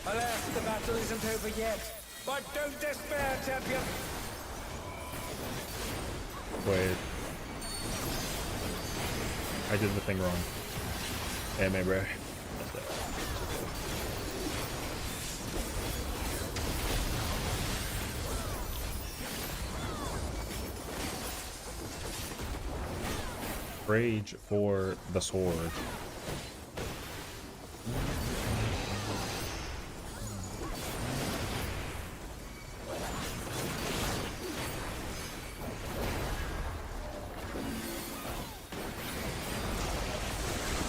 Alas, the battle isn't over yet. But don't despair, champion! Wait. I did the thing wrong. Hey, man, bro. Rage for the sword.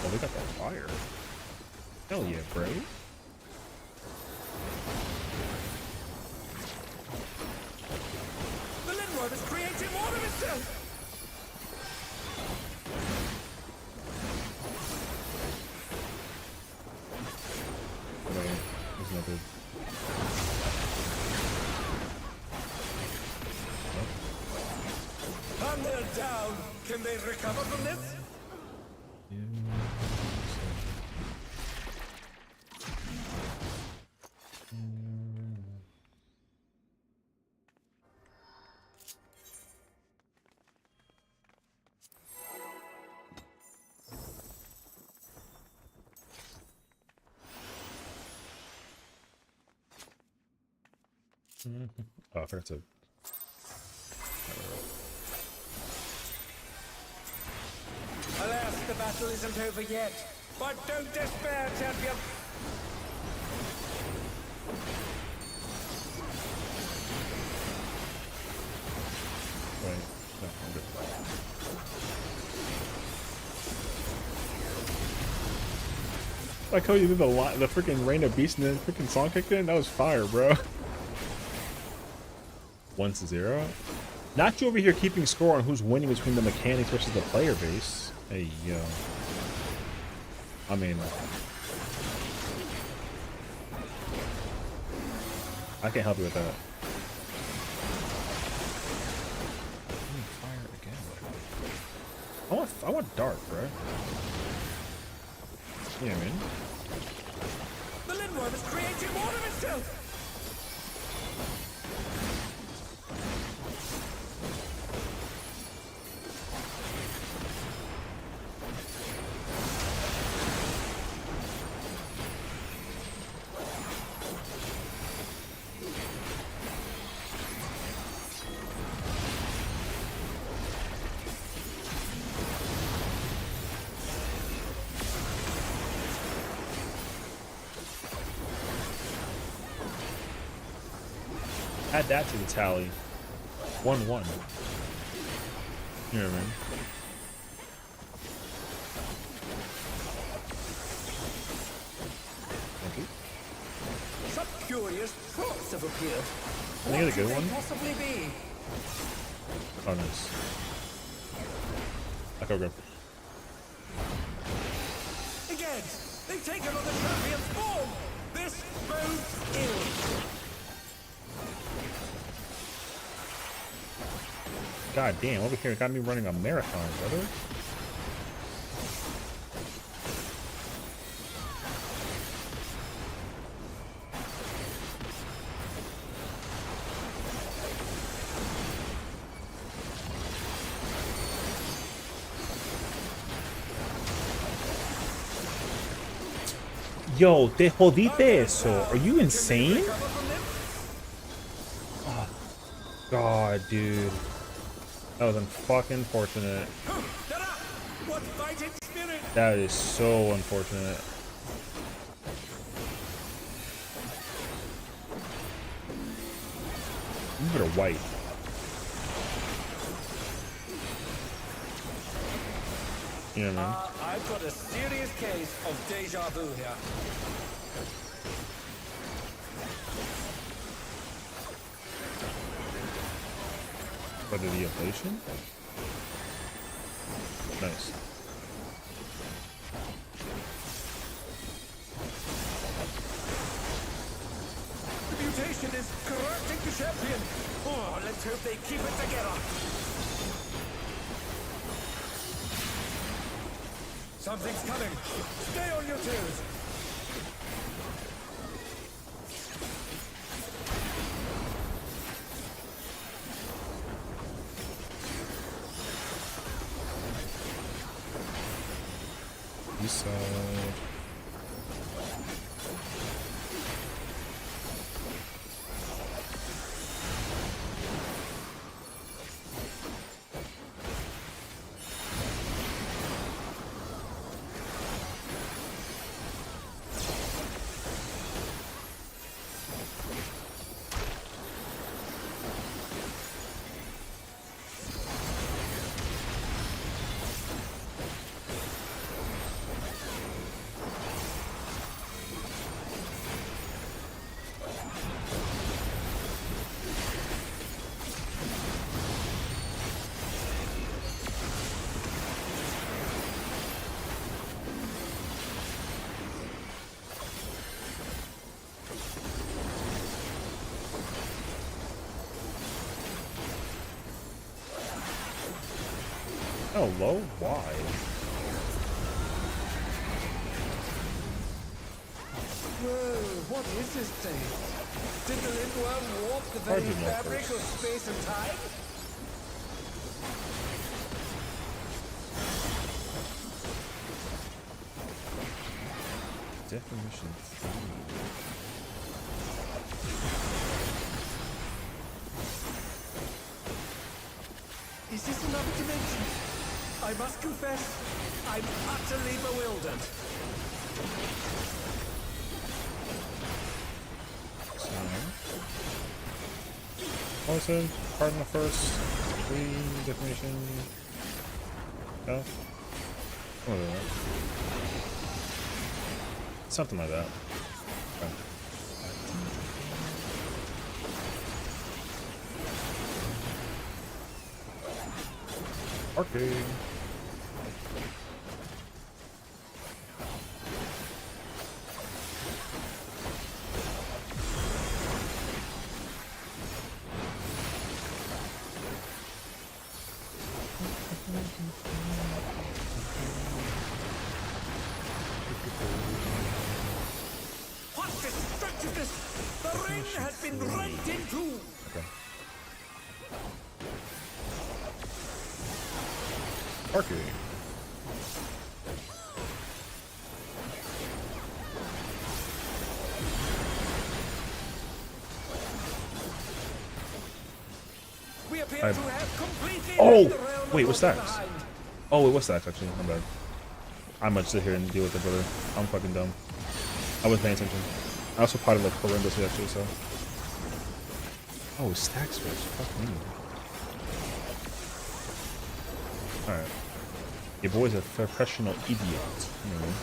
Oh, we got that fire. Hell yeah, bro. The Lindworm is creating more of itself! There's no good. And they're down! Can they recover from this? Oh, I forgot to. Alas, the battle isn't over yet. But don't despair, champion! Wait, no, I'm good. Like how you did the freaking Rain of Beast and then freaking song kicked in? That was fire, bro. 1-0. Not you over here keeping score on who's winning between the mechanics versus the player base. Hey, yo. I mean, I can't help you with that. Fire again. I want dark, bro. Yeah, man. The Lindworm is creating more of itself! Add that to the tally. 1-1. You know what I mean? Thank you. Such curious thoughts have appeared. Can I get a good What one? could they possibly be? Oh, nice. Okay, go. Again, they've taken on the champion's form! This bodes ill! God damn, over here got me running a marathon, brother. Yo, te jodiste eso. Are you insane? Oh, God, dude. That was fucking unfortunate. What fighting spirit! That is so unfortunate. You better white. You know what I mean? I've got a serious case of deja vu here. But the inflation? Nice. The mutation is corrupting the champion. Oh, let's hope they keep it together. Something's coming. Stay on your toes. East side. Oh, low? Why? Whoa, what is this thing? Did the Lindworm warp the Hard very to know fabric first. of space and time? Definition 3. Is this another dimension? I must confess, I'm utterly bewildered. Also, Cardinal first. 3 definition. Oh. Whatever. Something like that. Okay. Arcade. What destructiveness! The ring has been rent in two! Okay. Arcade. We appear to have completely Oh! left the realm Wait, of what's Order that? behind. Oh, it was stacks actually. My bad. I might sit here and deal with it, brother. I'm fucking dumb. I wasn't paying attention. I also potted like horrendously actually, so. Oh, stacks first. Fuck me. Alright. Your boy's a professional idiot. You know what I mean?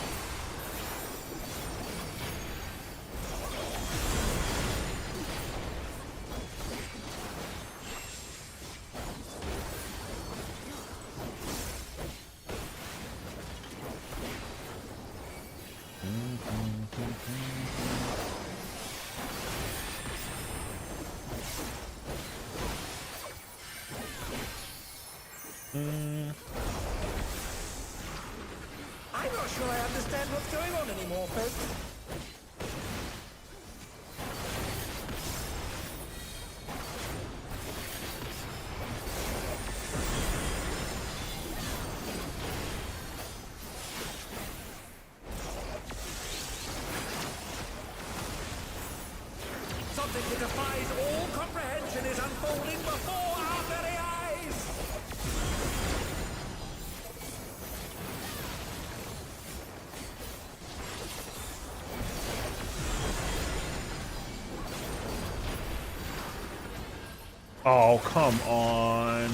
I'm not sure I understand what's going on anymore, folks. Something that defies all comprehension is unfolding before our very eyes! Oh, come on.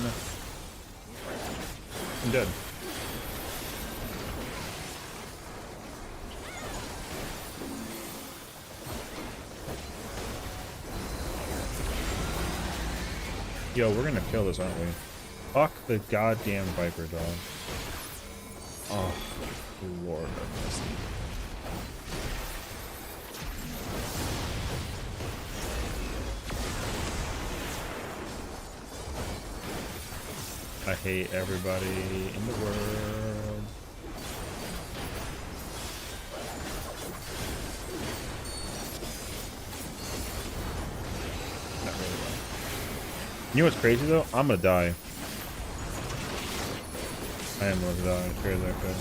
I'm dead. Yo, we're gonna kill this, aren't we? Fuck the goddamn Viper, dog. Oh, Lord have mercy. I hate everybody in the world. Not really well. You know what's crazy though? I'm gonna die. I am gonna die. It's crazy like that.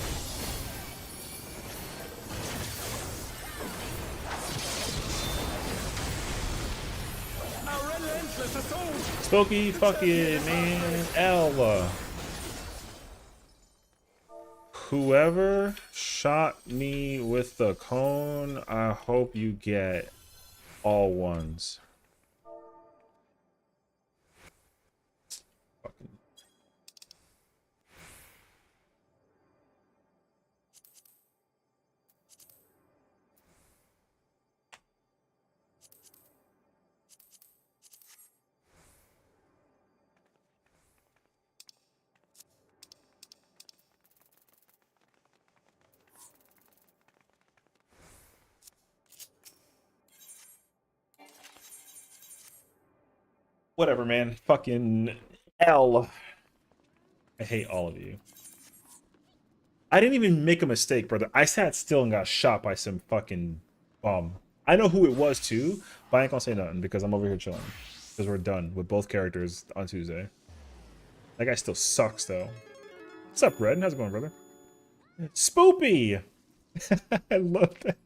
A relentless assault! Spooky fucking man, Ella. Whoever shot me with the cone, I hope you get all ones. Fucking. Whatever, man. Fucking L. I hate all of you. I didn't even make a mistake, brother. I sat still and got shot by some fucking bum. I know who it was too, but I ain't gonna say nothing because I'm over here chilling. Because we're done with both characters on Tuesday. That guy still sucks though. What's up, Red? How's it going, brother? Spoopy! I love that.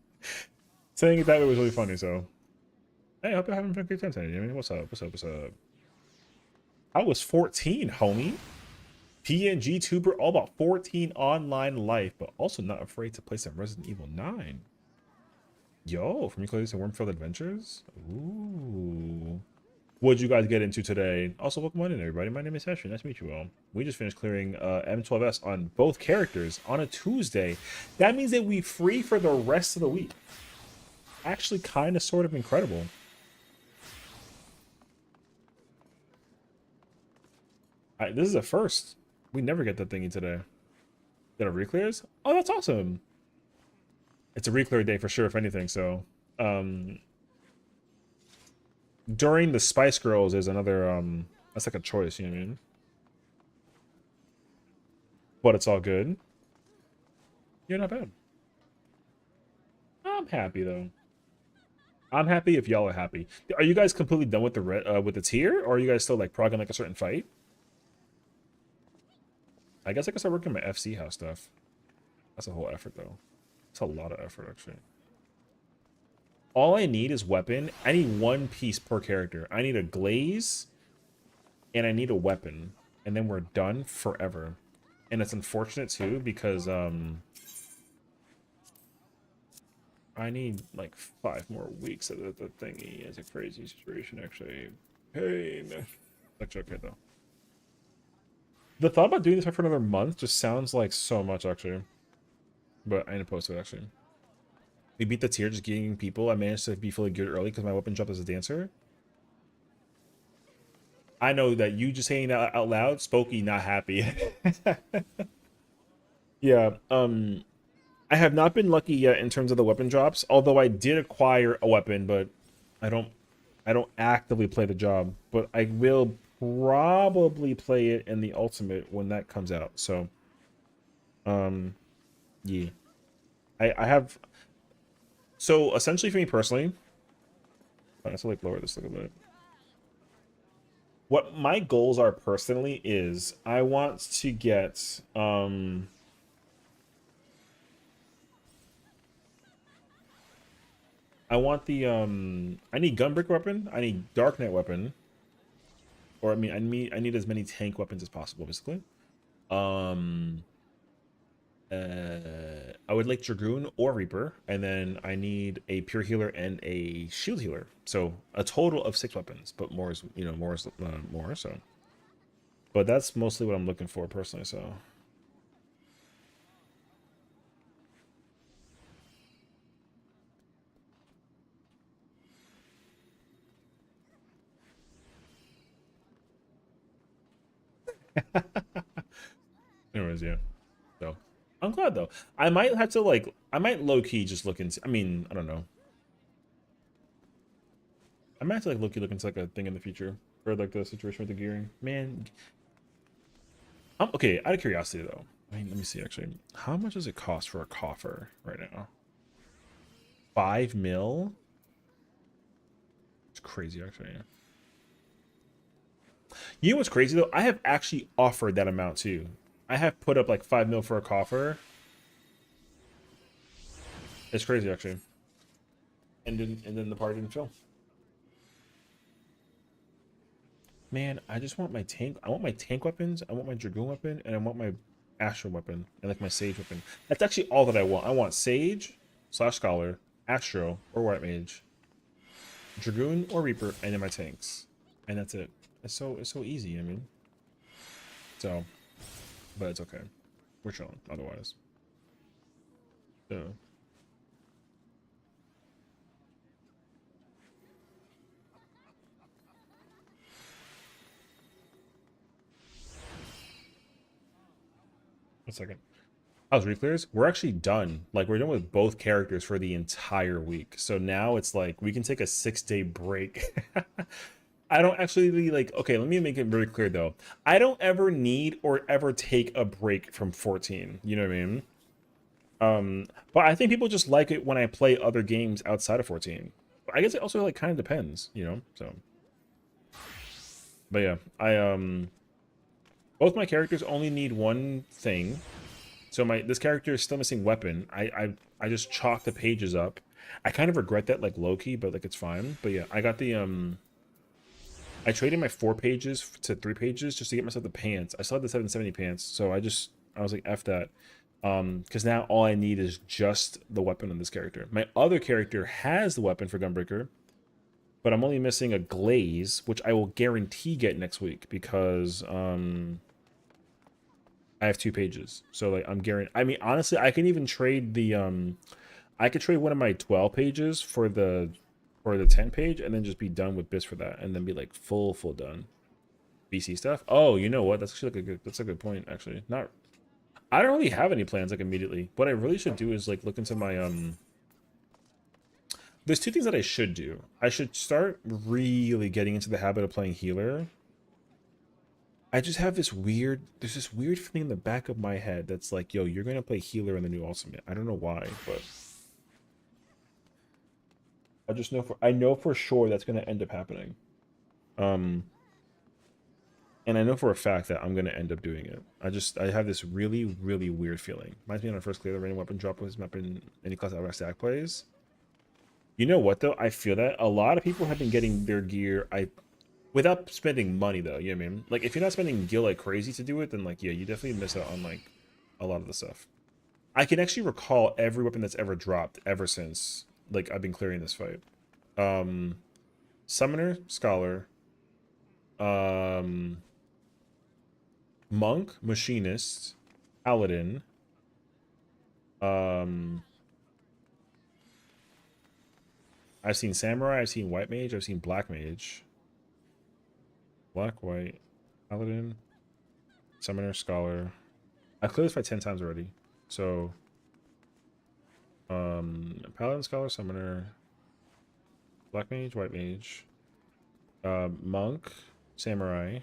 Saying it that way was really funny, so. Hey, I hope you're having a good time today, Jimmy. What's up? What's up? What's up? I was 14, homie. PNG tuber, all about 14 online life, but also not afraid to play some Resident Evil 9. Yo, from Reclearsssss and Wormfield Adventures? Ooh. What'd you guys get into today? Also, welcome on in, everybody. My name is Sessiion. Nice to meet you all. We just finished clearing M12S on both characters on a Tuesday. That means that we free for the rest of the week. Actually, kind of, sort of incredible. This is a first. We never get that thingy today. Got a reclears? Oh, that's awesome. It's a reclear day for sure, if anything. So, during the Spice Girls is another. That's like a choice, you know what I mean? But it's all good. You're not bad. I'm happy though. I'm happy if y'all are happy. Are you guys completely done with the tier, or are you guys still like progging like a certain fight? I guess I can start working my FC house stuff. That's a whole effort, though. It's a lot of effort, actually. All I need is weapon. I need one piece per character. I need a glaze, and I need a weapon. And then we're done forever. And it's unfortunate, too, because, I need, like, 5 more weeks of the thingy. It's a crazy situation, actually. Pain. That's okay, though. The thought about doing this for another month just sounds like so much, actually. But I ain't opposed to it, actually. We beat the tier just getting people. I managed to be fully good early because my weapon dropped as a dancer. I know that you just saying that out loud, Spooky not happy. Yeah, I have not been lucky yet in terms of the weapon drops, although I did acquire a weapon, but I don't actively play the job, but I will probably play it in the ultimate when that comes out. So yeah, I have, so essentially for me personally, I have to like lower this a little bit. What my goals are personally is I want to get I want the I need gunbreaker weapon. I need darknet weapon. Or I need as many tank weapons as possible, basically. Um, I would like Dragoon or Reaper, and then I need a pure healer and a shield healer. So a total of 6 weapons, but more is more is more. So, but that's mostly what I'm looking for personally. So. Anyways, yeah. So I'm glad though. I might have to like I might low key just look into. I mean, I don't know. I might have to like low key look into like a thing in the future for like the situation with the gearing. Man, I'm okay. Out of curiosity though, I mean, let me see actually. How much does it cost for a coffer right now? 5 mil. It's crazy actually. You know what's crazy though? I have actually offered that amount too. I have put up like 5 mil for a coffer. It's crazy actually. And then the party didn't fill. Man, I just want my tank. I want my tank weapons. I want my dragoon weapon, and I want my astral weapon, and like my sage weapon. That's actually all that I want. I want sage / scholar, astro or white mage, dragoon or reaper, and then my tanks, and that's it. It's so easy. I mean, so, but it's okay. We're chilling otherwise. So. A second. How's Reclears? We're actually done. Like, we're done with both characters for the entire week. So now it's like, we can take a 6-day break. I don't actually, like, okay, let me make it very clear, though. I don't ever need or ever take a break from 14. You know what I mean? But I think people just like it when I play other games outside of 14. I guess it also, like, kind of depends, you know? So. But yeah, both my characters only need one thing. So this character is still missing weapon. I just chalked the pages up. I kind of regret that, like, low-key, but like it's fine. But yeah, I got the I traded my 4 pages to 3 pages just to get myself the pants. I still had the 770 pants, so I was like, F that. Because now all I need is just the weapon on this character. My other character has the weapon for Gunbreaker, but I'm only missing a glaze, which I will guarantee get next week because I have 2 pages. So like I'm guaranteed. I mean, honestly, I can even trade the I could trade one of my 12 pages for the 10 page and then just be done with BIS for that and then be like full done. BC stuff. Oh, you know what? That's actually like that's a good point actually. I don't really have any plans like immediately. What I really should do is like look into my there's 2 things that I should do. I should start really getting into the habit of playing healer. I just have there's this weird feeling in the back of my head that's like, yo, you're gonna play healer in the new Ultimate. I don't know why, but I know for sure that's gonna end up happening. And I know for a fact that I'm gonna end up doing it. I have this really weird feeling. Reminds me when I first cleared the random weapon drop with this map in any class that stack plays. You know what though? I feel that a lot of people have been getting their gear. Without spending money though, you know what I mean? Like if you're not spending gil like crazy to do it, then like yeah, you definitely miss out on like a lot of the stuff. I can actually recall every weapon that's ever dropped ever since like I've been clearing this fight. Summoner, Scholar, Monk, Machinist, Paladin, I've seen Samurai, I've seen White Mage, I've seen Black Mage. Black, White, Paladin, Summoner, Scholar. I've cleared this fight 10 times already. So, Paladin, Scholar, Summoner, Black Mage, White Mage, Monk, Samurai,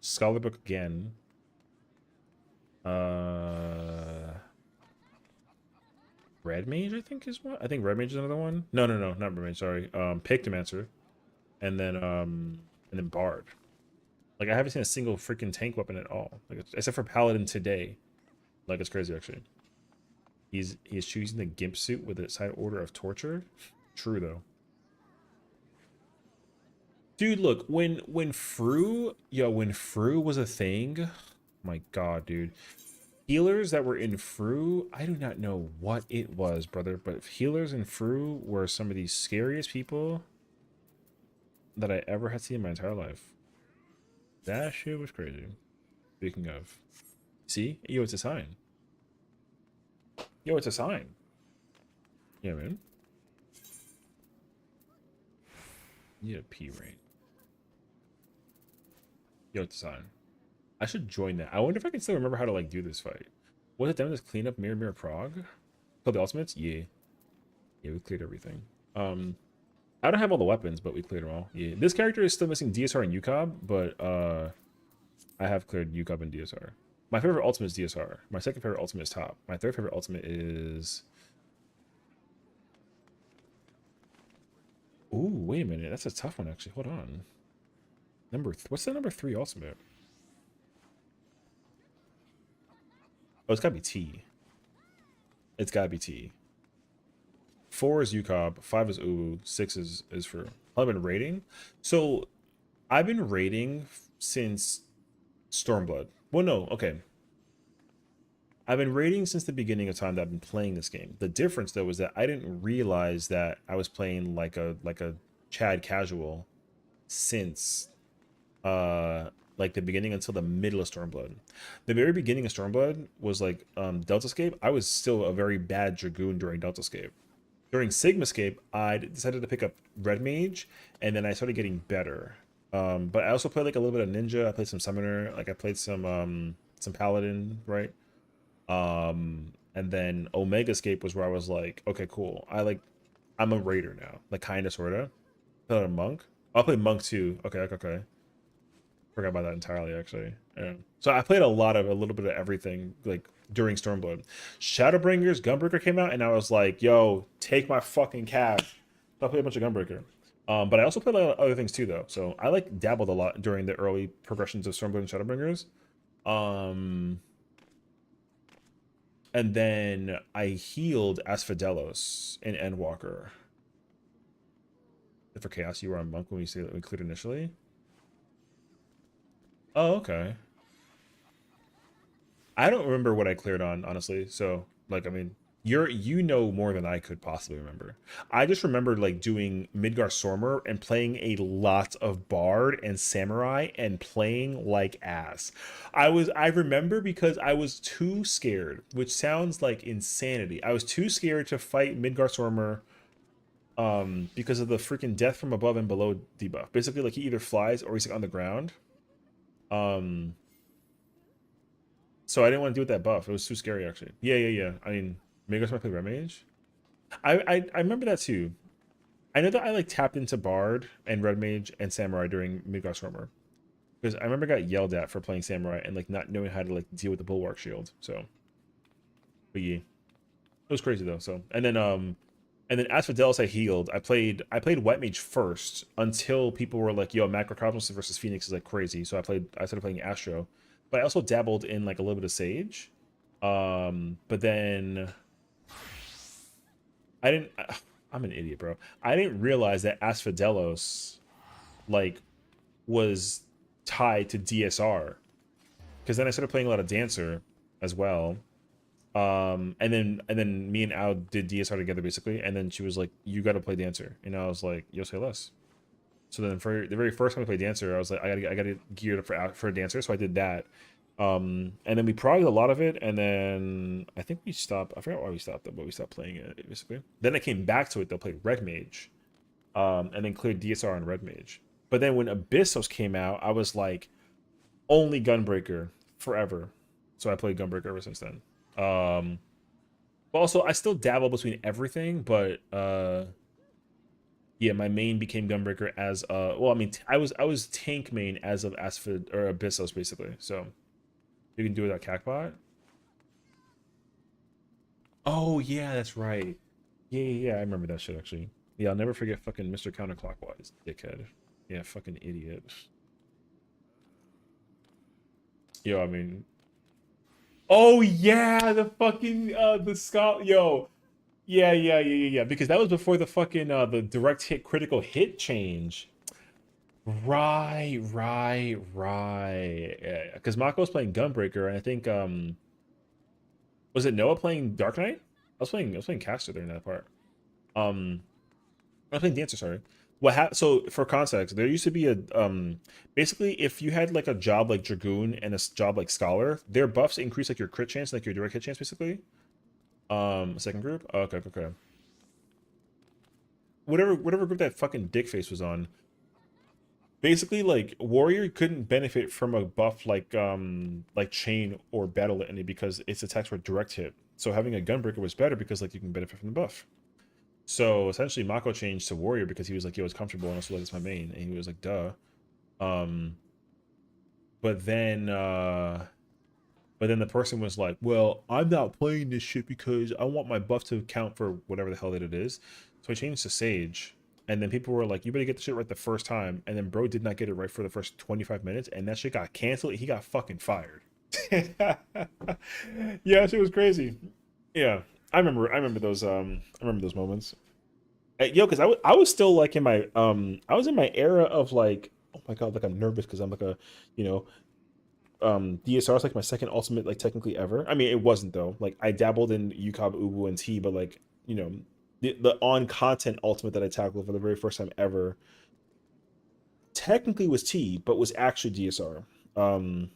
Scholar Book again, Red Mage, I think is one. I think Red Mage is another one. No, not Red Mage, sorry. Pictomancer. And then Bard. Like I haven't seen a single freaking tank weapon at all. Like except for Paladin today. Like it's crazy actually. He's choosing the gimp suit with a side order of torture. True though. Dude, look, when Fru was a thing, my god, dude. Healers that were in Fru, I do not know what it was, brother, but healers in Fru were some of the scariest people that I ever had seen in my entire life. That shit was crazy. Speaking of. See? Yo, it's a sign. Yo, it's a sign. Yeah, man. Yeah, P rank. Yo, it's a sign. I should join that. I wonder if I can still remember how to like do this fight. Was it done this clean up Mirror Prague? Killed the ultimates? Yeah. Yeah, we cleared everything. I don't have all the weapons, but we cleared them all. Yeah. This character is still missing DSR and UCOB, but I have cleared UCOB and DSR. My favorite ultimate is DSR. My second favorite ultimate is top. My third favorite ultimate is... Ooh, wait a minute. That's a tough one, actually. Hold on. What's the number 3 ultimate? Oh, it's gotta be T. It's gotta be T. 4 is UCOB, 5 is Uwu, 6 is for... I've been raiding. So, I've been raiding since Stormblood. Well, no, okay. I've been raiding since the beginning of time that I've been playing this game. The difference, though, was that I didn't realize that I was playing like a Chad casual since like the beginning until the middle of Stormblood. The very beginning of Stormblood was like Deltascape. I was still a very bad Dragoon during Deltascape. During Sigmascape, I decided to pick up Red Mage, and then I started getting better. But I also played like a little bit of Ninja. I played some Summoner. Like I played some Paladin, right? And then Omegascape was where I was like, okay, cool. I'm a Raider now, like kind of, sort of. Played a Monk. I'll play Monk too. Okay. Forgot about that entirely, actually. Yeah. So I played a little bit of everything, like during Stormblood. Shadowbringers, Gunbreaker came out, and I was like, yo, take my fucking cash. So I played a bunch of Gunbreaker. But I also played a lot of other things too, though. So I like dabbled a lot during the early progressions of Stormblood and Shadowbringers. And then I healed Asphodelos in Endwalker. For Chaos, you were on Monk when we cleared initially. Oh, okay. I don't remember what I cleared on, honestly. So, like, I mean, you know more than I could possibly remember. I just remember like doing Midgar Sormer and playing a lot of Bard and Samurai and playing like ass. I remember because I was too scared, which sounds like insanity. I was too scared to fight Midgar Sormer because of the freaking death from above and below debuff. Basically, like he either flies or he's like on the ground. So I didn't want to deal with that buff. It was too scary, actually. Yeah. I mean, maybe I play Red Mage. I remember that too. I know that I like tapped into Bard and Red Mage and Samurai during Midgar Stormer, because I remember I got yelled at for playing Samurai and like not knowing how to like deal with the Bulwark Shield. So, but yeah, it was crazy though. So and then Asphodelos I healed. I played White Mage first until people were like, "Yo, Macrocosmos versus Phoenix is like crazy." So I started playing Astro. But I also dabbled in like a little bit of Sage. But then I'm an idiot, bro. I didn't realize that Asphodelos like was tied to DSR. Because then I started playing a lot of Dancer as well. And then me and Al did DSR together basically, and then she was like, "You gotta play Dancer." And I was like, "Yo, say less." So then for the very first time I played Dancer, I was like, I gotta gear up for a Dancer, so I did that. And then we progged a lot of it, and then I think we stopped. I forgot why we stopped, but we stopped playing it basically. Then I came back to it. They'll play Red Mage, and then cleared DSR on Red Mage. But then when Abyssos came out, I was like, only Gunbreaker forever. So I played Gunbreaker ever since then. But also I still dabble between everything, but yeah, my main became Gunbreaker as well, I mean, I was tank main as of Asphodel or Abyssos basically. So you can do it without Cacbot. Oh yeah, that's right. Yeah, I remember that shit actually. Yeah, I'll never forget fucking Mr. Counterclockwise, dickhead. Yeah, fucking idiot. Yo, I mean, Oh yeah, the fucking the Scott yo. Yeah. Because that was before the fucking the direct hit critical hit change. Right. Yeah, because Mako was playing Gunbreaker, and I think was it Noah playing Dark Knight? I was playing Caster during that part. Um I was playing Dancer, sorry. So for context, there used to be a basically if you had like a job like Dragoon and a job like Scholar, their buffs increase like your crit chance, like your direct hit chance basically. Second group? Okay. Whatever group that fucking Dickface was on. Basically, like Warrior couldn't benefit from a buff like Chain or Battle Litany because its attacks were direct hit. So having a Gunbreaker was better because like you can benefit from the buff. So essentially Mako changed to Warrior because he was like, yo, it's comfortable and also like it's my main. And he was like, duh. Um but then the person was like, well, I'm not playing this shit because I want my buff to count for whatever the hell that it is. So I changed to Sage. And then people were like, you better get the shit right the first time. And then bro did not get it right for the first 25 minutes. And that shit got canceled. He got fucking fired. Yeah, shit was crazy. Yeah. I remember those moments. Yo, because I was still like in my I was in my era of like, oh my god, like I'm nervous because I'm like a, you know, DSR is like my second ultimate like technically ever. I mean, it wasn't though. Like I dabbled in UCOB, Ubu, and T, but like the on content ultimate that I tackled for the very first time ever technically was T, but was actually DSR. Um,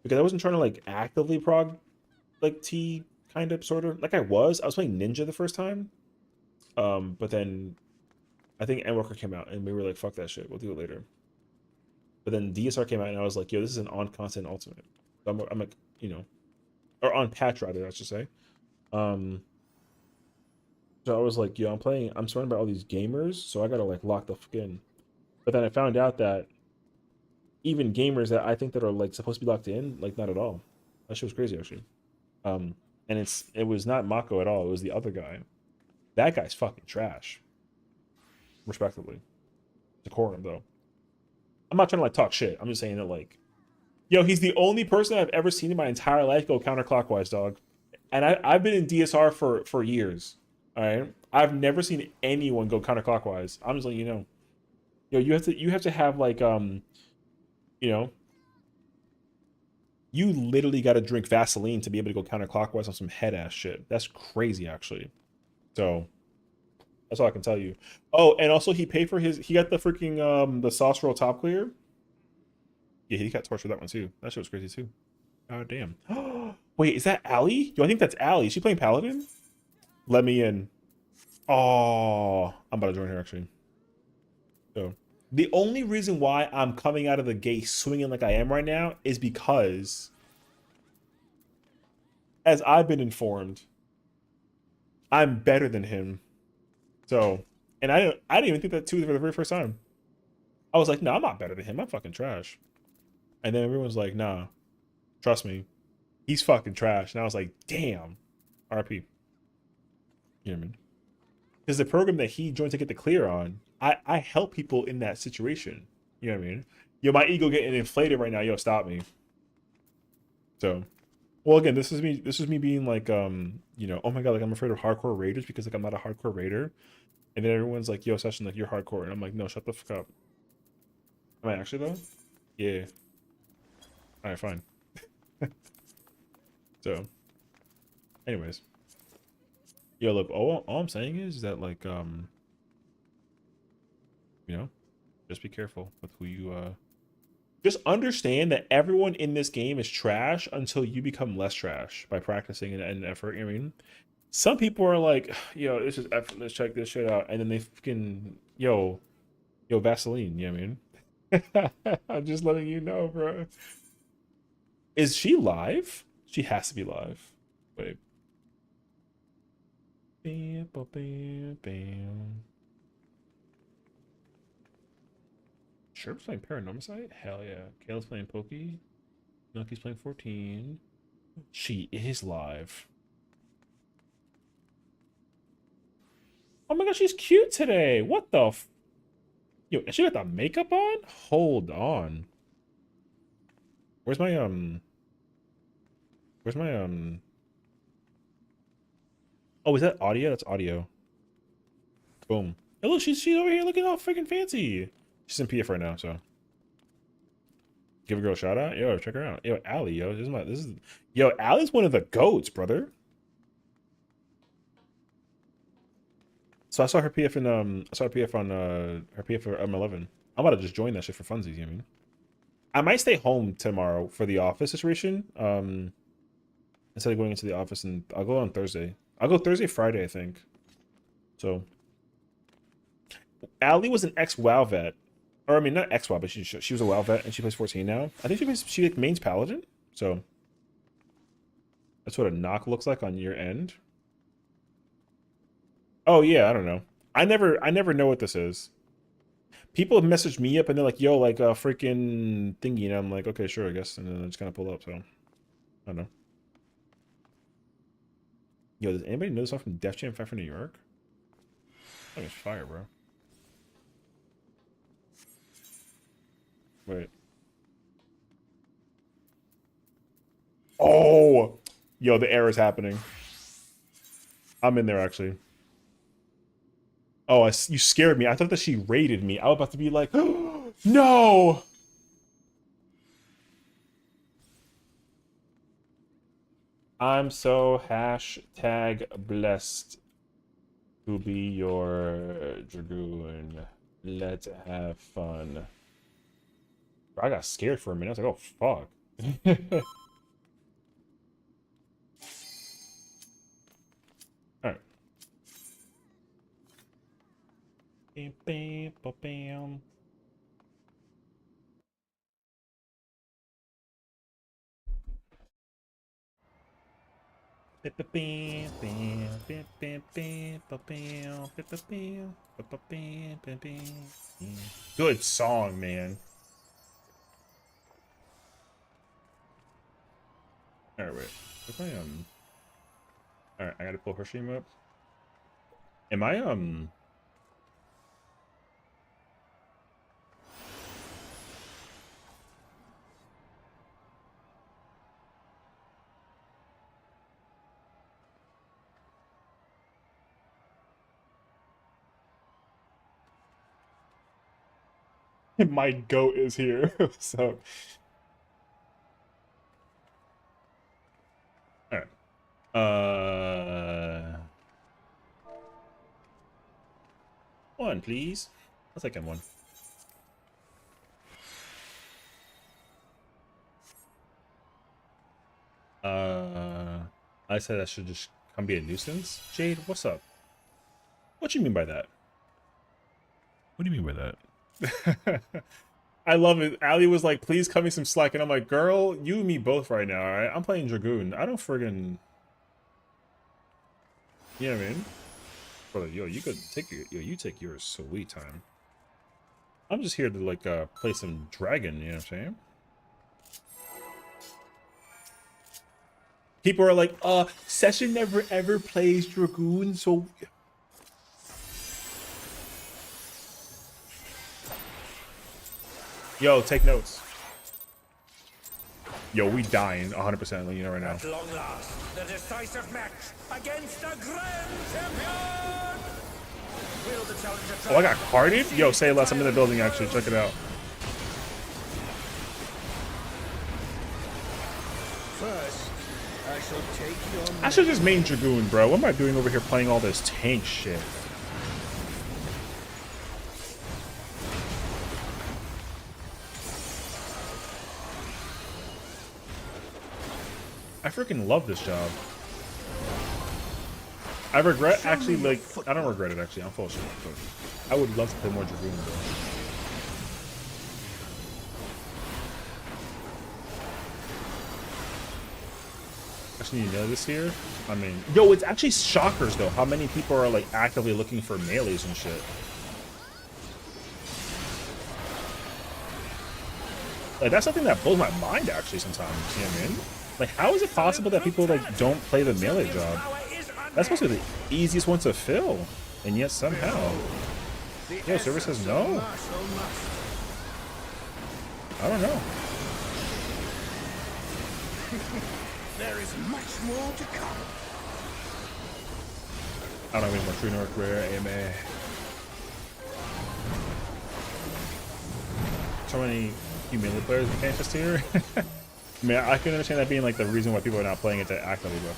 because I wasn't trying to like actively prog like T kind of sort of like I was playing Ninja the first time. But then I think Endwalker came out and we were like, fuck that shit, we'll do it later. But then DSR came out and I was like, yo, this is an on content ultimate. So I'm like, or on patch rather, I should say. Um, so I was like, yo, I'm surrounded by all these gamers, so I gotta like lock the fuck in. But then I found out that even gamers that I think that are like supposed to be locked in, like not at all. That shit was crazy actually. Um, and it was not Mako at all. It was the other guy. That guy's fucking trash, respectively. Decorum though. I'm not trying to like talk shit. I'm just saying that like, yo, he's the only person I've ever seen in my entire life go counterclockwise, dog. And I've been in DSR for years. All right, I've never seen anyone go counterclockwise. I'm just letting you know. Yo, you have to have like you know, you literally got to drink Vaseline to be able to go counterclockwise on some head ass shit. That's crazy, actually. So that's all I can tell you. Oh, and also he got the freaking the sauce roll top clear. Yeah, he got torched for that one too. That shit was crazy too. Oh damn. Wait, is that Allie? Yo, I think that's Allie. Is she playing Paladin? Let me in. Oh, I'm about to join her actually. So the only reason why I'm coming out of the gate swinging like I am right now is because, as I've been informed, I'm better than him. So, and I didn't even think that too for the very first time. I was like, no, I'm not better than him. I'm fucking trash. And then everyone's like, nah, trust me, he's fucking trash. And I was like, damn, RP. You know what I mean? Because the program that he joined to get the clear on, I help people in that situation. You know what I mean? Yo, my ego getting inflated right now. Yo, stop me. So, well, again, this is me being like, oh my god, like I'm afraid of hardcore raiders because like I'm not a hardcore raider. And then everyone's like, yo, Sessiion, like you're hardcore. And I'm like, no, shut the fuck up. Am I actually though? Yeah. Alright, fine. So, anyways. Yo, look, all I'm saying is that like, just be careful with who you just understand that everyone in this game is trash until you become less trash by practicing and effort. I mean, some people are like, yo, this is effort, let's check this shit out, and then they fucking yo Vaseline, you know what I mean? I'm just letting you know, bro. Is she live? She has to be live. Wait. Bam, bam, bam, bam. Sherp's playing Paranormicide? Hell yeah. Kayla's playing Pokey. Nucky's playing 14. She is live. Oh my god, she's cute today. What the Yo, she got the makeup on? Hold on. Where's my Where's my Oh, is that audio? That's audio. Boom. Hey, look, she's over here looking all freaking fancy. She's in PF right now, so give a girl a shout out. Yo, check her out. Yo, Allie, yo, yo, Allie's one of the goats, brother. So I saw her PF in I saw her PF on her PF for M11. I'm about to just join that shit for funsies, you know what I mean? I might stay home tomorrow for the office situation. Instead of going into the office, and I'll go on Thursday. I'll go Thursday, Friday, I think. So Allie was an ex-WoW vet. Or I mean not ex-WoW, but she was a WoW vet and she plays 14 now. I think she like mains Paladin. So that's what a knock looks like on your end. Oh yeah, I don't know. I never know what this is. People have messaged me up and they're like, yo, like a freaking thingy, and I'm like, okay, sure, I guess. And then I just kind of pull up, so I don't know. Yo, does anybody know this song from Def Jam 5 for New York? I think it's fire, bro. Wait. Oh! Yo, the error's happening. I'm in there, actually. Oh, you scared me. I thought that she raided me. I was about to be like, oh, no! I'm so #blessed to be your dragoon. Let's have fun. I got scared for a minute. I was like, oh, fuck. Alright. Bam, bam, bam. Good song, man. Alright, wait. What's my Alright, I gotta pull her stream up. Am I my goat is here. So alright. One, please. I'll take him one. I said I should just come be a nuisance. Jade, what's up? What you mean by that? What do you mean by that? I love it. Allie was like, please cut me some slack. And I'm like, girl, you and me both right now, alright? I'm playing Dragoon. I don't friggin'... You know what I mean? Brother, yo, you could take your... Yo, you take your sweet time. I'm just here to, like, play some Dragon, you know what I'm saying? People are like, Sessiion never ever plays Dragoon, so... Yo, take notes. Yo, we dying 100%, you know right now. At long last, the decisive match against the Grand Champion! Will the challenger Oh, I got carded? Yo, say less. I'm in the building, actually. Check it out. First, I shall take your... I should just main Dragoon, bro. What am I doing over here playing all this tank shit? I freaking love this job. I regret actually, like, I don't regret it actually. I'm full of shit. But I would love to play more Dragoon, bro. Actually, you know this here? I mean, yo, it's actually shockers though. How many people are like actively looking for melees and shit? Like, that's something that blows my mind actually sometimes. You know what I mean? Like, how is it possible that people like don't play the melee job? That's supposed to be the easiest one to fill, and yet somehow, yo, server says no. I don't know. There is much more to come. I don't have any more True North Rare AMA. So many humility players in Kansas here. I mean, I can understand that being like the reason why people are not playing it that actively, but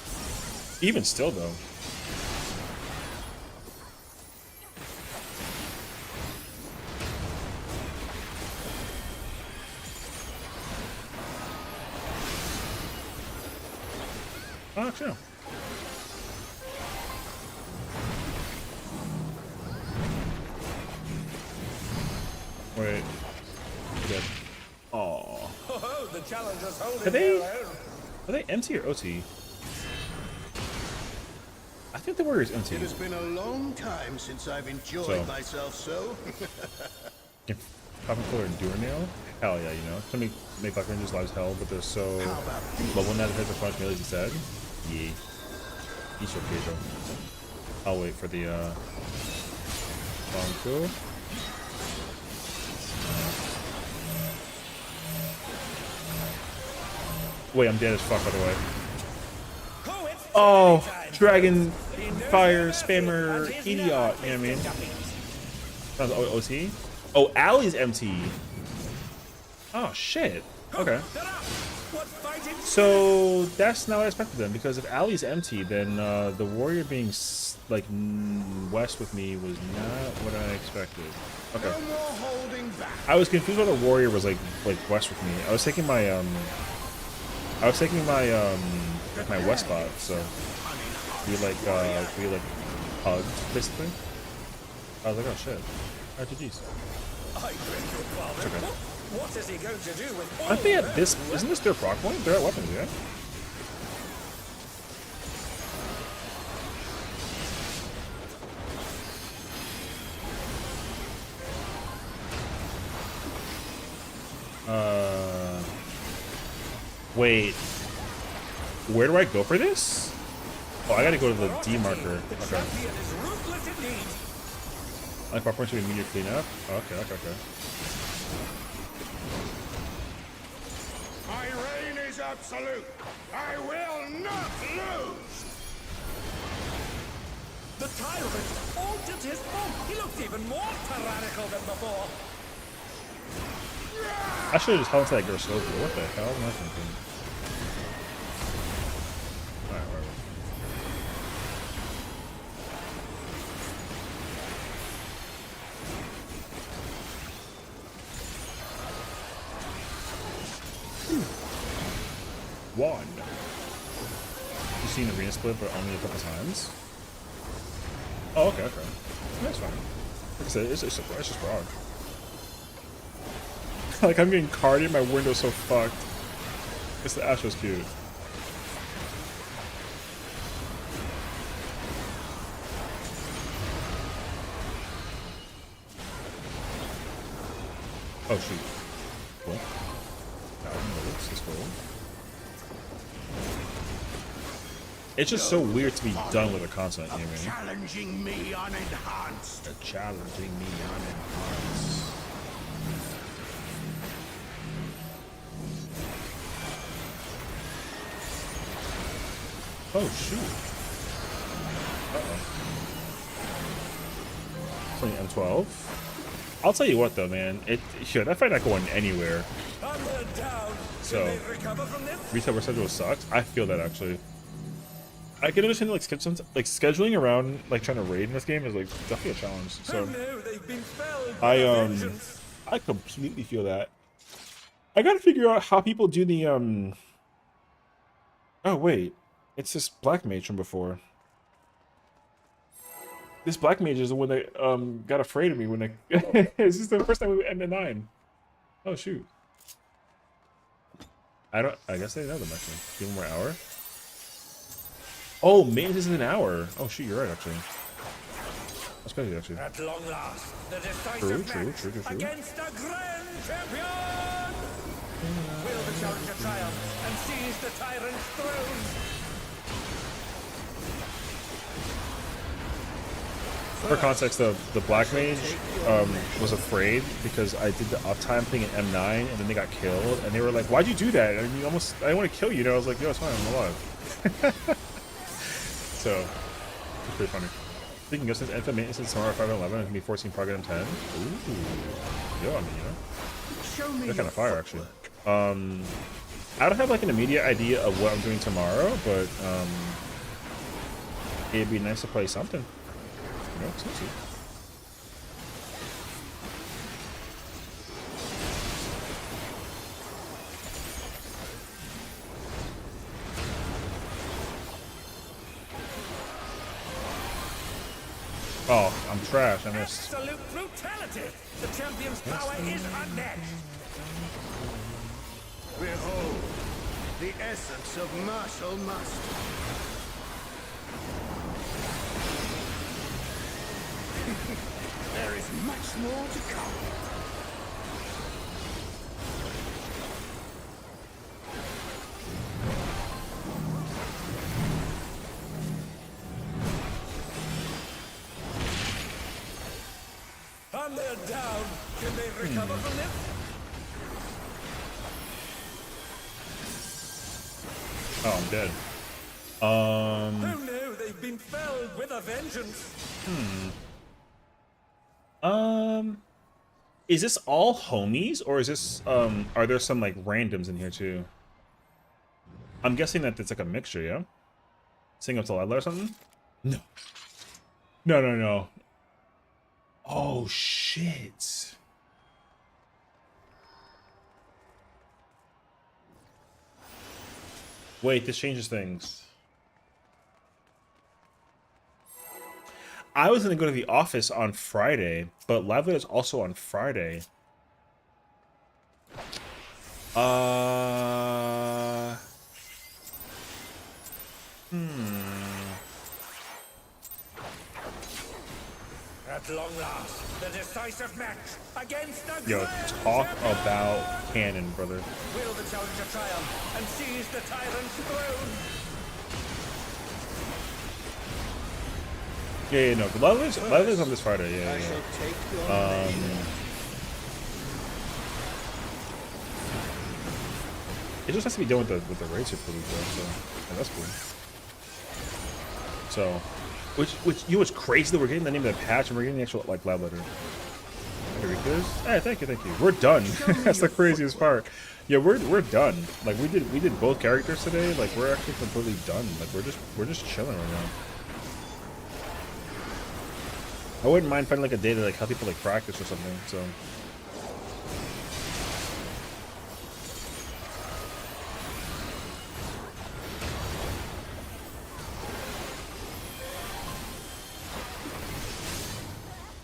even still though. Oh, sure. Wait. Good. Oh. The challengers holding Are they? their own. Are they MT or OT? I think the Warrior's MT. It has been a long time since I've enjoyed myself so. Popping Cooler and Durnail? Hell yeah, you know. Some make Black Ranger's lives hell, but they're so. But when that hits a punch melees instead? Yeah. Eat your Pedro. I'll wait for the Bonko. Wait, I'm dead as fuck by the way. Oh, Dragon Fire Spammer Idiot, you know what I mean? Sounds OT? Oh, Allie's MT. Oh shit. Okay. So that's not what I expected then, because if Allie's empty, then the Warrior being like west with me was not what I expected. Okay. No more holding back. I was confused why the Warrior was like west with me. I was taking my my west spot, so we hugged basically. I was like, oh shit. RTGs. Okay. What is he going to do with all I think at this isn't this their proc point? They're at weapons, yeah? Wait. Where do I go for this? Oh, I gotta go to the D marker. Okay. Like our points to immediate cleanup. Okay. My reign is absolute. I will not lose. The tyrant altered his form. He looked even more tyrannical than before. I should have just held to that girl so good. What the hell am I thinking? Alright, whatever. One. You've seen Arena Split, but only a couple times? Oh, okay. That's fine. Like I said, it's just broad. Like, I'm getting carded, my window's so fucked. It's the Astro's cute. Oh, shoot. Cool. That's cool. It's just so weird to be done with a consonant, you know what I mean? Challenging me unenhanced. They're challenging me unenhanced. Oh shoot. Uh-oh. Playing M12. I'll tell you what though, man. That fight not going anywhere. So retail reschedule sucks. I feel that actually. I can understand like scheduling around like trying to raid in this game is like definitely a challenge. So I completely feel that. I gotta figure out how people do the Oh wait. It's this black mage from before. This black mage is the one that got afraid of me when they this is the first time we ended 9. Oh shoot. I guess they know them actually. Give them more hour. Oh, maintenance is an hour. Oh shoot, you're right actually. That's crazy actually. At long last, the decisive match against a grand champion! Will the challenger triumph and seize the tyrant's throne? For context, the black mage was afraid because I did the uptime thing in M9 and then they got killed and they were like, "Why'd you do that? I mean, I didn't want to kill you." And I was like, "Yo, it's fine, I'm alive." So it's pretty funny. Speaking of, since Anthem maintenance is tomorrow at 5:11, it can be 14 prog at M10. Ooh, yo, I mean, they're kind of fire actually. I don't have like an immediate idea of what I'm doing tomorrow, but it'd be nice to play something. You know, Sessiion. Oh, I'm trash. I missed. Absolute brutality! The champion's power is unmatched! Behold, the essence of martial must. There is much more to come. And they're down. Can they recover from this? Oh, I'm dead. Oh no, they've been felled with a vengeance. Is this all homies or is this are there some like randoms in here too? I'm guessing that it's like a mixture, yeah? Sing up to Lila or something? No. No, no, no. Oh shit. Wait, this changes things. I was gonna go to the office on Friday, but Lively is also on Friday. At long last, the decisive match against the Yo, Grand talk Champion! about canon, brother. Will the challenger triumph and seize the tyrant's throne? Yeah, no, but Lively's on this Friday, yeah, I yeah. shall take your name. It just has to be done with the race for the so yeah, that's cool. So, which you know what's crazy that we're getting the name of the patch and we're getting the actual like lab letter. Hey, thank you. We're done. That's the craziest part. Yeah, we're done. Like we did both characters today. Like we're actually completely done. Like we're just chilling right now. I wouldn't mind finding like a day to like help people like practice or something. So.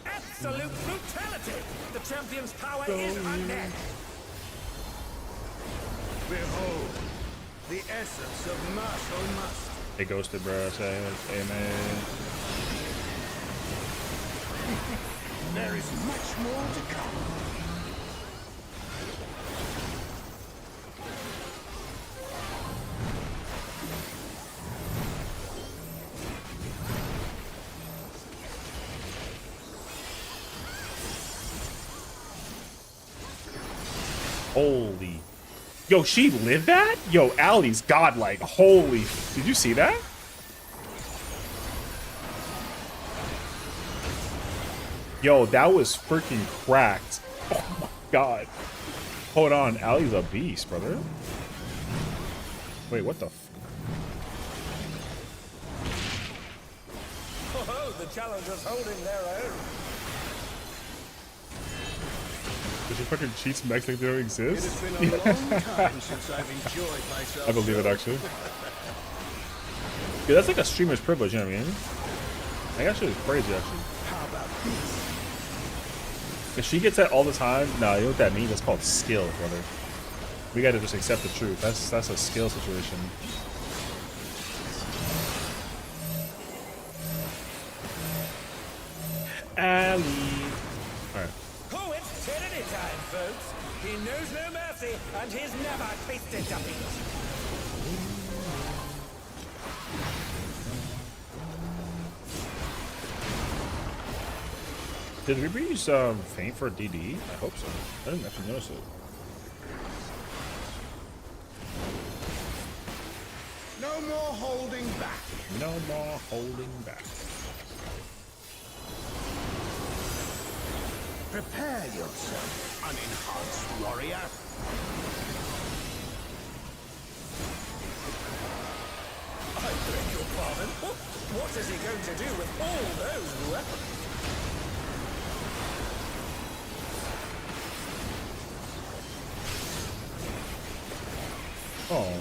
Absolute brutality! The champion's power is unmatched! Behold, the essence of martial must. Hey, ghosted, bro. Say amen. There is much more to come. Holy. Yo, she lived that? Yo, Allie's godlike. Holy. Did you see that? Yo, that was freaking cracked. Oh my god. Hold on. Allie's a beast, brother. Wait, what the f... Oh, the challenger's holding their own. Did you fucking cheats max like they don't It exist? has been a long time since I've enjoyed myself. I believe it, actually. Yeah, that's like a streamer's privilege, you know what I mean? Like, actually, it's crazy, actually. How about this? If she gets that all the time, nah, you know what that means? That's called skill, brother. We gotta just accept the truth. That's a skill situation. Allie. Alright. Oh, it's tyranny time, folks. He knows no mercy, and he's never tasted defeat. Did Reaper's faint for DD? I hope so. I didn't actually notice it. No more holding back. No more holding back. Prepare yourself, unenhanced warrior. I beg your pardon. What is he going to do with all those weapons? Oh.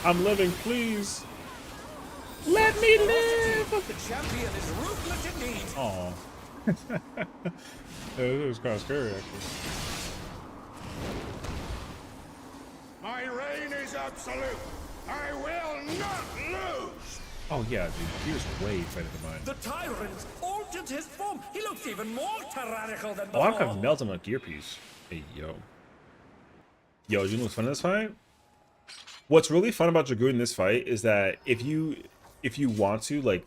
I'm living, please. Let me live. The champion is ruthless indeed. Oh. It was kind of scary, actually. My reign is absolute. I will not lose. Oh yeah, dude, he was way better than mine. The tyrant altered his form. He looks even more tyrannical than Oh, before. I'm kind of melting on a gear piece. Hey, yo. Yo, you know what's fun in this fight? What's really fun about Dragoon in this fight is that if you want to, like,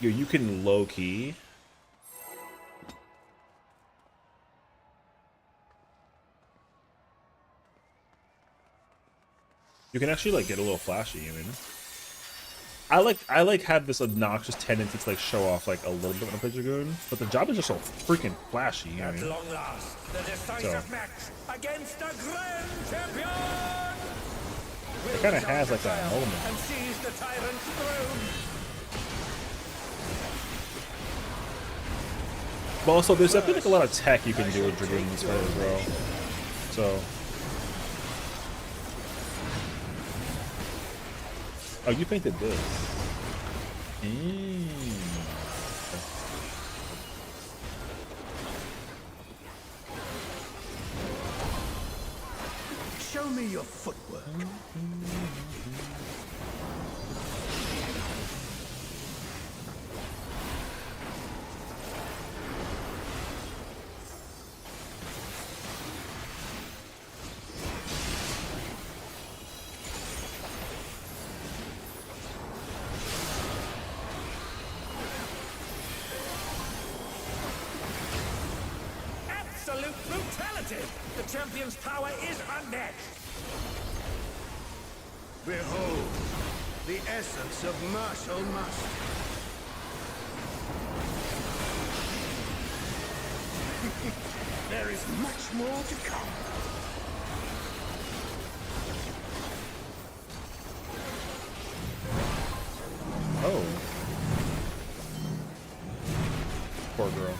you can low key. You can actually like get a little flashy. I mean, I like have this obnoxious tendency to like show off like a little bit when I play Dragoon, but the job is just so freaking flashy. I At mean, long last, the decisive match against a grand champion. it kind of has like that moment. And seize the tyrant's throne. But also, there's definitely like a lot of tech you can do with Dragoon in this fight as well. So. Oh, you painted this. Show me your footwork. Absolute brutality. The champion's power is unmatched. Behold, the essence of martial mastery. There is much more to come. Oh. Poor girl.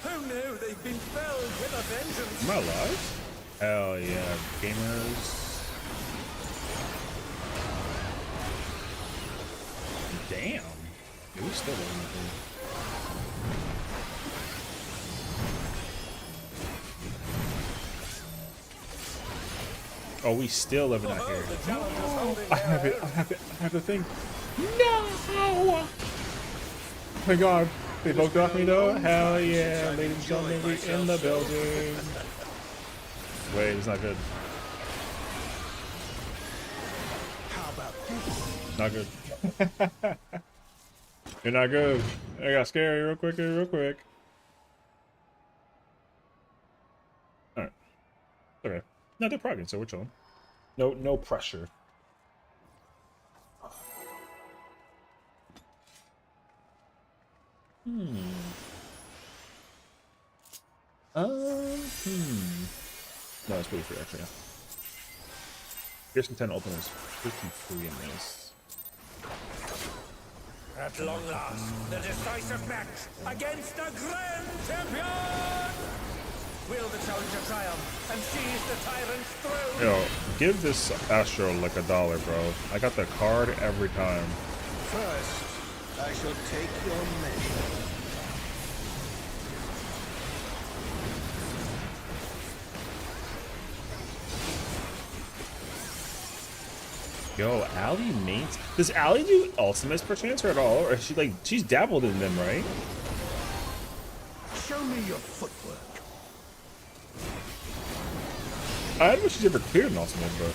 Who knew they've been felled with a vengeance? Am I alive? Hell yeah, gamers. Damn. Dude, we still living with him. Oh, we still living out here. The challenger's holding I their have it. own. I have it. I have the thing. No! Oh my god. They both got me though? Hell yeah. Ladies and gentlemen, we in the building. Wait, it's not good. How about this? Not good. You're not good. I got scary real quick here, real quick. Alright. Okay. No, they're progging, so we're chilling. No pressure. No, it's pretty free actually. Yeah. Pearson 10 open is pretty free in this. At long last, the decisive match against a grand champion! Will the challenger triumph and seize the tyrant's throne? Yo, give this Astro like $1, bro. I got the card every time. First, I shall take your measure. Yo, Allie mains. Does Allie do ultimates per chance or at all? Or is she like she's dabbled in them, right? Show me your footwork. I don't know if she's ever cleared an ultimate, but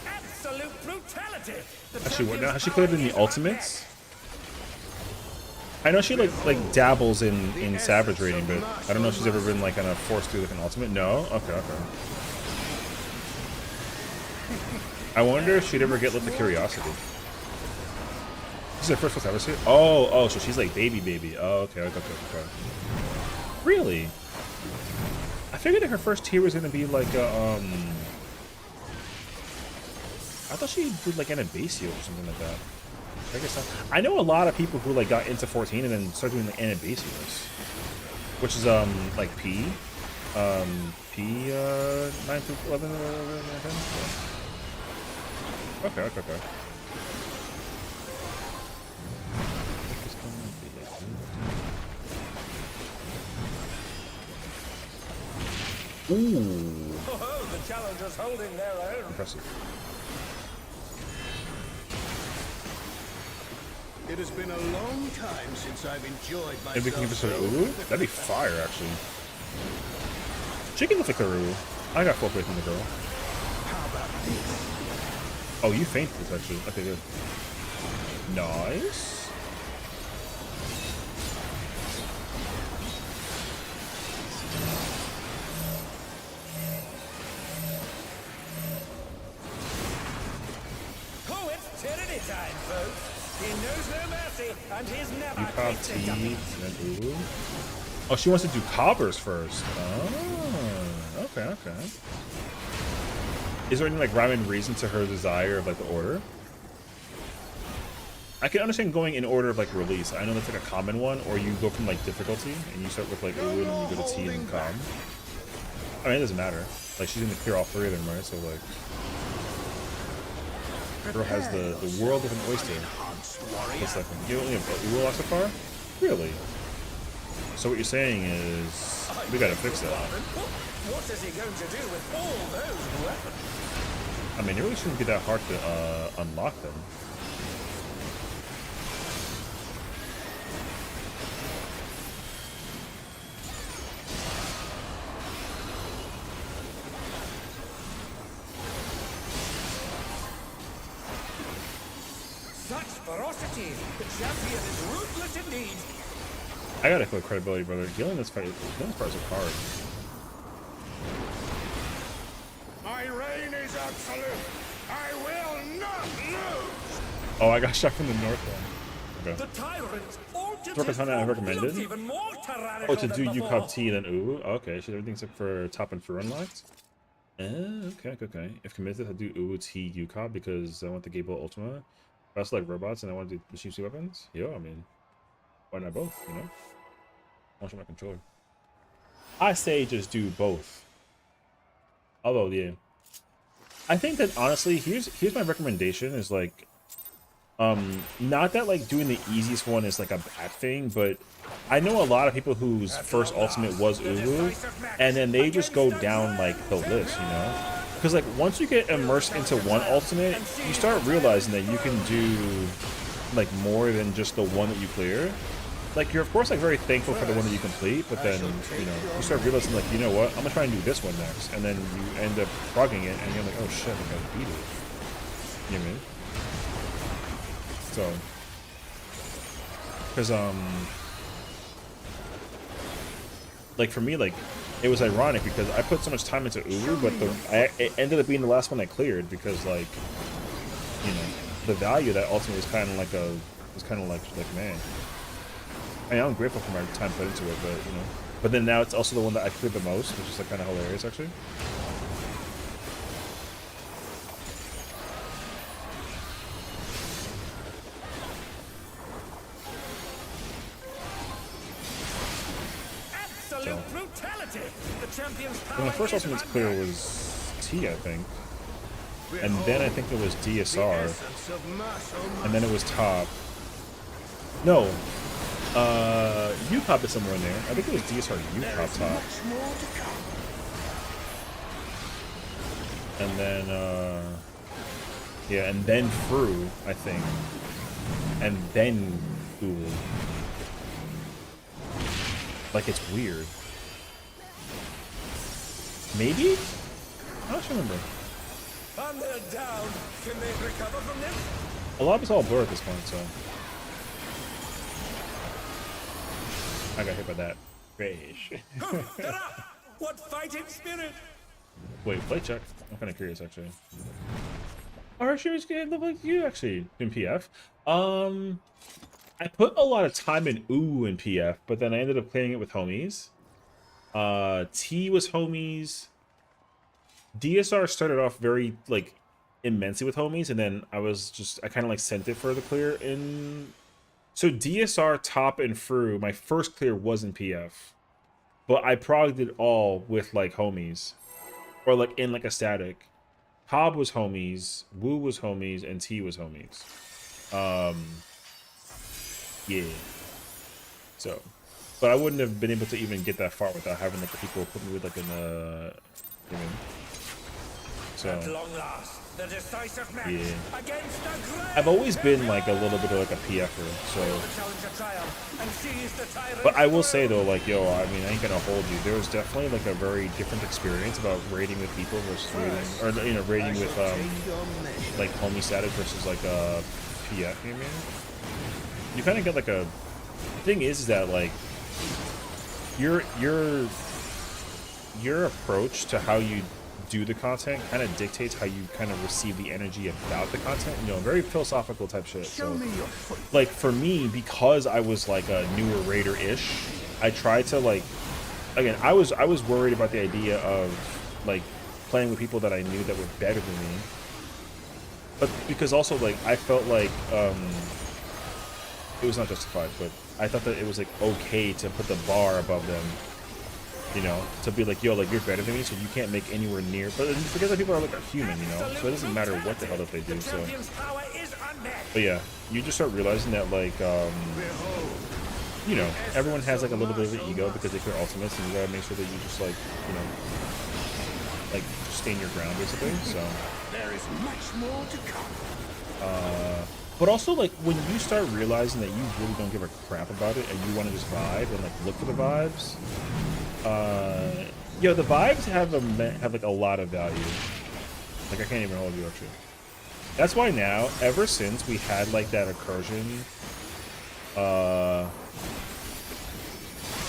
Absolute brutality. actually, what now? Has she cleared in the ultimates? I know she like dabbles in Savage rating, but I don't know if she's ever been like kind of forced through like an ultimate. No. Okay. I wonder if she'd ever get lit the curiosity. This is her first one ever see it? Oh, so she's like baby. Oh, okay. Really? I figured that her first tier was gonna be like I thought she did like Anabasio or something like that. I guess not. I know a lot of people who like got into 14 and then started doing like Anabasios, which is like P 9 through 11 or 10. Okay. Ooh. Oh, the challengers holding their own. Impressive. It has been a long time since I've enjoyed If we can give us myself. an Uru, that'd be fire, actually. She can look like a Uru. I got full play from the girl. How about this? Oh, you fainted this, actually. Okay, good. Nice. Oh, it's tyranny time, folks. He knows no mercy, and he's never You caught tasted T defeat. and then Uru. Oh, she wants to do cobbers first. Oh, okay. Is there any like rhyme and reason to her desire of like the order? I can understand going in order of like release. I know that's like a common one, or you go from like difficulty and you start with like Uru and then you go to T and then cobb. I mean, it doesn't matter. Like she's gonna clear all three of them, right? So like, girl has the world of an oyster. It's like you only have Uru lost so far? Really? So what you're saying is we gotta fix that. What is he going to do with all those weapons? I mean, it really shouldn't be that hard to unlock them. Such ferocity! The champion is ruthless indeed. I gotta put credibility, brother. Healing this part is hard. My reign is absolute. I will not lose. Oh, I got shot from the north one. Okay. The tyrant altered Work his on that I form, recommended. looked even more tyrannical Oh, to do than you before. cop T then ooh. Okay, should everything except for top and for unlocked? Okay. If committed, I do ooh T UCOB because I want the Gable Ultima. I also like robots and I want to do machine C weapons. Yo, I mean, why not both? You know, I'll show my controller. I say just do both. Although, yeah, I think that honestly, here's my recommendation is like, not that like doing the easiest one is like a bad thing, but I know a lot of people whose first ultimate was Uru, and then they just go down like the list, you know? Because like once you get immersed into one ultimate, you start realizing that you can do like more than just the one that you clear. Like you're of course like very thankful for the one that you complete, but then you know you start realizing like, you know what, I'm gonna try and do this one next, and then you end up frogging it, and you're like, oh shit, I gotta beat it. You know what I mean? So, because like for me, like it was ironic because I put so much time into Uru, but it ended up being the last one I cleared because like, you know, the value of that ultimate was kind of like man. I mean, I'm grateful for my time put into it, but you know, but then now it's also the one that I cleared the most, which is like kind of hilarious actually. Absolute brutality! The champion's power When the first is ultimate's clear unmatched. was T, I think, and then I think it was DSR, and then it was top, No. U-Pop is somewhere in there. I think it was DSR U-Pop top. And then, yeah, and then Fru, I think. And then Ghoul. Like, it's weird. Maybe? I don't remember. And they're down. Can they recover from this? A lot of it's all blur at this point, so. I got hit by that. Rage. What fighting spirit! Wait, play check. I'm kind of curious, actually. Actually, was good. Look like you actually in PF. I put a lot of time in ooh in PF, but then I ended up playing it with homies. T was homies. DSR started off very like immensely with homies, and then I kind of like sent it for the clear in. So DSR, top, and Fru, my first clear was in PF, but I progged it all with like homies, or like in like a static. Cobb was homies, Woo was homies, and T was homies. Yeah. So, but I wouldn't have been able to even get that far without having like the people put me with like an you know. So. At long last, the decisive match against the great I've always been like a little bit of like a PFer, so. But I will say though, like, yo, I mean, I ain't gonna hold you. There's definitely like a very different experience about raiding with people versus raiding, or you know, raiding with like homie status versus like PF. You know what I mean? You kind of get like a. The thing is that like your approach to how you do the content kind of dictates how you kind of receive the energy about the content, you know, very philosophical type shit. So like for me, because I was like a newer raider-ish, I tried to like, again, I was worried about the idea of like playing with people that I knew that were better than me, but because also like I felt like it was not justified, but I thought that it was like okay to put the bar above them. You know, to be like, yo, like, you're better than me, so you can't make anywhere near. But because people are like a human, you know, so it doesn't matter what the hell that they do. So, but yeah, you just start realizing that, like, you know, everyone has like a little bit of an ego because they clear ultimates, and you gotta make sure that you just like, you know, like stand your ground basically. So There is much more to come. but also like when you start realizing that you really don't give a crap about it and you want to just vibe and like look for the vibes. Yo, the vibes have like a lot of value. Like I can't even hold you actually. That's why now, ever since we had like that incursion,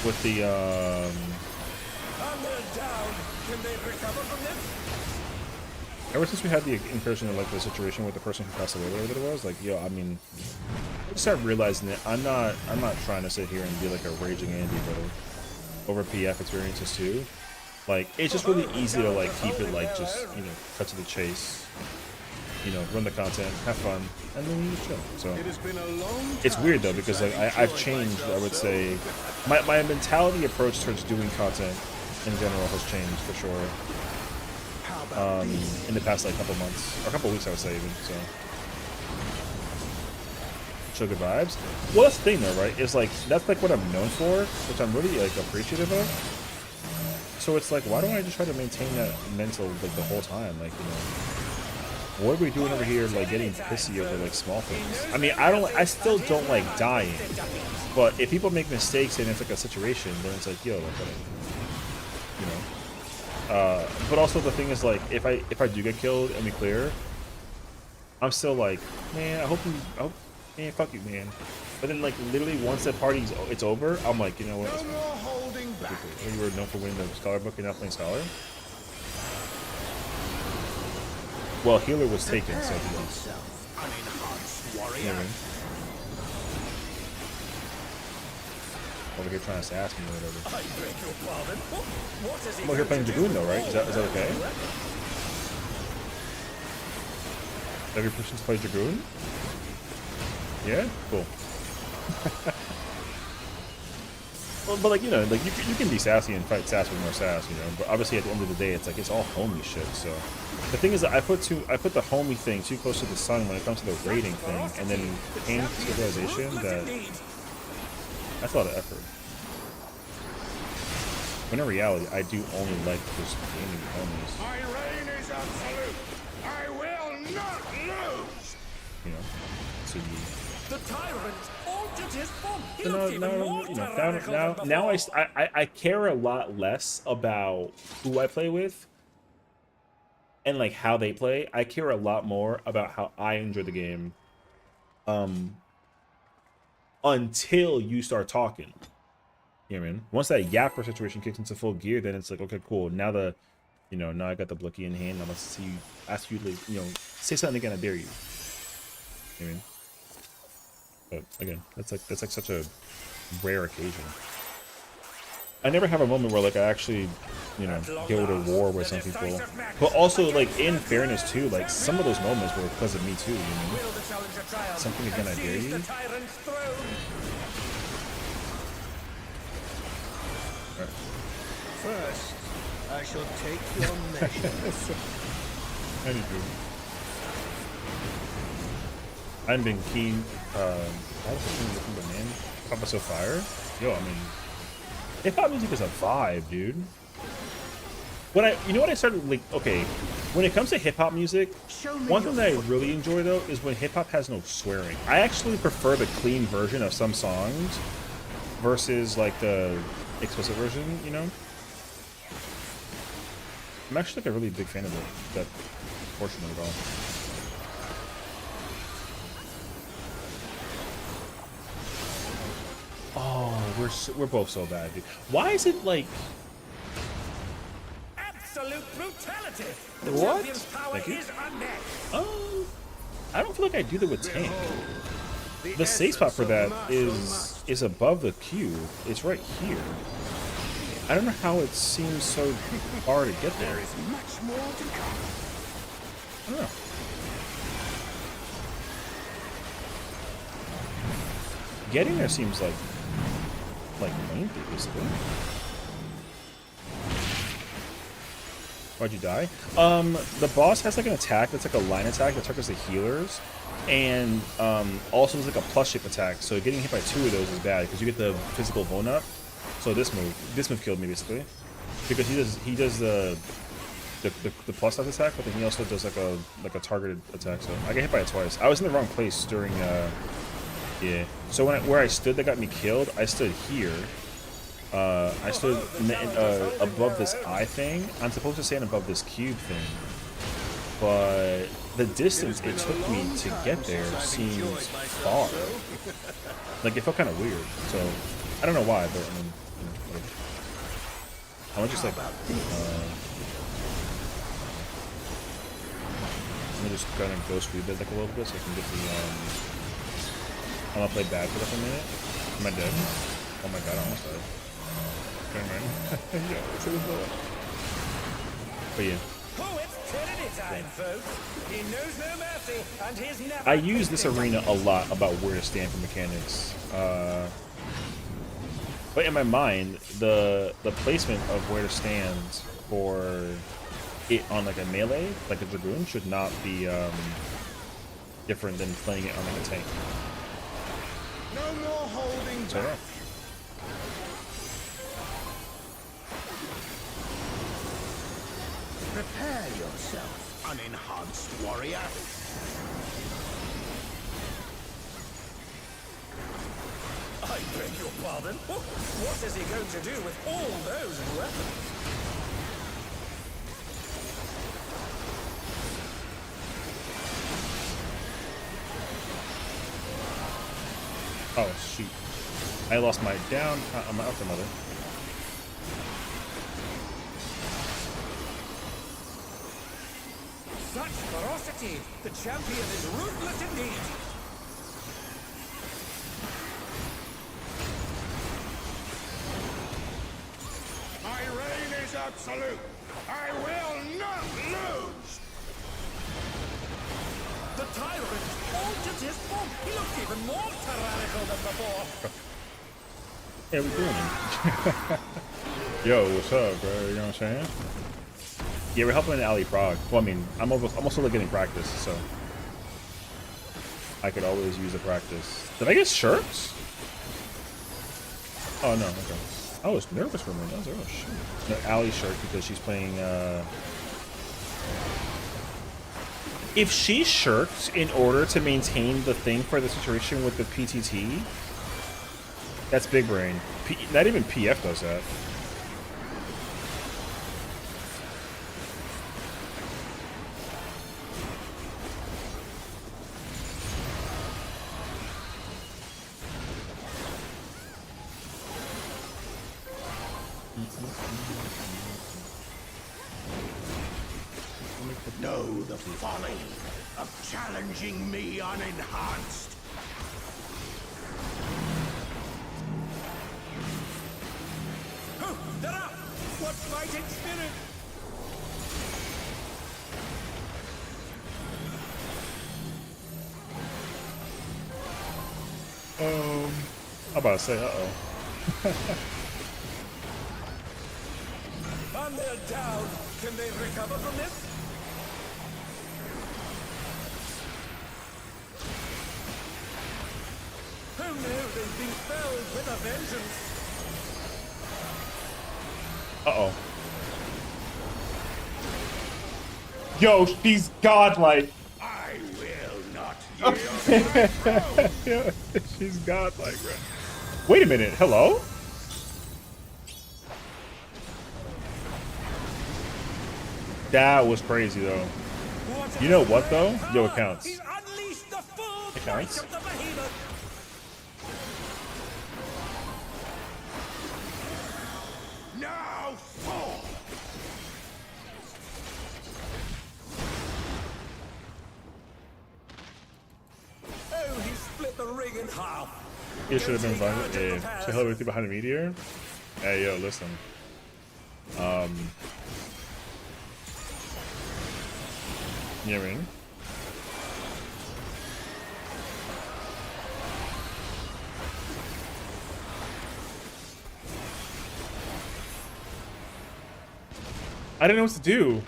with the ever since we had the incursion of like the situation with the person who passed away, whatever it was, like yo, I mean, I started realizing that I'm not trying to sit here and be like a raging Andy, but over PF experiences too. Like it's just really easy to like keep it like just, you know, cut to the chase, you know, run the content, have fun, and then you just chill. So it's weird though because like I've changed. I would say my mentality approach towards doing content in general has changed for sure. In the past like couple months or a couple weeks, I would say even. So show good vibes. Well, that's the thing though, right? Is like that's like what I'm known for, which I'm really like appreciative of. So it's like, why don't I just try to maintain that mental like the whole time? Like, you know, what are we doing over here like getting pissy over like small things? I mean, I still don't like dying, but if people make mistakes and it's like a situation, then it's like, yo, like, you know. But also the thing is like, if I do get killed and we clear, I'm still like, man, I hope man, fuck you, man. But then like literally once that party's it's over, I'm like, you know what? No more holding back. When you were known for winning the Scholar book, you're not playing Scholar. Well, healer was taken, so anyway. Over here trying to sass me or whatever. I'm over here playing Dragoon though, right? Is that okay? Have your permission to play Dragoon? Yeah? Cool. Well, but like like you can be sassy and fight sass with more sass, But obviously at the end of the day, it's like it's all homie shit. So the thing is that I put the homie thing too close to the sun when it comes to the rating thing, and then came to the realization that that's a lot of effort. When in reality, I do only like just gaming homies. My reign is absolute. I will not lose. So The tyrant altered his form. He So looked even more tyrannical than now before. I care a lot less about who I play with and like how they play. I care a lot more about how I enjoy the game. Until you start talking. You know what I mean? Once that yapper situation kicks into full gear, then it's like, okay, cool. Now now I got the Blicky in hand. Now let's see you, ask you to, say something again. I dare you. You know what I mean? But again, that's like such a rare occasion. I never have a moment where like I actually, go to war with some people. But also like in fairness too, like some of those moments were because of me too, Will the challenger triumph Something again, and I dare seize you. the tyrant's throne? First, I shall take your measure. Anywho. I've been keen, how was the looking the name? Papa So Fire? Yo, I mean, hip-hop music is a vibe, dude. You know what I started, like, okay, when it comes to hip-hop music, one thing that I really enjoy, though, is when hip-hop has no swearing. I actually prefer the clean version of some songs versus, like, the explicit version, I'm actually, like, a really big fan of that portion of it all. Oh, we're both so bad, dude. Why is it like Absolute brutality. The what? champion's power Thank you. is unmatched. I don't feel like I do that with tank. The safe spot for that is above the Q. It's right here. I don't know how it seems so hard to get there. There is much more to come. I don't know. Getting there seems like lengthy, basically. Why'd you die? The boss has like an attack that's like a line attack that targets the healers, and also there's like a plus shape attack. So getting hit by 2 of those is bad because you get the physical bone up. So this move killed me basically, because he does the plus size attack, but then he also does like a targeted attack. So I got hit by it twice. I was in the wrong place during yeah. So where I stood that got me killed, I stood here. I stood above this eye thing. I'm supposed to stand above this cube thing, but the distance it took me to get there seems far. Like it felt kind of weird. So I don't know why, but I mean, whatever. I'm gonna just like I'm gonna just kind of ghost rebuild like a little bit so I can get the I'm gonna play bad for like a minute. Am I dead? Oh my god, I almost died. Okay, man. Yeah, it's a little. But yeah. Oh, it's tyranny time, folks. He knows no mercy, and he's never. I use this arena a lot about where to stand for mechanics. But in my mind, the placement of where to stand for it on like a melee, like a dragoon, should not be different than playing it on like a tank. No more holding So, back. Prepare yourself, unenhanced warrior. I beg your pardon. What is he going to do with all those weapons? oh shoot! I lost my down. I'm out for mother. Such ferocity! The champion is ruthless indeed! My reign is absolute. I will not lose. The tyrant altered his form! He looked even more tyrannical than before! Hey, we doing? Yo, what's up, bro? You know what I'm saying? Yeah, we're helping Ali Prague. Well, I mean, I'm also like getting practice, so I could always use a practice. Did I get shirts? Oh no, okay. I was nervous for a minute. I was like, oh shoot. No, Ali's shirt because she's playing. If she shirks in order to maintain the thing for the situation with the PTT, that's big brain. Not even PF does that. Know the folly of challenging me unenhanced. Oh, they're up! What fighting spirit! I'm about to say, uh-oh. And they're down. Can they recover from this? Who knew they'd be felled with a vengeance? Uh-oh. Yo, she's godlike. I will not yield. Yeah, she's godlike, bro. Wait a minute, hello? That was crazy, though. You know what, though? Yo, it counts. He's unleashed the full It counts. might of the behemoth. Now fall. Oh, he split the ring in half. It should have been fun. Yeah. So hell with you behind a meteor. Hey, yo, listen. You know what I mean? I didn't know what to do.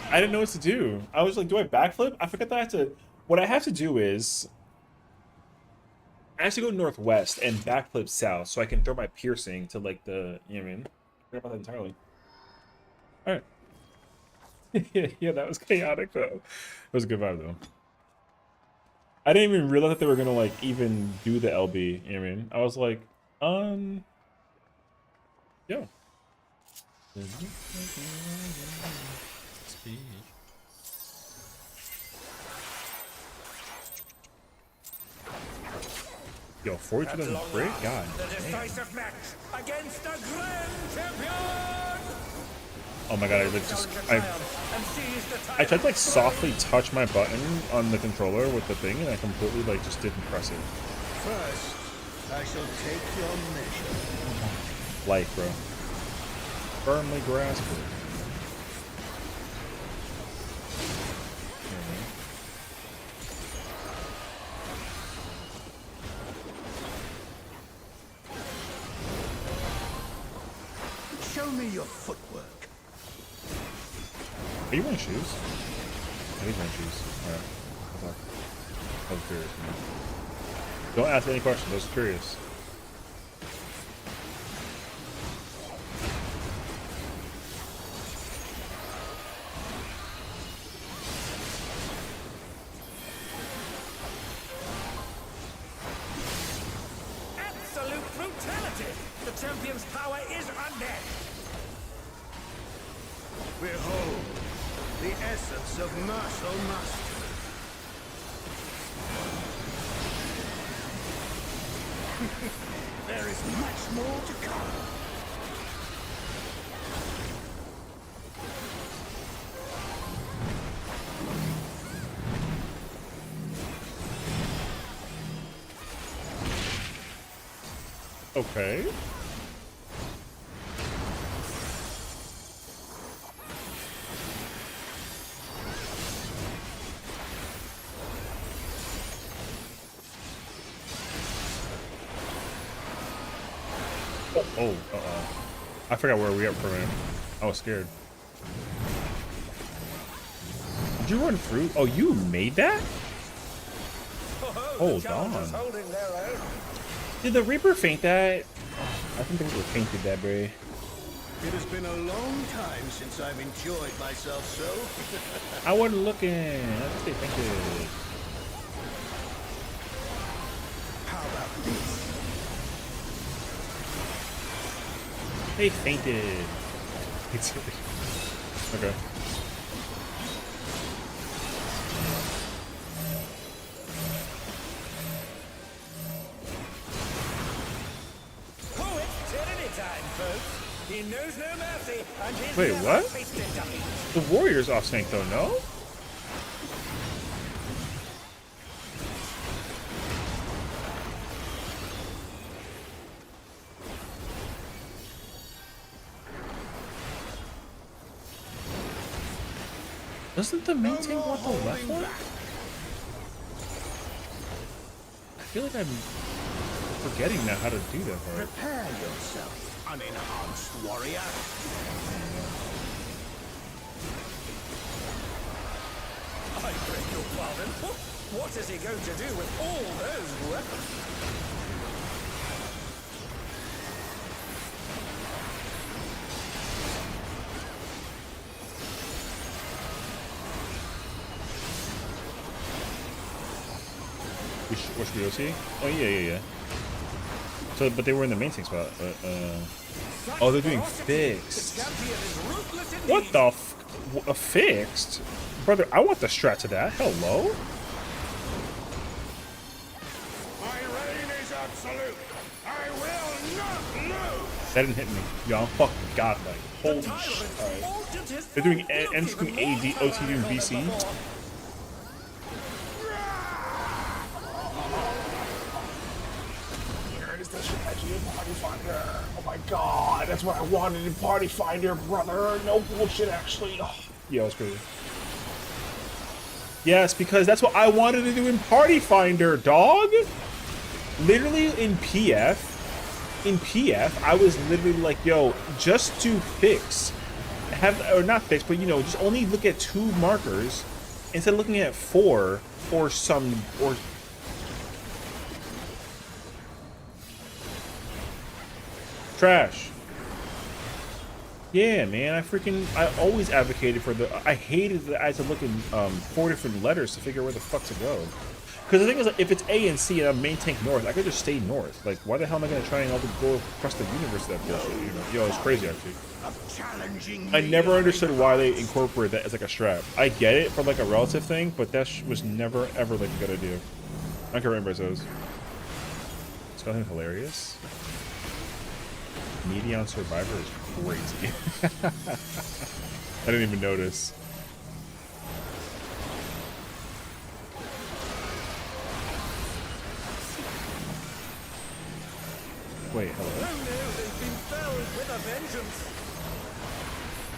I didn't know what to do. I was like, do I backflip? I forgot that I have to... What I have to do is... I have to go northwest and backflip south so I can throw my piercing to, like, the... You know what I mean? I forgot about that entirely. Alright. Yeah, that was chaotic, though. It was a good vibe, though. I didn't even realize that they were gonna, like, even do the LB. You know what I mean? I was like, yo. Yo, 42,000 crit? God. The decisive match against the grand champion. Oh my god, I tried to like softly touch my button on the controller with the thing and I completely like just didn't press it. First, I shall take your measure. Life, bro. Firmly grasp it. Show me your footwork. Are you wearing shoes? I need wearing shoes. Alright. I was curious, man. Don't ask any questions, I was curious. Absolute brutality. The champion's power is unmatched. Behold, the essence of martial mastery. There is much more to come. Okay. Oh, uh-oh. I forgot where we are for a minute. I was scared. Did you run through? Oh, you made that? Hold on. Holding their own. Did the Reaper faint that? I think the Reaper fainted that, bro. It has been a long time since I've enjoyed myself so. I wasn't looking. I just fainted. How about this? They fainted. It's okay. Poet tyranny time, folks. He knows no mercy, and his Wait, never what? faced defeat. The Warrior's off sync though, no? Doesn't the main tank want the left one? I feel like I'm forgetting now how to do that part. Prepare yourself, unenhanced warrior. I beg your pardon. What is he going to do with all those weapons? What should we go see? Oh yeah. So, but they were in the main tank spot. But oh, they're doing fixed. What the a fixed? Brother, I want the strat to that. Hello? My reign is absolute. I will not lose. That didn't hit me. Yo, I'm fucking godlike. Holy shit. Alright. They're doing entering AD, OT doing BC. Here is the strategy of Party Finder. Oh my god, that's what I wanted in Party Finder, brother. No bullshit, actually. Oh. Yeah, that's crazy. Yes, because that's what I wanted to do in Party Finder, dog. Literally in PF, I was literally like, yo, just to fix, or not fix, but you know, just only look at 2 markers instead of looking at 4 or some, or trash. Yeah, man, I always advocated for I hated that I had to look in 4 different letters to figure out where the fuck to go. Because the thing is, like, if it's A and C and I'm main tank north, I could just stay north. Like, why the hell am I going to try and go across the universe with that bullshit, you know? Yo, it's crazy, actually. I never understood why they incorporate that as, like, a strap. I get it for, like, a relative thing, but that was never, ever, like, a good idea. I don't care what anybody says. It's nothing hilarious. Medion Survivor is crazy. I didn't even notice. Wait, hello? Oh no, they've been felled with a vengeance.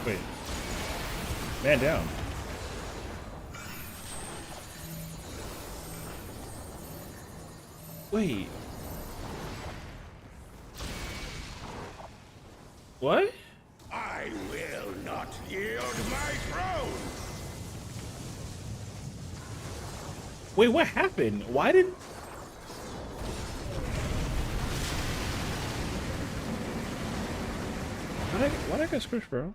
Wait. Man down. Wait. What? I will not yield my throne. Wait, what happened? Why did... Why'd I get squished, bro?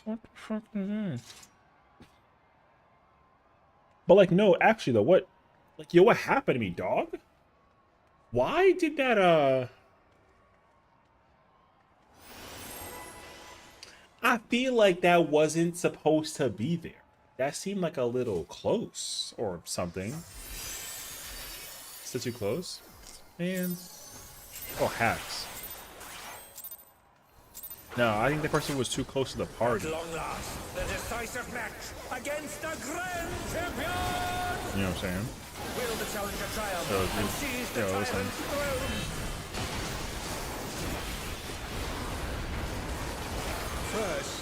What the fuck is that? But, like, no, actually, though, what... Like, yo, what happened to me, dog? Why did that, I feel like that wasn't supposed to be there. That seemed like a little close or something. Is it too close? Man. Oh, hacks. No, I think the person was too close to the party. At long last, the decisive match against a grand champion! You know what I'm saying? Will the challenger triumph So, and seize the listen. tyrant's throne? First,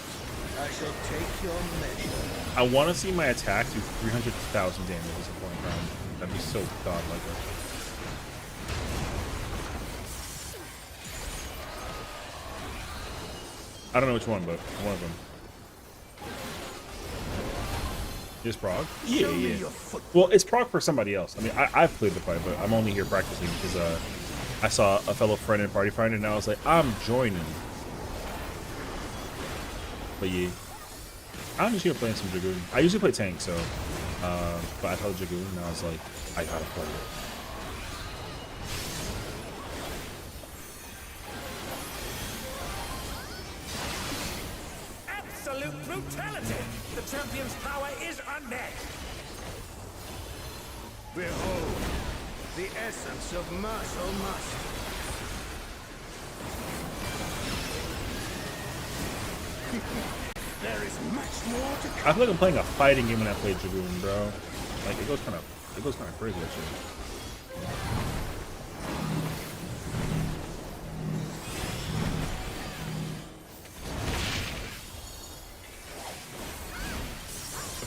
I shall take your measure. I want to see my attack do 300,000 damage as a point round. That'd be so godlike. I don't know which one, but one of them. Is Prague? Yeah, yeah. Well, it's Prague for somebody else. I mean, I've played the fight, but I'm only here practicing because I saw a fellow friend in Party Finder, and I was like, I'm joining. But yeah, I'm just here playing some Dragoon. I usually play tank, so but I told Dragoon, and I was like, I gotta play it. Absolute brutality! The champion's power is unmatched! Behold, the essence of martial mastery. There is much more to come. I feel like I'm playing a fighting game when I play Dragoon, bro. Like it goes kind of crazy actually.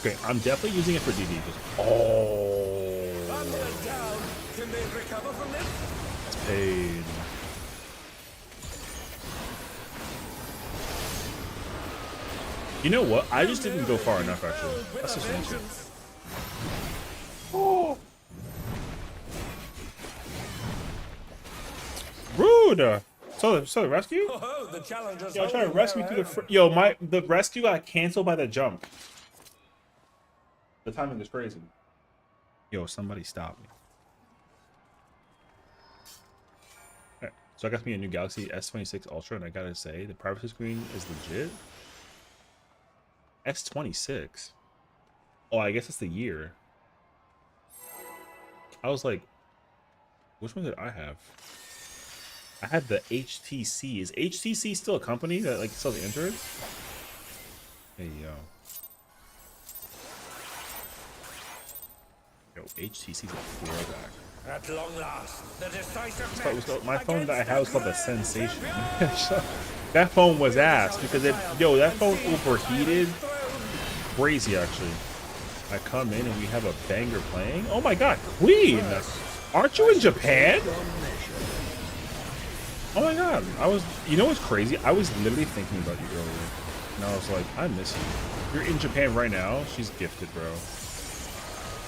Okay, I'm definitely using it for DD. I'm going down. Can they recover from this? It's pain. You know what? I just didn't go far enough, actually. That's just an issue. Oh. Rude! So the rescue? Oh, the challengers. Yo, I'm trying to rescue me through the the rescue got canceled by the jump. The timing is crazy. Yo, somebody stop me. Alright, so I got me a new Galaxy S26 Ultra, and I gotta say, the privacy screen is legit. S26? Oh, I guess it's the year. I was like, which one did I have? I had the HTC. Is HTC still a company that like sells Androids? Hey, yo. Yo, HTC's a throwback. At long last, the decisive match. My phone that I had was called the Sensation. That phone was ass because that phone overheated. Crazy actually. I come in and we have a banger playing. Oh my god, Queen! Aren't you in Japan? Oh my god, you know what's crazy? I was literally thinking about you earlier. And I was like, I miss you. You're in Japan right now? She's gifted, bro.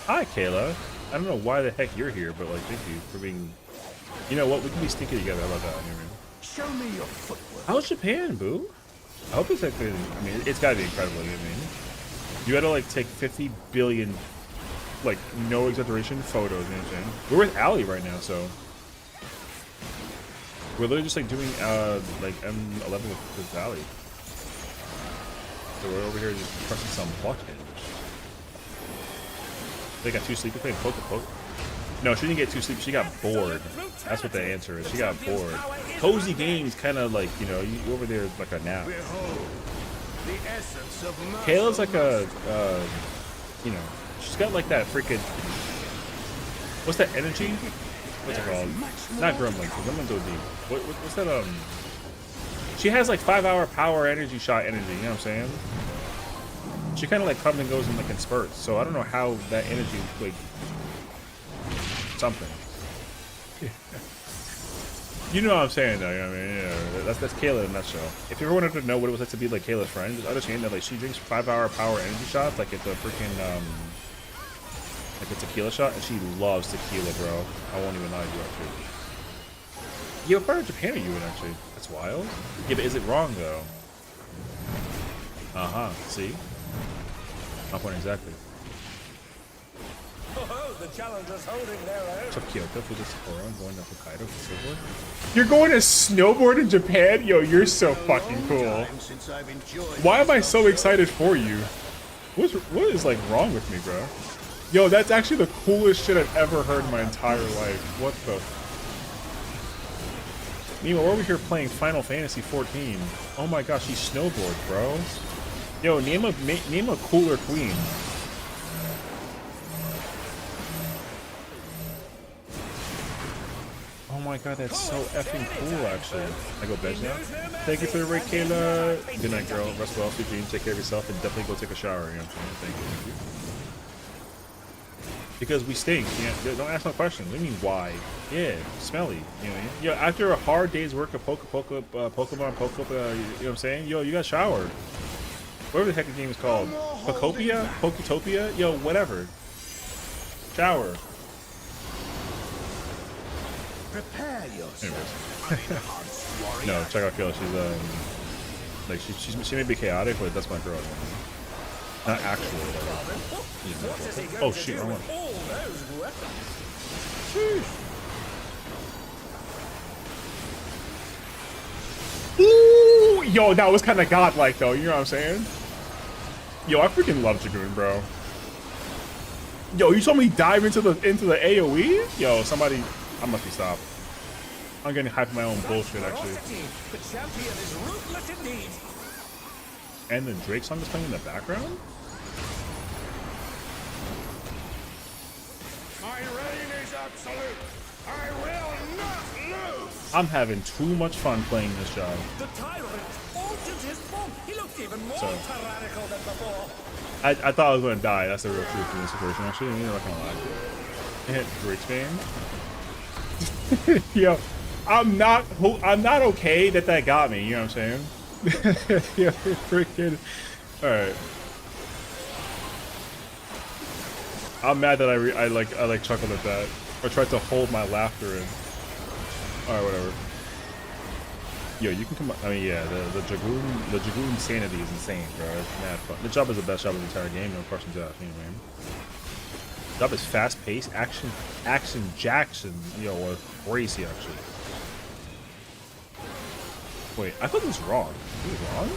Hi, Kayla. I don't know why the heck you're here, but like, thank you for being... You know what? We can be stinky together. How about that? Show me your footwork. How's Japan, boo? I hope it's like... I mean, it's gotta be incredible, you know what I mean? You gotta like take 50 billion, like, no exaggeration, photos, you know what I'm saying? We're with Allie right now, so... We're literally just like doing, like, M11 with Allie. So we're over here just pressing some buttons. They got 2 sleepy playing poke. No, she didn't get 2 sleepy. She got bored. That's what the answer is. She got bored. Cozy games kind of like, you know, you over there like a nap. Kayla's like a, you know, she's got like that freaking, what's that energy? What's it called? Not Gremlin. Gremlin's OD. What's that? She has like 5-hour power energy shot energy. You know what I'm saying? She kind of like comes and goes in like in spurts. So I don't know how that energy like something. You know what I'm saying though. You know what I mean? Yeah, that's Kayla in a nutshell. If you ever wanted to know what it was like to be like Kayla's friend, just understand that like she drinks 5-hour power energy shots like it's a freaking like a tequila shot, and she loves tequila, bro. I won't even lie to you, actually. Yeah, what part of Japan are you in, actually? That's wild. Yeah, but is it wrong, though? Uh-huh, see? My point exactly. Oh, the challengers holding their own. So Kyoto for the Sapporo and going to Hokkaido for snowboard? You're going to snowboard in Japan? Yo, you're so fucking cool. Why am I so excited for you? What is, like, wrong with me, bro? Yo, that's actually the coolest shit I've ever heard in my entire life. What the... Meanwhile, we're over here playing Final Fantasy 14. Oh my gosh, she snowboards, bro. Yo, name a cooler queen. Oh my god, that's so effing cool, actually. I go bed now. Thank you for the raid, Kayla. Good night, girl. Rest well, sweet dreams. Take care of yourself, and definitely go take a shower. You know what I'm saying? Thank you. Because we stink. Yeah, don't ask no questions. What do you mean why? Yeah, smelly. You know, yo, after a hard day's work of Pokemon, you know what I'm saying? Yo, you got showered. Whatever the heck the game is called. Pokopia? Poketopia? Yo, whatever. Shower. Prepare yourself. Anyways. No, check out Kayla. She's like she may be chaotic, but that's my girl. Not actually. Oh shit! I want. Ooh, yo, that was kind of godlike though. You know what I'm saying? Yo, I freaking love Dragoon, bro. Yo, you saw me dive into the AOE? Yo, somebody, I must be stopped. I'm getting hyped my own bullshit actually. The champion is ruthless indeed. And then Drake song is playing in the background? My reign is absolute. I will not lose. I'm having too much fun playing this job. The tyrant altered his form. He looked even more tyrannical than before. I thought I was gonna die. That's the real truth in this situation. Actually, I'm not gonna lie. I hit Drake's game. Yo, I'm not okay that got me. You know what I'm saying? Yeah, freaking. All right. I'm mad that I like chuckled at that or tried to hold my laughter in. All right, whatever. Yo, you can come. I mean, yeah, the Dragoon sanity is insane, bro. It's mad fun. The job is the best job of the entire game, no questions asked. Anyway, the job is fast paced, action Jackson. Yo, was crazy actually. Wait, I thought this was wrong. Is it wrong?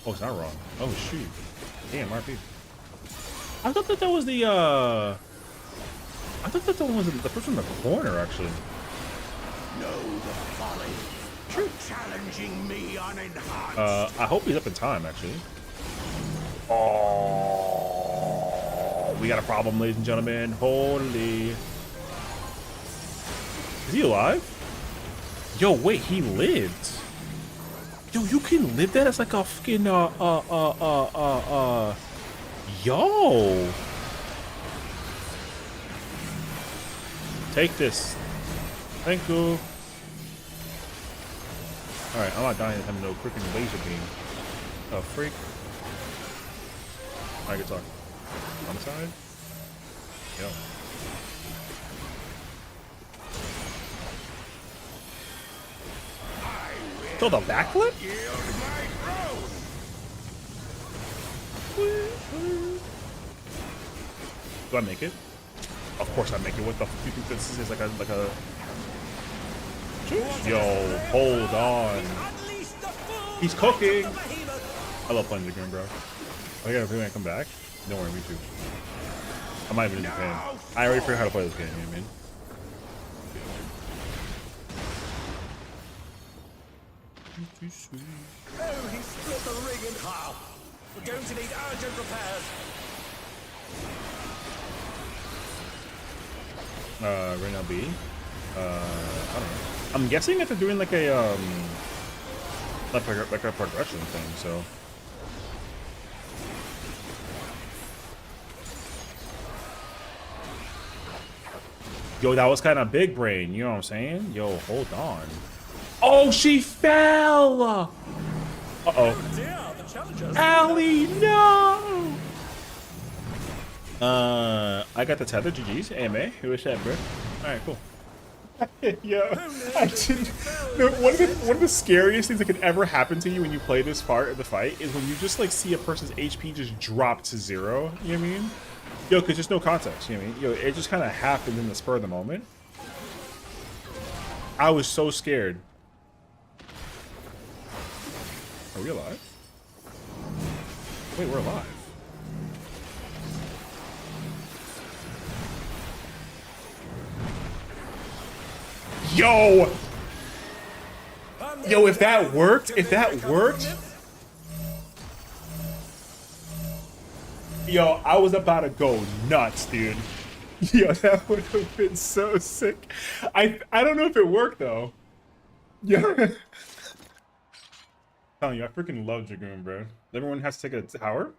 Oh, it's not wrong. Oh shoot. Damn, RP. I thought that was the I thought that one was the person in the corner actually. Know the folly of challenging me unenhanced. I hope he's up in time actually. Oh, we got a problem, ladies and gentlemen. Holy. Is he alive? Yo, wait, he lived. Yo, you can live that as like a fucking yo. Take this. Thank you. Alright, I'm not dying to have no freaking laser beam. Oh, freak. I can talk. Homicide? Yo. Throw the backflip? Do I make it? Of course I make it. What the fuck do you think this is? Like a Yo, hold on. He's cooking. I love playing the game, bro. I gotta when I come back. Don't worry, me too. I'm not even in Japan. I already figured out how to play this game, you know what I mean? Oh, he split the ring in half. We're going to need urgent repairs. Right now B. I don't know. I'm guessing that they're doing like a like a progression thing, so. Yo, that was kind of big brain, you know what I'm saying? Yo, hold on. Oh, she fell! Uh-oh. Allie, no! I got the tether, GG's, AMA. Who was that, bro? Alright, cool. Yo, I didn't. No, one of the scariest things that could ever happen to you when you play this part of the fight is when you just like see a person's HP just drop to 0. You know what I mean? Yo, cause there's no context. You know what I mean? Yo, it just kind of happened in the spur of the moment. I was so scared. Are we alive? Wait, we're alive. Yo! Yo, if that worked, yo, I was about to go nuts, dude. Yo, that would have been so sick. I don't know if it worked though. Yeah. Telling you, I freaking love Dragoon, bro. Everyone has to take a tower.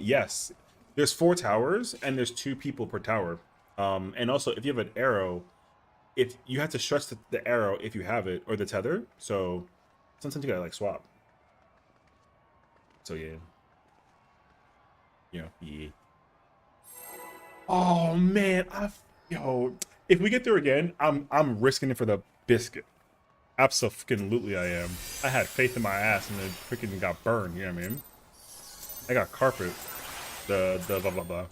Yes. There's 4 towers, and there's 2 people per tower. And also, if you have an arrow, if you have to stretch the arrow if you have it, or the tether. So sometimes you gotta like swap. So yeah. Yeah. Oh man, yo, if we get through again, I'm risking it for the biscuit. Absolutely I am. I had faith in my ass and it freaking got burned, you know what I mean? I got carpet. The blah blah blah.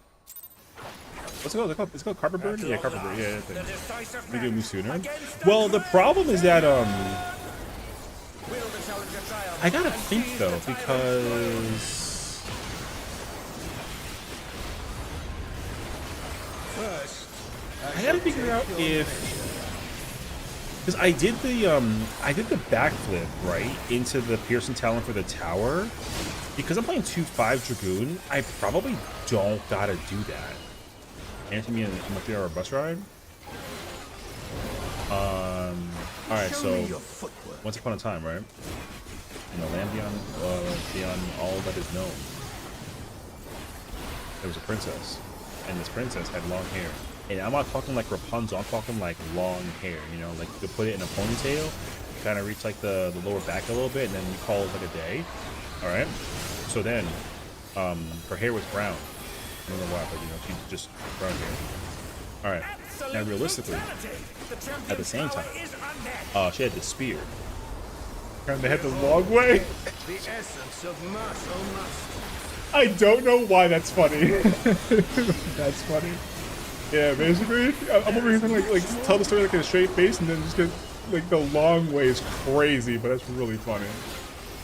What's it called? It's called carpet burn? Yeah, carpet burn. Yeah, we do move sooner. Well, the problem is that I gotta think though, because First, I gotta figure out if, because I did the backflip right into the Piercing Talon for the tower. Because I'm playing 2-5 Dragoon, I probably don't gotta do that. Anthony and a 3-hour bus ride. Alright, so once upon a time, right? In the land beyond all that is known, there was a princess, and this princess had long hair. And I'm not talking like Rapunzel, I'm talking like long hair, you know, like you could put it in a ponytail, kind of reach like the lower back a little bit, and then you call it like a day. Alright? So then, her hair was brown. I don't know why, but you know, she's just brown hair. Alright. Now realistically, at the same time, she had the spear. And they had the long way. the essence of muscle must. I don't know why that's funny. That's funny. Yeah, basically, I'm over here trying to like tell the story like in a straight face, and then just get like the long way is crazy, but that's really funny.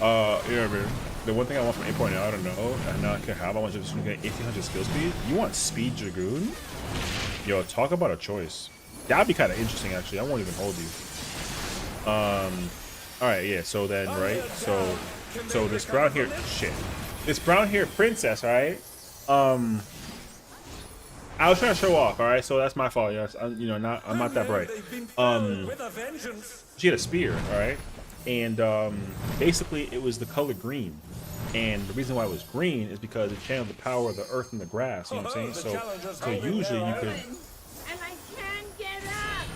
Yeah, man. The one thing I want from 8.0, I don't know, and now I can have, I want you to get 1800 skill speed. You want speed Dragoon? Yo, talk about a choice. That'd be kind of interesting, actually. I won't even hold you. Alright, yeah, so then, right? So this brown hair, shit. This brown hair princess, right? I was trying to show off, alright? So that's my fault, yes. I'm not that bright. She had a spear, alright? And basically it was the color green. And the reason why it was green is because it channeled the power of the earth and the grass, you know what I'm saying? So usually you could... And I can't get up!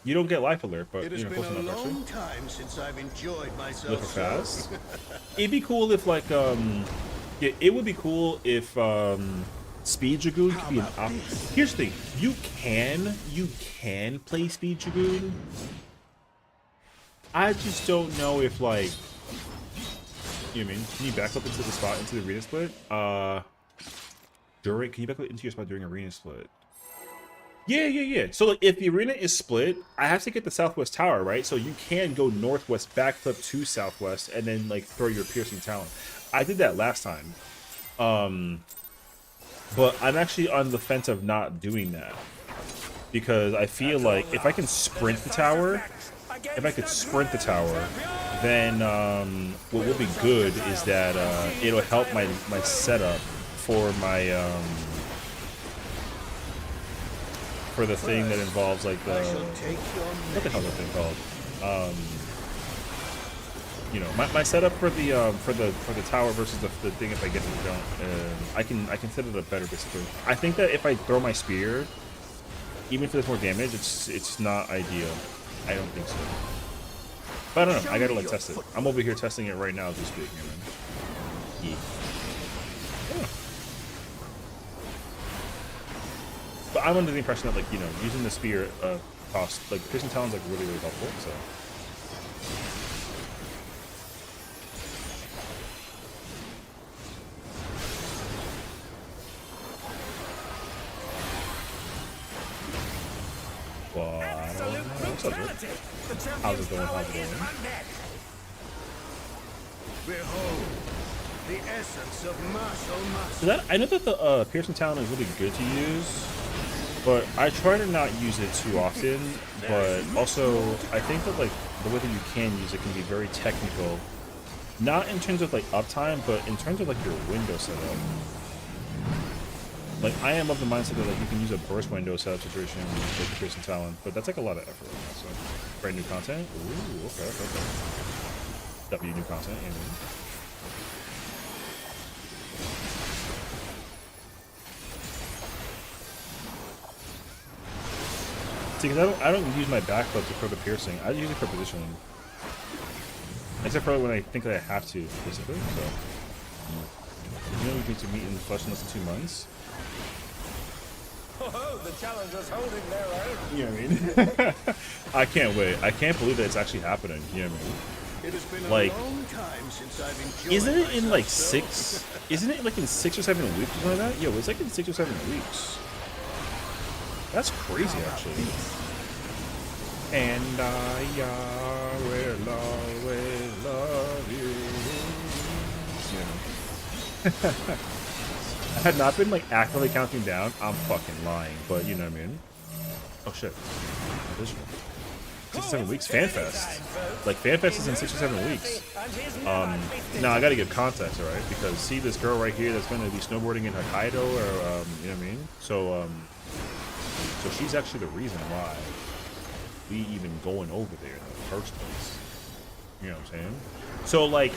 You don't get life alert, but It has you know, been close a enough actually. long time since I've enjoyed myself. Live fast. It'd be cool if like yeah, it would be cool if Speed Dragoon could be an option. Here's the thing, you can play Speed Dragoon. I just don't know if like, you know what I mean? Can you back up into the spot into the arena split? Can you back up into your spot during arena split? Yeah. So like if the arena is split, I have to get the southwest tower, right? So you can go northwest, backflip to southwest, and then like throw your Piercing Talon. I did that last time. But I'm actually on the fence of not doing that. Because I feel like if I can sprint the tower, then what will be good is that it'll help my setup for my for the thing that involves like the what the hell is that thing called? You know, my setup for the tower versus the thing if I get it don't. I can set it up better basically. I think that if I throw my spear, even if there's more damage, it's not ideal. I don't think so. But I don't know. I gotta like test it. I'm over here testing it right now as we speak. Yeah. But I'm under the impression that like using the spear cost like Piercing Talon's like really helpful. So. Well, I don't know. What's up, dude? How's it going? Behold, the essence of muscle must. So that I know that the Piercing Talon is really good to use, but I try to not use it too often. But also, I think that like the way that you can use it can be very technical, not in terms of like uptime, but in terms of like your window setup. Like I am of the mindset that like you can use a burst window setup situation with the Piercing Talon, but that's like a lot of effort. So, brand new content. Ooh, okay. W new content. See, because I don't use my back flip for the piercing. I use it for positioning. Except for when I think that I have to, basically. So, you know, we need to meet in the flesh in less than 2 months. Oh, the challenger's holding their own. You know what I mean? I can't wait. I can't believe that it's actually happening. You know what I mean? It has been a Like, long time since I've enjoyed isn't it in like myself, 6? Isn't it like in 6 or 7 weeks or something like that? Yo, it's like in 6 or 7 weeks. That's crazy, actually. And I will always love you. You know. I had not been like actively counting down. I'm fucking lying, but you know what I mean. Oh shit. Additional. 6 or 7 weeks. FanFest. Like FanFest is in 6 or 7 weeks. Now I gotta give context, alright? Because see this girl right here that's gonna be snowboarding in Hokkaido, or you know what I mean? So so she's actually the reason why we even going over there in the first place. You know what I'm saying? So like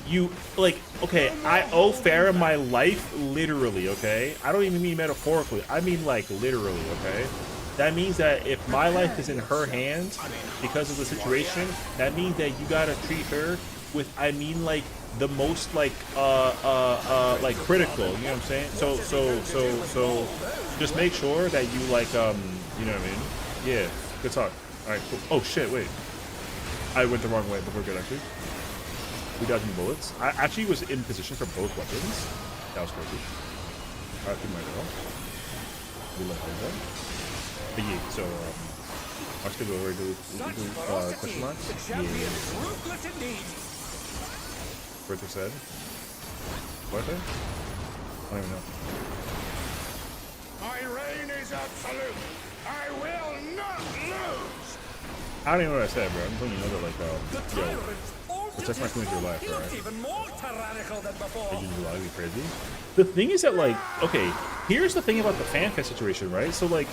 you like, okay, I owe Farrah my life literally, okay? I don't even mean metaphorically. I mean like literally, okay? That means that if my life is in her hands because of the situation, that means that you gotta treat her with, I mean, like the most like critical. You know what I'm saying? So just make sure that you like you know what I mean? Yeah. Good talk. All right. Cool. Oh shit! Wait, I went the wrong way, but we're good actually. We dodging bullets. I actually was in position for both weapons. That was crazy. All right, good my girl. We let her go. But yeah, so, I'm just gonna go over to question marks. Yeah. Bertha said. What I said? I don't even know. My reign is absolute. I will not lose. I don't even know what I said, bro. I'm just letting you know that, like, yo, protect my queen with your life, alright? Even more tyrannical than before. Agent July be crazy. The thing is that, like, okay, here's the thing about the FanFest situation, right? So, like,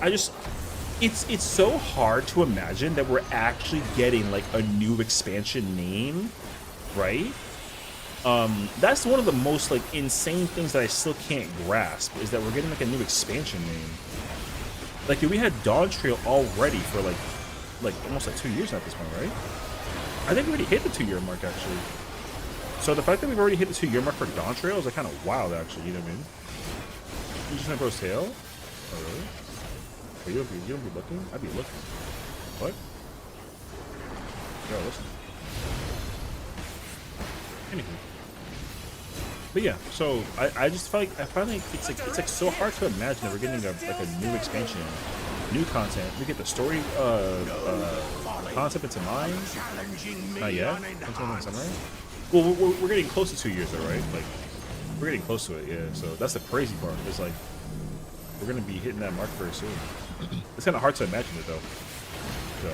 it's so hard to imagine that we're actually getting like a new expansion name, right? That's one of the most like insane things that I still can't grasp, is that we're getting like a new expansion name. Like, dude, we had Dawn Trail already for like almost like 2 years at this point, right? I think we already hit the 2-year mark actually. So the fact that we've already hit the 2-year mark for Dawn Trail is like kind of wild actually. You know what I mean? You just gonna bro's tail? Oh really? Oh, you don't be looking? I'd be looking. What? Yo, listen. Anywho. But yeah, so I just feel like I find like it's like so hard to imagine that we're getting like a new expansion, new content. We get the story concept into mind. Not yet. Well, we're getting close to 2 years though, right? Like we're getting close to it, yeah. So that's the crazy part. It's like we're gonna be hitting that mark very soon. It's kind of hard to imagine it though. So,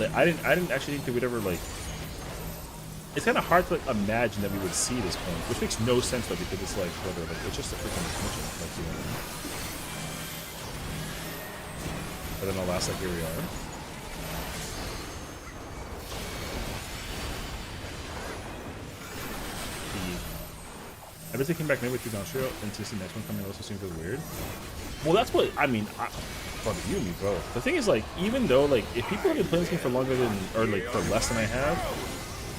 like, I didn't actually think that we'd ever like. It's kind of hard to like imagine that we would see this point, which makes no sense though, because it's like whether like it's just a freaking extension, like, you know what I mean? But then alas, like here we are. I bet they came back maybe through Downstream and to see the next one coming also seems really weird. Well, that's what I mean. Brother, you and me both. The thing is, like, even though like if people have been playing this game for longer than, or like for less than I have,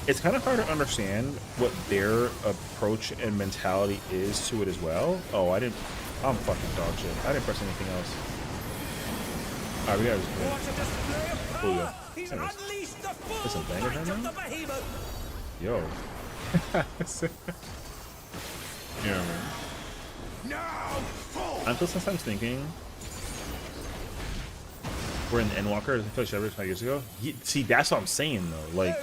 it's kind of hard to understand what their approach and mentality is to it as well. Oh, I'm fucking dog shit. I didn't press anything else. Alright, we gotta just cool, yeah. There's some bangers right now? Yo. You know what I mean? I'm still sometimes thinking we're in the Endwalker. I feel like 5 years ago. See, that's what I'm saying though. Like,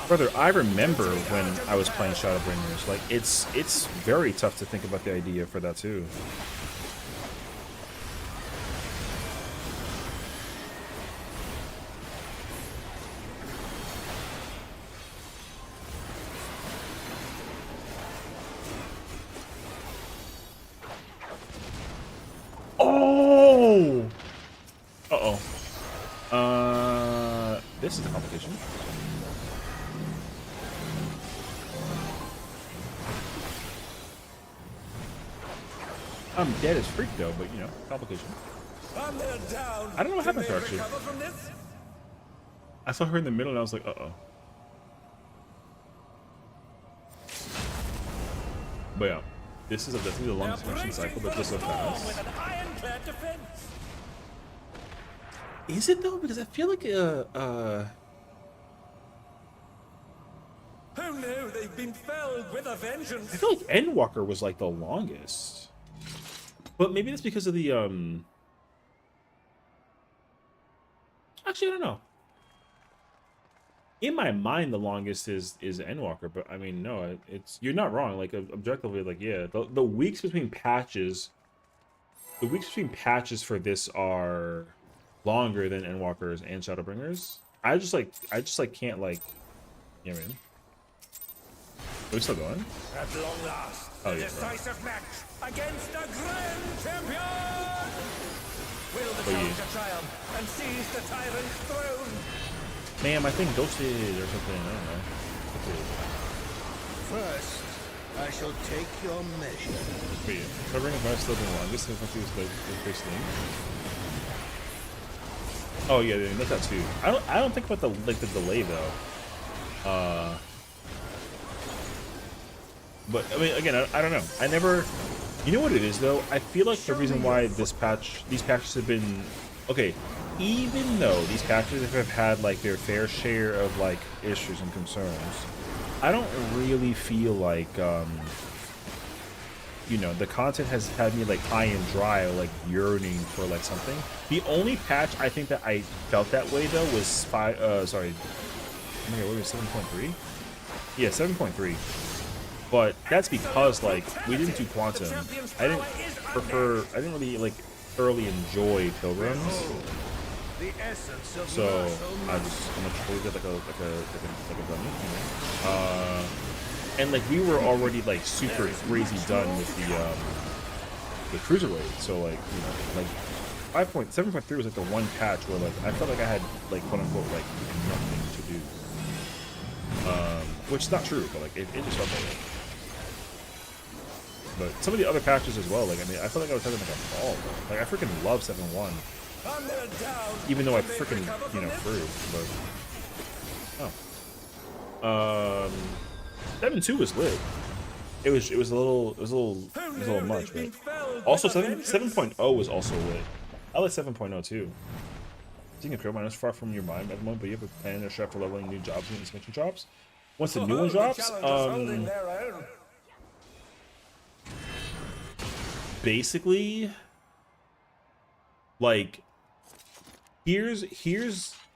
brother, I remember when I was playing Shadowbringers. Like, it's very tough to think about the idea for that too. Oh! Uh-oh. This is the competition. I'm dead as freak though, but you know, complication. And they're down. I don't know what happened Can to they her, actually. recover from this? I saw her in the middle and I was like, uh-oh. But yeah, this is definitely the longest mission cycle, but just so fast. With an ironclad defense. Is it though? Because I feel like Oh no, they've been felled with a vengeance. I feel like Endwalker was like the longest. But maybe that's because of the actually I don't know. In my mind the longest is Endwalker, but I mean no, it's you're not wrong. Like objectively, like yeah, the weeks between patches for this are longer than Endwalkers and Shadowbringers. I just can't like, you know what I mean? Are we still going? At long last, Oh, the yeah, decisive match against a grand champion! Will the Oh, yeah. challenger triumph and seize the tyrant's throne? Ma'am, I think ghosted or something. I don't know. First, I shall take your measure. Wait, covering is still the longest since he was the first thing. Oh yeah, that's that too. I don't think about the delay though. But I mean, again, I don't know. I never. You know what it is though? I feel like the reason why these patches have been okay, even though these patches have had like their fair share of like issues and concerns, I don't really feel like you know, the content has had me like high and dry, or, like yearning for like something. The only patch I think that I felt that way though was sorry. Oh my god, what was it, 7.3? Yeah, 7.3. But that's because like we didn't do Quantum. I didn't really like thoroughly enjoy Pilgrims. So I'm gonna treat it like a dummy, you know? And like we were already like super crazy done with the cruiserweight. So like, you know, like 7.3 was like the one patch where like I felt like I had like quote unquote like nothing to do. Which is not true, but like it just felt that way. But some of the other patches as well, like I mean, I felt like I was having like a ball. Like I freaking love 7.1, even though I freaking threw. But 7.2 was lit. It was a little much, but also 7.0 was also lit. I like 7.0 too. Seeing a career mine is far from your mind at the moment, but you have a plan or strat for leveling new jobs and expansion drops. Once the new one drops, basically, like, here's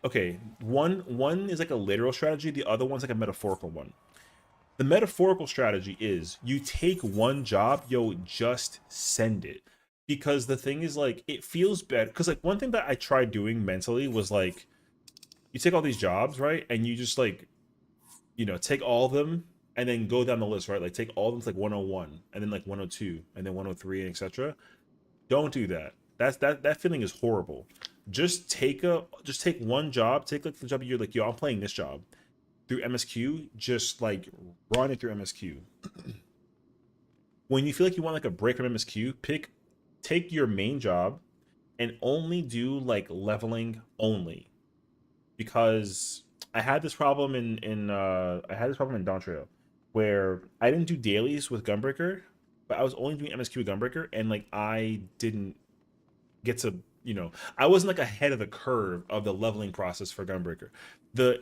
okay. One is like a literal strategy. The other one's like a metaphorical one. The metaphorical strategy is you take one job, yo, just send it. Because the thing is, like, it feels better. Because, like, one thing that I tried doing mentally was, like, you take all these jobs, right? And you just, like, you know, take all of them and then go down the list, right? Like, take all of them to, like, 101 and then, like, 102 and then 103 etc. Don't do that. That feeling is horrible. Just take one job. Take, like, the job you're like, yo, I'm playing this job through MSQ. Just, like, run it through MSQ. When you feel like you want, like, a break from MSQ, take your main job and only do like leveling only, because I had this problem in Dawn Trail where I didn't do dailies with Gunbreaker, but I was only doing MSQ with Gunbreaker, and like I didn't get to, you know, I wasn't like ahead of the curve of the leveling process for Gunbreaker.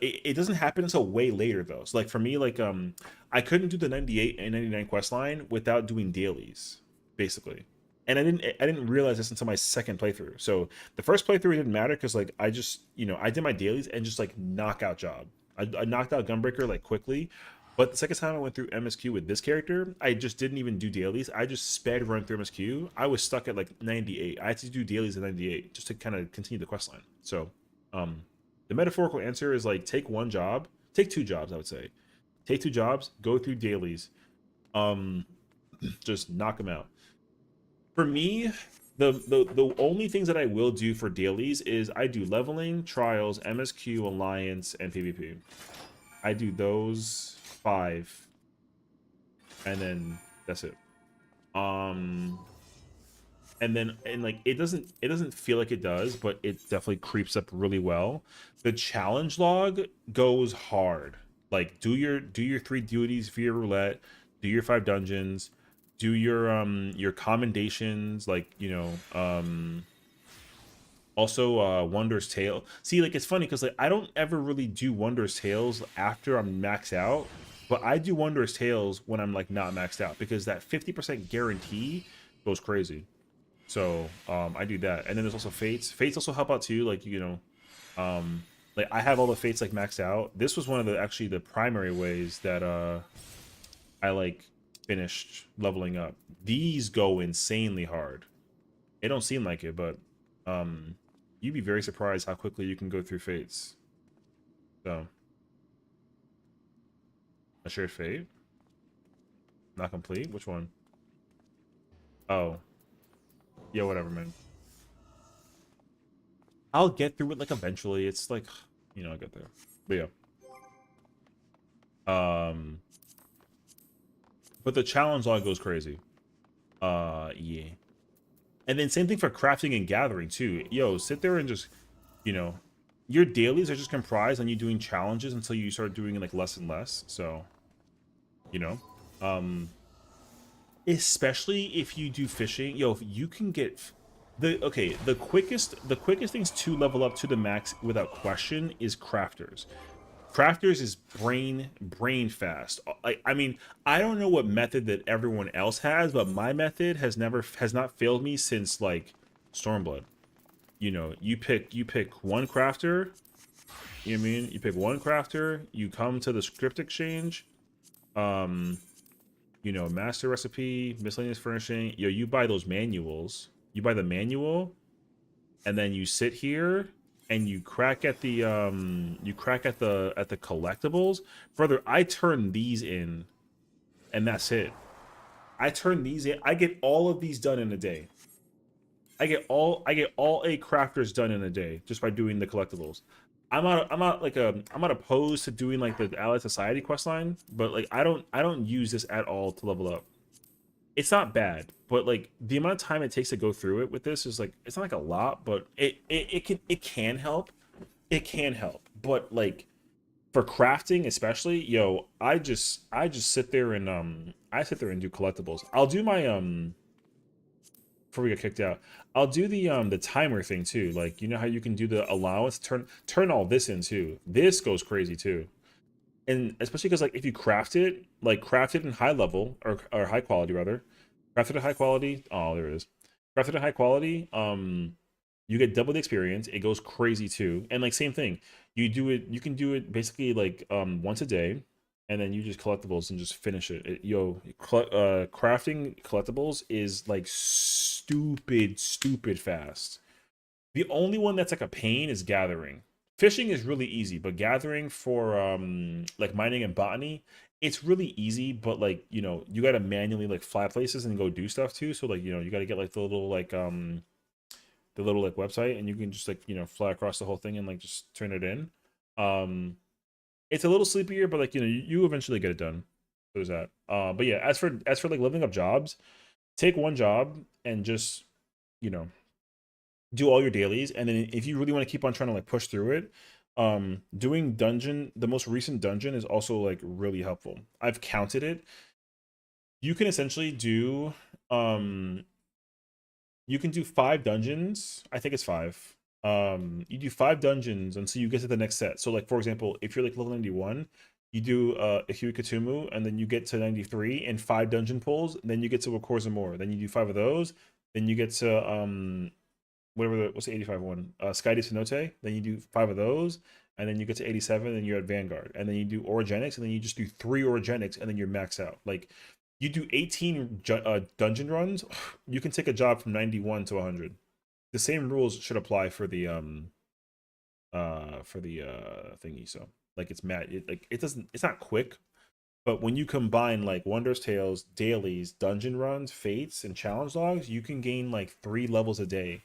It doesn't happen until way later though. So like for me, like I couldn't do the 98 and 99 quest line without doing dailies, basically. And I didn't realize this until my second playthrough. So the first playthrough it didn't matter because like I just, you know, I did my dailies and just like knockout job. I knocked out Gunbreaker like quickly. But the second time I went through MSQ with this character, I just didn't even do dailies. I just sped run through MSQ. I was stuck at like 98. I had to do dailies at 98 just to kind of continue the quest line. So the metaphorical answer is like take two jobs, I would say. Take two jobs, go through dailies, just knock them out. For me, the only things that I will do for dailies is I do leveling, trials, MSQ, alliance, and PvP. I do those 5, and then that's it. and like it doesn't feel like it does, but it definitely creeps up really well. The challenge log goes hard. Like do your 3 duties via roulette, do your 5 dungeons, do your commendations, like also Wondrous Tale. See, like it's funny because like I don't ever really do Wondrous Tales after I'm maxed out, but I do Wondrous Tales when I'm like not maxed out because that 50% guarantee goes crazy. So I do that, and then there's also fates. Fates also help out too. Like like I have all the fates like maxed out. This was one of the actually the primary ways that I like finished leveling up. These go insanely hard. It don't seem like it, but um you'd be very surprised how quickly you can go through fates. So a shared fate, not complete. Which one? Oh yeah, whatever, man. I'll get through it like eventually. It's like, I'll get there. But yeah. But the challenge log goes crazy. Yeah. And then same thing for crafting and gathering too. Yo, sit there and just, you know, your dailies are just comprised on you doing challenges until you start doing like less and less. So, you know, um, especially if you do fishing, yo, if you can get the quickest things to level up to the max without question is crafters. Crafters is brain fast. I mean, I don't know what method that everyone else has, but my method has not failed me since like Stormblood. You pick one crafter, you know what I mean? You pick one crafter, you come to the script exchange, um, master recipe, miscellaneous furnishing, you buy those manuals. You buy the manual, and then you sit here and you crack at the collectibles. Brother, I turn these in and that's it. I turn these in. I get all of these done in a day. I get all 8 crafters done in a day just by doing the collectibles. I'm not opposed to doing like the Allied Society questline, but like I don't use this at all to level up. It's not bad, but like the amount of time it takes to go through it with this is like it's not like a lot, but it can help. It can help. But like for crafting especially, I just sit there and I sit there and do collectibles. I'll do my before we get kicked out. I'll do the timer thing too. Like you know how you can do the allowance, turn all this in too. This goes crazy too. And especially because like if you craft it in high level or high quality rather, craft it at high quality. Oh, there it is. Craft it at high quality. You get double the experience. It goes crazy too. And like same thing, you can do it basically like once a day, and then you just collectibles and just finish it. Crafting collectibles is like stupid fast. The only one that's like a pain is gathering. Fishing is really easy, but gathering for like mining and botany, it's really easy, but like, you gotta manually like fly places and go do stuff too. So like, you gotta get like the little website, and you can just like, fly across the whole thing and like just turn it in. It's a little sleepier, but like, you eventually get it done. So there's that. But yeah, as for like leveling up jobs, take one job and just, you know, do all your dailies, and then if you really want to keep on trying to like push through it, doing the most recent dungeon is also like really helpful. I've counted it. You can essentially do you can do 5 dungeons. I think it's 5. You do 5 dungeons until you get to the next set. So like for example, if you're like level 91, you do a Huikatumu, and then you get to 93 and 5 dungeon pulls, then you get to a Corza more, then you do 5 of those, then you get to what's the 85 one? Sky Cenote. Then you do 5 of those, and then you get to 87, and you're at Vanguard. And then you do Orogenics, and then you just do 3 Orogenics, and then you're maxed out. Like you do 18 dungeon runs, you can take a job from 91 to 100. The same rules should apply for the thingy. So like it's mad. It's not quick, but when you combine like Wondrous Tales, dailies, dungeon runs, fates, and challenge logs, you can gain like 3 levels a day.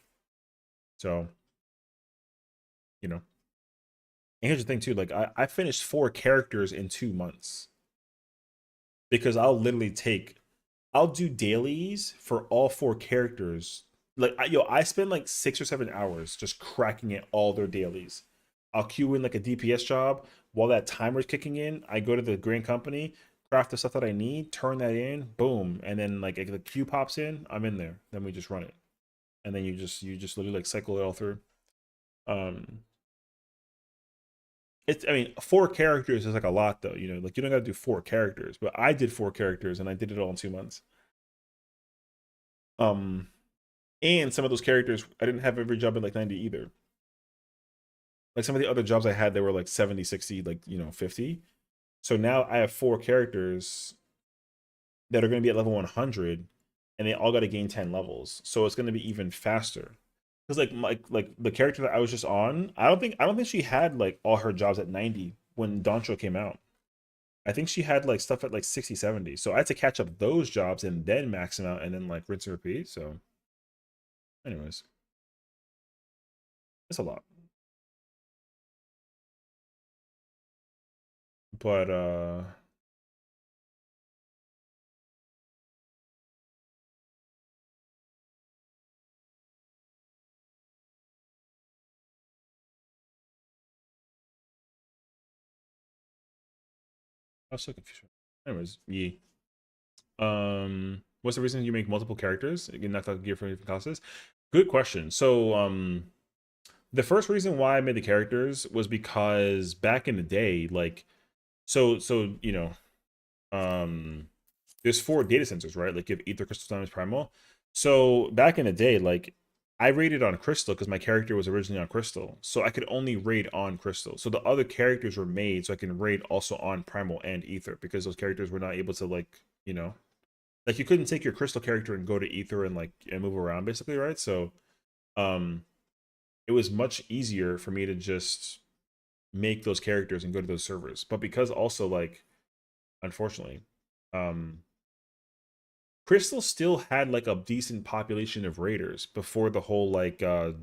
So, you know. And here's the thing too, like I finished 4 characters in 2 months. Because I'll do dailies for all 4 characters like I spend like 6 or 7 hours just cracking it all their dailies. I'll queue in like a DPS job while that timer's kicking in. I go to the grand company, craft the stuff that I need, turn that in, boom, and then like if the queue pops in, I'm in there. Then we just run it, and then you just literally like cycle it all through. Um, it's I mean 4 characters is like a lot though. Like you don't gotta do 4 characters, but I did 4 characters and I did it all in 2 months. Um, and some of those characters I didn't have every job in like 90 either. Like some of the other jobs I had, they were like 70, 60, like 50. So now I have 4 characters that are going to be at level 100, and they all got to gain 10 levels. So it's going to be even faster. Because like the character that I was just on, I don't think she had like all her jobs at 90 when Doncho came out. I think she had like stuff at like 60, 70. So I had to catch up those jobs and then max them out and then like rinse and repeat. So, anyways, it's a lot. But I was so confused. Anyways, yeah. What's the reason you make multiple characters? Again, not talking gear for different classes. Good question. So, the first reason why I made the characters was because back in the day, like, so there's 4 data sensors, right? Like you have Ether, Crystal, Diamonds, Primal. So back in the day, like I raided on Crystal because my character was originally on Crystal, so I could only raid on Crystal. So the other characters were made so I can raid also on Primal and Ether because those characters were not able to like you couldn't take your Crystal character and go to Ether and like and move around basically, right? So um it was much easier for me to just make those characters and go to those servers. But because also like unfortunately, um Crystal still had like a decent population of raiders before the whole like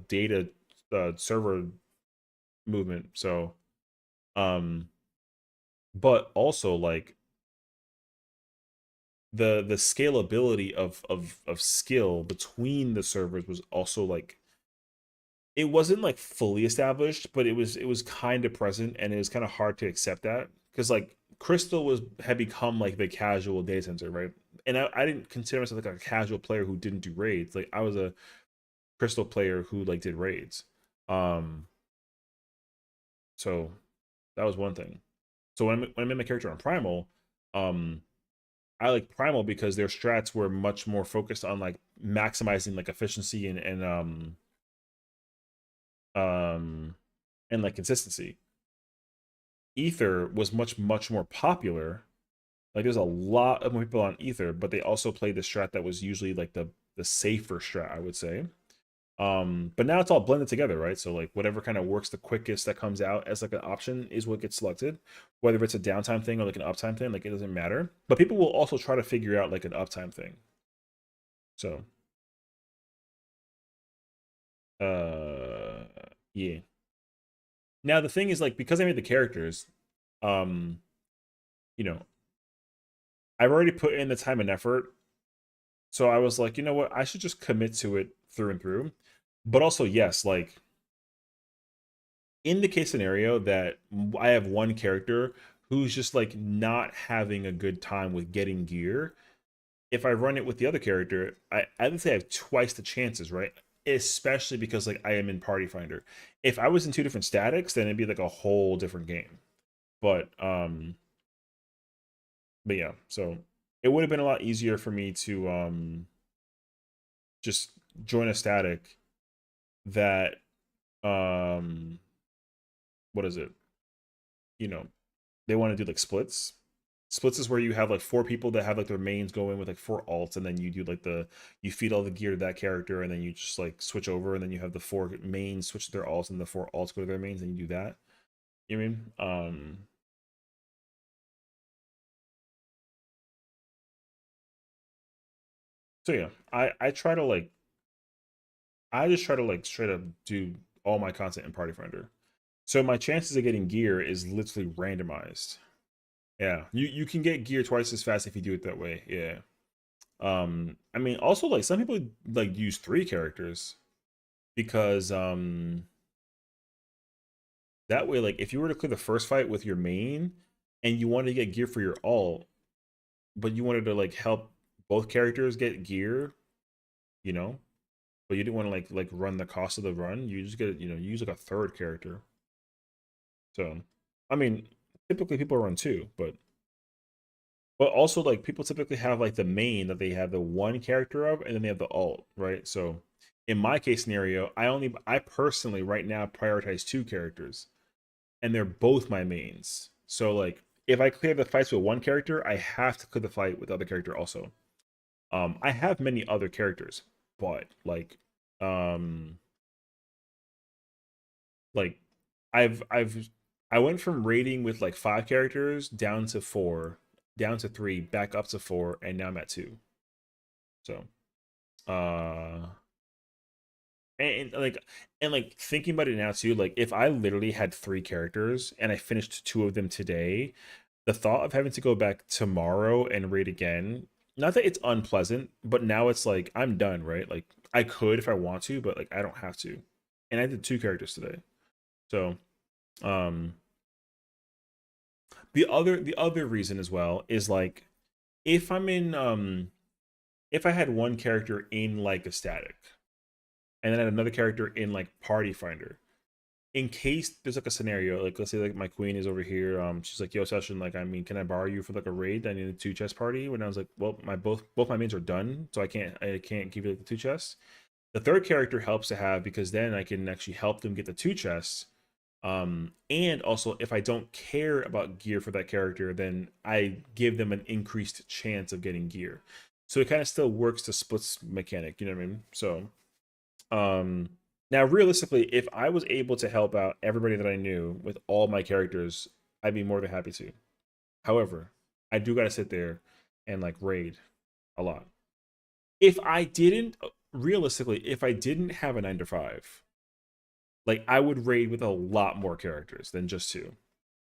data server movement. So um but also like the scalability of skill between the servers was also like it wasn't like fully established, but it was kind of present, and it was kind of hard to accept that because like Crystal had become like the casual data center, right? And I didn't consider myself like a casual player who didn't do raids. Like I was a Crystal player who like did raids. Um, so that was one thing. So when I made my character on Primal, um, I like Primal because their strats were much more focused on like maximizing like efficiency um and like consistency. Ether was much more popular. Like there's a lot of more people on Ether, but they also played the strat that was usually like the safer strat, I would say. But now it's all blended together, right? So like whatever kind of works the quickest that comes out as like an option is what gets selected, whether it's a downtime thing or like an uptime thing, like it doesn't matter. But people will also try to figure out like an uptime thing. So yeah. Now the thing is like because I made the characters, um, you know, I've already put in the time and effort. So I was like, you know what, I should just commit to it through and through. But also, yes, like in the case scenario that I have one character who's just like not having a good time with getting gear, if I run it with the other character, I would say I have twice the chances, right? Especially because like I am in Party Finder. If I was in 2 different statics, then it'd be like a whole different game. But yeah, so it would have been a lot easier for me to just join a static that what is it? You know, they want to do like splits. Splits is where you have like 4 people that have like their mains going with like 4 alts, and then you do like you feed all the gear to that character, and then you just like switch over, and then you have the 4 mains switch to their alts, and the 4 alts go to their mains, and you do that. You know what I mean? So yeah, I just try to like straight up do all my content in Party Finder. So my chances of getting gear is literally randomized. Yeah, you can get gear twice as fast if you do it that way. Yeah. I mean, also like some people like use 3 characters because that way, like if you were to clear the first fight with your main and you wanted to get gear for your ult, but you wanted to like help both characters get gear, you know, but you didn't want to like run the cost of the run, you just get, you know, you use like a third character. So, I mean, typically people run 2, but also like people typically have like the main that they have the one character of, and then they have the ult, right? So, in my case scenario, I personally right now prioritize 2 characters, and they're both my mains. So like if I clear the fights with one character, I have to clear the fight with the other character also. I have many other characters, but um like I've I went from raiding with like 5 characters down to 4, down to 3, back up to 4, and now I'm at 2. So uh and thinking about it now too, like if I literally had 3 characters and I finished 2 of them today, the thought of having to go back tomorrow and raid again, not that it's unpleasant, but now it's like I'm done, right? Like I could if I want to, but like I don't have to. And I did 2 characters today. So um the other reason as well is like if I'm in if I had one character in like a static and then I had another character in like party finder, in case there's like a scenario, like let's say like my queen is over here, she's like, yo Session, like I mean, can I borrow you for like a raid? I need a 2 chest party. When I was like, well, my both my mains are done, so I can't give you like the 2 chests. The third character helps to have because then I can actually help them get the 2 chests. And also if I don't care about gear for that character, then I give them an increased chance of getting gear. So it kind of still works to splits mechanic, you know what I mean? So um now realistically, if I was able to help out everybody that I knew with all my characters, I'd be more than happy to. However, I do gotta sit there and like raid a lot. If I didn't realistically, if I didn't have a 9 to 5, like I would raid with a lot more characters than just 2.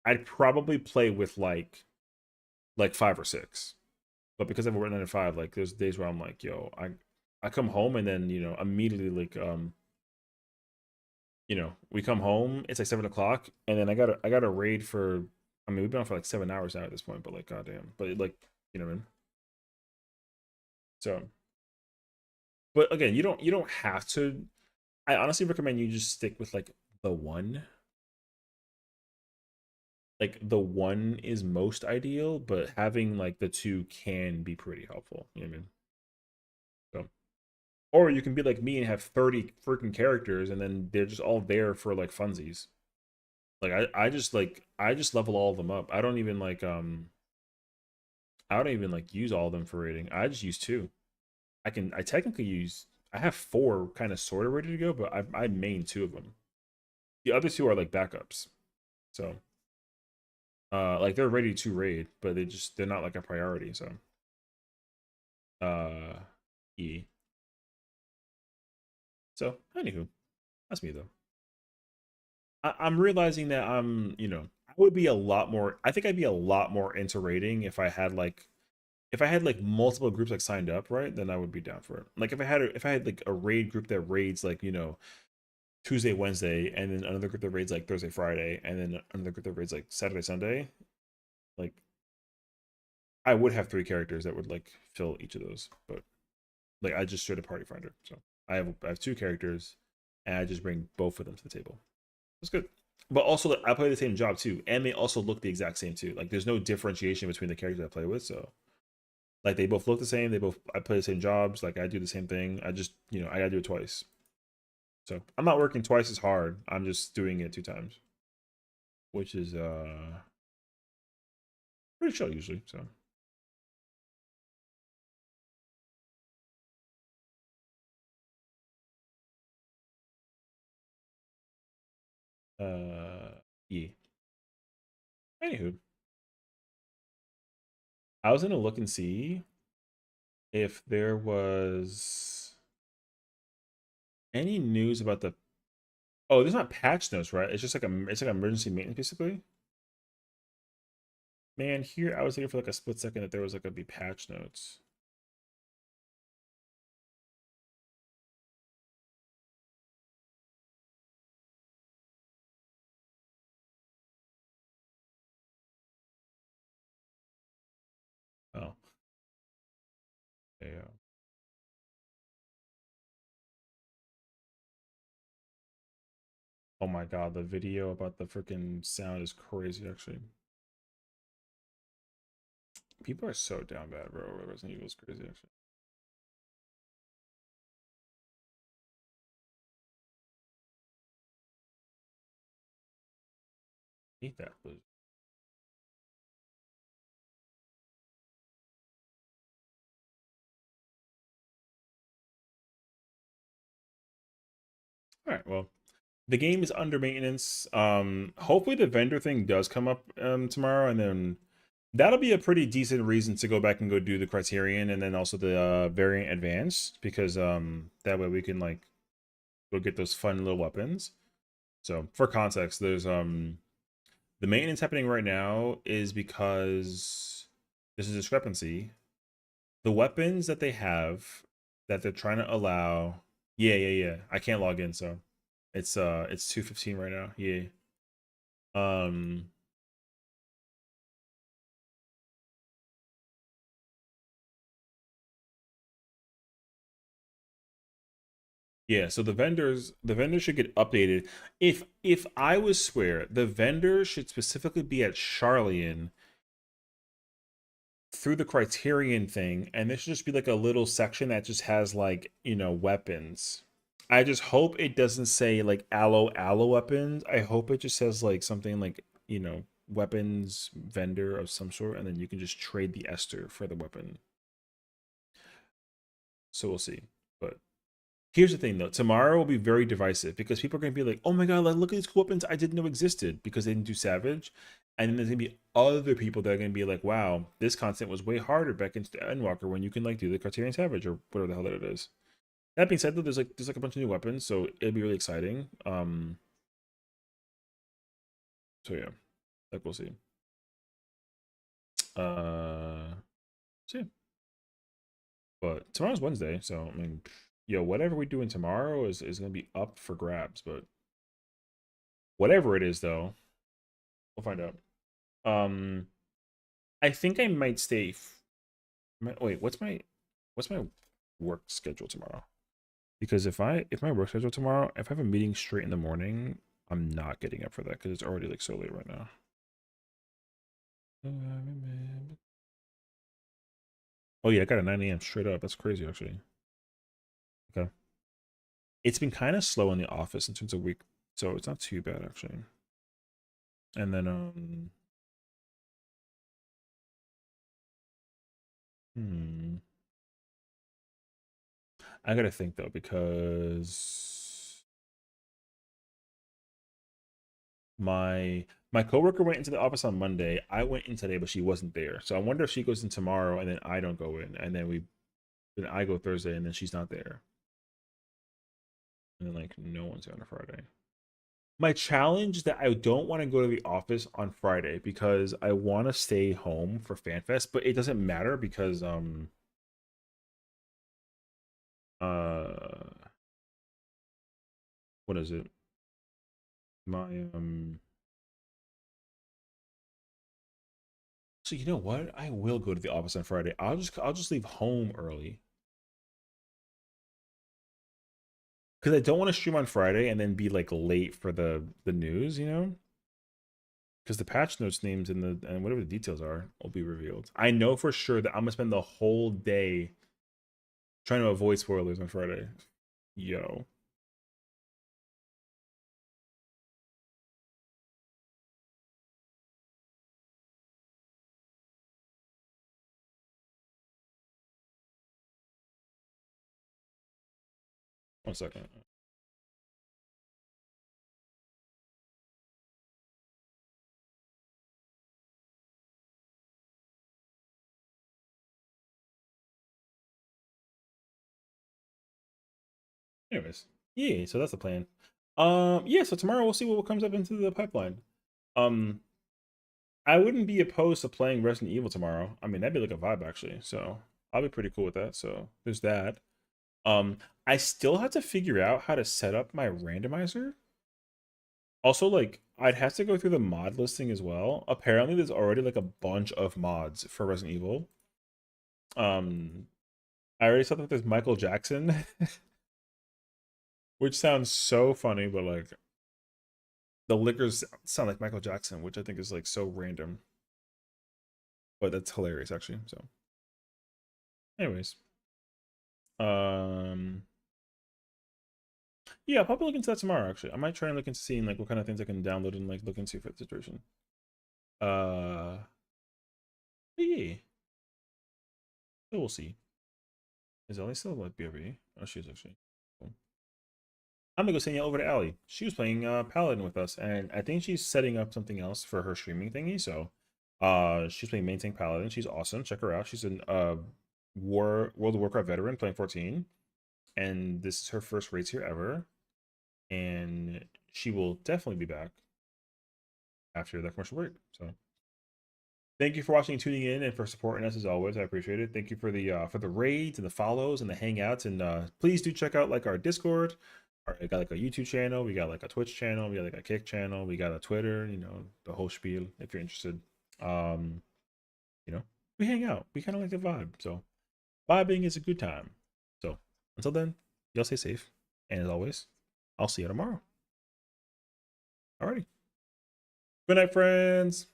I'd probably play with like 5 or 6. But because I've worked 9 to 5, like there's days where I'm like, yo, I come home and then, you know, immediately like you know, we come home, it's like 7 o'clock, and then I got to raid for, I mean, we've been on for like 7 hours now at this point, but like goddamn. But like, you know what I mean? So but again, you don't have to. I honestly recommend you just stick with like the one. Like the one is most ideal, but having like the 2 can be pretty helpful. You know what I mean? So or you can be like me and have 30 freaking characters and then they're just all there for like funsies. Like I just level all of them up. I don't even like use all of them for rating. I just use 2. I technically use, I have 4 kind of sort of ready to go, but I main 2 of them. The other 2 are like backups. So like they're ready to raid, but they're not like a priority. So uh E. So anywho, that's me though. I'm realizing that I would be a lot more, I think I'd be a lot more into raiding if I had like multiple groups like signed up, right? Then I would be down for it. Like if I had like a raid group that raids like, you know, Tuesday, Wednesday, and then another group that raids like Thursday, Friday, and then another group that raids like Saturday, Sunday, like I would have 3 characters that would like fill each of those. But like I just straight a party finder. So I have 2 characters and I just bring both of them to the table. That's good. But also like, I play the same job too, and they also look the exact same too. Like there's no differentiation between the characters I play with, so like they both look the same. I play the same jobs. Like I do the same thing. I just I gotta do it twice. So I'm not working twice as hard. I'm just doing it 2 times, which is pretty chill usually. So yeah. Anywho, I was gonna look and see if there was any news about the. Oh, there's not patch notes, right? It's just like it's like emergency maintenance basically. Man, here I was thinking for like a split second that there was like a be patch notes. Yeah. Oh my god, the video about the freaking sound is crazy, actually. People are so down bad, bro. Resident Evil is crazy, actually. Hate that. All right, well, the game is under maintenance. Hopefully the vendor thing does come up tomorrow, and then that'll be a pretty decent reason to go back and go do the Criterion and then also the variant advanced, because that way we can like go get those fun little weapons. So for context, there's the maintenance happening right now is because there's a discrepancy. The weapons that they have that they're trying to allow, yeah. I can't log in, so it's 2:15 right now. Yeah. Um yeah, so the vendors should get updated. If I was swear, the vendor should specifically be at Charlian through the Criterion thing, and there should just be like a little section that just has like, weapons. I just hope it doesn't say like aloe weapons. I hope it just says like something like, weapons vendor of some sort, and then you can just trade the ester for the weapon. So we'll see. But here's the thing though, tomorrow will be very divisive because people are gonna be like, oh my god, like look at these cool weapons I didn't know existed because they didn't do Savage. And then there's gonna be other people that are gonna be like, wow, this content was way harder back into the Endwalker when you can like do the Criterion Savage or whatever the hell that it is. That being said though, there's like a bunch of new weapons, so it'll be really exciting. So yeah, like we'll see. So yeah. But tomorrow's Wednesday, so I mean, whatever we doing tomorrow is gonna be up for grabs. But whatever it is, though, we'll find out. I think I might stay. Wait, what's my work schedule tomorrow? Because if my work schedule tomorrow, if I have a meeting straight in the morning, I'm not getting up for that because it's already like so late right now. Oh yeah, I got a 9 a.m. straight up. That's crazy, actually. Okay. It's been kind of slow in the office in terms of week, so it's not too bad actually. And then I gotta think though, because my coworker went into the office on Monday. I went in today, but she wasn't there. So I wonder if she goes in tomorrow and then I don't go in, and then I go Thursday and then she's not there. And then like no one's there on a Friday. My challenge is that I don't want to go to the office on Friday because I want to stay home for FanFest, but it doesn't matter because what is it? My So you know what? I will go to the office on Friday. I'll just leave home early. Because I don't want to stream on Friday and then be like late for the news, Because the patch notes names and whatever the details are will be revealed. I know for sure that I'm gonna spend the whole day trying to avoid spoilers on Friday. Yo. 1 second. Anyways, yeah. So that's the plan. Yeah. So tomorrow we'll see what comes up into the pipeline. Um, I wouldn't be opposed to playing Resident Evil tomorrow. I mean, that'd be like a vibe actually. So I'll be pretty cool with that. So there's that. I still have to figure out how to set up my randomizer. Also, like, I'd have to go through the mod listing as well. Apparently, there's already like a bunch of mods for Resident Evil. Um, I already saw that there's Michael Jackson, which sounds so funny, but like the liquors sound like Michael Jackson, which I think is like so random. But that's hilarious actually. So anyways. Yeah, I'll probably look into that tomorrow actually. I might try and look into seeing like what kind of things I can download and like look into for the situation. Yeah. So we'll see. Is Ellie still like BRB? Oh, she is actually. Cool. I'm gonna go send you over to Ellie. She was playing Paladin with us, and I think she's setting up something else for her streaming thingy. So, she's playing main tank Paladin. She's awesome. Check her out. She's an World of Warcraft veteran playing 14, and this is her first race here ever. And she will definitely be back after that commercial break. So. Thank you for watching and tuning in and for supporting us as always. I appreciate it. Thank you for the raids and the follows and the hangouts. And please do check out like our Discord. We got like a YouTube channel. We got like a Twitch channel. We got like a Kick channel. We got a Twitter, you know, the whole spiel if you're interested. You know, we hang out. We kind of like the vibe. So vibing is a good time. So until then, y'all stay safe. And as always, I'll see you tomorrow. Alrighty. Good night, friends.